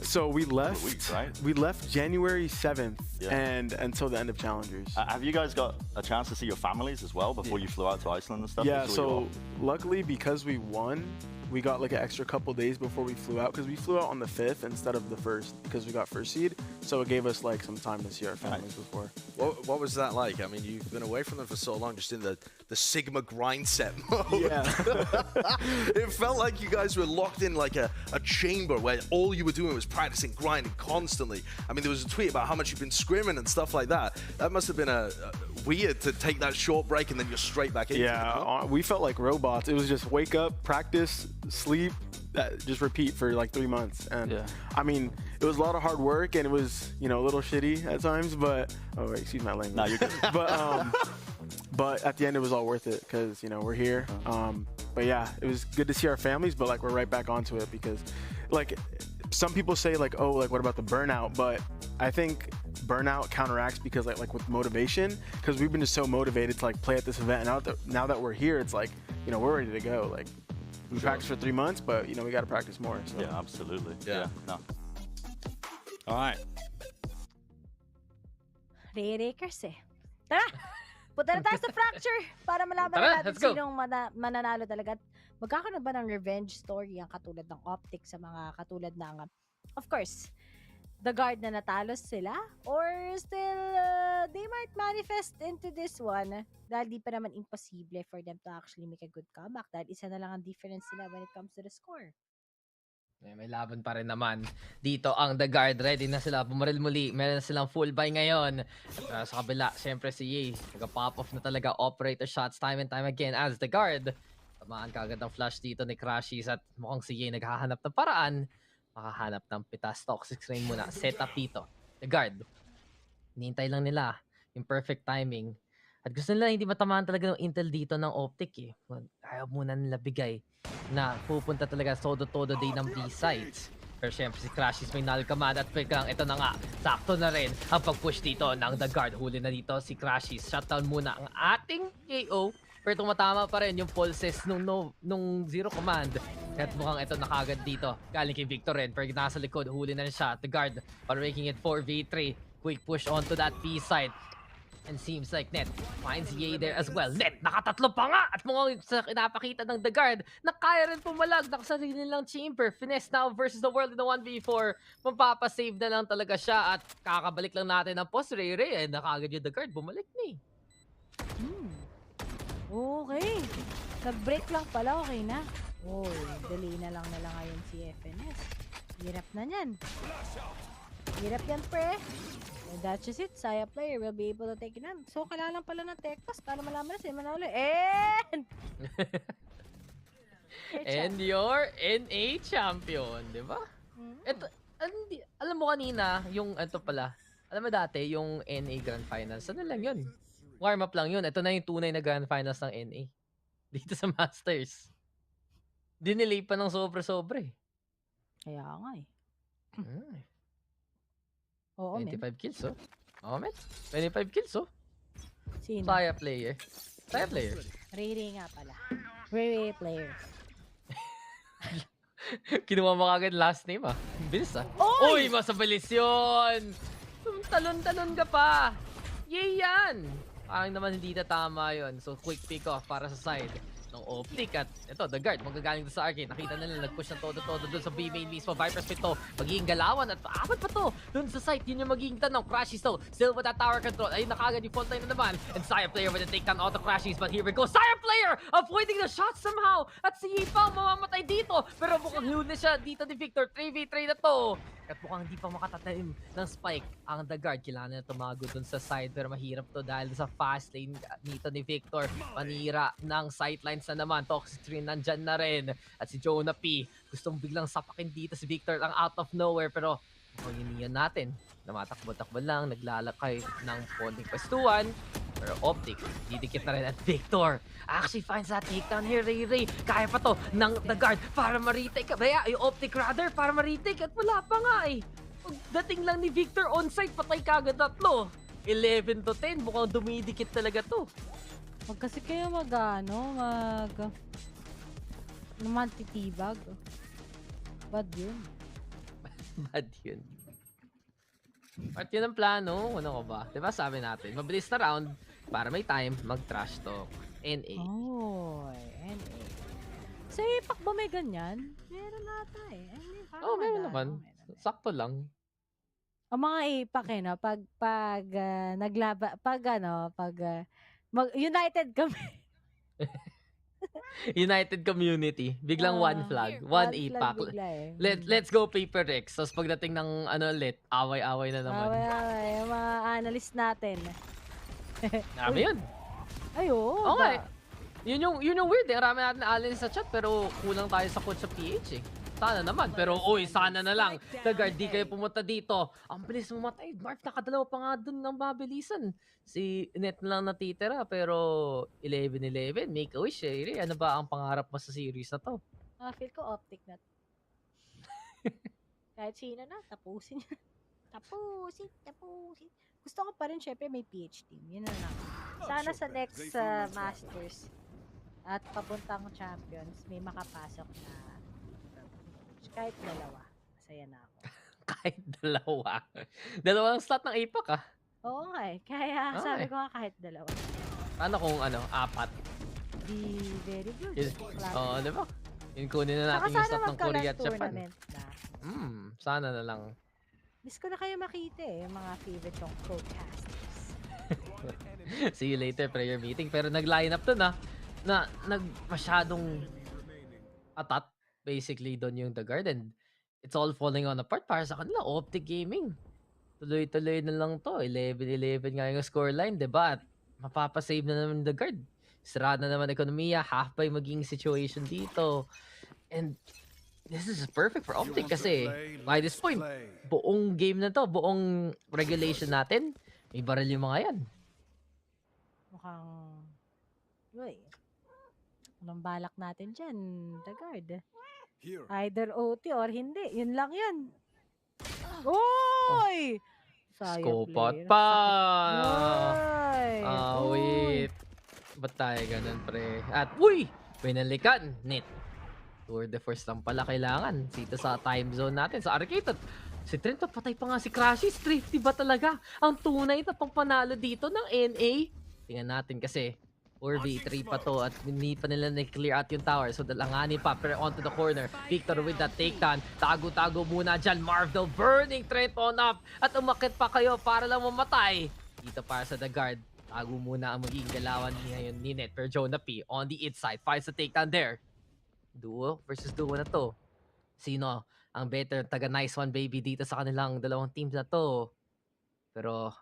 so we left. Weeks, right? We left January 7th and until the end of Challengers. Have you guys got a chance to see your families as well before you flew out to Iceland and stuff? Yeah. So luckily, because we won, we got like an extra couple days before we flew out because we flew out on the 5th instead of the 1st because we got first seed. So it gave us like some time to see our families before. What was that like? I mean, you've been away from them for so long, just in the Sigma grind set mode. Yeah. It felt like you guys were locked in like a chamber where all you were doing was practicing grinding constantly. I mean, there was a tweet about how much you've been scrimming and stuff like that. That must have been weird to take that short break and then you're straight back into it. Yeah, we felt like robots. It was just wake up, practice, sleep, just repeat for like 3 months. And I mean, it was a lot of hard work and it was, a little shitty at times, but excuse my language. No, you're good. But at the end it was all worth it because, we're here. But yeah, it was good to see our families, but like we're right back onto it because like some people say like, oh, like what about the burnout? But I think burnout counteracts because like with motivation, because we've been just so motivated to like play at this event. And now that we're here, it's like, we're ready to go. Like we practiced for 3 months, but we got to practice more. So. Yeah, absolutely. Yeah. No. All right. Re-rakers eh. Tara! Punta na tayo sa Fracture para malaman natin sinong mananalo talaga. magkakaroon ba ng revenge story ang katulad ng Optic sa mga katulad ng, of course, the guard na natalo sila? Or still, they might manifest into this one dahil di pa naman imposible for them to actually make a good comeback dahil isa na lang ang difference nila when it comes to the score. May laban pa rin naman. Dito ang The Guard. Ready na sila. Bumaril muli. Meron na silang full buy ngayon. At sa kabila, syempre si Ye. Nag-pop off na talaga. Operator shots time and time again as The Guard. Tamaan kagad ang flash dito ni Crashies at mukhang si Ye naghahanap ng paraan. Makahanap ng pitas. Toxic Rain muna. Set up dito. The Guard. Hinihintay lang nila yung perfect timing. At gusto nila hindi matamaan talaga ng intel dito ng Optic eh. Ayaw muna nila bigay na pupunta talaga todo-todo day ng B-sides. Pero syempre si Crashies may nalkamad at biglang ito na nga. Sakto na rin ang pag-push dito ng The Guard. Huli na dito si Crashies. Shutdown muna ang ating KO. Pero tumatama pa rin yung pulses nung zero command. At mukhang ito nakagad dito. Galing kay Victor rin. Pero nasa likod, huli na rin siya. The Guard para making it 4v3. Quick push onto that B-side. And seems like Net finds Ye there as well. Net, nakatatlo pa nga! At mukhang sa pinapakita ng The Guard na kaya rin pumalag. Nakasarili lang chamber. Finesse now versus the world in the 1v4. Mapapasave na lang talaga siya. At kakabalik lang natin ang post Ray-Ray. And nakagad yung The Guard. Bumalik na eh. Okay. Nag-break lang pala. Okay na. Oh, dali na lang nila ngayon si FNS. Hirap na yan. Hirap yan, pre. And that's just it. Saya player will be able to take it on. So, kailangan lang pala ng tech pass para malaman na sila manalo. And... And your NA champion, di ba? Ito, alam mo kanina, yung ito pala, alam mo dati, yung NA Grand Finals, ano lang yun? Warm up lang yun. Ito na yung tunay na Grand Finals ng NA. Dito sa Masters. Dinelay pa ng sobre-sobre. Kaya nga eh. Oo, 25 kills, oh. Oo, men. 25 kills, oh. Sino? Saya player. Saya player. Ray-Ray nga pala. Ray-Ray player. Kinuha mo kagad last name, ah. Bilis, ah. Uy, masabilis yun! Talon-talon ka pa. Yay yan! Parang naman hindi na tama yun. So, quick pick off para sa side ng Optic at ito, The Guard, magagaling sa arcade. Nakita nila, nag-push na todo-todo doon sa B main mismo. Viper's Pit to, magiging galawan at apat pa to doon sa site. Yun yung magiging tanong. Crashies to, still with that tower control. Ayun, nakagad yung fault line na naman. And Saya player with the takedown auto Crashies. But here we go. Saya player avoiding the shot somehow. At si Yipao mamamatay dito. Pero mukhang huli siya dito ni Victor. 3v3 na to. At mukhang hindi pa makatatanim ng spike ang The Guard. Kailangan na tumago dun sa side pero mahirap to dahil sa fast lane nito ni Victor. Panira ng sightlines na naman. Toxic Train nandyan na rin. At si Jonah P. Gustong biglang sapakin dito si Victor ang out of nowhere pero mukhang yun natin. Namatakbo-takbo lang. Naglalakay ng konting pwestuhan. Pero Optic, didikit na rin at Victor actually finds that takedown here, Ray-Ray. Kaya pa to ng The Guard para ma-retake. Kaya yung Optic rather para ma-retake at wala pa nga eh. Dating lang ni Victor on-site, patay kagad tatlo. 11 to 10, mukhang dumidikit talaga to. Huwag kasi kayo mantitibag. Bad yun. Bad yun. At yun ang plano, ano ko ba? Diba sabi natin, mabilis na round para may time mag-trash talk. NA. Oh, NA. Sa ipak ba may ganyan? Meron nata eh. Oh, meron naman. Sakto lang. Ang mga ipak eh, no? Pag united kami. United community. Biglang one flag. One ipak. Eh. Let's go Paper Rex. Tapos pagdating ng away-away na naman. Away-away. Yung mga analyst natin. Dami yun. Ayun. Okay. Yun yung weird eh. Marami natin analyst sa chat pero kulang tayo sa coach sa PH eh. Sana naman. Pero sana na lang. The Guard, di kayo pumunta dito. Ang bilis mamatay. Marv, nakadalawa pa nga dun ng mabilisan. Si Net na lang natitira. Pero 11-11. Make a wish eh. Ano ba ang pangarap mo sa series na to? Feel ko Optic na. Kahit sino na, tapusin. Tapusin. Gusto ko pa rin syempre may PH team. Yun na lang. Sana sa next Masters at papuntang Champions may makapasok na kahit dalawa. Masaya na ako. Kahit dalawa? Dalawang slot ng APAC ah. Oo nga eh. Kaya sabi ko nga kahit dalawa. Paano kung apat? be very good. Oo, diba? Yung kunin na natin yung slot ng Korea at Japan. Tournament na. Sana na lang. Miss ko na kayo makita yung mga favorite kong co-casters. See you later, prayer meeting. Pero nag-line up to na masyadong atat. Basically, doon yung The Garden. It's all falling on apart para sa kanila. Optic Gaming. Tuloy-tuloy na lang to. 11-11 nga yung scoreline, diba? At mapapasave na naman The Guard. Sira na naman ekonomiya. Half by maging situation dito. And this is perfect for Optic kasi by this point, buong game na to, buong regulation natin, may barrel yung mga yan. Mukhang... Uy. Anong balak natin dyan, The Guard? Either OT or hindi. Yun lang yan. Uy! Skopot pa! Wait. Ba't tayo ganun, pre? At, uy! Pinalikan! Net. Tour de force lang pala kailangan. Dito sa time zone natin, sa arcade. Si Trent, patay pa nga si Crashy. Thrifty ba talaga? Ang tunay na pangpanalo dito ng NA? Tingnan natin kasi. 4v3 pa to at hindi pa nila na-clear out yung tower. So dalangani pa pero onto the corner. Victor with that takedown. Tago-tago muna dyan. Marvel burning Trent on up. At umakit pa kayo para lang mamatay. Dito para sa The Guard. Tago muna ang magiging galawan ngayon ni Net. Pero Jonah P on the inside. Finds the takedown there. Duo versus duo na to. Sino ang better taga nice one baby dito sa kanilang dalawang teams na to? Pero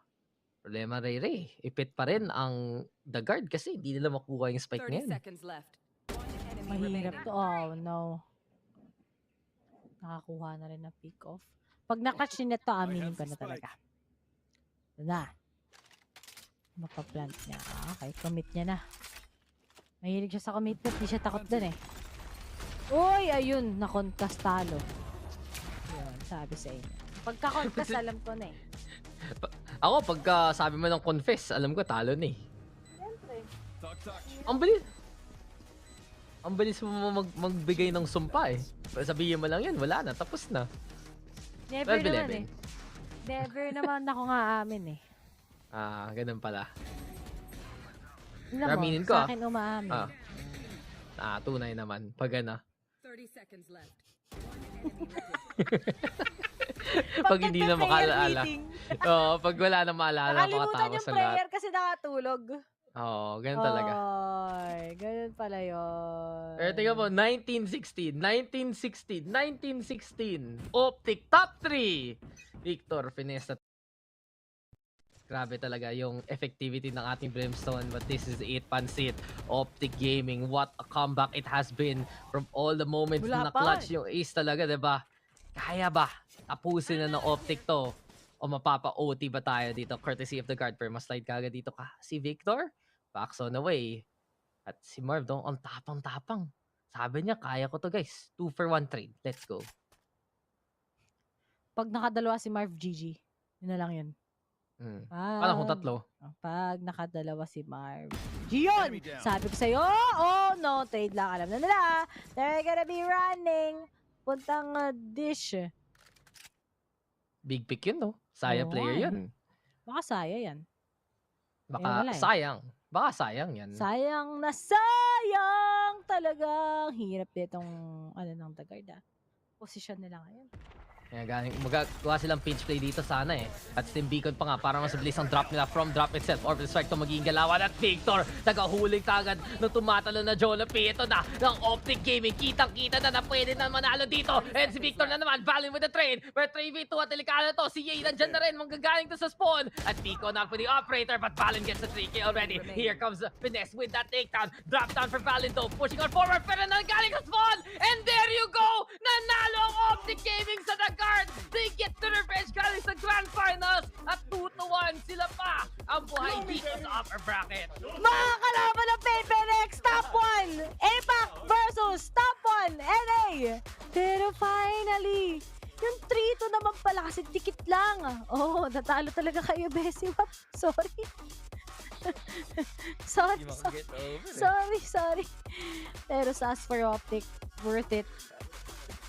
problema Ray, ipit pa rin ang The Guard kasi hindi nila makuha yung spike ngayon. Mahirap to. Oh no. Nakakuha na rin ng pick off. Pag na-catch ni Neto, aminin ko na talaga. Na. Mapaplant niya. Okay, commit niya na. Mahilig siya sa commitment. Di siya takot dun eh. Uy, ayun. Na-contest talo. Yun, sabi sa inyo. Pagka-contest, alam ko na eh. Ako, pagka sabi mo ng confess, alam ko talo na eh. Siyempre. Ang bilis mo magbigay ng sumpa eh. Sabihin mo lang yan, wala na, tapos na. Never naman eh. Never naman ako nga amin eh. Ganun pala. Alam mo, ko, sa akin umaamin. Tunay naman. Pag ano. 30 seconds left. Pag hindi na makalaala. Oo, pag wala na maalala, nakalimutan yung prayer kasi nakatulog. Oo, ganun talaga. Ay, ganun pala yun. Pero tingnan mo, 1916, 1916, 1916. Optic top 3. Victor, finesse. Grabe talaga yung effectivity ng ating Brimstone. But this is 8 Pansit. Optic Gaming. What a comeback it has been from all the moments na clutch yung ace talaga, diba? Kaya ba? Tapusin na ng Optic to. O mapapa-OT ba tayo dito? Courtesy of The Guard. Pero mas slide kagad dito ka. Si Victor, backs on away. At si Marv doon, ang tapang-tapang. Sabi niya, kaya ko to guys. 2 for 1 trade. Let's go. Pag nakadalawa si Marv, GG. Yun na lang yun. Paano kung tatlo? Pag nakadalawa si Marv. Yun! Sabi ko sa'yo, oh no, trade lang. Alam na nila. They're gonna be running. Puntang dish. Big pick yun, no? Saya player yun. Baka saya yan. Baka sayang. Baka sayang yan. Sayang na sayang talagang. Hirap ditong ng The Guard. Posisyon nila ngayon. Magagawa silang pinch play dito sana eh. At Steam Beacon pa nga para mas mabilis ang drop nila from drop itself. Orbital Strike to magiging galawan at Victor tagahuling kagad na tumatalo na Jonah P. Ito na ng Optic Gaming. Kitang-kita na pwede na manalo dito. And si Victor na naman battling with the train. Pero 3v2 at delikado to. Si Ye nandyan na rin. Manggagaling to sa spawn. At Pico na for the operator. But Valen gets the 3k already. Here comes the finesse with that takedown. Drop down for Valen though. Pushing on forward. Pero nanggaling sa spawn. And there you go. Nanalo ang Optic Gaming sa The Guard. They get to revenge galing sa Grand Finals at 2-1 sila pa ang buhay dito sa upper bracket. Mga kalaban ng PPGL Top 1 APAC versus Top 1 NA. Pero finally, yung 3-2 naman pala kasi dikit lang. Oh, natalo talaga kayo, Bessie. Sorry. Sorry. Pero sa as for Optic, worth it.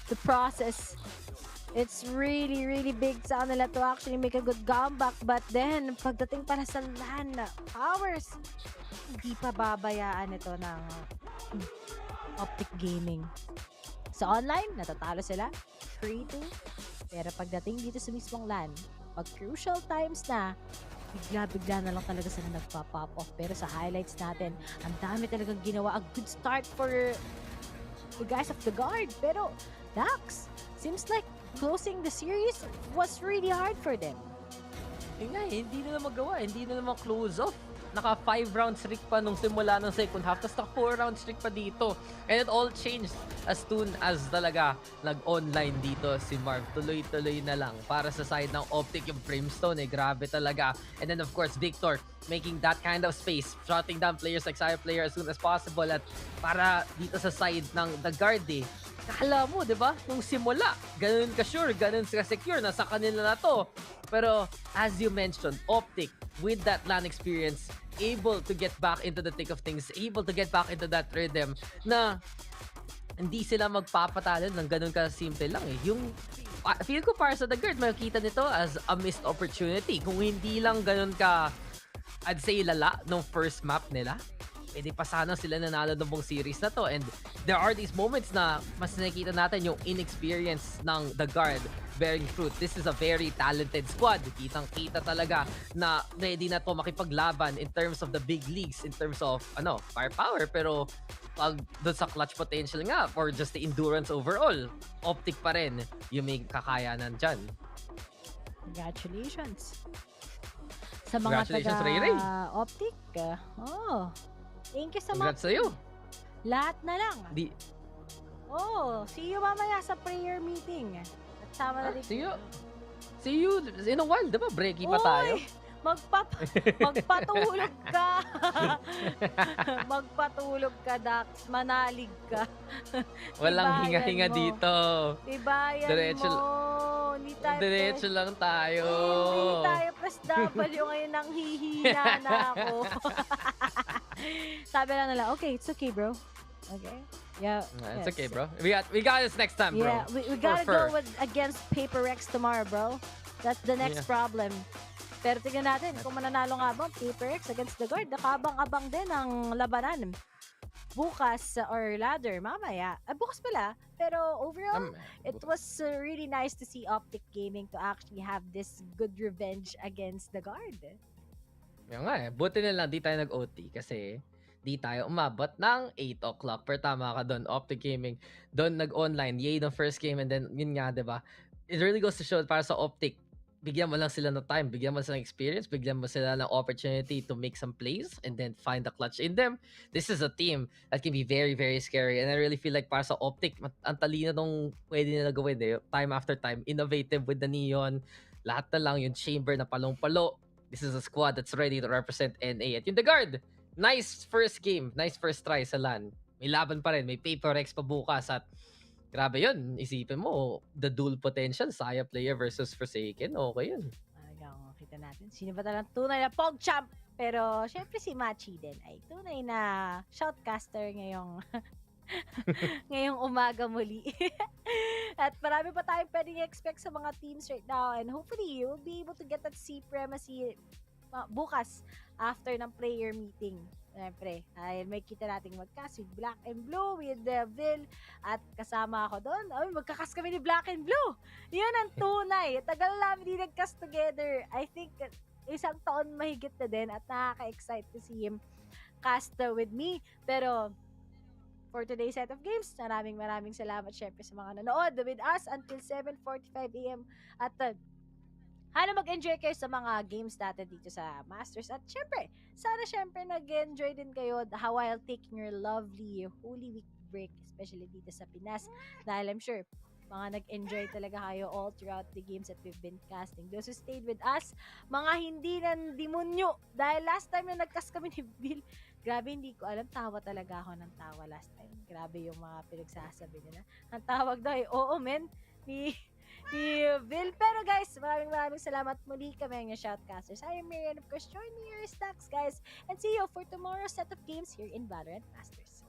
The process It's really, really big sa kanila to actually make a good comeback. But then, pagdating para sa LAN powers, hindi pa babayaan ito ng Optic Gaming. Sa online, natatalo sila 3-2. Pero pagdating dito sa mismong LAN, pag crucial times na, bigla-bigla na lang talaga sila nagpa-pop off. Pero sa highlights natin, ang dami talagang ginawa. A good start for the guys of the guard. Pero Dax, seems like closing the series was really hard for them. Hindi nila magawa. Hindi nila ma-close off. Naka 5 round streak pa nung simula ng second half. Tapos naka 4 round streak pa dito. And it all changed as soon as talaga nag-online dito si Marv. Tuloy-tuloy na lang. Para sa side ng Optic yung Brimstone grabe talaga. And then of course, Victor making that kind of space. Shutting down players like Sire player as soon as possible. At para dito sa side ng The Guard kala mo, di ba? Nung simula, ganun ka-sure, ganun ka-secure, nasa kanila na to. Pero, as you mentioned, Optic, with that LAN experience, able to get back into the thick of things, able to get back into that rhythm na hindi sila magpapatalo ng ganun ka-simple lang Yung, feel ko para sa The Guard, makikita nito as a missed opportunity. Kung hindi lang ganun ka, I'd say lala, nung first map nila, di pa sana sila nanalo ng buong series na to. And there are these moments na mas nakikita natin yung inexperience ng The Guard bearing fruit. This is a very talented squad. Kitang-kita talaga na ready na to makipaglaban in terms of the big leagues, in terms of firepower. Pero pag doon sa clutch potential nga or just the endurance overall, Optic pa rin yung may kakayanan dyan. Congratulations sa mga taga-Optic. Thank you sa mga. Congrats sa'yo. Lahat na lang. See you mamaya sa prayer meeting. At sama na rin. See you in a while, diba? Breaky pa tayo. Magpatulog ka. Magpatulog ka, Dax. Manalig ka. Walang hinga-hinga dito. Tibayan Diretso, mo. Diretso lang tayo. Hindi tayo press W ngayon nang hihina na ako. Sabi lang nila, okay, it's okay, bro. Okay? Yeah. It's okay, bro. We got this next time, bro. Yeah, we gotta go against Paper Rex tomorrow, bro. That's the next problem. Pero tingnan natin kung mananalo nga ba Paper Rex against the Guard. Nakabang-abang din ang labanan. Bukas or ladder, mamaya. Bukas pala. Pero overall, it was really nice to see Optic Gaming to actually have this good revenge against the Guard. Yung nga buti na lang di tayo nag-OT kasi di tayo umabot ng 8 o'clock. Pero tama ka doon, Optic Gaming, doon nag-online, yay the first game and then yun nga, diba? It really goes to show para sa Optic, bigyan mo lang sila ng time, bigyan mo sila ng experience, bigyan mo sila ng opportunity to make some plays and then find the clutch in them. This is a team that can be very, very scary and I really feel like para sa Optic, ang talino nung pwede nila gawin time after time, innovative with the Neon, lahat na lang yung chamber na palong-palo. This is a squad that's ready to represent NA. At yung The Guard, nice first game, nice first try sa LAN. May laban pa rin, may Paper Rex pa bukas at grabe yun. Isipin mo, the dual potential, Saya player versus Forsaken, okay yun. Kita natin, sino ba talagang tunay na PogChamp? Pero syempre si Machi din ay tunay na shoutcaster ngayong ngayong umaga muli. At marami pa tayong pwedeng expect sa mga teams right now and hopefully you'll be able to get that supremacy bukas after ng player meeting. Siyempre, may kita nating magcast with Black and Blue, with VIL, at kasama ako doon. Magkakas kami ni Black and Blue. Yun ang tunay. Tagal namin di nag-cast together. I think isang taon mahigit na din at nakaka-excite to see him cast with me. Pero for today's set of games, maraming salamat syempre sa mga nanood with us until 7:45 AM at sana mag-enjoy kayo sa mga games natin dito sa Masters at syempre, sana syempre nag-enjoy din kayo while taking your lovely Holy Week break, especially dito sa Pinas dahil I'm sure mga nag-enjoy talaga kayo all throughout the games that we've been casting. Those who stayed with us, mga hindi ng demonyo dahil last time na nag-cast kami ni Bill, grabe, hindi ko alam. Tawa talaga ako ng tawa last time. Grabe yung mga pinagsasabi nila. Ang tawag daw oo men, ni Bill. Pero guys, maraming salamat muli kami ang shoutcasters. I am Miriam, of course, join me your stacks guys. And see you for tomorrow's set of games here in VALORANT Masters.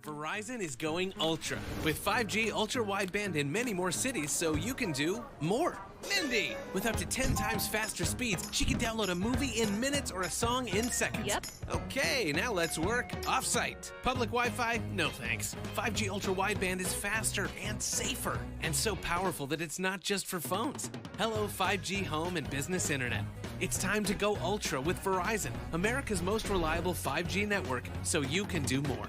Verizon is going ultra with 5G ultra wideband in many more cities so you can do more. Mindy, with up to 10 times faster speeds, she can download a movie in minutes or a song in seconds. Yep. Okay, now let's work off-site. Public Wi-Fi? No thanks. 5G ultra wideband is faster and safer and so powerful that it's not just for phones. Hello 5G home and business internet. It's time to go ultra with Verizon, America's most reliable 5G network, so you can do more.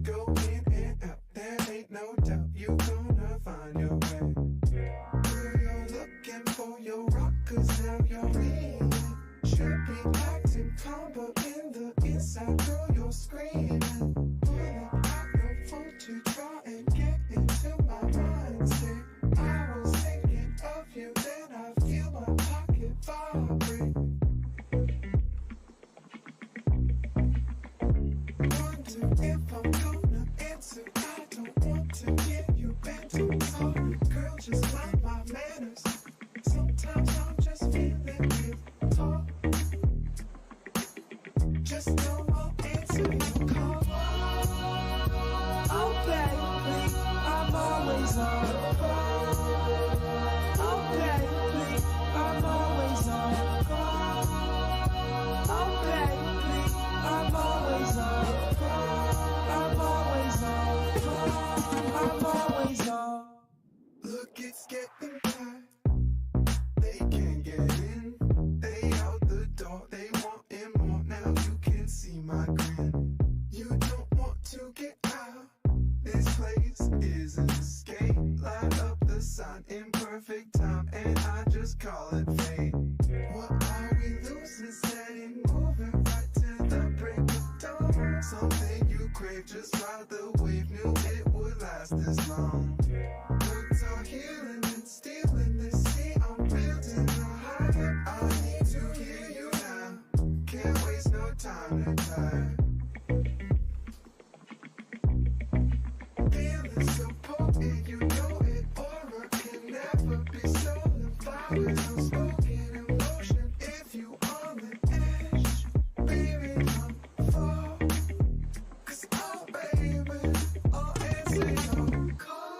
Go in and out, there ain't no doubt you gonna find your way. Girl, you're looking for your rock, cause now you're real. Should be acting calm, but in the inside, girl, you're screaming. Pull up out your phone to try and get into my mindset. I was thinking of you, then I feel my pocket vibrate. Wonder if I'm gonna answer. I don't want to get you back to talk. Girl, just mind my manners. Sometimes I'm just feeling it talk. Just know I'll answer your call. Oh baby, I'm always on. Oh baby, I'm always on. Oh baby, I'm always on. I'm always on. Look, it's getting tight. They can't get in. They out the door. They want more. Now you can see my grin. You don't want to get out. This place is an escape. Light up the sign in perfect time, and I just call it fate. What are we losing? Steady moving right to the break of dawn. Something you crave, just ride the wave. Knew it would last this long. Words are healing and stealing this sea. I'm building a higher. I need to hear you now. Can't waste no time to tire. Feeling so potent, you know it. Aura can never be stolen. Flowers unspoken emotion. If you on the edge, baby, I'm fall. Cause oh baby, I'll answer your call.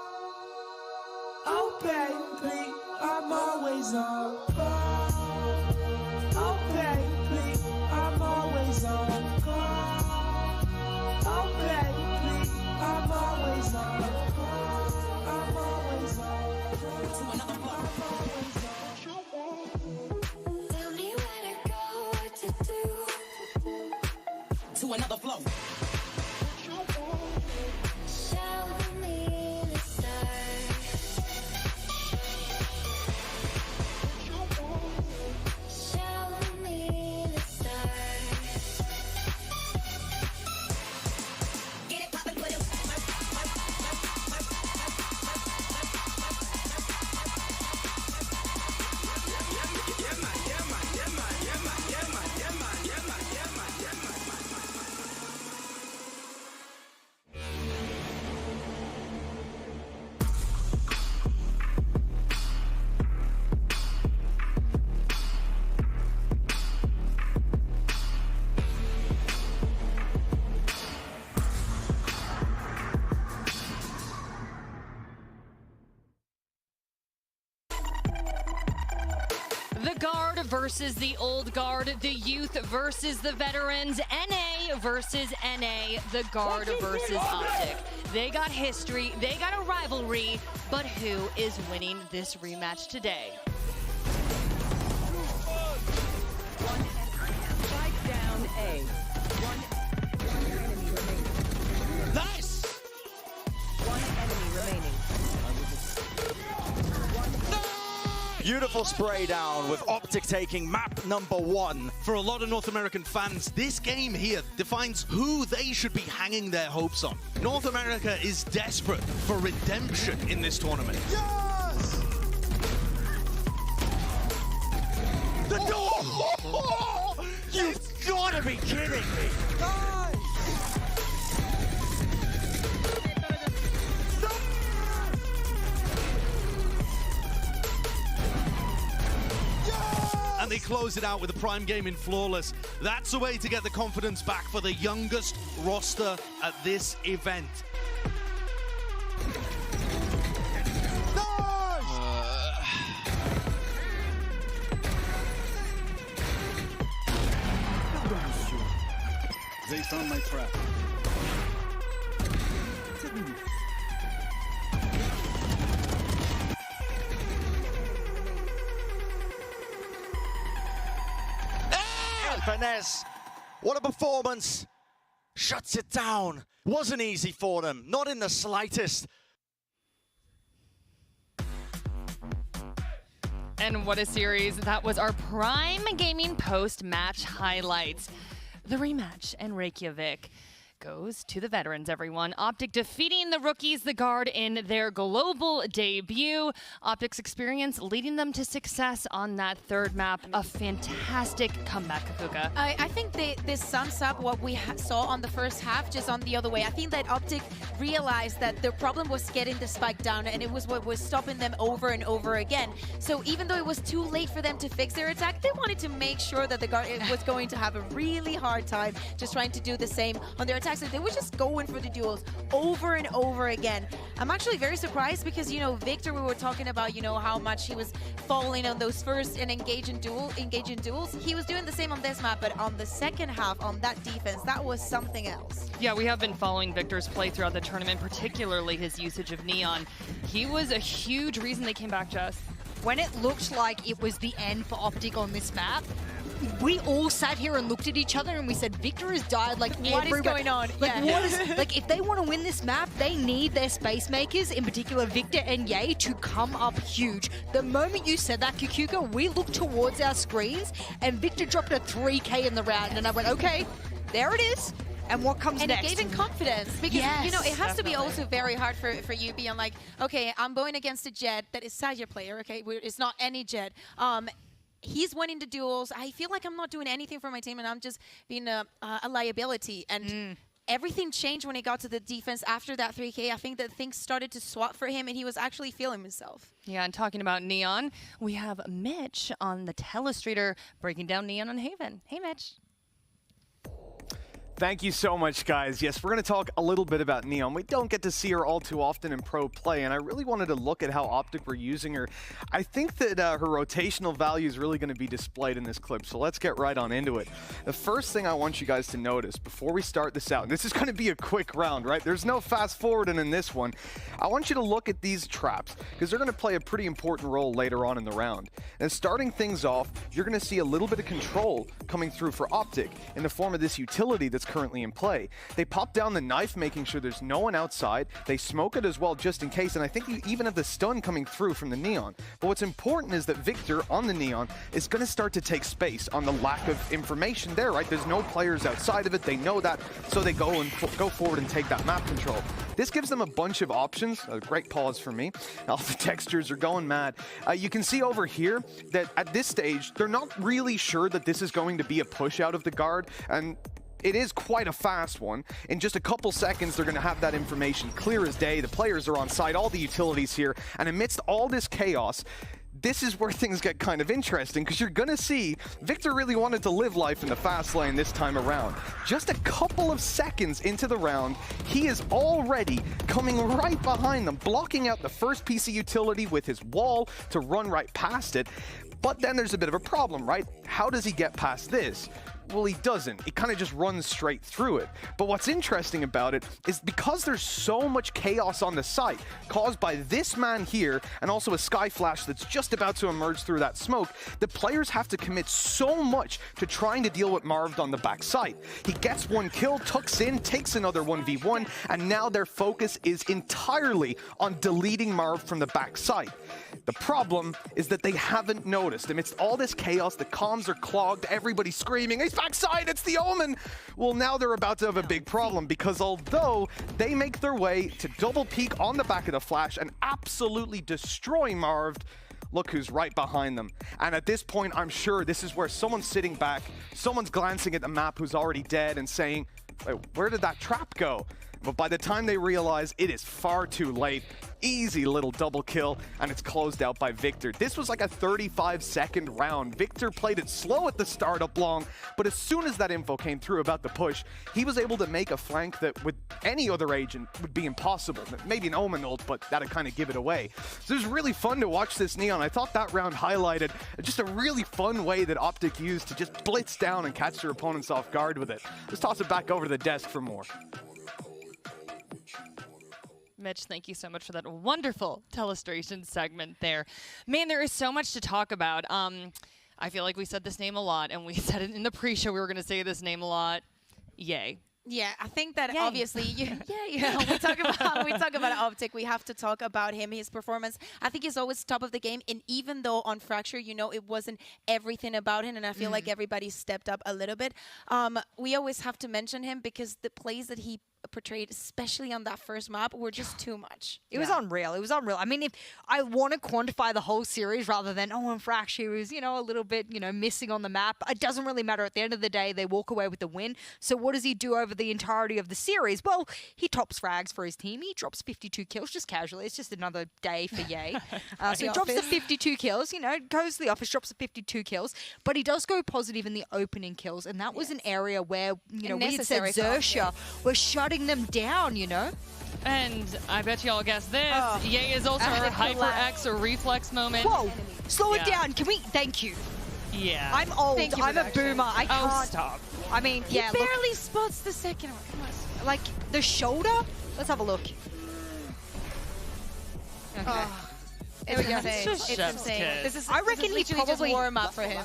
Oh baby, I'm always on. Oh baby, I'm always on. Oh baby, I'm always on. I'm always on. To another block. Tell me where to go, what to do. To another flow. Show me the stars. Show me the stars. Get it poppin', put it. The guard versus the old guard, the youth versus the veterans, NA versus NA, the guard versus Optic. They got history, they got a rivalry, but who is winning this rematch today? Spike down A. One enemy remaining. Nice! One enemy remaining. Beautiful spray down with Optic taking map number 1. For a lot of North American fans, this game here defines who they should be hanging their hopes on. North America is desperate for redemption in this tournament. Yes! The door! You've got to be kidding me! Nice! And they close it out with a prime game in Flawless. That's a way to get the confidence back for the youngest roster at this event. They found my trap. Finesse, what a performance. Shuts it down. Wasn't easy for them, not in the slightest. And what a series. That was our Prime Gaming post-match highlights. The rematch in Reykjavik goes to the veterans, everyone. Optic defeating the rookies, the Guard, in their global debut. Optic's experience leading them to success on that third map. A fantastic comeback, Kakuka. I think this sums up what we saw on the first half, just on the other way. I think that Optic realized that the problem was getting the spike down, and it was what was stopping them over and over again. So even though it was too late for them to fix their attack, they wanted to make sure that the Guard was going to have a really hard time just trying to do the same on their attack. So they were just going for the duels over and over again. I'm actually very surprised because, you know, Victor, we were talking about, you know, how much he was falling on those first and engaging duels. He was doing the same on this map, but on the second half, on that defense, that was something else. Yeah, we have been following Victor's play throughout the tournament, particularly his usage of Neon. He was a huge reason they came back, Jess. When it looked like it was the end for Optic on this map, we all sat here and looked at each other and we said, Victor has died like What is going on? Like, Yeah. what is, like, if they want to win this map, they need their space makers, in particular Victor and Ye, to come up huge. The moment you said that, Kukuka, we looked towards our screens and Victor dropped a 3K in the round and I went, okay, there it is. And what comes next? And it gave him confidence because, yes, you know, it has to be definitely. also very hard for you being like, okay, I'm going against a Jet that is Sadia player, okay? It's not any Jet. He's winning the duels. I feel like I'm not doing anything for my team and I'm just being a liability. And everything changed when he got to the defense after that 3K. I think that things started to swap for him and he was actually feeling himself. Yeah, and talking about Neon, we have Mitch on the Telestrator breaking down Neon on Haven. Hey, Mitch. Thank you so much, guys. Yes, we're going to talk a little bit about Neon. We don't get to see her all too often in pro play, and I really wanted to look at how Optic were using her. I think that her rotational value is really going to be displayed in this clip, so let's get right on into it. The first thing I want you guys to notice before we start this out, and this is going to be a quick round, right? There's no fast forwarding in this one. I want you to look at these traps, because they're going to play a pretty important role later on in the round. And starting things off, you're going to see a little bit of control coming through for Optic in the form of this utility that's currently in play. They pop down the knife, making sure there's no one outside. They smoke it as well, just in case, and I think you even have the stun coming through from the Neon. But what's important is that Victor on the Neon is going to start to take space on the lack of information there, right? There's no players outside of it. They know that, so they go forward and take that map control. This gives them a bunch of options. A great pause for me. All the textures are going mad. You can see over here that at this stage, they're not really sure that this is going to be a push out of the Guard, and it is quite a fast one. In just a couple seconds, they're going to have that information clear as day. The players are on site, all the utilities here, and amidst all this chaos, this is where things get kind of interesting, because you're going to see Victor really wanted to live life in the fast lane this time around. Just a couple of seconds into the round, he is already coming right behind them, blocking out the first PC utility with his wall to run right past it. But then there's a bit of a problem, right? How does he get past this? Well, he doesn't. He kind of just runs straight through it. But what's interesting about it is because there's so much chaos on the site caused by this man here and also a Sky Flash that's just about to emerge through that smoke, the players have to commit so much to trying to deal with Marv on the back side. He gets one kill, tucks in, takes another 1v1, and now their focus is entirely on deleting Marv from the back side. The problem is that they haven't noticed. Amidst all this chaos, the comms are clogged, everybody's screaming, he's backside, it's the Omen! Well, now they're about to have a big problem because although they make their way to double peek on the back of the Flash and absolutely destroy Marv, look who's right behind them. And at this point, I'm sure this is where someone's sitting back, someone's glancing at the map who's already dead and saying, wait, where did that trap go? But by the time they realize it is far too late, easy little double kill, and it's closed out by Victor. This was like a 35-second round. Victor played it slow at the start up long, but as soon as that info came through about the push, he was able to make a flank that with any other agent would be impossible. Maybe an Omen ult, but that'd kind of give it away. So it was really fun to watch this Neon. I thought that round highlighted just a really fun way that Optic used to just blitz down and catch their opponents off guard with it. Let's toss it back over to the desk for more. Mitch, thank you so much for that wonderful telestration segment there. Man, there is so much to talk about. I feel like we said this name a lot, and we said it in the pre-show we were going to say this name a lot. Yay. Yeah, I think that obviously, we talk about Optic. We have to talk about him, his performance. I think he's always top of the game, and even though on Fracture, it wasn't everything about him, and I feel like everybody stepped up a little bit. We always have to mention him because the plays that he portrayed, especially on that first map, were just too much. It was unreal. It was unreal. I mean, if I want to quantify the whole series rather than, on Fracture, he was, a little bit, missing on the map, it doesn't really matter. At the end of the day, they walk away with the win. So what does he do over the entirety of the series? Well, he tops frags for his team. He drops 52 kills just casually. It's just another day for Ye. So he drops the 52 kills, goes to the office, drops the 52 kills, but he does go positive in the opening kills. And that was an area where, we had said Xerxia was shutting them down, And I bet y'all guessed this. Ye is also a Hyper X or Reflex moment. Whoa, slow it down. Can we? Thank you. Yeah. I'm old. I'm a boomer. I can't. Oh, stop. I mean, He barely spots the second one. Come on. Like the shoulder. Let's have a look. Okay. It's insane. It's insane. I reckon he probably warm up for him.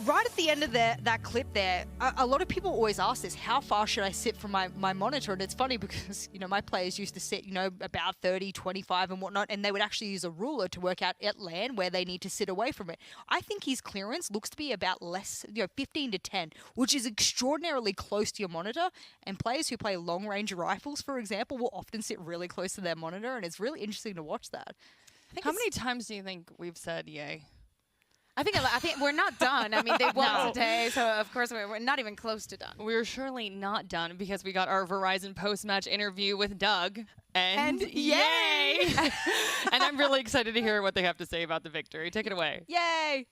Right at the end of that clip there, a lot of people always ask this, how far should I sit from my monitor? And it's funny because, my players used to sit, about 30, 25 and whatnot, and they would actually use a ruler to work out at LAN where they need to sit away from it. I think his clearance looks to be about less, 15 to 10, which is extraordinarily close to your monitor. And players who play long-range rifles, for example, will often sit really close to their monitor, and it's really interesting to watch that. How many times do you think we've said yay? I think we're not done. I mean, they won today, so of course we're not even close to done. We're surely not done because we got our Verizon post-match interview with Doug. And yay! And I'm really excited to hear what they have to say about the victory. Take it away. Yay!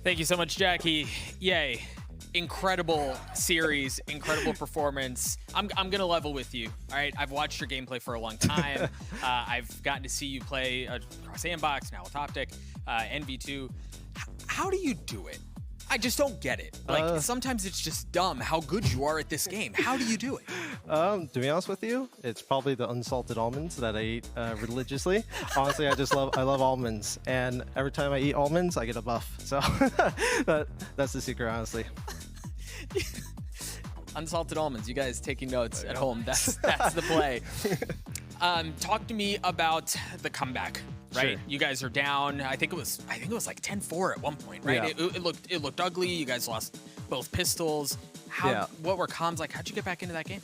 Thank you so much, Jackie. Yay. Incredible series, incredible performance. I'm gonna level with you. All right, I've watched your gameplay for a long time. I've gotten to see you play across Sandbox, now with Optic, NV2. How do you do it? I just don't get it. Like sometimes it's just dumb how good you are at this game. How do you do it? To be honest with you, it's probably the unsalted almonds that I eat religiously. Honestly, I love almonds, and every time I eat almonds, I get a buff. So that's the secret, honestly. Unsalted almonds. You guys taking notes at home? That's the play. Talk to me about the comeback. Right, Sure. you guys are down. I think it was like 10-4 at one point, right? Yeah. It looked ugly. You guys lost both pistols. What were comms like? How'd you get back into that game?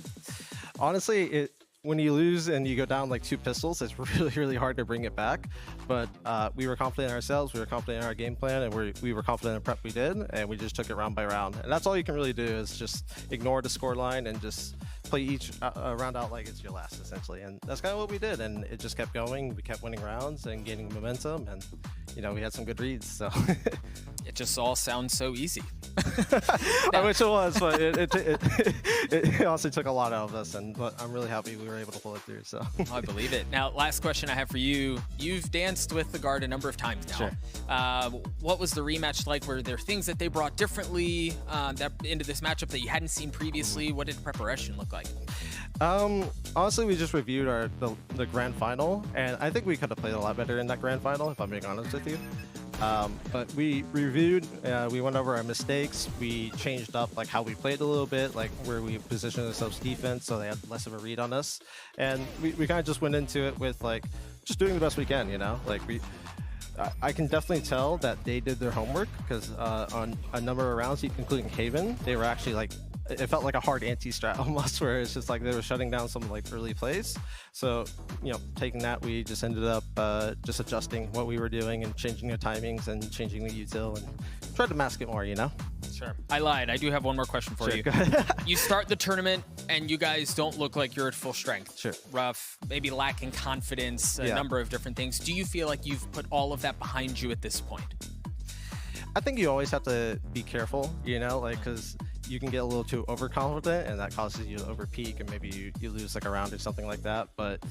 Honestly, when you lose and you go down like 2 pistols, it's really, really hard to bring it back. But we were confident in ourselves, we were confident in our game plan, and we were confident in the prep we did, and we just took it round by round. And that's all you can really do is just ignore the score line and just play each round out like it's your last, essentially. And that's kind of what we did, and it just kept going. We kept winning rounds and gaining momentum, and you know, we had some good reads. So it just all sounds so easy. I wish it was, but it also took a lot out of us, but I'm really happy we were able to pull it through. So I believe it. Now, last question I have for you. You've danced with the Guard a number of times now. Sure. What was the rematch like? Were there things that they brought differently into this matchup that you hadn't seen previously? What did preparation look like? Honestly, we just reviewed the grand final, and I think we could have played a lot better in that grand final, if I'm being honest with you. But we reviewed, we went over our mistakes, we changed up like how we played a little bit, like where we positioned ourselves defense so they had less of a read on us. And we kind of just went into it with like just doing the best we can, you know? Like I can definitely tell that they did their homework because on a number of rounds, including Haven, they were actually like, it felt like a hard anti-strat almost, where it's just like they were shutting down some like early plays. So, you know, taking that, we just ended up just adjusting what we were doing and changing the timings and changing the util and tried to mask it more, you know? Sure. I lied. I do have one more question for you. You start the tournament and you guys don't look like you're at full strength. Sure. Rough, maybe lacking confidence, a Yeah. number of different things. Do you feel like you've put all of that behind you at this point? I think you always have to be careful, you know, like, because you can get a little too overconfident and that causes you to overpeak and maybe you lose like a round or something like that. But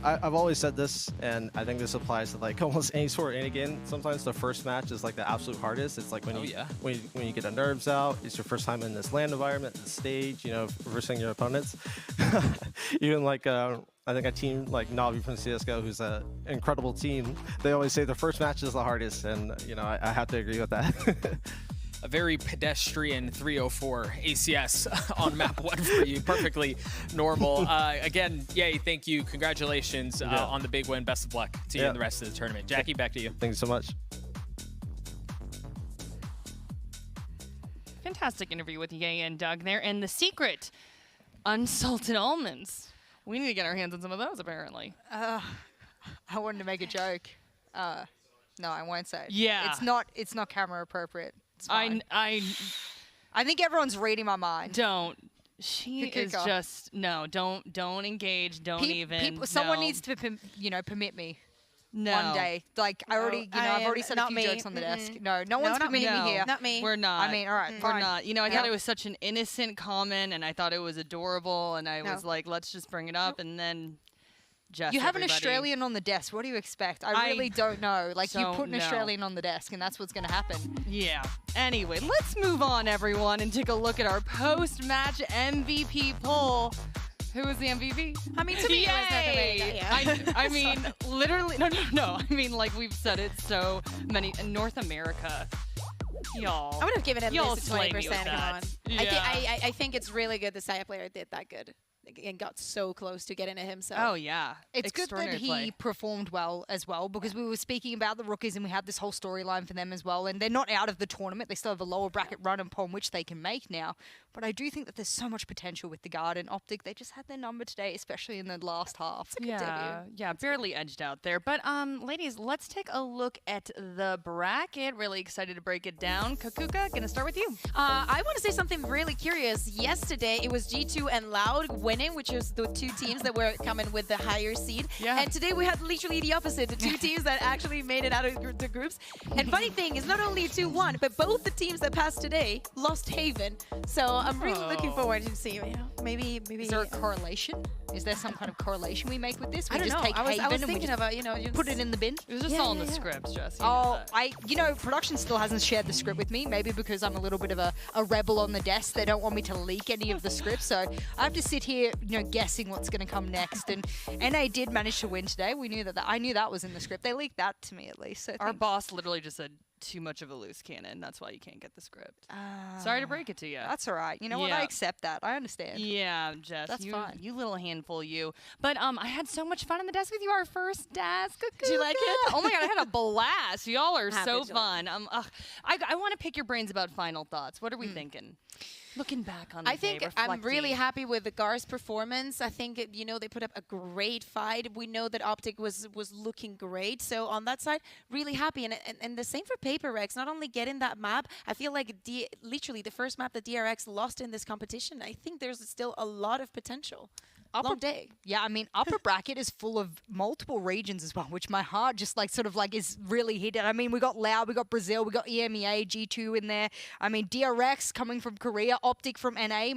I've always said this, and I think this applies to like almost any sport. And again, sometimes the first match is like the absolute hardest. It's like when you get the nerves out, it's your first time in this LAN environment, this stage, you know, versing your opponents. Even like I think a team like Navi from CSGO, who's an incredible team, they always say the first match is the hardest, and you know I have to agree with that. A very pedestrian 304 ACS on map 1 for you. Perfectly normal. Again, yay, thank you. Congratulations on the big win. Best of luck to you in the rest of the tournament. Jackie, back to you. Thank you so much. Fantastic interview with Ye and Doug there. And the secret, unsalted almonds. We need to get our hands on some of those, apparently. I wanted to make a joke. No, I won't say it. Yeah. It's not camera appropriate. It's fine. I think everyone's reading my mind. Don't. She is just don't engage. Don't even. Someone needs to permit me. No. One day. Like I already, I've already said a few jokes on the desk. No one's permitting me here. Not me. We're not. I mean, all right, We're fine. not. You know, I thought it was such an innocent comment, and I thought it was adorable, and I was like, let's just bring it up, and then. You have an Australian on the desk. What do you expect? I really don't know. Like, you put an Australian on the desk, and that's what's going to happen. Yeah. Anyway, let's move on, everyone, and take a look at our post-match MVP poll. Who was the MVP? I mean, to me, it was nothing like that, yeah. I mean, literally, no. I mean, like, we've said it so many. In North America, y'all. I would have given it at y'all least a slay me 20%. with Come that. on. Yeah. I think it's really good the Saya player did that good and got so close to getting it himself. Oh, yeah. It's good that he performed well as well, because we were speaking about the rookies and we had this whole storyline for them as well, and they're not out of the tournament. They still have a lower bracket run upon which they can make now. But I do think that there's so much potential with the Guard and Optic. They just had their number today, especially in the last half. It's a good debut. Yeah, barely edged out there. But ladies, let's take a look at the bracket. Really excited to break it down. Kakuka, gonna start with you. I want to say something really curious. Yesterday, it was G2 and Loud winning, which is the two teams that were coming with the higher seed. Yeah. And today we had literally the opposite, the two teams that actually made it out of the groups. And funny thing is, not only 2-1, but both the teams that passed today lost Haven. So I'm really looking forward to see, maybe. Is there a correlation? Is there some kind of correlation we make with this? We I don't just know. take I was Haven thinking and we about, put it in the bin. It was just all in the scripts, Jess. Production still hasn't shared the script with me. Maybe because I'm a little bit of a rebel on the desk. They don't want me to leak any of the scripts, so I have to sit here, guessing what's going to come next. And NA did manage to win today. We knew that. I knew that was in the script. They leaked that to me at least. So Our boss literally just said too much of a loose cannon. That's why you can't get the script. Sorry to break it to you. That's all right. You know what? I accept that. I understand. Yeah, Jess. That's fine. You little handful, you. But I had so much fun on the desk with you. Our first desk. Did you like it? Oh my god, I had a blast. Y'all are Happy so to fun. I want to pick your brains about final thoughts. What are we thinking? Looking back on the I think day, I'm really reflecting. happy with the Gars performance. I think they put up a great fight. We know that Optic was looking great. So on that side, really happy. And the same for Paper Rex. Not only getting that map, I feel like literally the first map that DRX lost in this competition. I think there's still a lot of potential. Long day. Yeah, I mean, upper bracket is full of multiple regions as well, which my heart just like sort of like is really hidden. I mean, we got Laos, we got Brazil, we got EMEA, G2 in there. I mean, DRX coming from Korea, Optic from NA.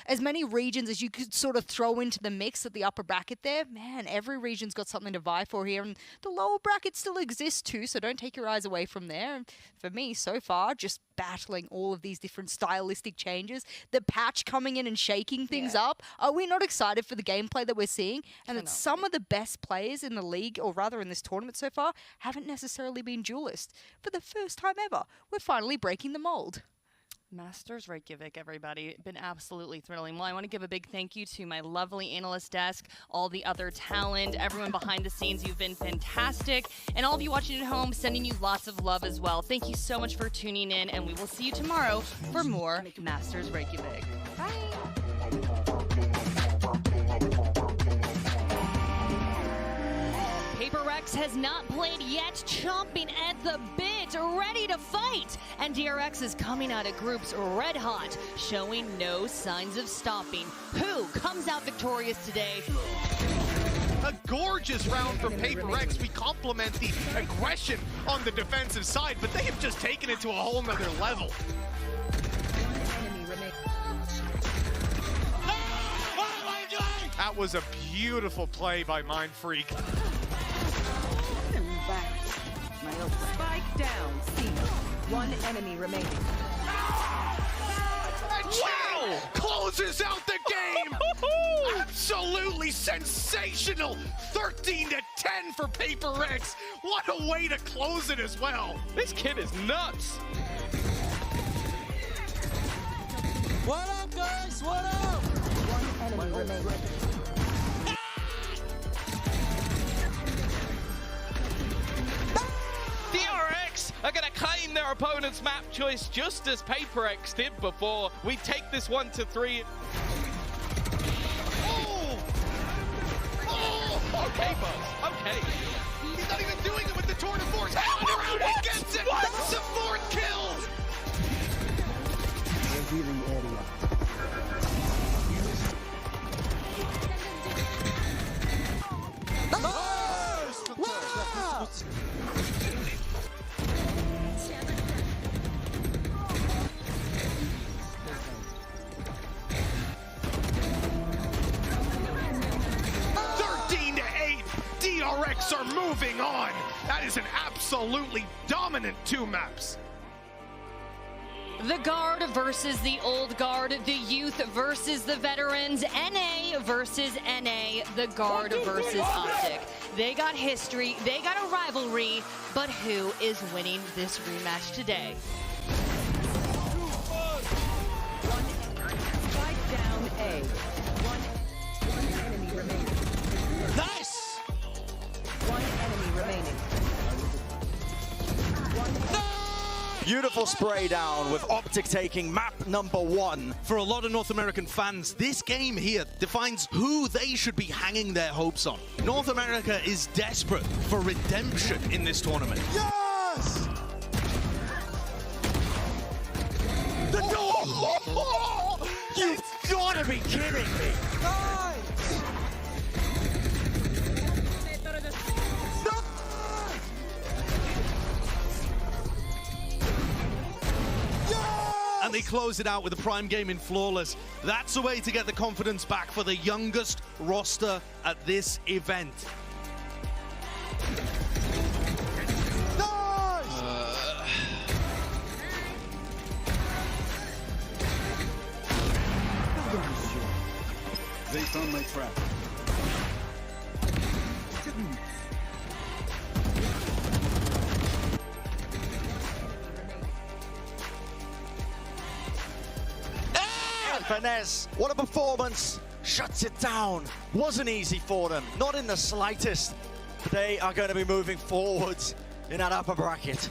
As many regions as you could sort of throw into the mix at the upper bracket there. Man, every region's got something to vie for here, and the lower bracket still exists too, so don't take your eyes away from there. And for me, so far, just battling all of these different stylistic changes. The patch coming in and shaking things up. Are we not excited for the gameplay that we're seeing? And that some of the best players in the league, or rather in this tournament so far, haven't necessarily been duelists. For the first time ever, we're finally breaking the mold. Masters Reykjavik, everybody. Been absolutely thrilling. Well, I want to give a big thank you to my lovely analyst desk, all the other talent, everyone behind the scenes. You've been fantastic. And all of you watching at home, sending you lots of love as well. Thank you so much for tuning in, and we will see you tomorrow for more Masters Reykjavik. Bye. PaperX has not played yet, chomping at the bit, ready to fight. And DRX is coming out of groups red hot, showing no signs of stopping. Who comes out victorious today? A gorgeous round from PaperX. We compliment the aggression on the defensive side, but they have just taken it to a whole nother level. That was a beautiful play by Mind Freak. Spike down, C. One enemy remaining. Wow! Closes out the game! Absolutely sensational! 13-10 for PaperX. What a way to close it as well. This kid is nuts. What up, guys? What up? One enemy remaining. DRX are going to claim their opponent's map choice just as PaperX did before. We take this 1-3. Oh! Oh! Okay, Buzz. Okay. He's not even doing it with the tour de force. Around, he gets it! That's the fourth kill! Revealing area. Wow! DRX are moving on. That is an absolutely dominant two maps. The guard versus the old guard, the youth versus the veterans, NA versus NA, the guard versus Optic. They got history, they got a rivalry, but who is winning this rematch today? Spike down A. One enemy remaining. Nice! One enemy remaining. Beautiful spray down with Optic taking map number 1. For a lot of North American fans, this game here defines who they should be hanging their hopes on. North America is desperate for redemption in this tournament. Yes! The door! You've gotta be kidding me! Nice! And they close it out with a prime game in Flawless. That's a way to get the confidence back for the youngest roster at this event. They found my trap. Finesse, what a performance, shuts it down. Wasn't easy for them, not in the slightest. They are going to be moving forwards in that upper bracket.